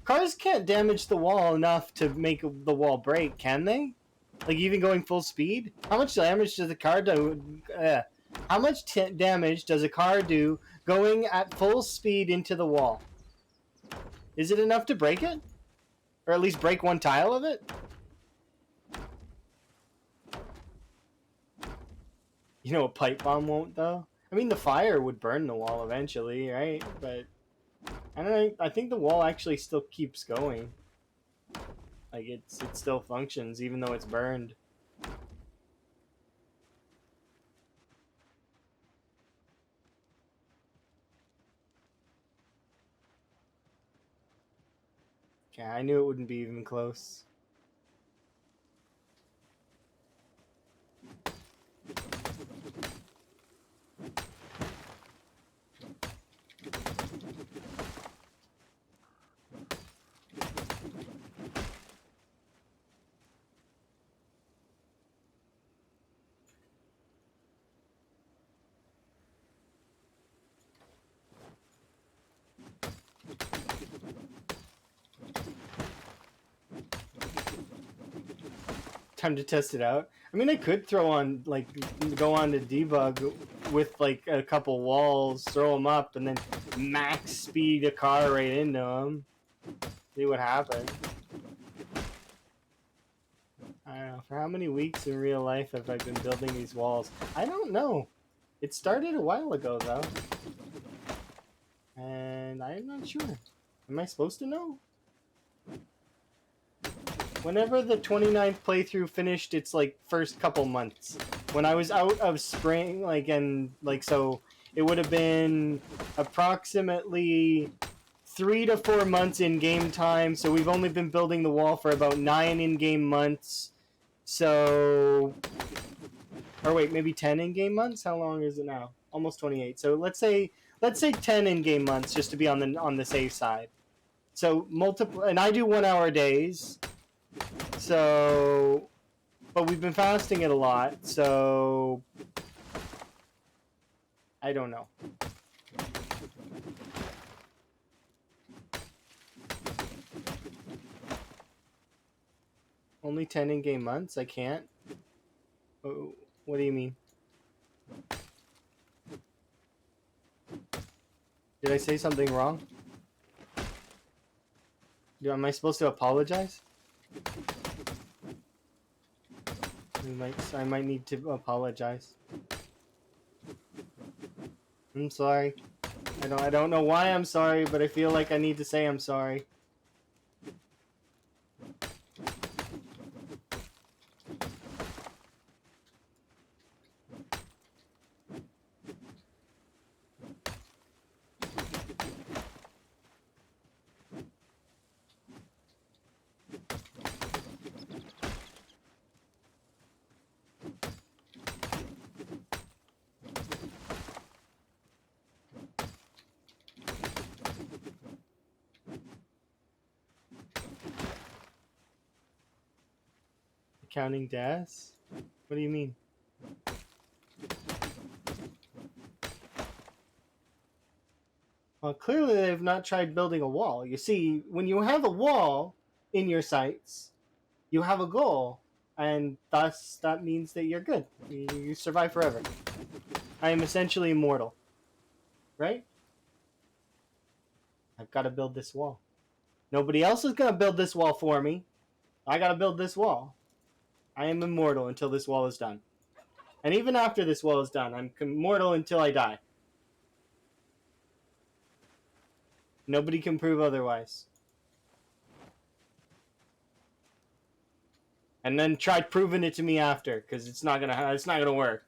Cars can't damage the wall enough to make the wall break, can they? Like even going full speed? How much damage does a car do? How much damage does a car do going at full speed into the wall? Is it enough to break it? Or at least break one tile of it? You know a pipe bomb won't though? I mean the fire would burn the wall eventually, right? But I don't know, I think the wall actually still keeps going. Like it still functions even though it's burned. Okay, I knew it wouldn't be even close. Time to test it out. I mean, I could throw on, like, go on to debug with, like, a couple walls, throw them up, and then max speed a car right into them. See what happens. I don't know. For how many weeks in real life have I been building these walls? I don't know. It started a while ago, though. And I'm not sure. Am I supposed to know? Whenever the 29th playthrough finished its like first couple months, when I was out of spring, like, and like, so it would have been approximately 3 to 4 months in game time. So we've only been building the wall for about 9 in-game months. So, or wait, maybe 10 in-game months. How long is it now? Almost 28. So let's say let's say 10 in-game months just to be on the safe side. So multiple, and I do 1 hour days. So, but we've been fasting it a lot. So I don't know. Only 10 in-game months? I can't? Oh, what do you mean? Did I say something wrong? Am I supposed to apologize? I might need to apologize. I'm sorry. I don't know why I'm sorry, but I feel like I need to say I'm sorry. Counting deaths? What do you mean? Well, clearly they've not tried building a wall. You see, when you have a wall in your sights, you have a goal, and thus that means that you're good. You survive forever. I am essentially immortal, right? I've got to build this wall. Nobody else is going to build this wall for me. I got to build this wall. I am immortal until this wall is done. And even after this wall is done, I'm immortal until I die. Nobody can prove otherwise. And then try proving it to me after, because it's not gonna work.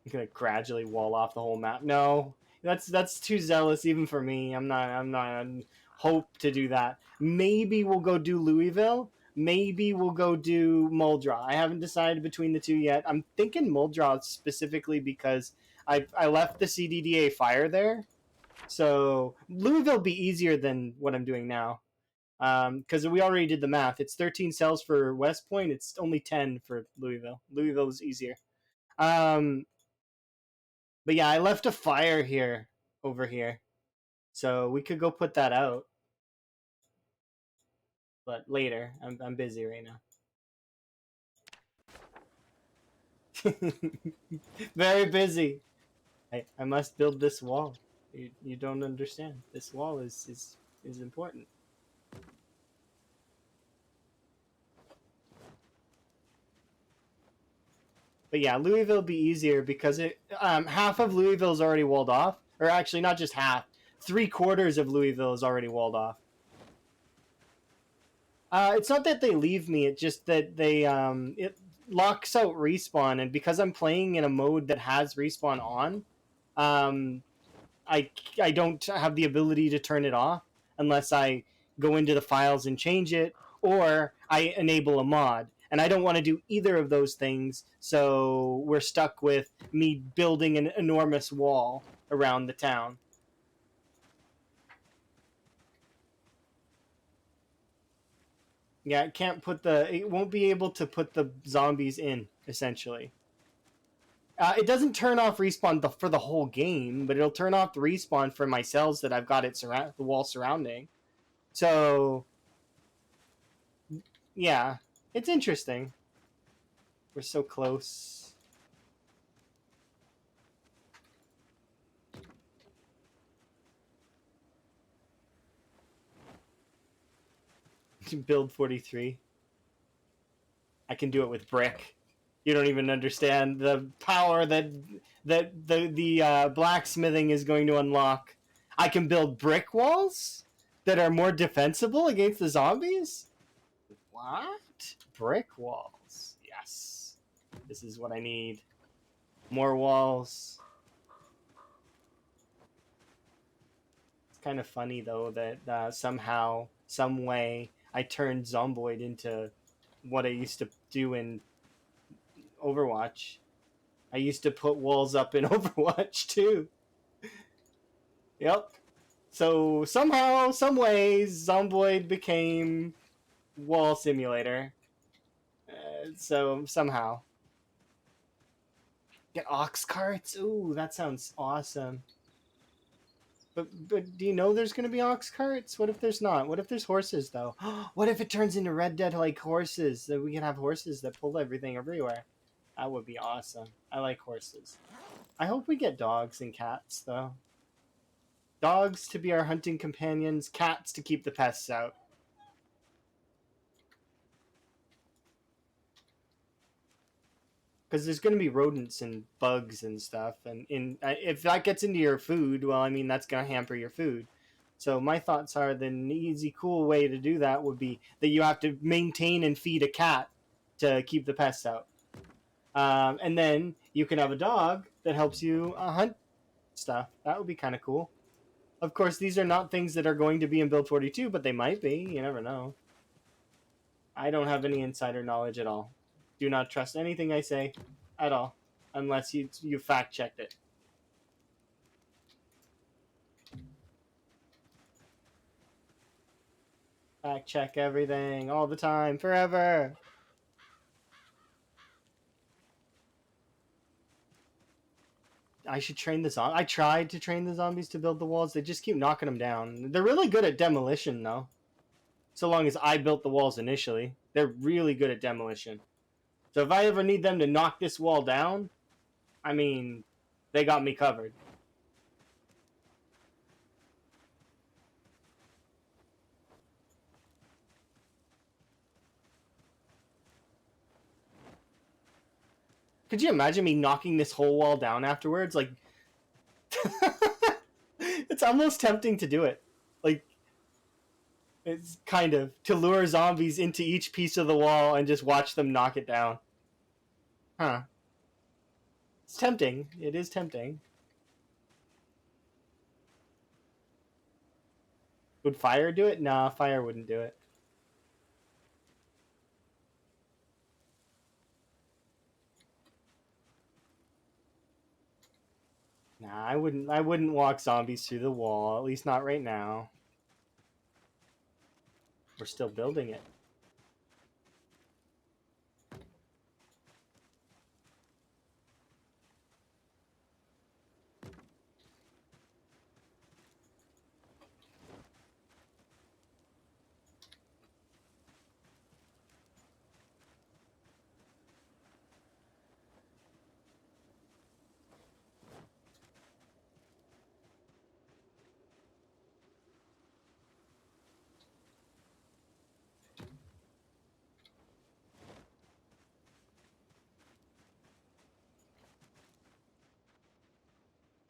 I'm gonna gradually wall off the whole map. No, that's too zealous even for me. I'm not hope to do that. Maybe we'll go do Louisville. Maybe we'll go do Muldraw. I haven't decided between the two yet. I'm thinking Muldraw specifically because I left the CDDA fire there, so Louisville will be easier than what I'm doing now. Because we already did the math. It's 13 cells for West Point. It's only 10 for Louisville. Louisville is easier. But yeah, I left a fire here over here, so we could go put that out. But later, I'm busy right now. Very busy. I must build this wall. You don't understand. This wall is important. But yeah, Louisville be easier because half of Louisville is already walled off, or actually not just half, 3/4 of Louisville is already walled off. It's not that they leave me; it's just that they it locks out respawn, and because I'm playing in a mode that has respawn on, um, I I don't have the ability to turn it off unless I go into the files and change it, or I enable a mod. And I don't want to do either of those things, so we're stuck with me building an enormous wall around the town. Yeah, it won't be able to put the zombies in, essentially. It doesn't turn off respawn for the whole game, but it'll turn off the respawn for my cells that I've got the wall surrounding. So, yeah, it's interesting. We're so close. Build 43. I can do it with brick. You don't even understand the power that the blacksmithing is going to unlock. I can build brick walls that are more defensible against the zombies. What? Brick walls? Yes. This is what I need. More walls. It's kind of funny though that somehow, some way, I turned Zomboid into what I used to do in Overwatch. I used to put walls up in Overwatch too. Yep. So somehow, some ways, Zomboid became wall simulator. So somehow. Get ox carts? Ooh, that sounds awesome. But do you know there's gonna be ox carts? What if there's not? What if there's horses though? What if it turns into Red Dead like horses? That we can have horses that pull everything everywhere. That would be awesome. I like horses. I hope we get dogs and cats though. Dogs to be our hunting companions, cats to keep the pests out. Because there's going to be rodents and bugs and stuff, and if that gets into your food, well, I mean that's going to hamper your food. So my thoughts are that an easy, cool way to do that would be that you have to maintain and feed a cat to keep the pests out, and then you can have a dog that helps you hunt stuff. That would be kind of cool. Of course, these are not things that are going to be in Build 42, but they might be. You never know. I don't have any insider knowledge at all. Do not trust anything I say at all, unless you fact checked it. Fact check everything all the time, forever. I should train the zombie. I tried to train the zombies to build the walls. They just keep knocking them down. They're really good at demolition, though. So long as I built the walls initially, they're really good at demolition. So if I ever need them to knock this wall down, I mean, they got me covered. Could you imagine me knocking this whole wall down afterwards? Like, it's almost tempting to do it. Like, it's kind of to lure zombies into each piece of the wall and just watch them knock it down. Huh. It's tempting. It is tempting. Would fire do it? Nah, fire wouldn't do it. Nah, I wouldn't walk zombies through the wall, at least not right now. We're still building it.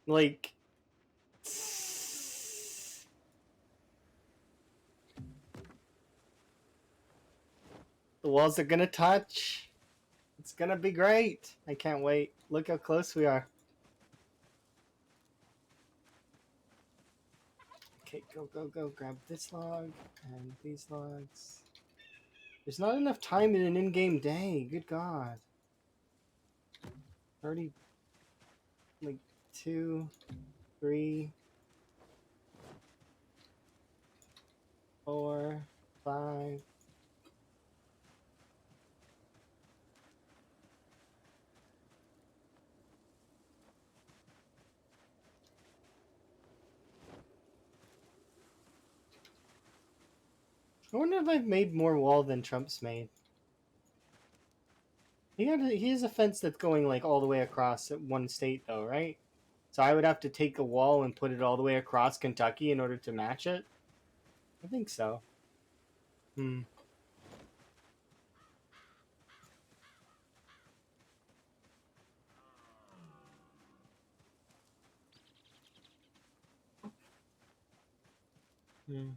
Like, the walls are gonna touch. It's gonna be great. I can't wait. Look how close we are. Okay, go, go, go. Grab this log and these logs. There's not enough time in an in-game day. Good God. Already, like, 2, 3, 4, 5. I wonder if I've made more wall than Trump's made. He has a fence that's going like all the way across one state though, right? So I would have to take a wall and put it all the way across Kentucky in order to match it. I think so. Hmm. Hmm.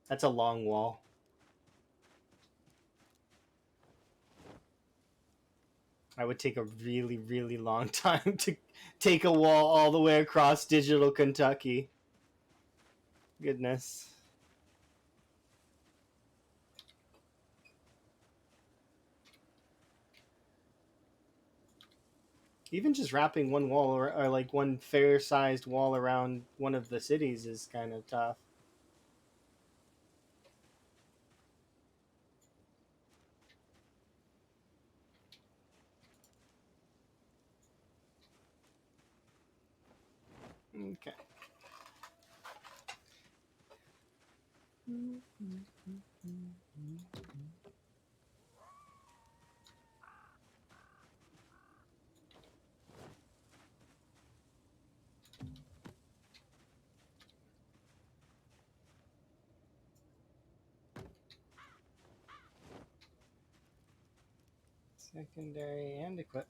That's a long wall. I would take a really, really long time to take a wall all the way across digital Kentucky. Goodness. Even just wrapping one wall or like one fair-sized wall around one of the cities is kind of tough. Okay. Secondary and equip.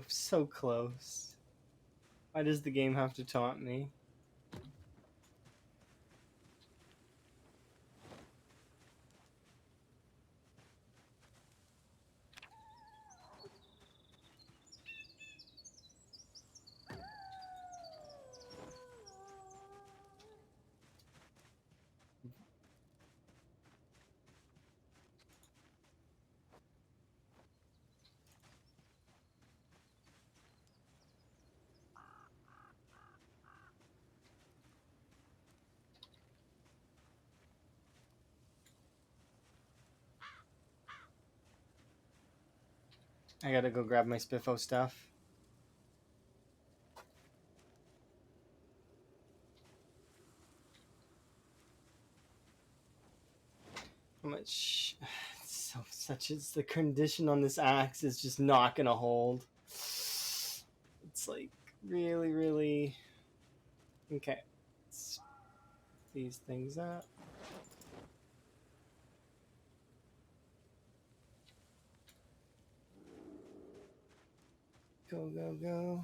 So close. Why does the game have to taunt me? I gotta go grab my Spiffo stuff. How much? So such is the condition on this axe is just not gonna hold. It's like really okay. Let's these things up. Go.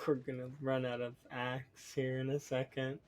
We're gonna run out of axe here in a second.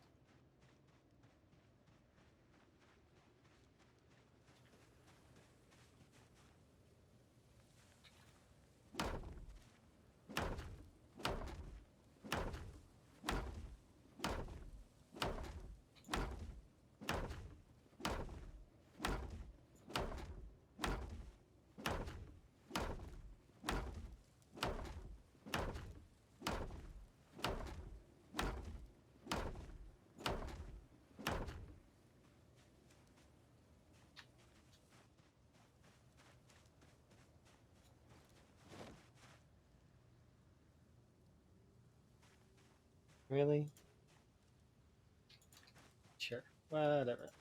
Really? Sure. Whatever.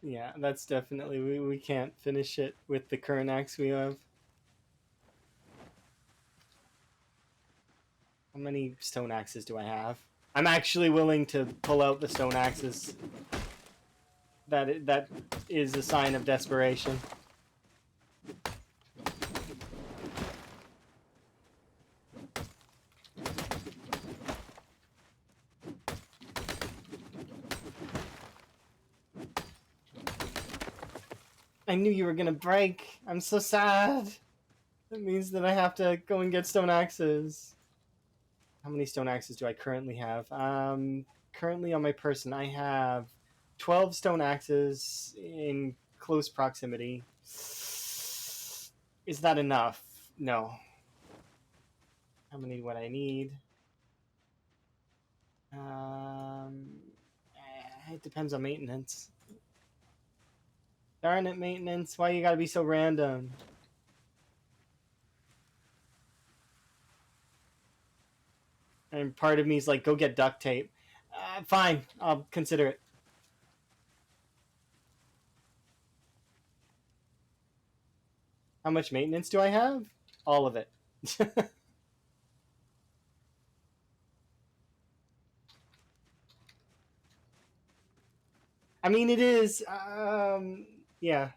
Yeah, that's definitely we can't finish it with the current axe we have. How many stone axes do I have? I'm actually willing to pull out the stone axes. That is a sign of desperation. I knew you were gonna break. I'm so sad. That means that I have to go and get stone axes. How many stone axes do I currently have? Currently on my person, I have 12 stone axes in close proximity. Is that enough? No. How many would I need? It depends on maintenance. Darn it, maintenance. Why you gotta be so random? And part of me is like, go get duct tape. Fine, I'll consider it. How much maintenance do I have? All of it. I mean, it is. Yeah,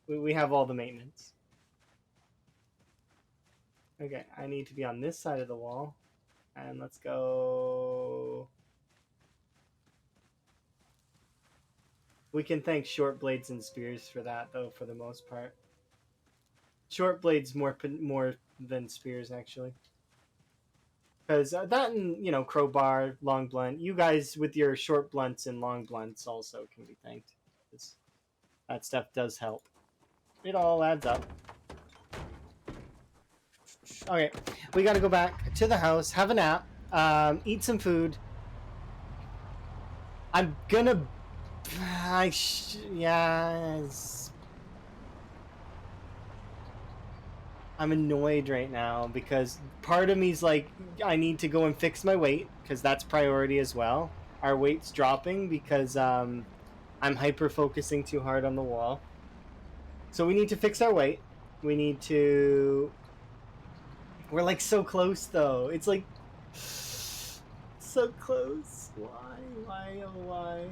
we have all the maintenance. Okay, I need to be on this side of the wall. And let's go. We can thank short blades and spears for that, though, for the most part. Short blades more than spears, actually. Because that and, you know, crowbar, long blunt. You guys with your short blunts and long blunts also can be thanked. That stuff does help. It all adds up. Okay, we gotta go back to the house, have a nap, eat some food. I'm gonna... yes. I'm annoyed right now because part of me's like, I need to go and fix my weight because that's priority as well. Our weight's dropping because I'm hyper focusing too hard on the wall. So we need to fix our weight. We need to... We're like so close though. It's like so close. Why? Why? Oh, why?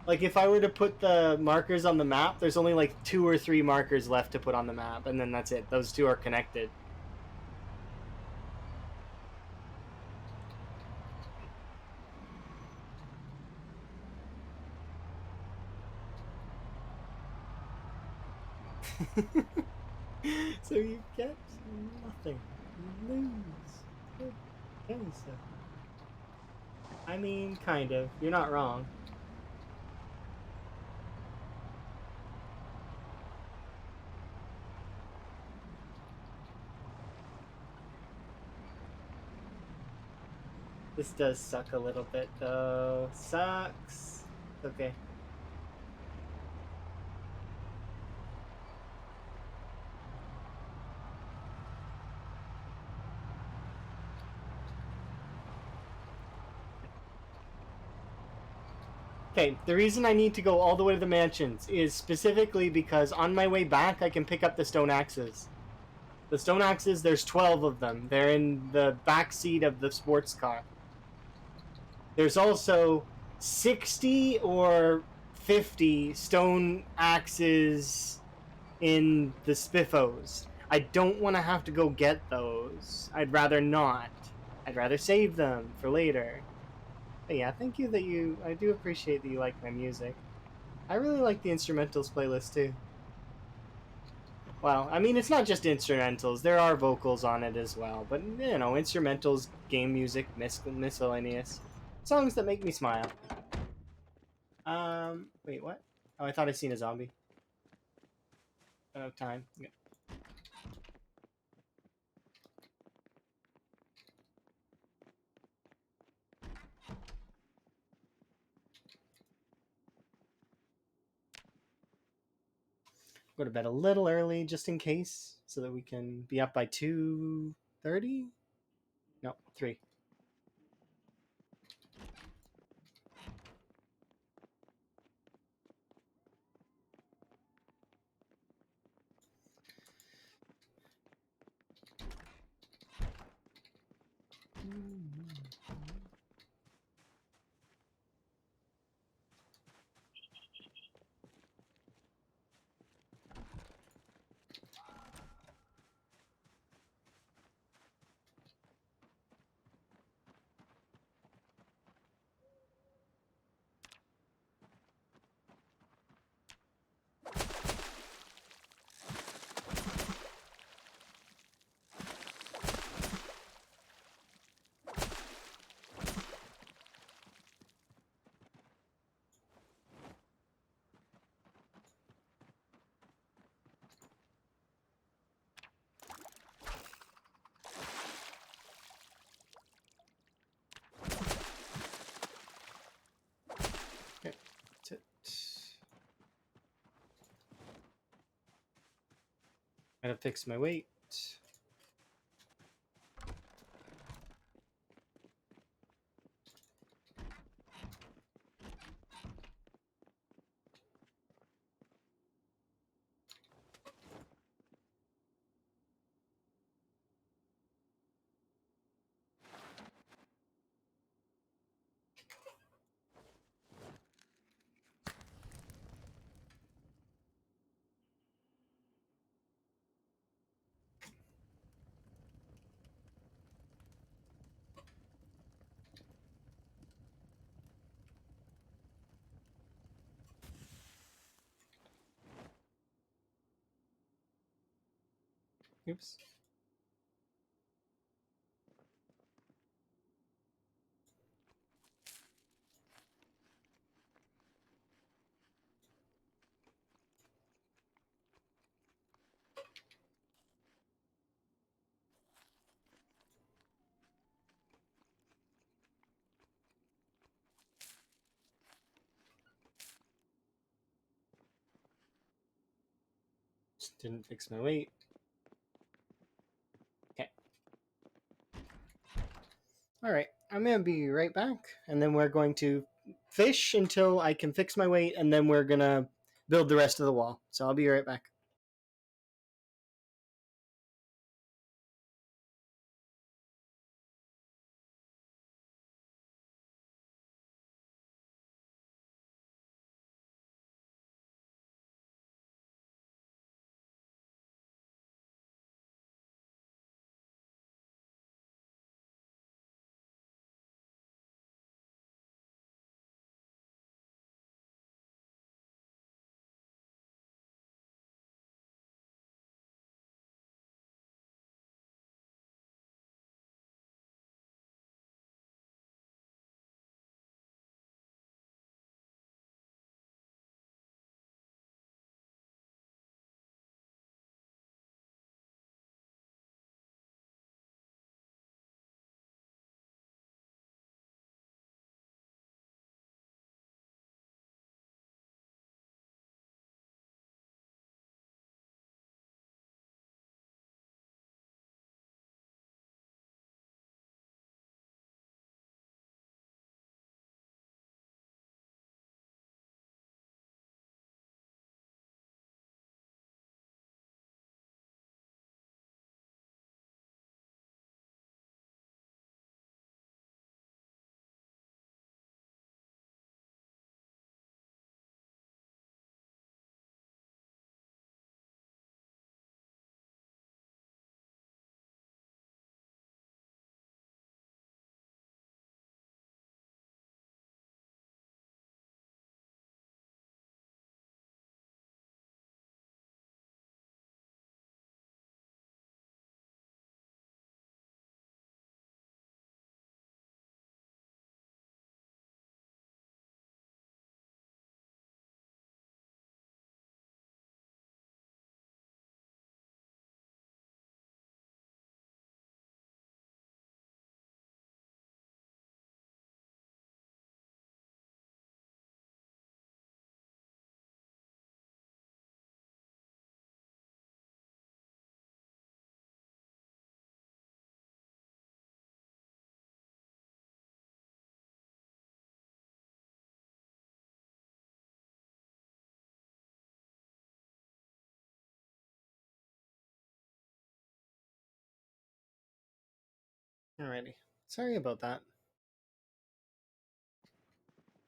Like if I were to put the markers on the map, there's only like 2 or 3 markers left to put on the map, and then that's it. Those two are connected. So you get nothing. You lose. Okay, so. I mean, kind of. You're not wrong. This does suck a little bit, though. Sucks. Okay. Okay, the reason I need to go all the way to the mansions is specifically because on my way back I can pick up the stone axes. The stone axes, there's 12 of them. They're in the back seat of the sports car. There's also 60 or 50 stone axes in the spiffos. I don't want to have to go get those. I'd rather not. I'd rather save them for later. But yeah, thank you that you... I do appreciate that you like my music. I really like the instrumentals playlist too. Well, I mean, it's not just instrumentals. There are vocals on it as well. But, you know, instrumentals, game music, miscellaneous. Songs that make me smile. Wait, what? Oh, I thought I seen a zombie. Oh, time. Yeah. Go to bed a little early just in case, so that we can be up by 2:30? No, 3. Gotta fix my weight. Oops. Just didn't fix my weight. Okay. All right. I'm going to be right back. And then we're going to fish until I can fix my weight. And then we're going to build the rest of the wall. So I'll be right back. Alrighty. Sorry about that.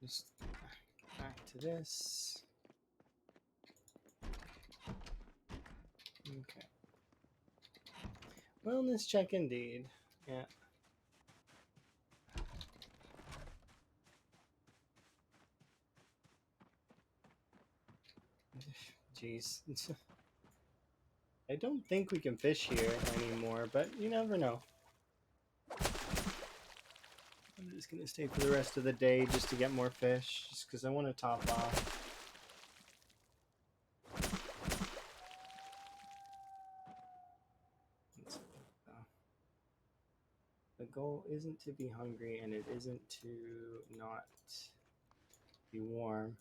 Just back to this. Okay. Wellness check indeed. Yeah. Jeez. I don't think we can fish here anymore, but you never know. I'm just going to stay for the rest of the day just to get more fish, just because I want to top off. The goal isn't to be hungry, and it isn't to not be warm.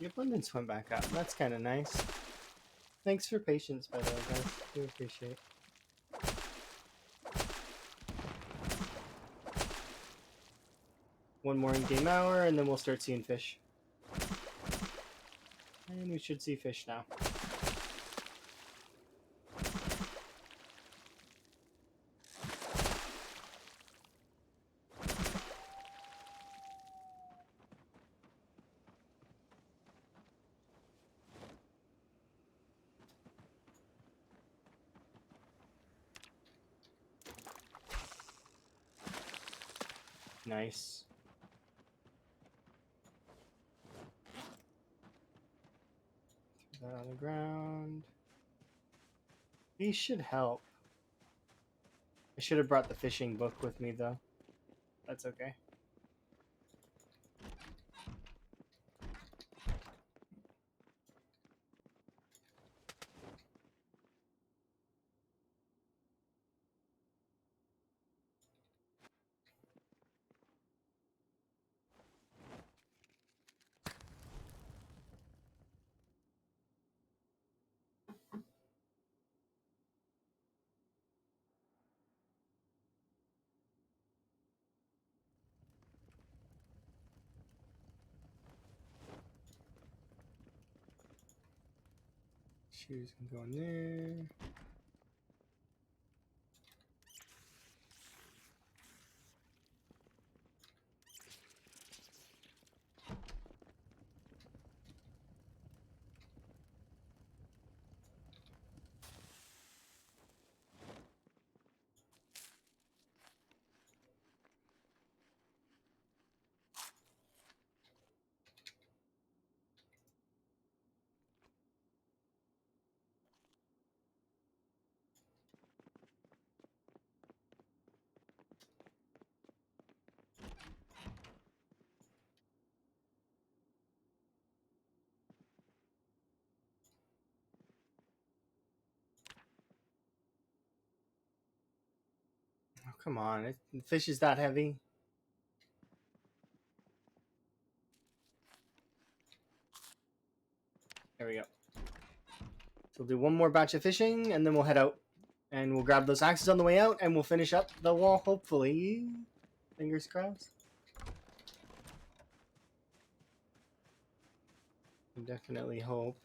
The abundance went back up. That's kind of nice. Thanks for patience, by the way, guys. Do appreciate. One more in-game hour, and then we'll start seeing fish. And we should see fish now. Nice. Throw that on the ground. These should help. I should have brought the fishing book with me, though. That's okay. Shoes can go in there. Oh, come on. The fish is that heavy? There we go. So we'll do one more batch of fishing, and then we'll head out. And we'll grab those axes on the way out, and we'll finish up the wall, hopefully. Fingers crossed. I definitely hope.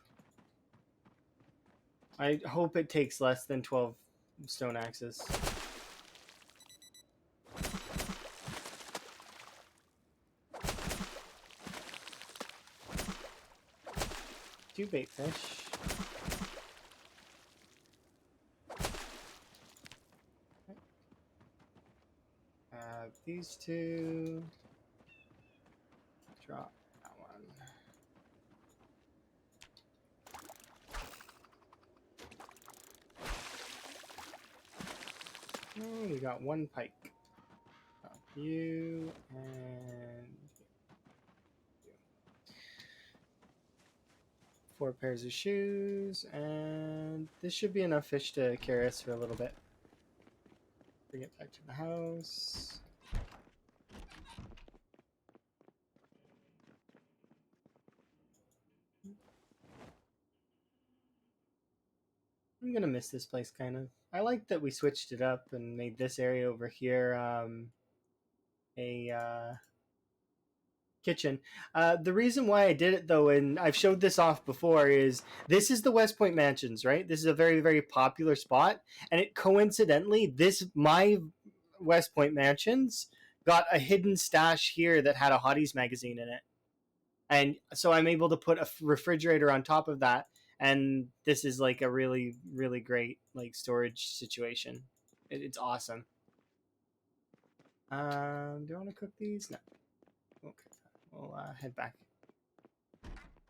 I hope it takes less than 12 stone axes. Two bait fish. These two. Drop that one. Oh, we got one pike. You and you. 4 pairs of shoes, and this should be enough fish to carry us for a little bit. Bring it back to the house. I'm gonna miss this place, kind of. I like that we switched it up and made this area over here a kitchen. The reason why I did it, though, and I've showed this off before, is this is the West Point Mansions, right? This is a very, very popular spot, and it coincidentally, my West Point Mansions got a hidden stash here that had a Hotties magazine in it. And so I'm able to put a refrigerator on top of that, and this is like a really, really great like storage situation. It's awesome. Do you want to cook these? No. Okay. We'll head back.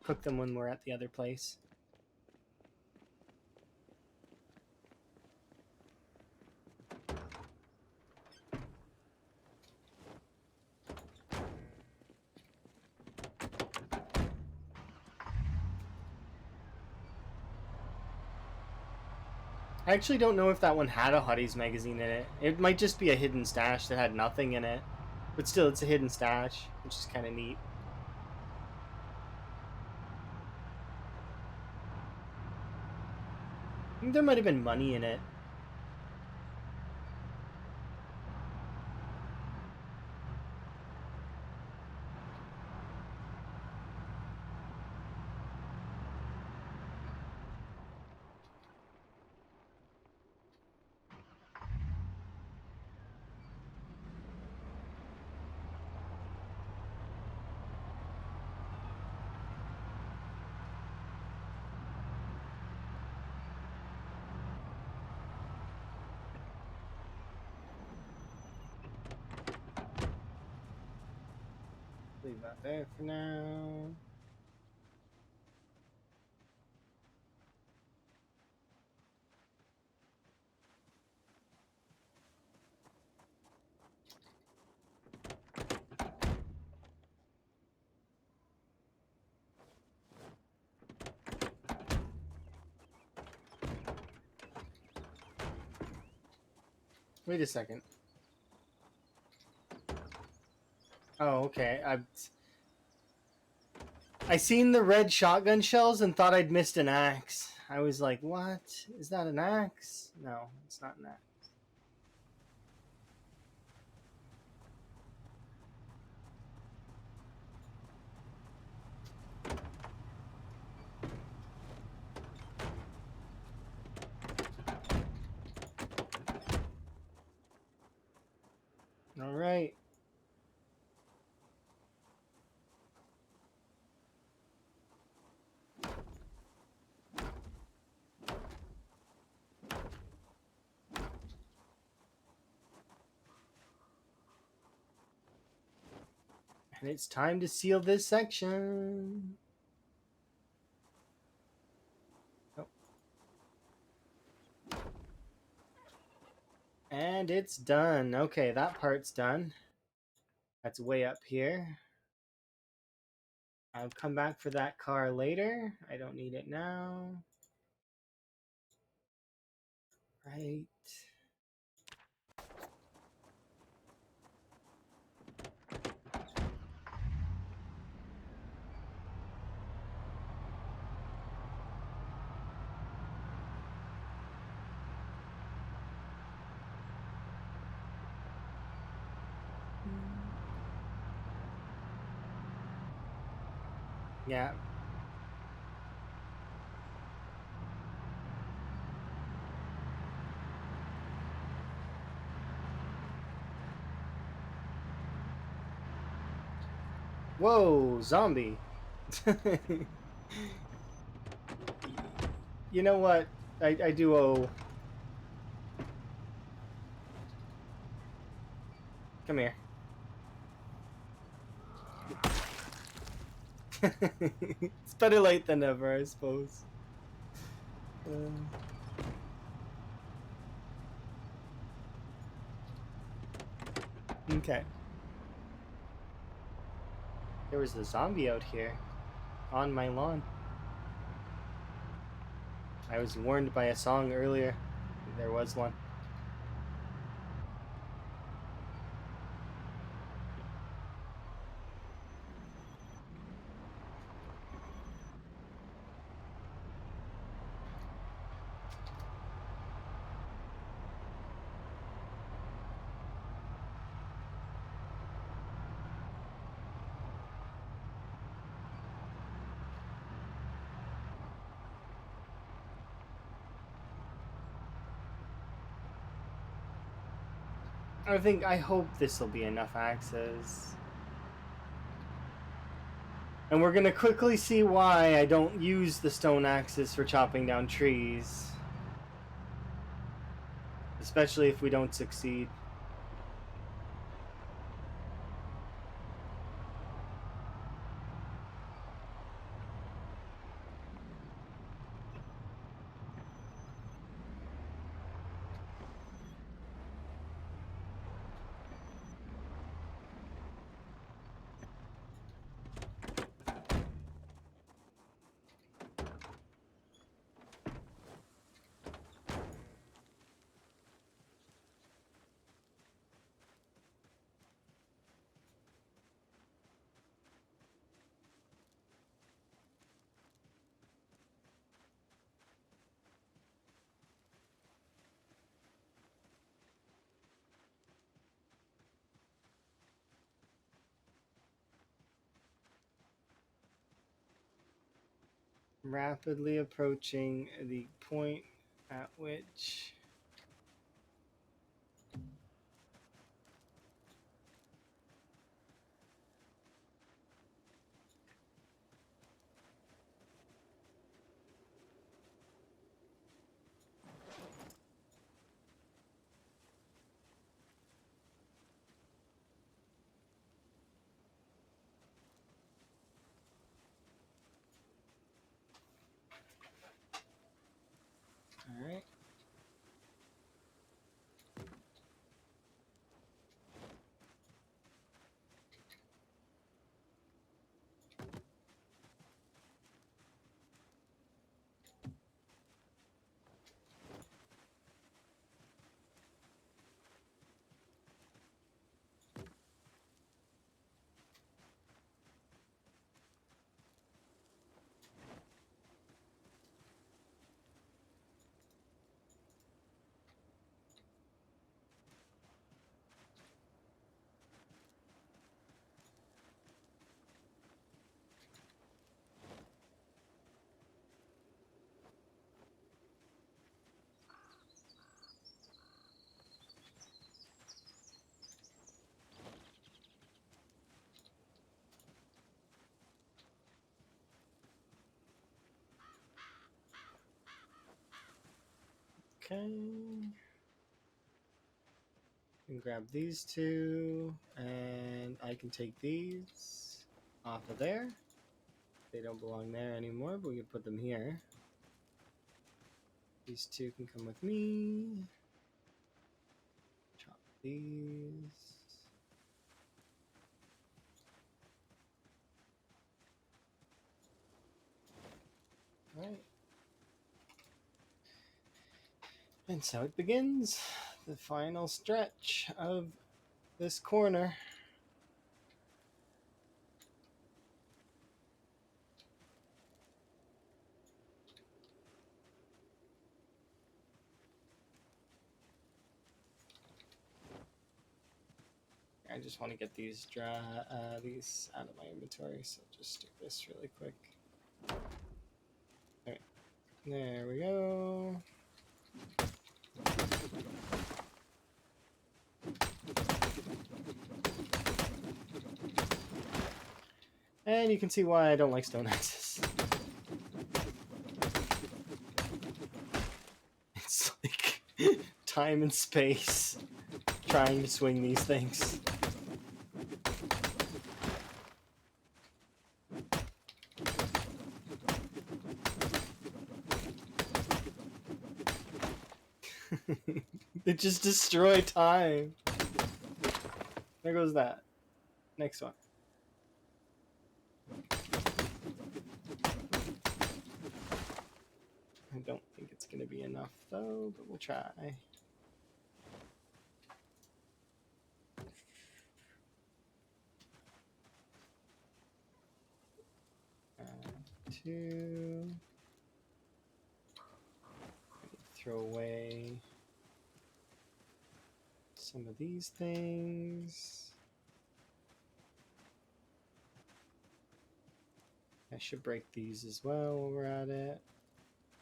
Cook them when we're at the other place. I actually don't know if that one had a Hotties magazine in it. It might just be a hidden stash that had nothing in it. But still, it's a hidden stash, which is kind of neat. I think there might have been money in it. Leave that there for now. Wait a second. Oh, okay. I seen the red shotgun shells and thought I'd missed an axe. I was like, what? Is that an axe? No, it's not an axe. All right. And it's time to seal this section. Oh. And it's done. Okay, that part's done. That's way up here. I'll come back for that car later. I don't need it now. Right. Yeah. Whoa, zombie. You know what? I do owe. Come here. It's better late than never, I suppose. Okay. There was a zombie out here on my lawn. I was warned by a song earlier. There was one. I hope this will be enough axes. And we're gonna quickly see why I don't use the stone axes for chopping down trees. Especially if we don't succeed. rapidly approaching the point at which all right. Okay. And grab these two, and I can take these off of there. They don't belong there anymore, but we can put them here. These two can come with me. Chop these. All right. And so it begins, the final stretch of this corner. I just want to get these out of my inventory, so just stick this really quick. All right, there we go. And you can see why I don't like stone axes. It's like time and space trying to swing these things. They just destroy time. There goes that. Next one. I don't think it's going to be enough though, but we'll try. Two. Throw away some of these things. I should break these as well while we're at it.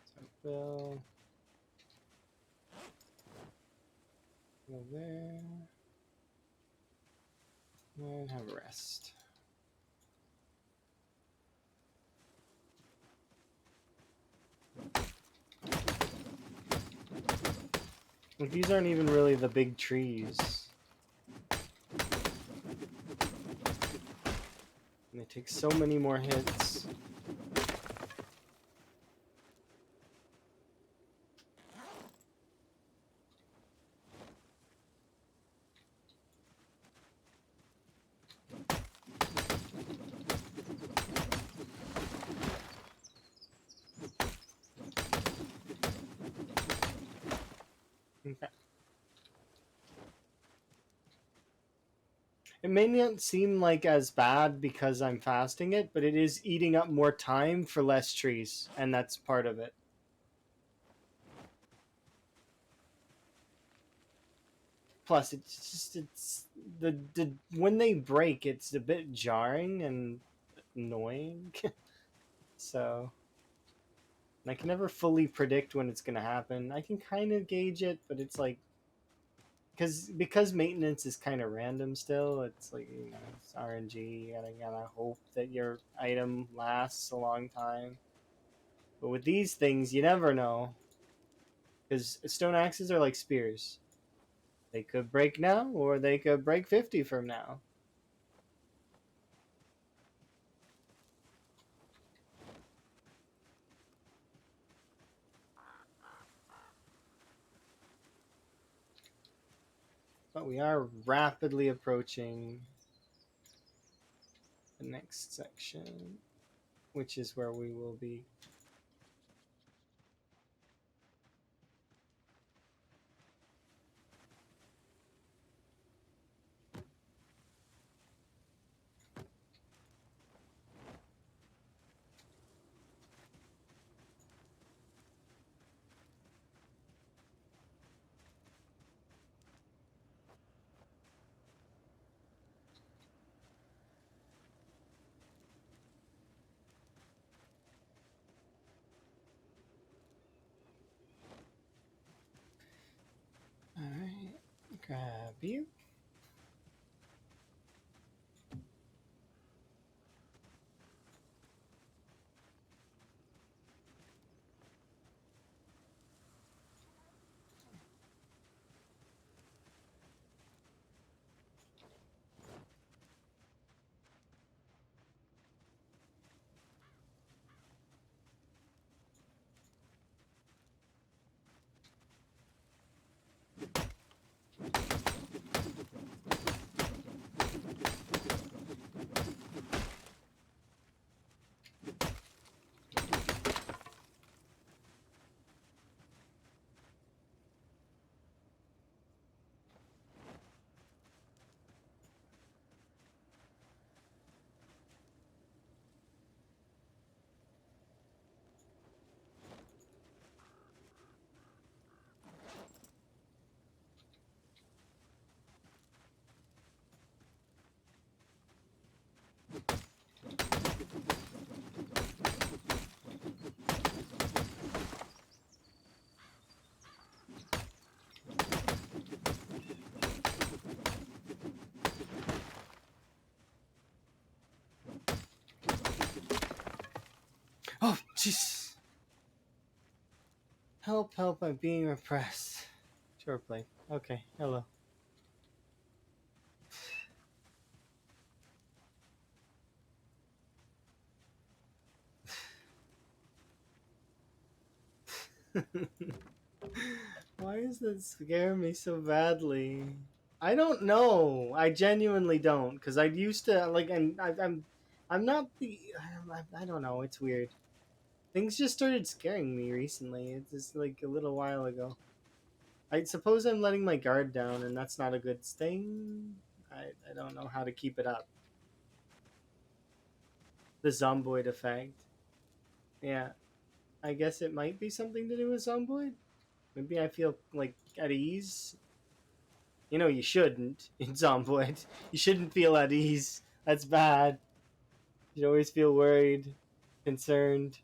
So Bill. Go there. And have a rest. Like, these aren't even really the big trees. And they take so many more hits. Okay. It may not seem like as bad because I'm fasting it, but it is eating up more time for less trees, and that's part of it. Plus, it's the when they break, it's a bit jarring and annoying. So And I can never fully predict when it's going to happen. I can kind of gauge it, but it's like because maintenance is kind of random still. It's like, you know, it's RNG. You gotta hope that your item lasts a long time. But with these things, you never know, because stone axes are like spears. They could break now, or they could break 50 from now. But we are rapidly approaching the next section, which is where we will be. Alright, grab you. Oh, jeez. Help, help, I'm being repressed. Short play. Okay, hello. Why does that scare me so badly? I don't know. I genuinely don't, because I used to like, and I'm not the. I don't know. It's weird. Things just started scaring me recently. It's just like a little while ago. I suppose I'm letting my guard down, and that's not a good thing. I don't know how to keep it up. The zomboid effect. Yeah, I guess it might be something to do with zomboid. Maybe I feel like at ease. You know, you shouldn't in zomboid. You shouldn't feel at ease. That's bad. You always feel worried, concerned,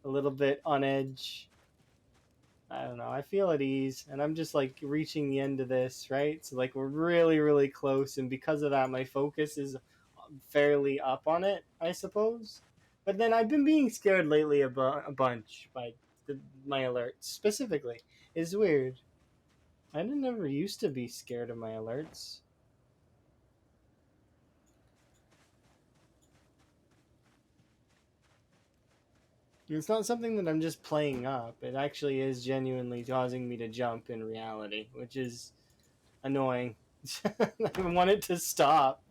a little bit on edge. I don't know. I feel at ease, and I'm just like reaching the end of this, right? So like we're really, really close, and because of that, my focus is fairly up on it, I suppose. But then I've been being scared lately a bunch by my alerts specifically. It's weird. I never used to be scared of my alerts. It's not something that I'm just playing up. It actually is genuinely causing me to jump in reality, which is annoying. I want it to stop.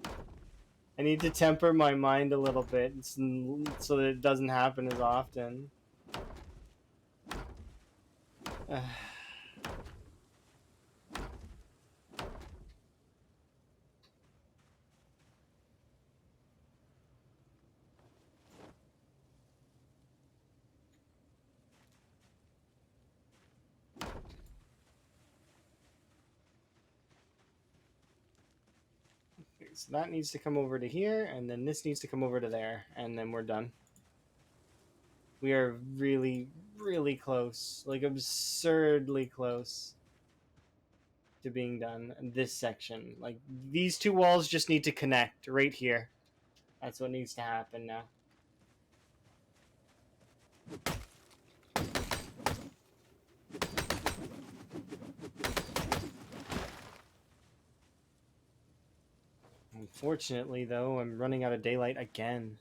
I need to temper my mind a little bit so that it doesn't happen as often. So that needs to come over to here, and then this needs to come over to there, and then we're done. We are really, really close, like absurdly close to being done. This section, like these two walls just need to connect right here. That's what needs to happen now. Unfortunately, though, I'm running out of daylight again.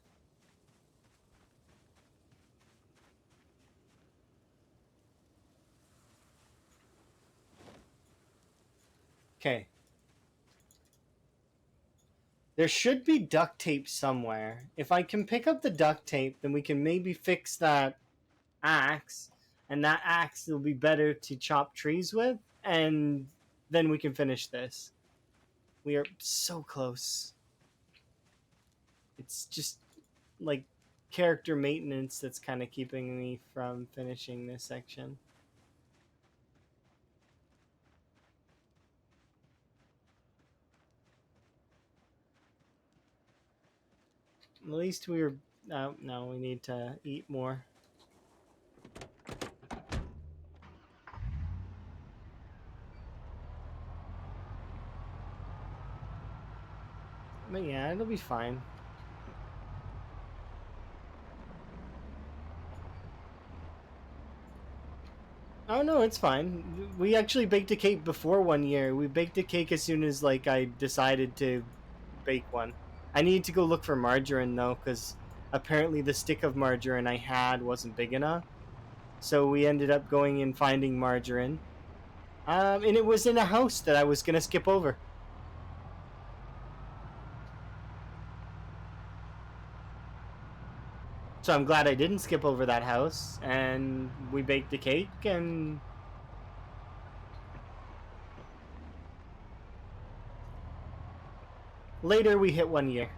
Okay. There should be duct tape somewhere. If I can pick up the duct tape, then we can maybe fix that axe, and that axe will be better to chop trees with, and then we can finish this. We are so close. It's just like character maintenance that's kind of keeping me from finishing this section. At least we were. No, we need to eat more. But yeah, it'll be fine. Oh no, it's fine. We actually baked a cake before 1 year. We baked a cake as soon as like I decided to bake one. I need to go look for margarine though, because apparently the stick of margarine I had wasn't big enough. So we ended up going and finding margarine. And it was in a house that I was gonna skip over. So I'm glad I didn't skip over that house, and we baked the cake, and later we hit 1 year.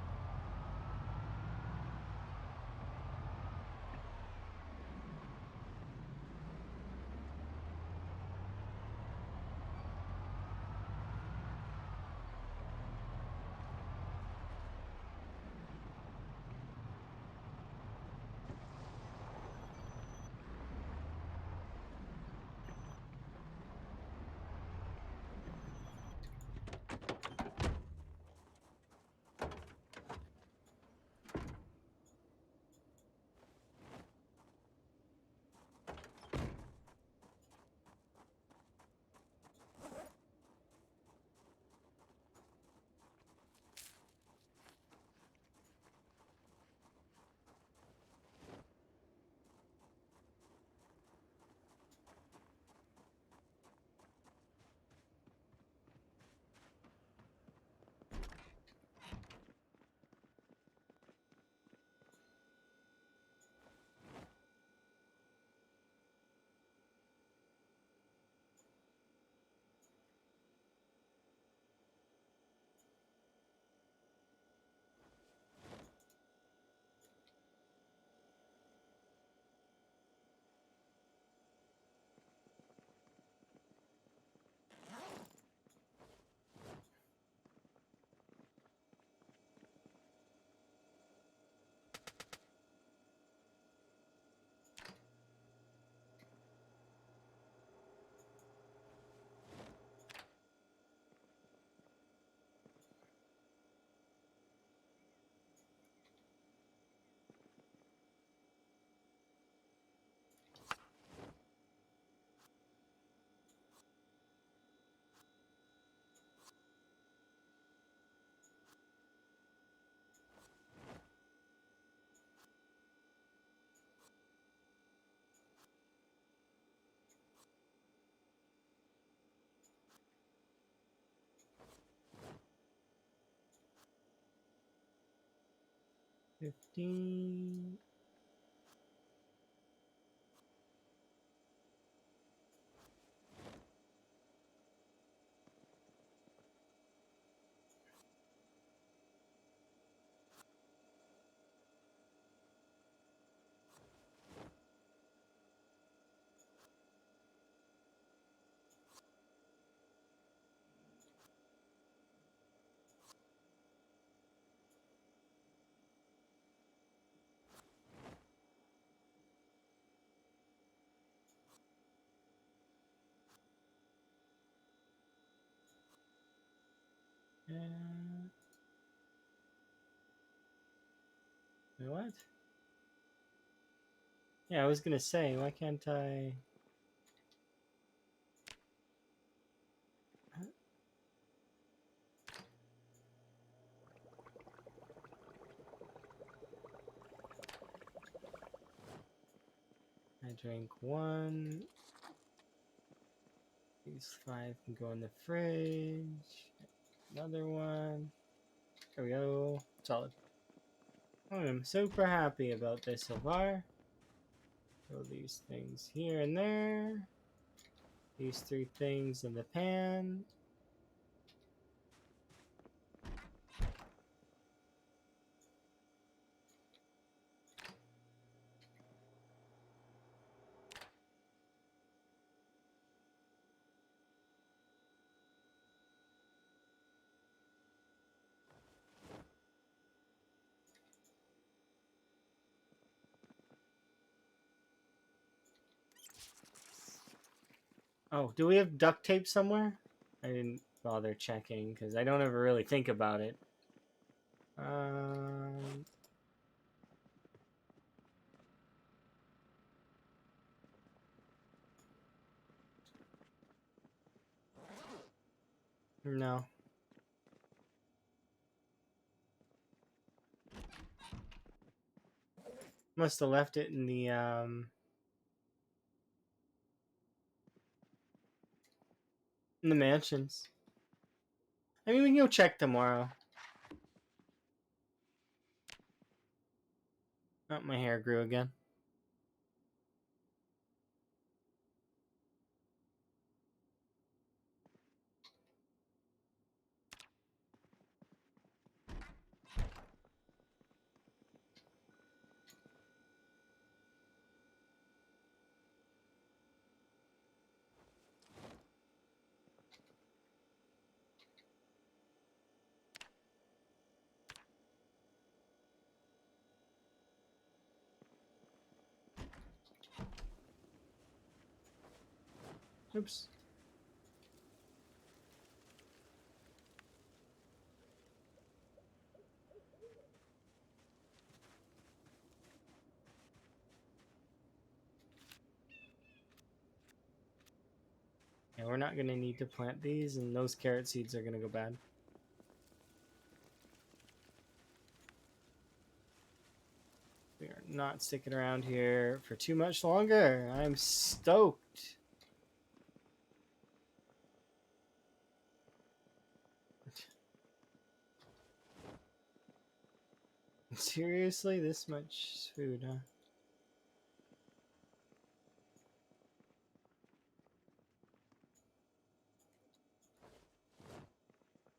$15. Wait, what? Yeah, I was gonna say, why can't I... I drank one. These 5 can go in the fridge. Another one. There we go. Solid. I'm super happy about this so far. Throw these things here and there. These 3 things in the pan. Oh, do we have duct tape somewhere? I didn't bother checking because I don't ever really think about it. No. Must have left it in the mansions. I mean, we can go check tomorrow. Oh, my hair grew again. Oops. Yeah, we're not going to need to plant these, and those carrot seeds are going to go bad. We are not sticking around here for too much longer. I'm stoked. Seriously? This much food, huh?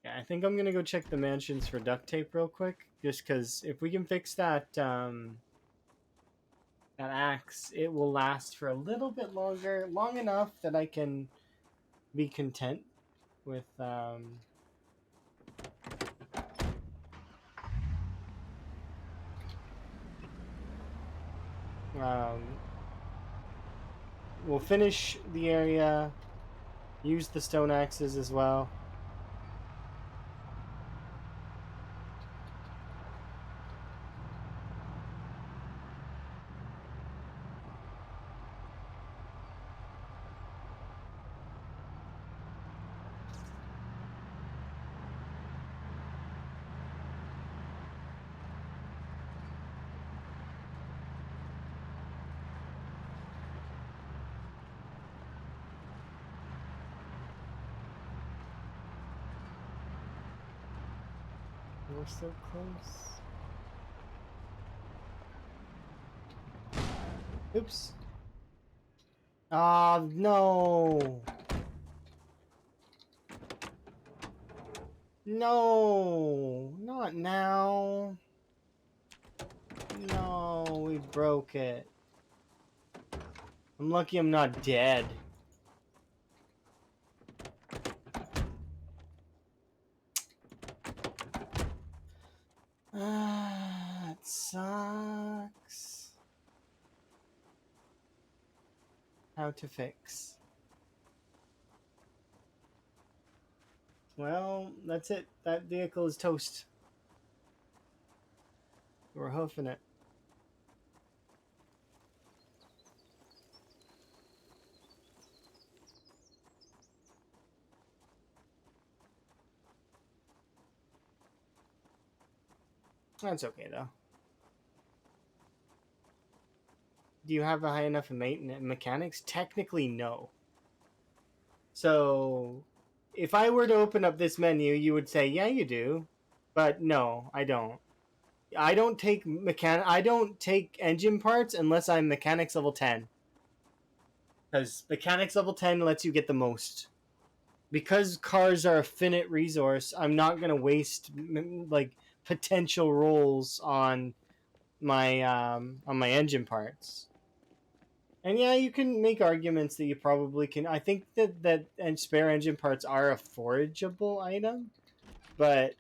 Yeah, I think I'm gonna go check the mansions for duct tape real quick, just because if we can fix that that axe, it will last for a little bit longer, long enough that I can be content with um, we'll finish the area, use the stone axes as well. We're so close. Oops. Ah, no. No, not now. No, we broke it. I'm lucky I'm not dead. Ah, it sucks. How to fix. Well, that's it. That vehicle is toast. We're hoofing it. That's okay though. Do you have a high enough maintenance mechanics? Technically, no. So, if I were to open up this menu, you would say, "Yeah, you do," but no, I don't. I don't take engine parts unless I'm mechanics level 10. Because mechanics level 10 lets you get the most. Because cars are a finite resource, I'm not gonna waste like potential rolls on my engine parts. And yeah, you can make arguments that you probably can. I think that and spare engine parts are a forageable item, but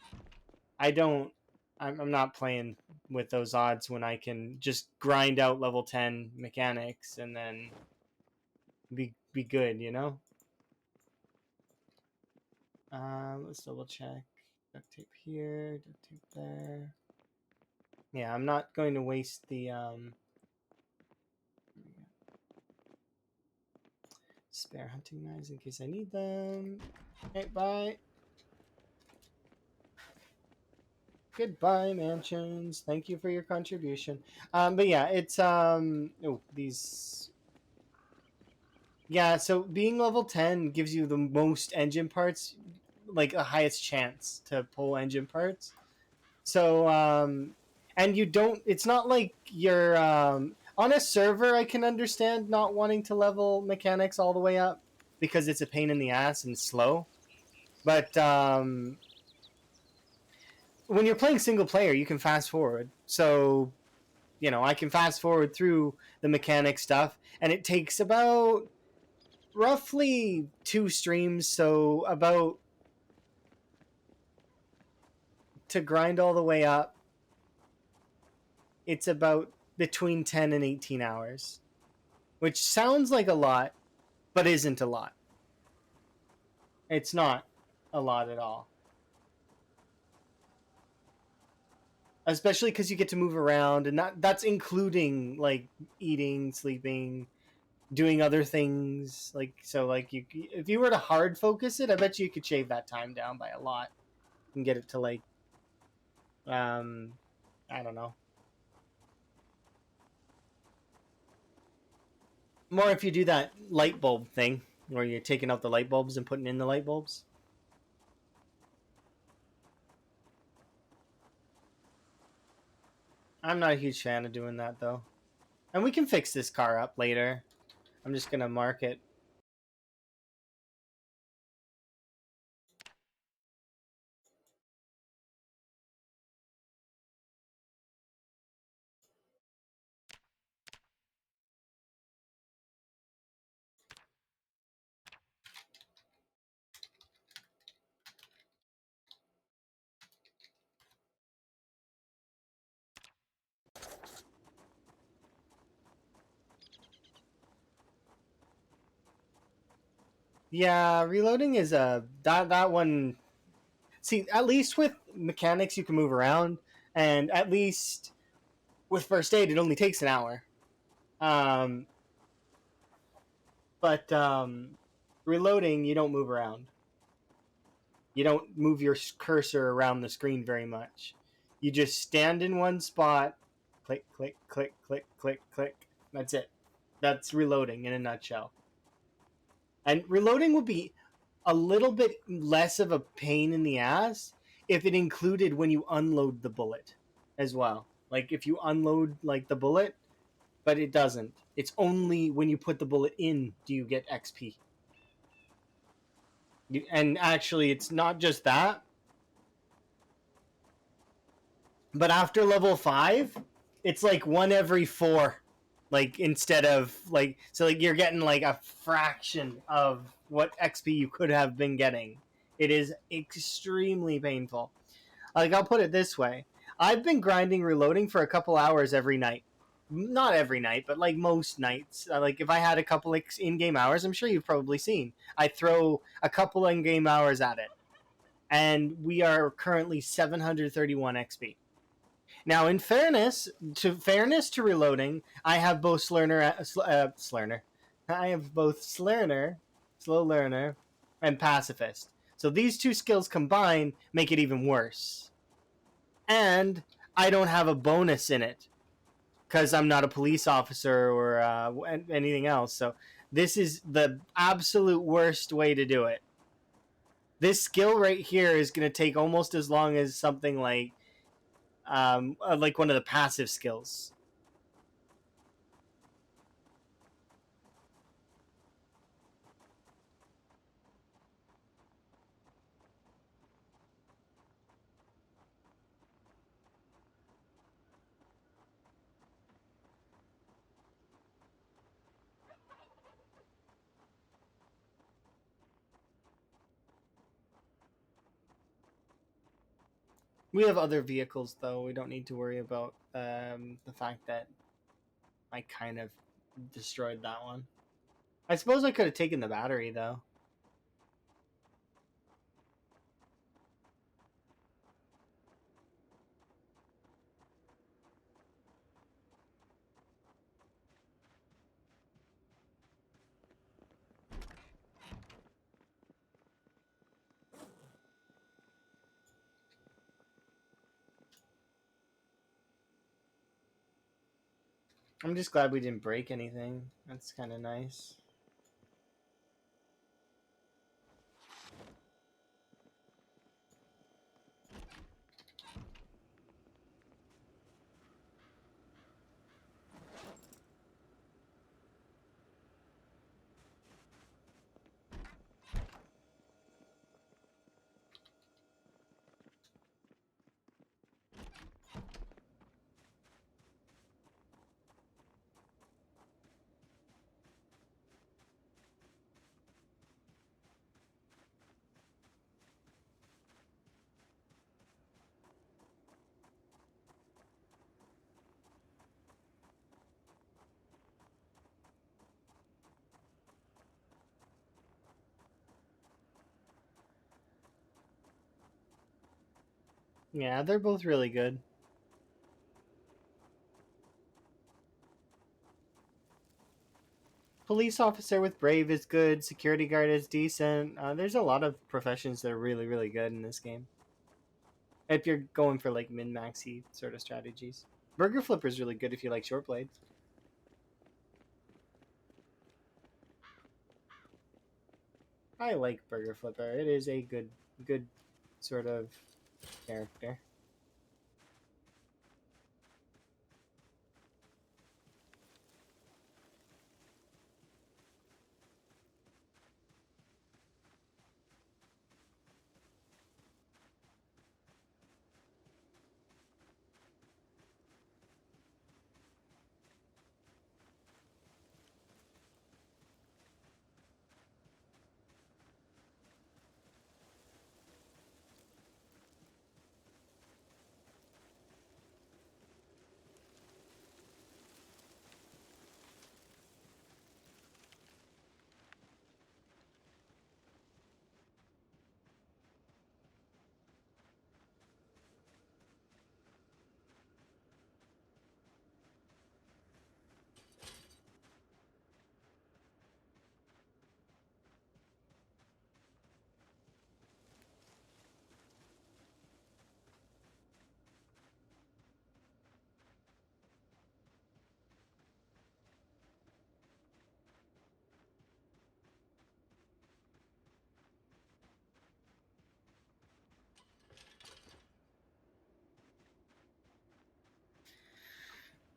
I don't. I'm not playing with those odds when I can just grind out level 10 mechanics and then be good, you know. Let's double check. Duct tape here, duct tape there. Yeah, I'm not going to waste the spare hunting knives in case I need them. Hey, bye. Goodbye, mansions. Thank you for your contribution. But yeah, it's oh these yeah. So being level 10 gives you the most engine parts, like the highest chance to pull engine parts. So and you don't. It's not like you're on a server. I can understand not wanting to level mechanics all the way up because it's a pain in the ass and slow. But when you're playing single player, you can fast forward. So I can fast forward through the mechanic stuff, and it takes about roughly 2 streams, so about to grind all the way up, it's about between 10 and 18 hours, which sounds like a lot, but isn't a lot. It's not a lot at all. Especially because you get to move around, and that's including like eating, sleeping, doing other things. Like so, like if you were to hard focus it, I bet you could shave that time down by a lot and get it to like um, I don't know. More if you do that light bulb thing where you're taking out the light bulbs and putting in the light bulbs. I'm not a huge fan of doing that though. And we can fix this car up later. I'm just gonna mark it. Yeah, reloading is a that one. See, at least with mechanics you can move around, and at least with first aid it only takes an hour. Um, but reloading you don't move around. You don't move your cursor around the screen very much. You just stand in one spot, click, click, click, click, click, click. That's it. That's reloading in a nutshell. And reloading would be a little bit less of a pain in the ass if it included when you unload the bullet as well. Like if you unload like the bullet, but it doesn't. It's only when you put the bullet in do you get XP. And actually, it's not just that. But after level 5, it's like one every 4. Like instead of like so like you're getting like a fraction of what XP you could have been getting. It is extremely painful. Like I'll put it this way. I've been grinding reloading for a couple hours every night. Not every night, but like most nights. Like if I had a couple in-game hours, I'm sure you've probably seen. I throw a couple in-game hours at it. and we are currently 731 XP. Now, in fairness to reloading, I have both Slurner. I have both Slurner, slow learner, and pacifist. So these two skills combined make it even worse. And I don't have a bonus in it because I'm not a police officer or anything else. So this is the absolute worst way to do it. This skill right here is going to take almost as long as something like one of the passive skills. We have other vehicles, though. We don't need to worry about the fact that I kind of destroyed that one. I suppose I could have taken the battery, though. I'm just glad we didn't break anything. That's kind of nice. Yeah, they're both really good. Police officer with brave is good. Security guard is decent. There's a lot of professions that are really, really good in this game. If you're going for like min-maxy sort of strategies. Burger flipper is really good if you like short blades. I like burger flipper. It is a good sort of character.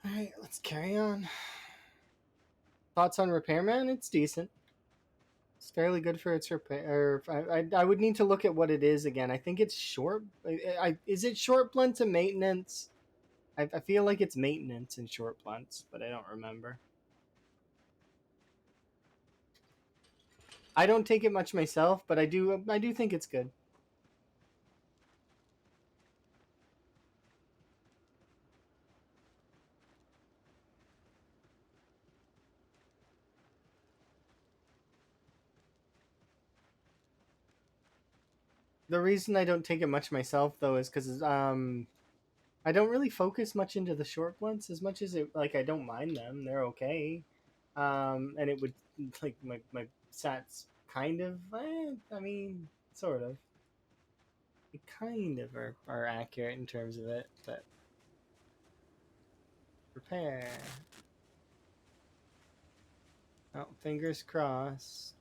Alright, let's carry on. Thoughts on Repairman? It's decent. It's fairly good for its repair. I would need to look at what it is again. I think it's short. Is it short blunt to maintenance? I feel like it's maintenance and short blunts, but I don't remember. I don't take it much myself, but I do think it's good. The reason I don't take it much myself though is because I don't really focus much into the short blunts as much as it like I don't mind them. They're okay. And it would like my sats kind of I mean sort of. They kind of are accurate in terms of it, but repair. Oh, fingers crossed.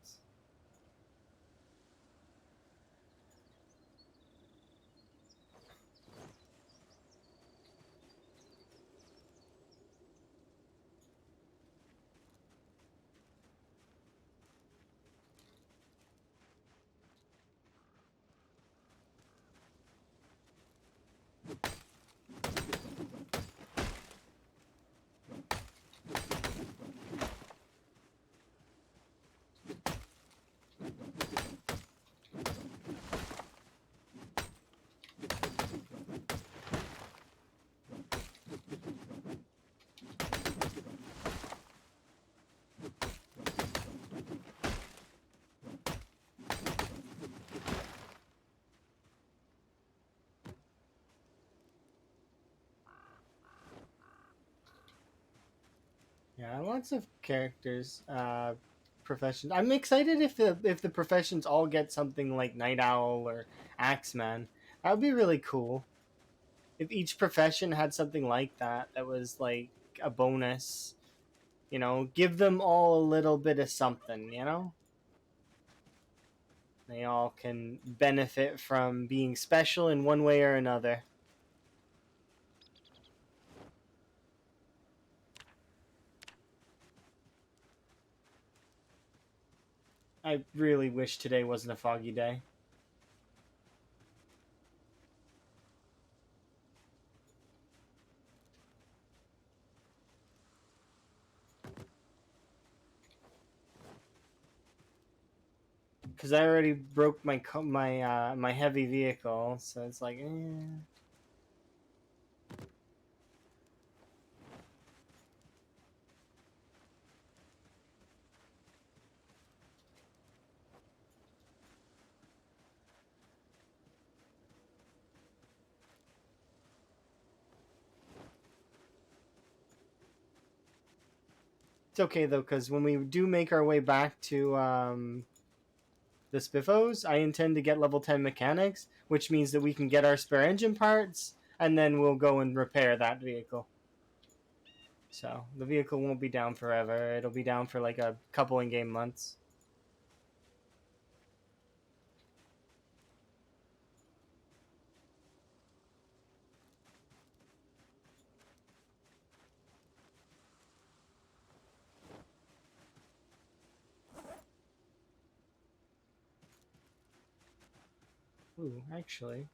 Yeah, lots of characters. Professions. I'm excited if the professions all get something like Night Owl or Axeman. That would be really cool. If each profession had something like that was like a bonus. Give them all a little bit of something. They all can benefit from being special in one way or another. I really wish today wasn't a foggy day. Because I already broke my heavy vehicle, so it's like, It's okay though, because when we do make our way back to the Spiffos, I intend to get level 10 mechanics, which means that we can get our spare engine parts, and then we'll go and repair that vehicle. So the vehicle won't be down forever. It'll be down for like a couple in-game months. Ooh, actually.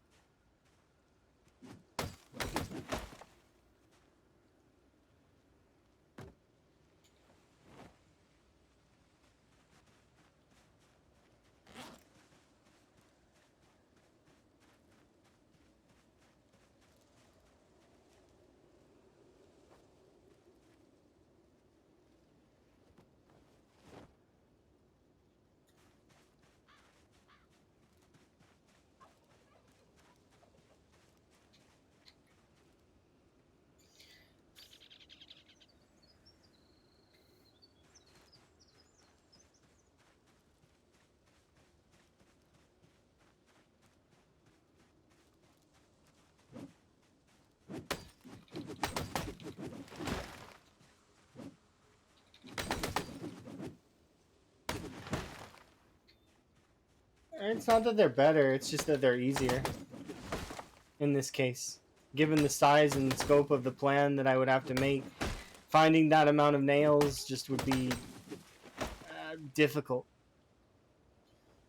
It's not that they're better, it's just that they're easier. In this case. Given the size and scope of the plan that I would have to make, finding that amount of nails just would be difficult.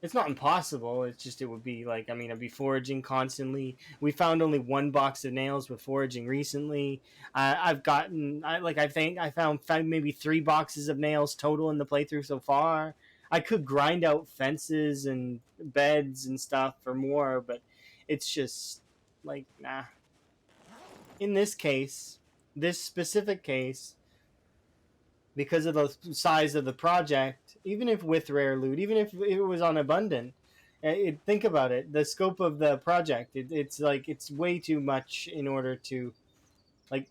It's not impossible. It's just it would be like I'd be foraging constantly. We found only one box of nails with foraging recently. I've gotten I think I found maybe 3 boxes of nails total in the playthrough so far. I could grind out fences and beds and stuff for more, but it's just like nah. In this case, this specific case, because of the size of the project, even if with rare loot, even if it was on abundant, Think about it. The scope of the project. It's like it's way too much in order to like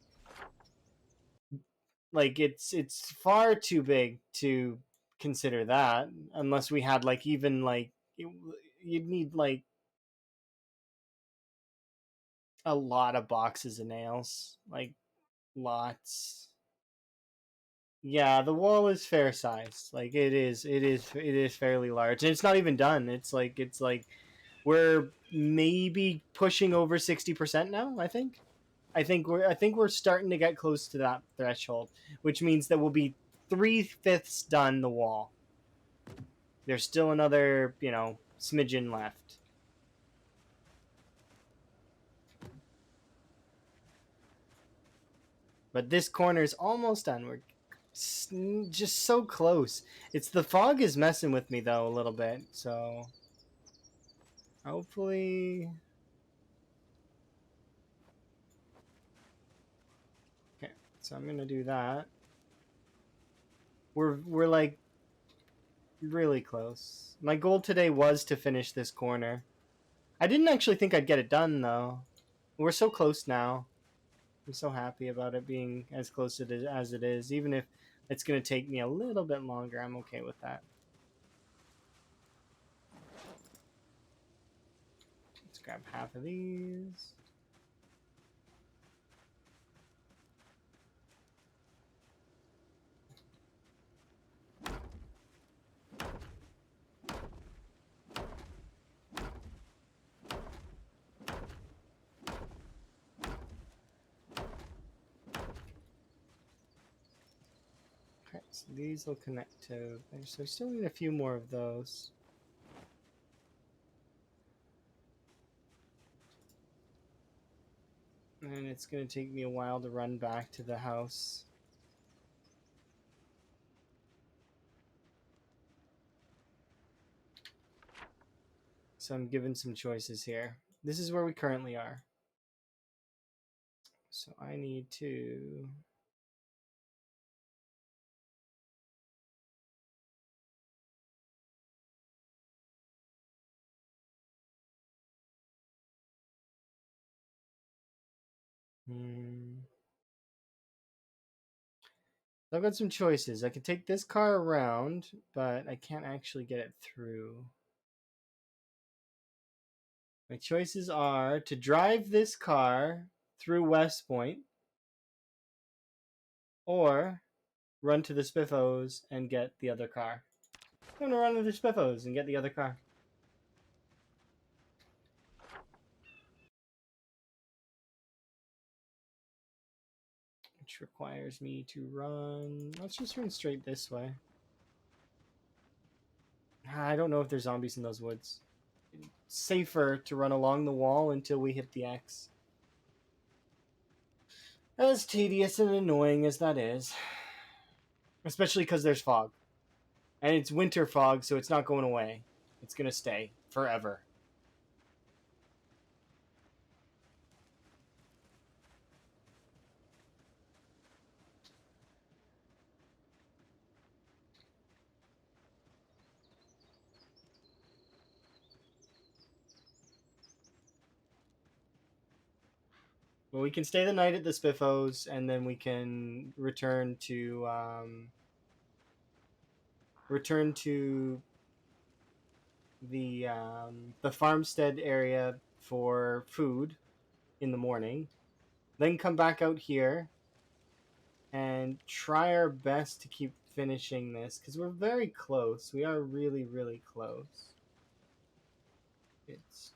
it's far too big to consider that unless we had like even like you'd need like a lot of boxes of nails, like lots. Yeah, the wall is fair size. Like it is fairly large. And it's not even done. It's like we're maybe pushing over 60% now, I think. I think we're starting to get close to that threshold, which means that we'll be 3/5 done the wall. There's still another, smidgen left. But this corner is almost done. We're just so close. It's the fog is messing with me though a little bit. So hopefully, okay. So I'm gonna do that. We're like really close. My goal today was to finish this corner. I didn't actually think I'd get it done though. We're so close now. I'm so happy about it being as close as it is. Even if it's gonna take me a little bit longer, I'm okay with that. Let's grab half of these. Okay, so these will connect to there. So we still need a few more of those. And it's gonna take me a while to run back to the house. So I'm given some choices here. This is where we currently are. So I need to I've got some choices. I can take this car around, but I can't actually get it through. My choices are to drive this car through West Point or run to the Spiffos and get the other car. I'm gonna run to the Spiffos and get the other car. Which requires me to run. Let's just run straight this way. I don't know if there's zombies in those woods. It's safer to run along the wall until we hit the X. As tedious and annoying as that is. Especially because there's fog. And it's winter fog, so it's not going away. It's gonna stay forever. But we can stay the night at the Spiffos, and then we can return to the farmstead area for food in the morning. Then come back out here and try our best to keep finishing this because we're very close. We are really, really close. It's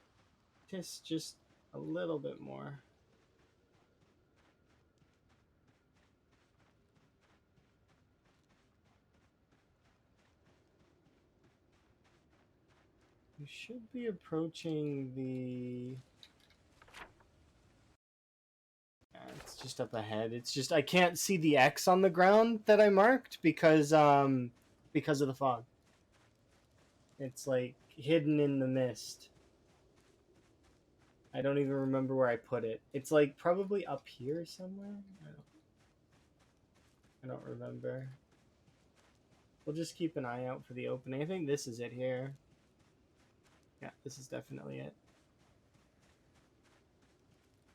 just a little bit more. We should be approaching the. Yeah, it's just up ahead. It's just I can't see the X on the ground that I marked because of the fog. It's like hidden in the mist. I don't even remember where I put it. It's like probably up here somewhere. I don't remember. We'll just keep an eye out for the opening. I think this is it here. Yeah, this is definitely it.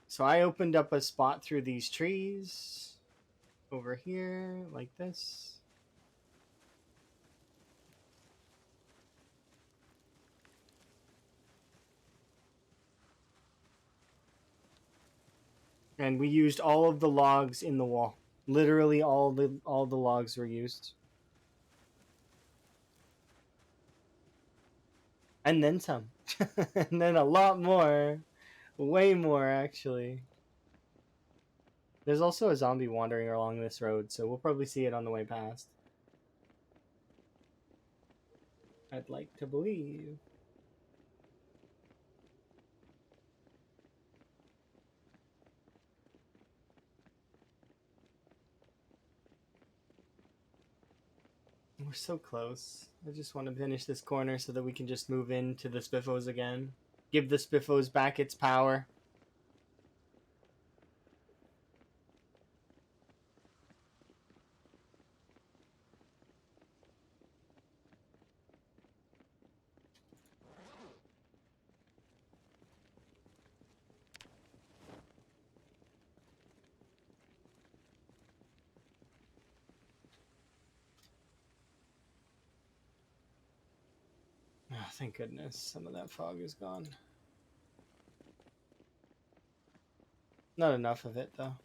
So I opened up a spot through these trees over here like this. And we used all of the logs in the wall. Literally all the logs were used. And then some. And then a lot more. Way more actually. There's also a zombie wandering along this road, so we'll probably see it on the way past. I'd like to believe. We're so close. I just want to finish this corner so that we can just move into the Spiffos again. Give the Spiffos back its power. Oh, thank goodness. Some of that fog is gone. Not enough of it, though.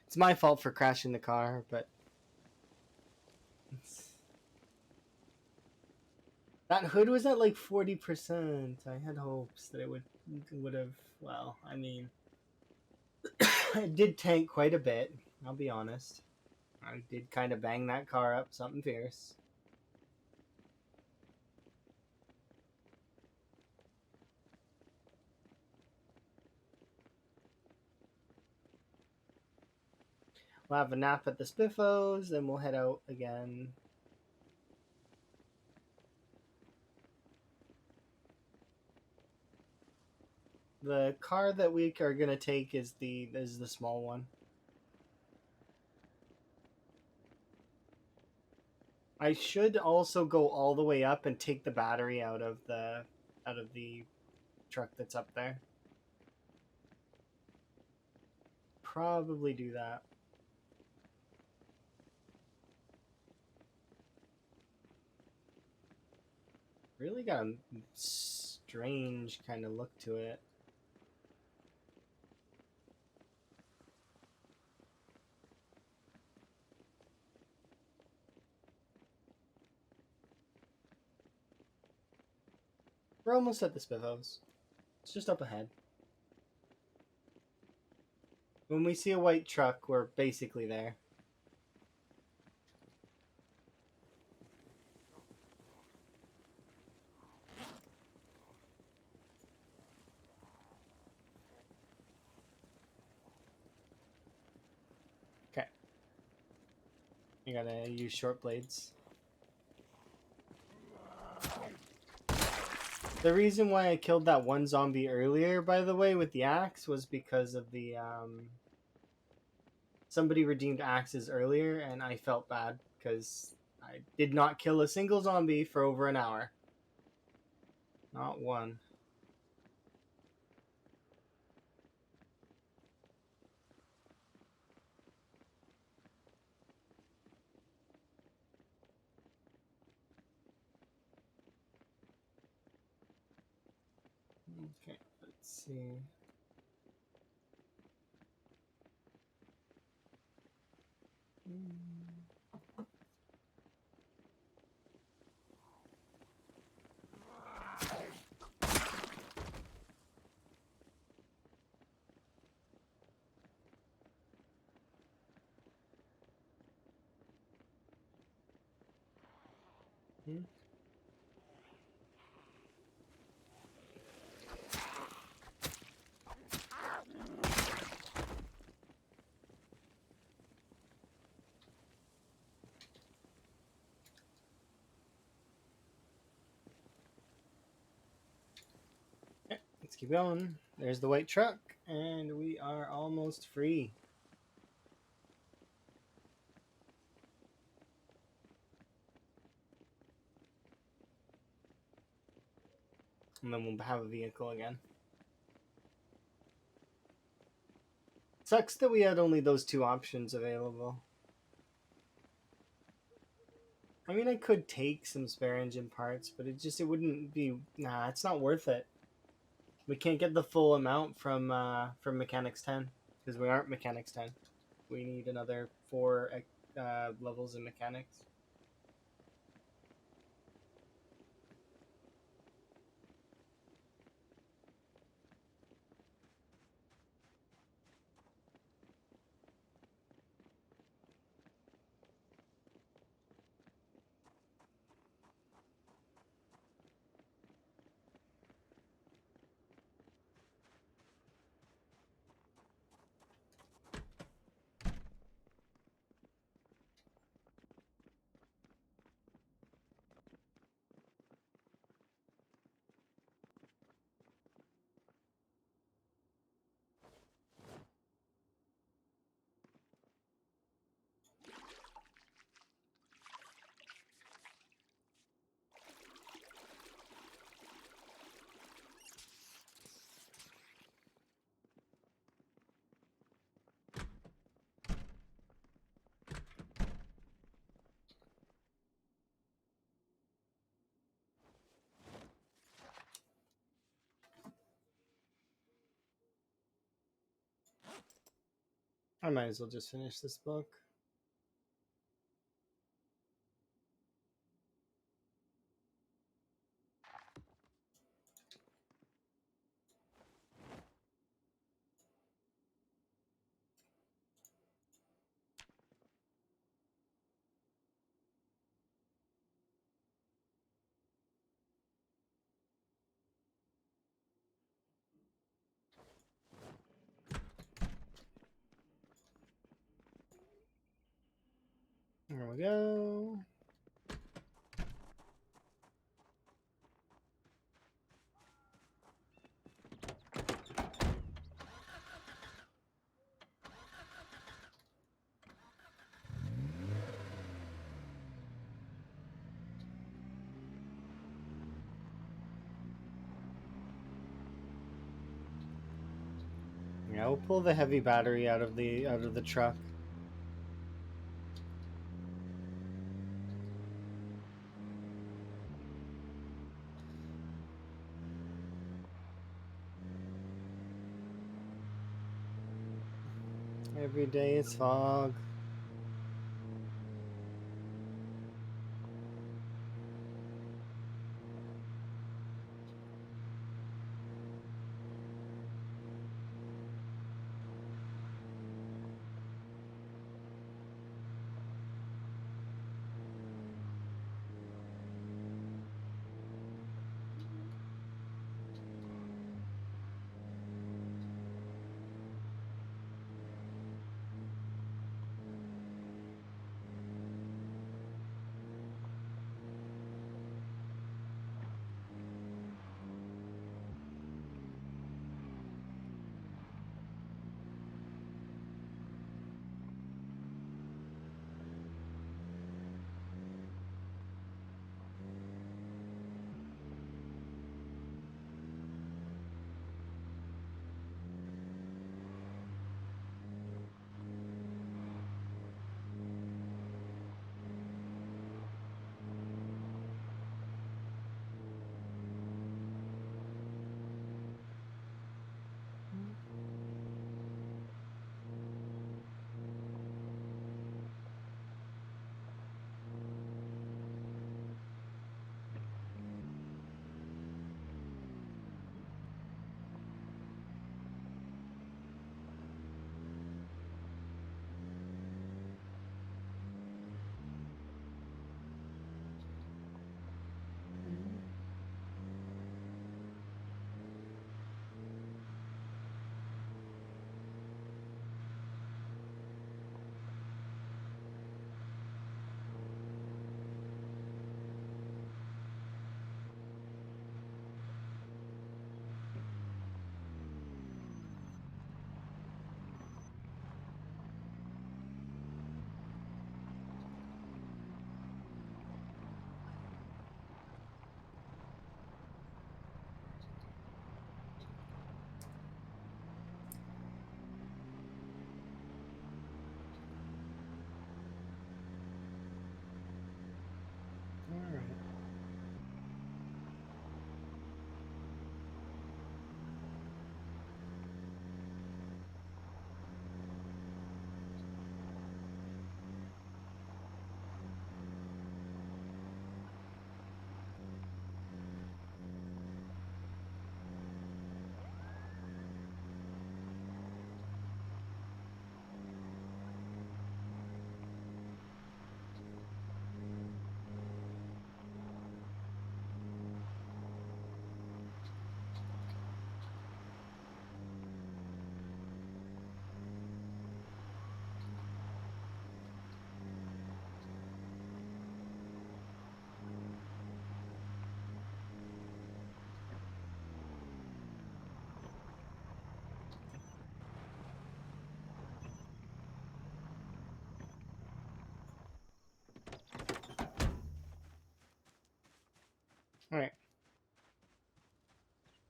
It's my fault for crashing the car, but that hood was at like 40%. I had hopes that it would have. Well, I mean, it did tank quite a bit. I'll be honest. I did kind of bang that car up something fierce. We'll have a nap at the Spiffos, then we'll head out again. The car that we are gonna take is the small one. I should also go all the way up and take the battery out of the truck that's up there. Probably do that. Really got a strange kind of look to it. We're almost at the Spiffos. It's just up ahead. When we see a white truck, we're basically there. Okay. You gotta use short blades. The reason why I killed that one zombie earlier, by the way, with the axe was because of the somebody redeemed axes earlier, and I felt bad because I did not kill a single zombie for over an hour. Not one. Okay, let's see. Hmm? keep going. There's the white truck, and we are almost free. And then we'll have a vehicle again. Sucks that we had only those two options available. I mean, I could take some spare engine parts, but it wouldn't be. Nah, it's not worth it. We can't get the full amount from Mechanics 10 because we aren't Mechanics 10. We need another 4 levels in Mechanics. I might as well just finish this book. There we go. Yeah, we'll pull the heavy battery out of the truck. Every day is fog. All right.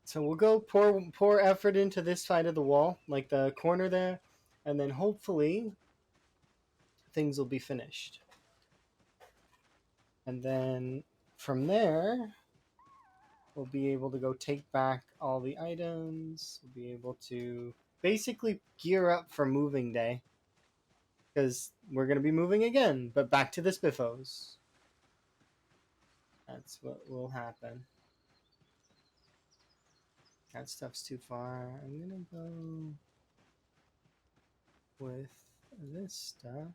So we'll go pour effort into this side of the wall, like the corner there, and then hopefully things will be finished. And then from there, we'll be able to go take back all the items. We'll be able to basically gear up for moving day. Because we're going to be moving again, but back to the Spiffos. That's what will happen. That stuff's too far. I'm going to go with this stuff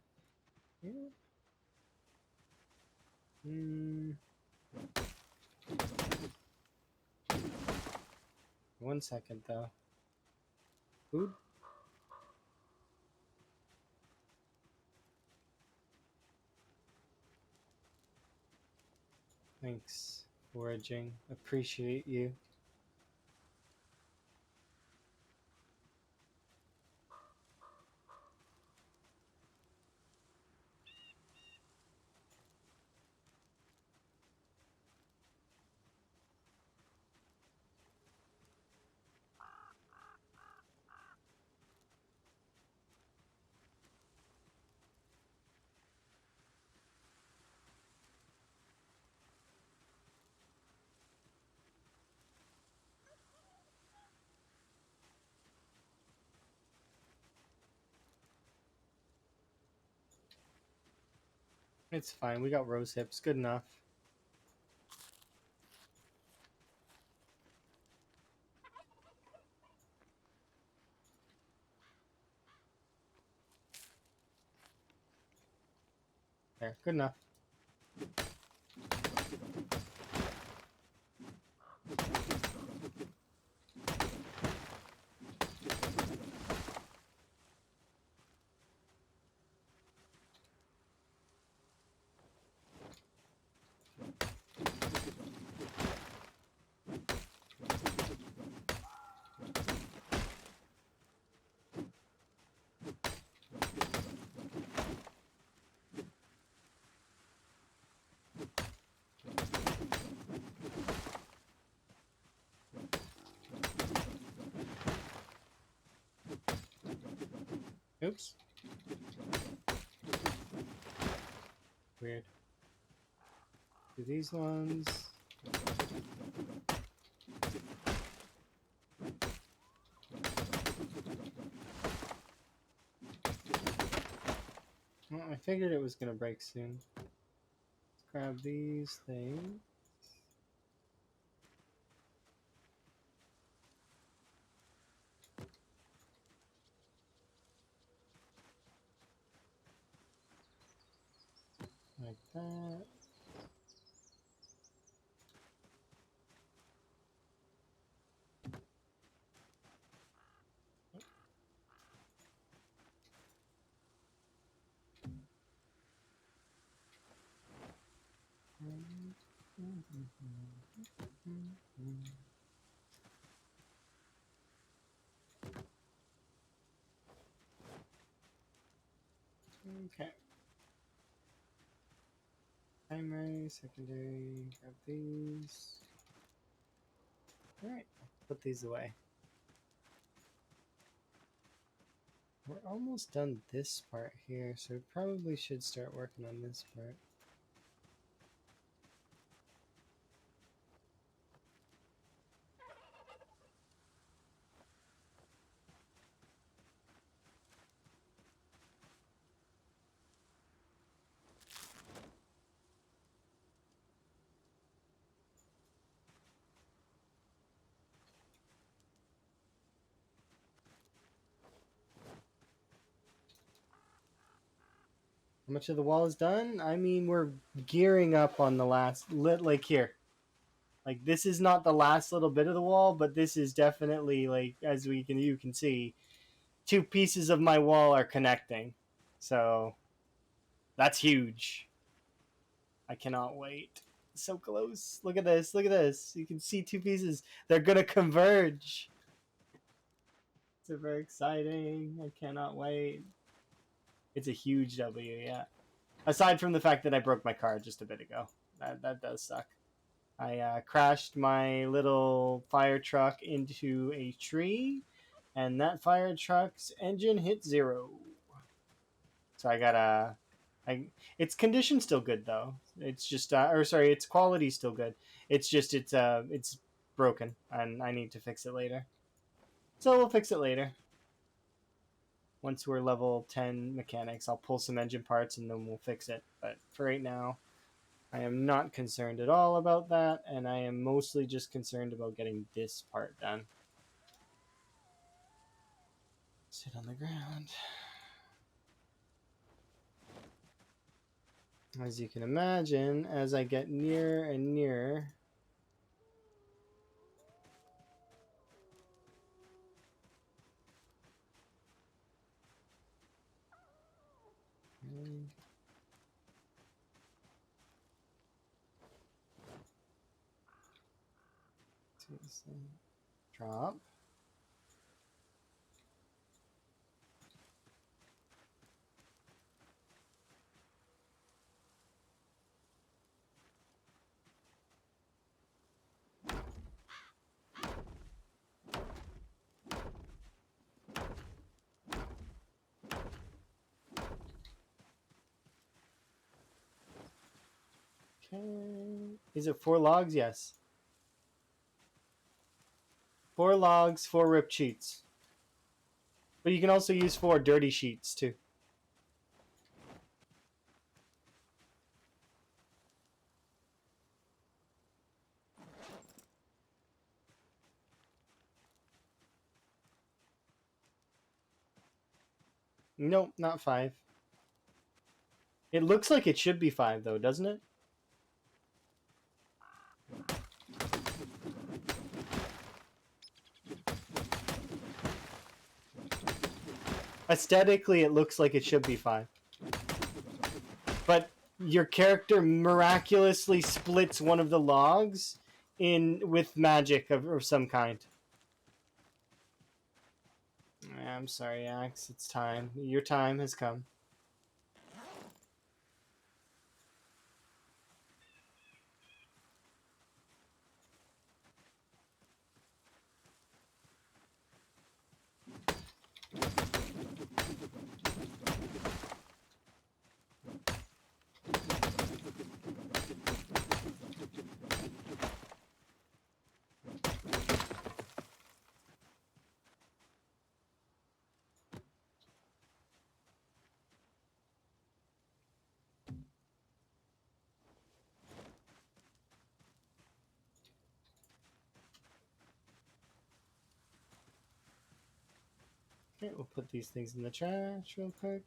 here. 1 second, though. Food? Thanks, foraging. Appreciate you. It's fine. We got rose hips. Good enough. There. Good enough. Oops. Weird. Do these ones. Well, I figured it was going to break soon. Let's grab these things. Like that. Okay. Primary, secondary, grab these. Alright, put these away. We're almost done this part here, so we probably should start working on this part. How much of the wall is done? I mean, we're gearing up on the last like here. Like this is not the last little bit of the wall, but this is definitely like as you can see, two pieces of my wall are connecting. So that's huge. I cannot wait. So close. Look at this. Look at this. You can see two pieces. They're going to converge. It's very exciting. I cannot wait. It's a huge W, yeah. Aside from the fact that I broke my car just a bit ago. That does suck. I crashed my little fire truck into a tree, and that fire truck's engine hit zero. So I gotta, I its condition's still good though. It's just, or sorry, its quality's still good. It's just it's broken, and I need to fix it later. So we'll fix it later. Once we're level 10 mechanics, I'll pull some engine parts and then we'll fix it. But for right now, I am not concerned at all about that, and I am mostly just concerned about getting this part done. Sit on the ground. As you can imagine, as I get nearer and nearer, drop. Okay. Is it 4 logs? Yes. 4 logs, 4 ripped sheets. But you can also use 4 dirty sheets too. Nope, not 5. It looks like it should be 5 though, doesn't it? Aesthetically, it looks like it should be 5. But your character miraculously splits one of the logs in with magic of some kind. I'm sorry, Axe. It's time. Your time has come. Okay, we'll put these things in the trash real quick.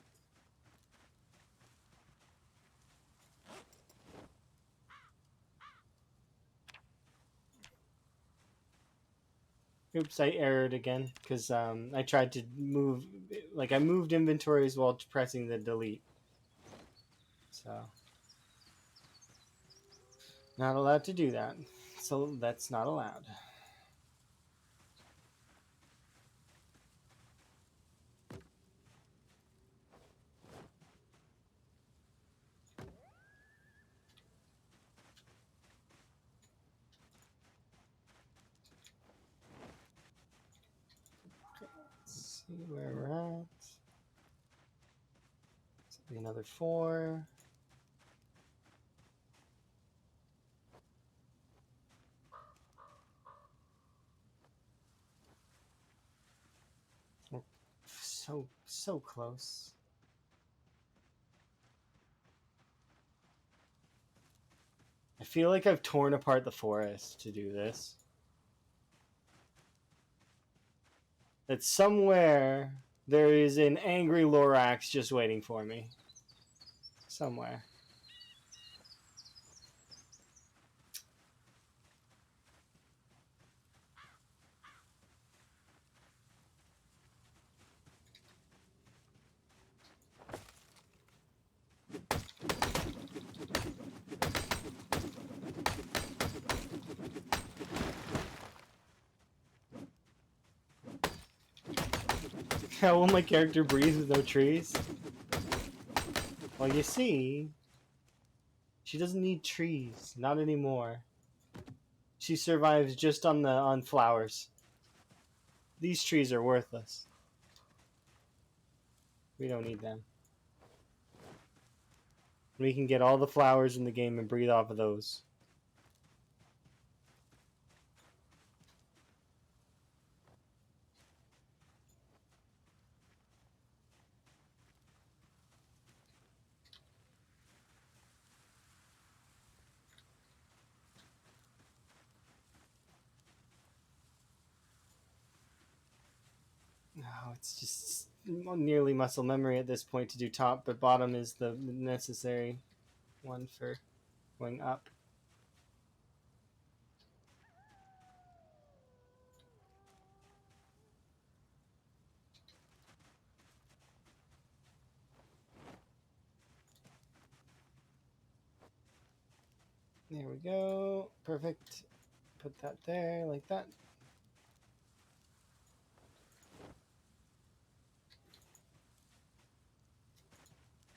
Oops, I errored again because I tried to move, like I moved inventories while pressing the delete. So, not allowed to do that. So that's not allowed. Let's see where we're at. This will be another 4. We're so close. I feel like I've torn apart the forest to do this. That somewhere there is an angry Lorax just waiting for me. Somewhere. How will my character breathe with no trees? Well, you see, she doesn't need trees. Not anymore. She survives just on flowers. These trees are worthless. We don't need them. We can get all the flowers in the game and breathe off of those. No, it's just nearly muscle memory at this point to do top, but bottom is the necessary one for going up. There we go. Perfect. Put that there like that.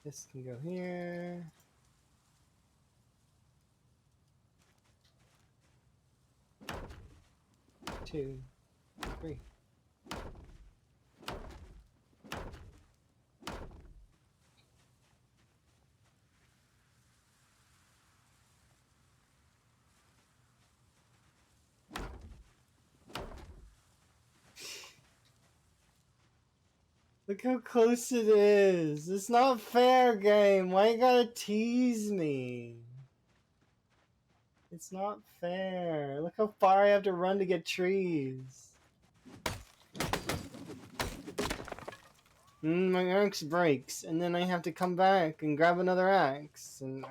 This can go here. Two, three. Look how close it is. It's not fair, game. Why you gotta tease me? It's not fair. Look how far I have to run to get trees. My axe breaks, and then I have to come back and grab another axe. And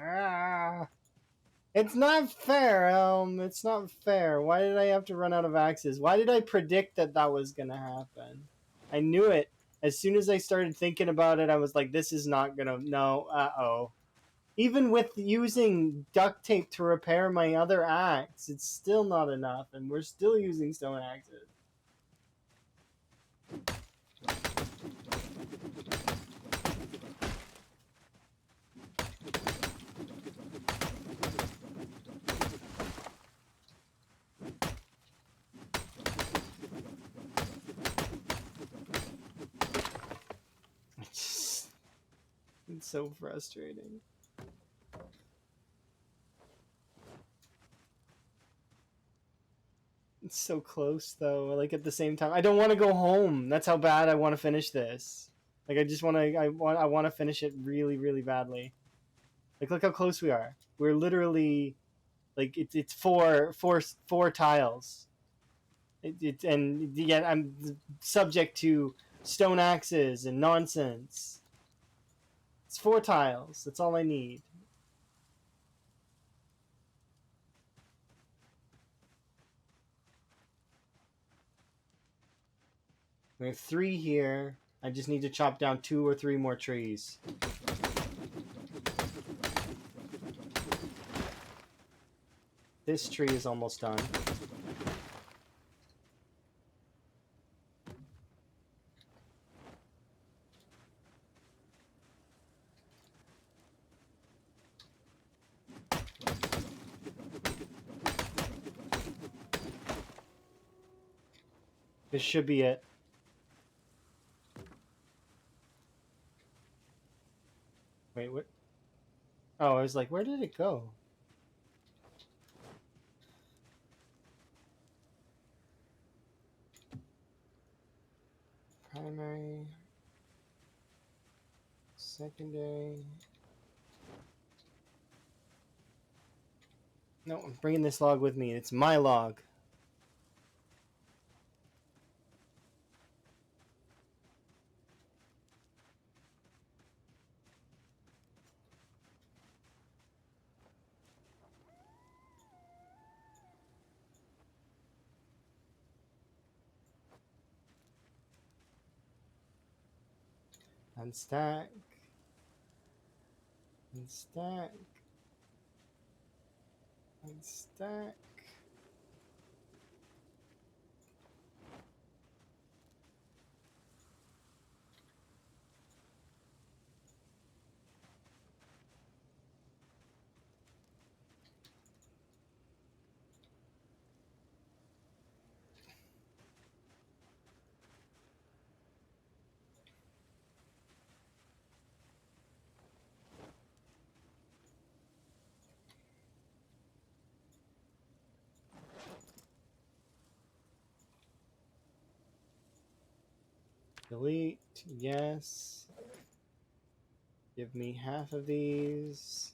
it's not fair, Elm. It's not fair. Why did I have to run out of axes? Why did I predict that that was gonna happen? I knew it. As soon as I started thinking about it, I was like, this is not gonna... No, uh-oh. Even with using duct tape to repair my other axe, it's still not enough, and we're still using stone axes. It's so frustrating. It's so close, though. Like, at the same time, I don't want to go home. That's how bad I want to finish this. Like, I just want to. I want to finish it really, really badly. Like, look how close we are. We're literally, like, it's four tiles. And yet I'm subject to stone axes and nonsense. It's 4 tiles. That's all I need. We have 3 here. I just need to chop down 2 or 3 more trees. This tree is almost done. This should be it. Wait, what? Oh, I was like, where did it go? Primary. Secondary. No, I'm bringing this log with me. It's my log. Unstack. Unstack. Unstack. Delete, yes. Give me half of these.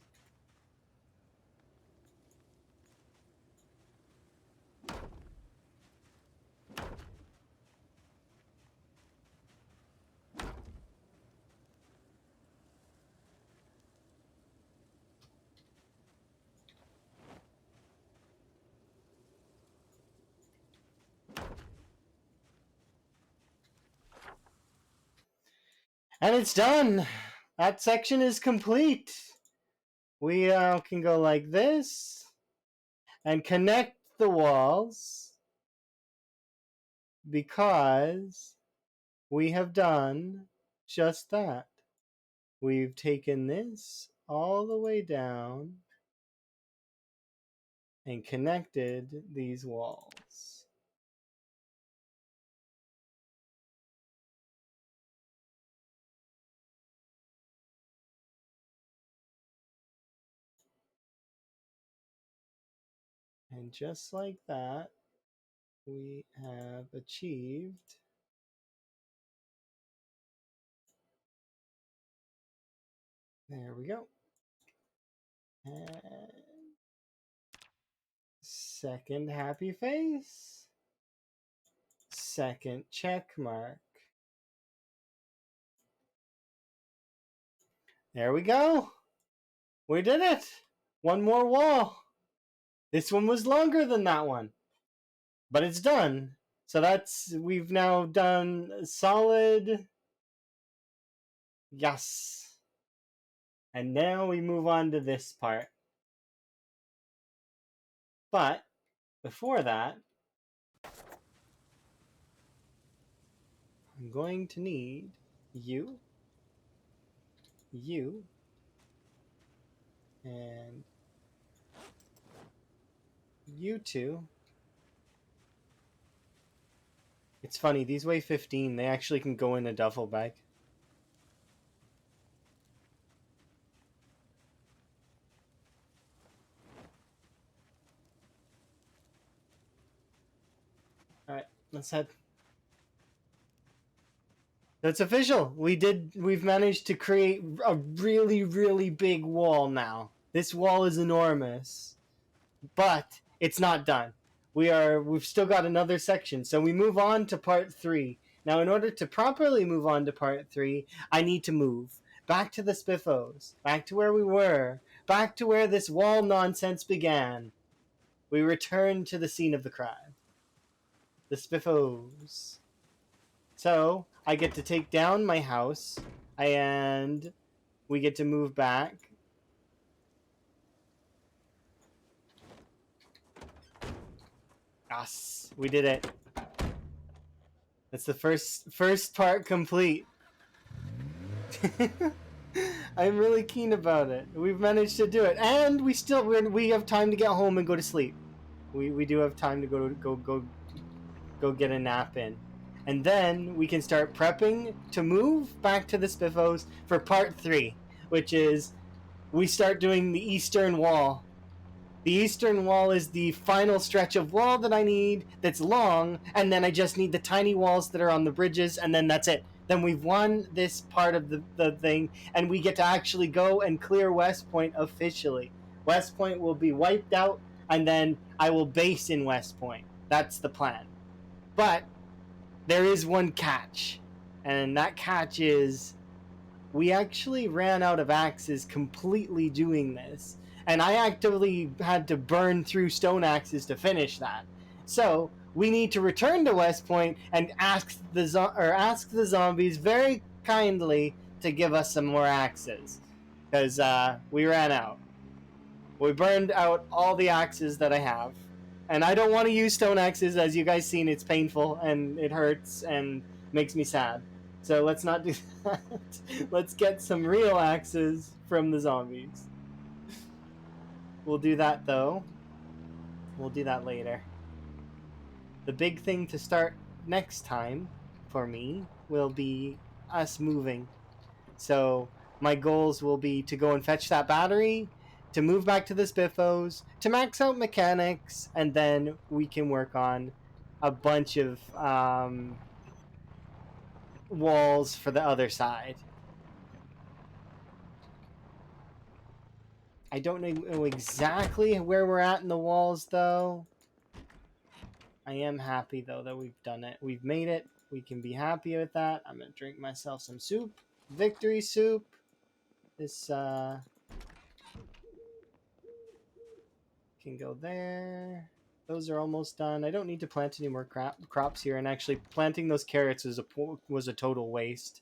And it's done! That section is complete! We can go like this and connect the walls because we have done just that. We've taken this all the way down and connected these walls. And just like that, we have achieved. There we go. And second happy face. Second check mark. There we go. We did it. One more wall. This one was longer than that one, but it's done. So we've now done solid. Yes. And now we move on to this part. But before that, I'm going to need you, and you two. It's funny, these weigh 15. They actually can go in a duffel bag. Alright, let's head. That's official. We've managed to create a really, really big wall now. This wall is enormous. But it's not done. We've still got another section. So we move on to part 3. Now in order to properly move on to part 3, I need to move back to the Spiffos, back to where we were, back to where this wall nonsense began. We return to the scene of the crime. The Spiffos. So I get to take down my house, and we get to move back. Yes, we did it. That's the first part complete. I'm really keen about it. We've managed to do it, and we have time to get home and go to sleep. We do have time to go get a nap in, and then we can start prepping to move back to the Spiffos for part 3, which is we start doing the Eastern Wall. The Eastern Wall is the final stretch of wall that I need that's long, and then I just need the tiny walls that are on the bridges, and then that's it. Then we've won this part of the thing, and we get to actually go and clear West Point officially. West Point will be wiped out, and then I will base in West Point. That's the plan. But there is one catch, and that catch is we actually ran out of axes completely doing this, and I actively had to burn through stone axes to finish that. So we need to return to West Point and ask the zombies very kindly to give us some more axes, because we ran out. We burned out all the axes that I have, and I don't want to use stone axes. As you guys seen, it's painful and it hurts and makes me sad. So let's not do that. Let's get some real axes from the zombies. We'll do that though. We'll do that later. The big thing to start next time for me will be us moving. So my goals will be to go and fetch that battery, to move back to the Spiffos, to max out mechanics, and then we can work on a bunch of walls for the other side. I don't know exactly where we're at in the walls, though. I am happy, though, that we've done it. We've made it. We can be happy with that. I'm going to drink myself some soup. Victory soup. This can go there. Those are almost done. I don't need to plant any more crops here, and actually planting those carrots was a total waste.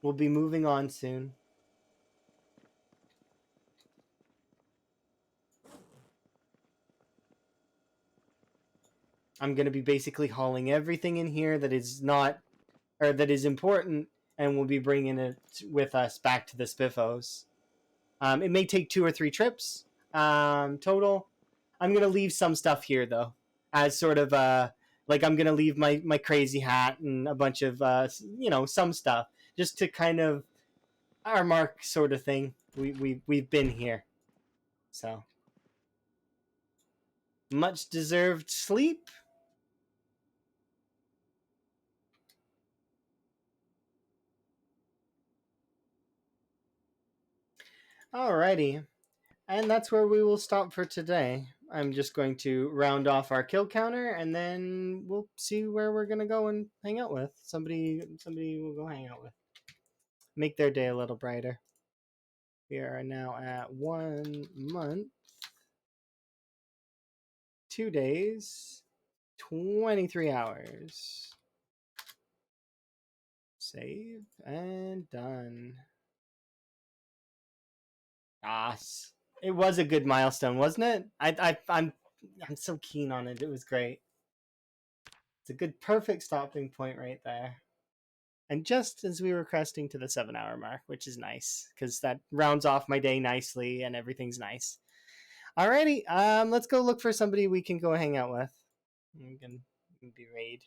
We'll be moving on soon. I'm going to be basically hauling everything in here that is not, or that is important, and we'll be bringing it with us back to the Spiffos. It may take 2 or 3 trips total. I'm going to leave some stuff here, though, as sort of like I'm going to leave my crazy hat and a bunch of, some stuff, just to kind of our mark sort of thing. We've been here. So, much deserved sleep. Alrighty. And that's where we will stop for today. I'm just going to round off our kill counter, and then we'll see where we're gonna go and hang out with. Somebody will go hang out with. Make their day a little brighter. We are now at 1 month, 2 days, 23 hours. Save and done. It was a good milestone, wasn't it? I'm so keen on it. It was great. It's a good, perfect stopping point right there. And just as we were cresting to the 7 hour mark, which is nice because that rounds off my day nicely and everything's nice. Alrighty, let's go look for somebody we can go hang out with. We can be raid.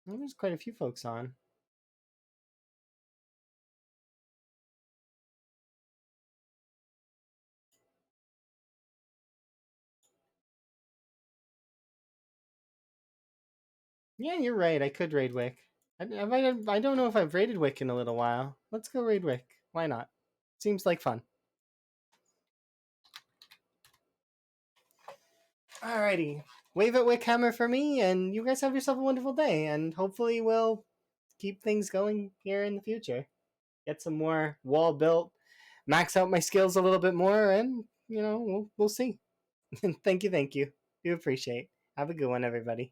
Well, there's quite a few folks on. Yeah, you're right. I could raid Wick. I don't know if I've raided Wick in a little while. Let's go raid Wick. Why not? Seems like fun. Alrighty. Wave at Wickhammer for me, and you guys have yourself a wonderful day, and hopefully we'll keep things going here in the future. Get some more wall built, max out my skills a little bit more, and, we'll see. Thank you. Do appreciate. Have a good one, everybody.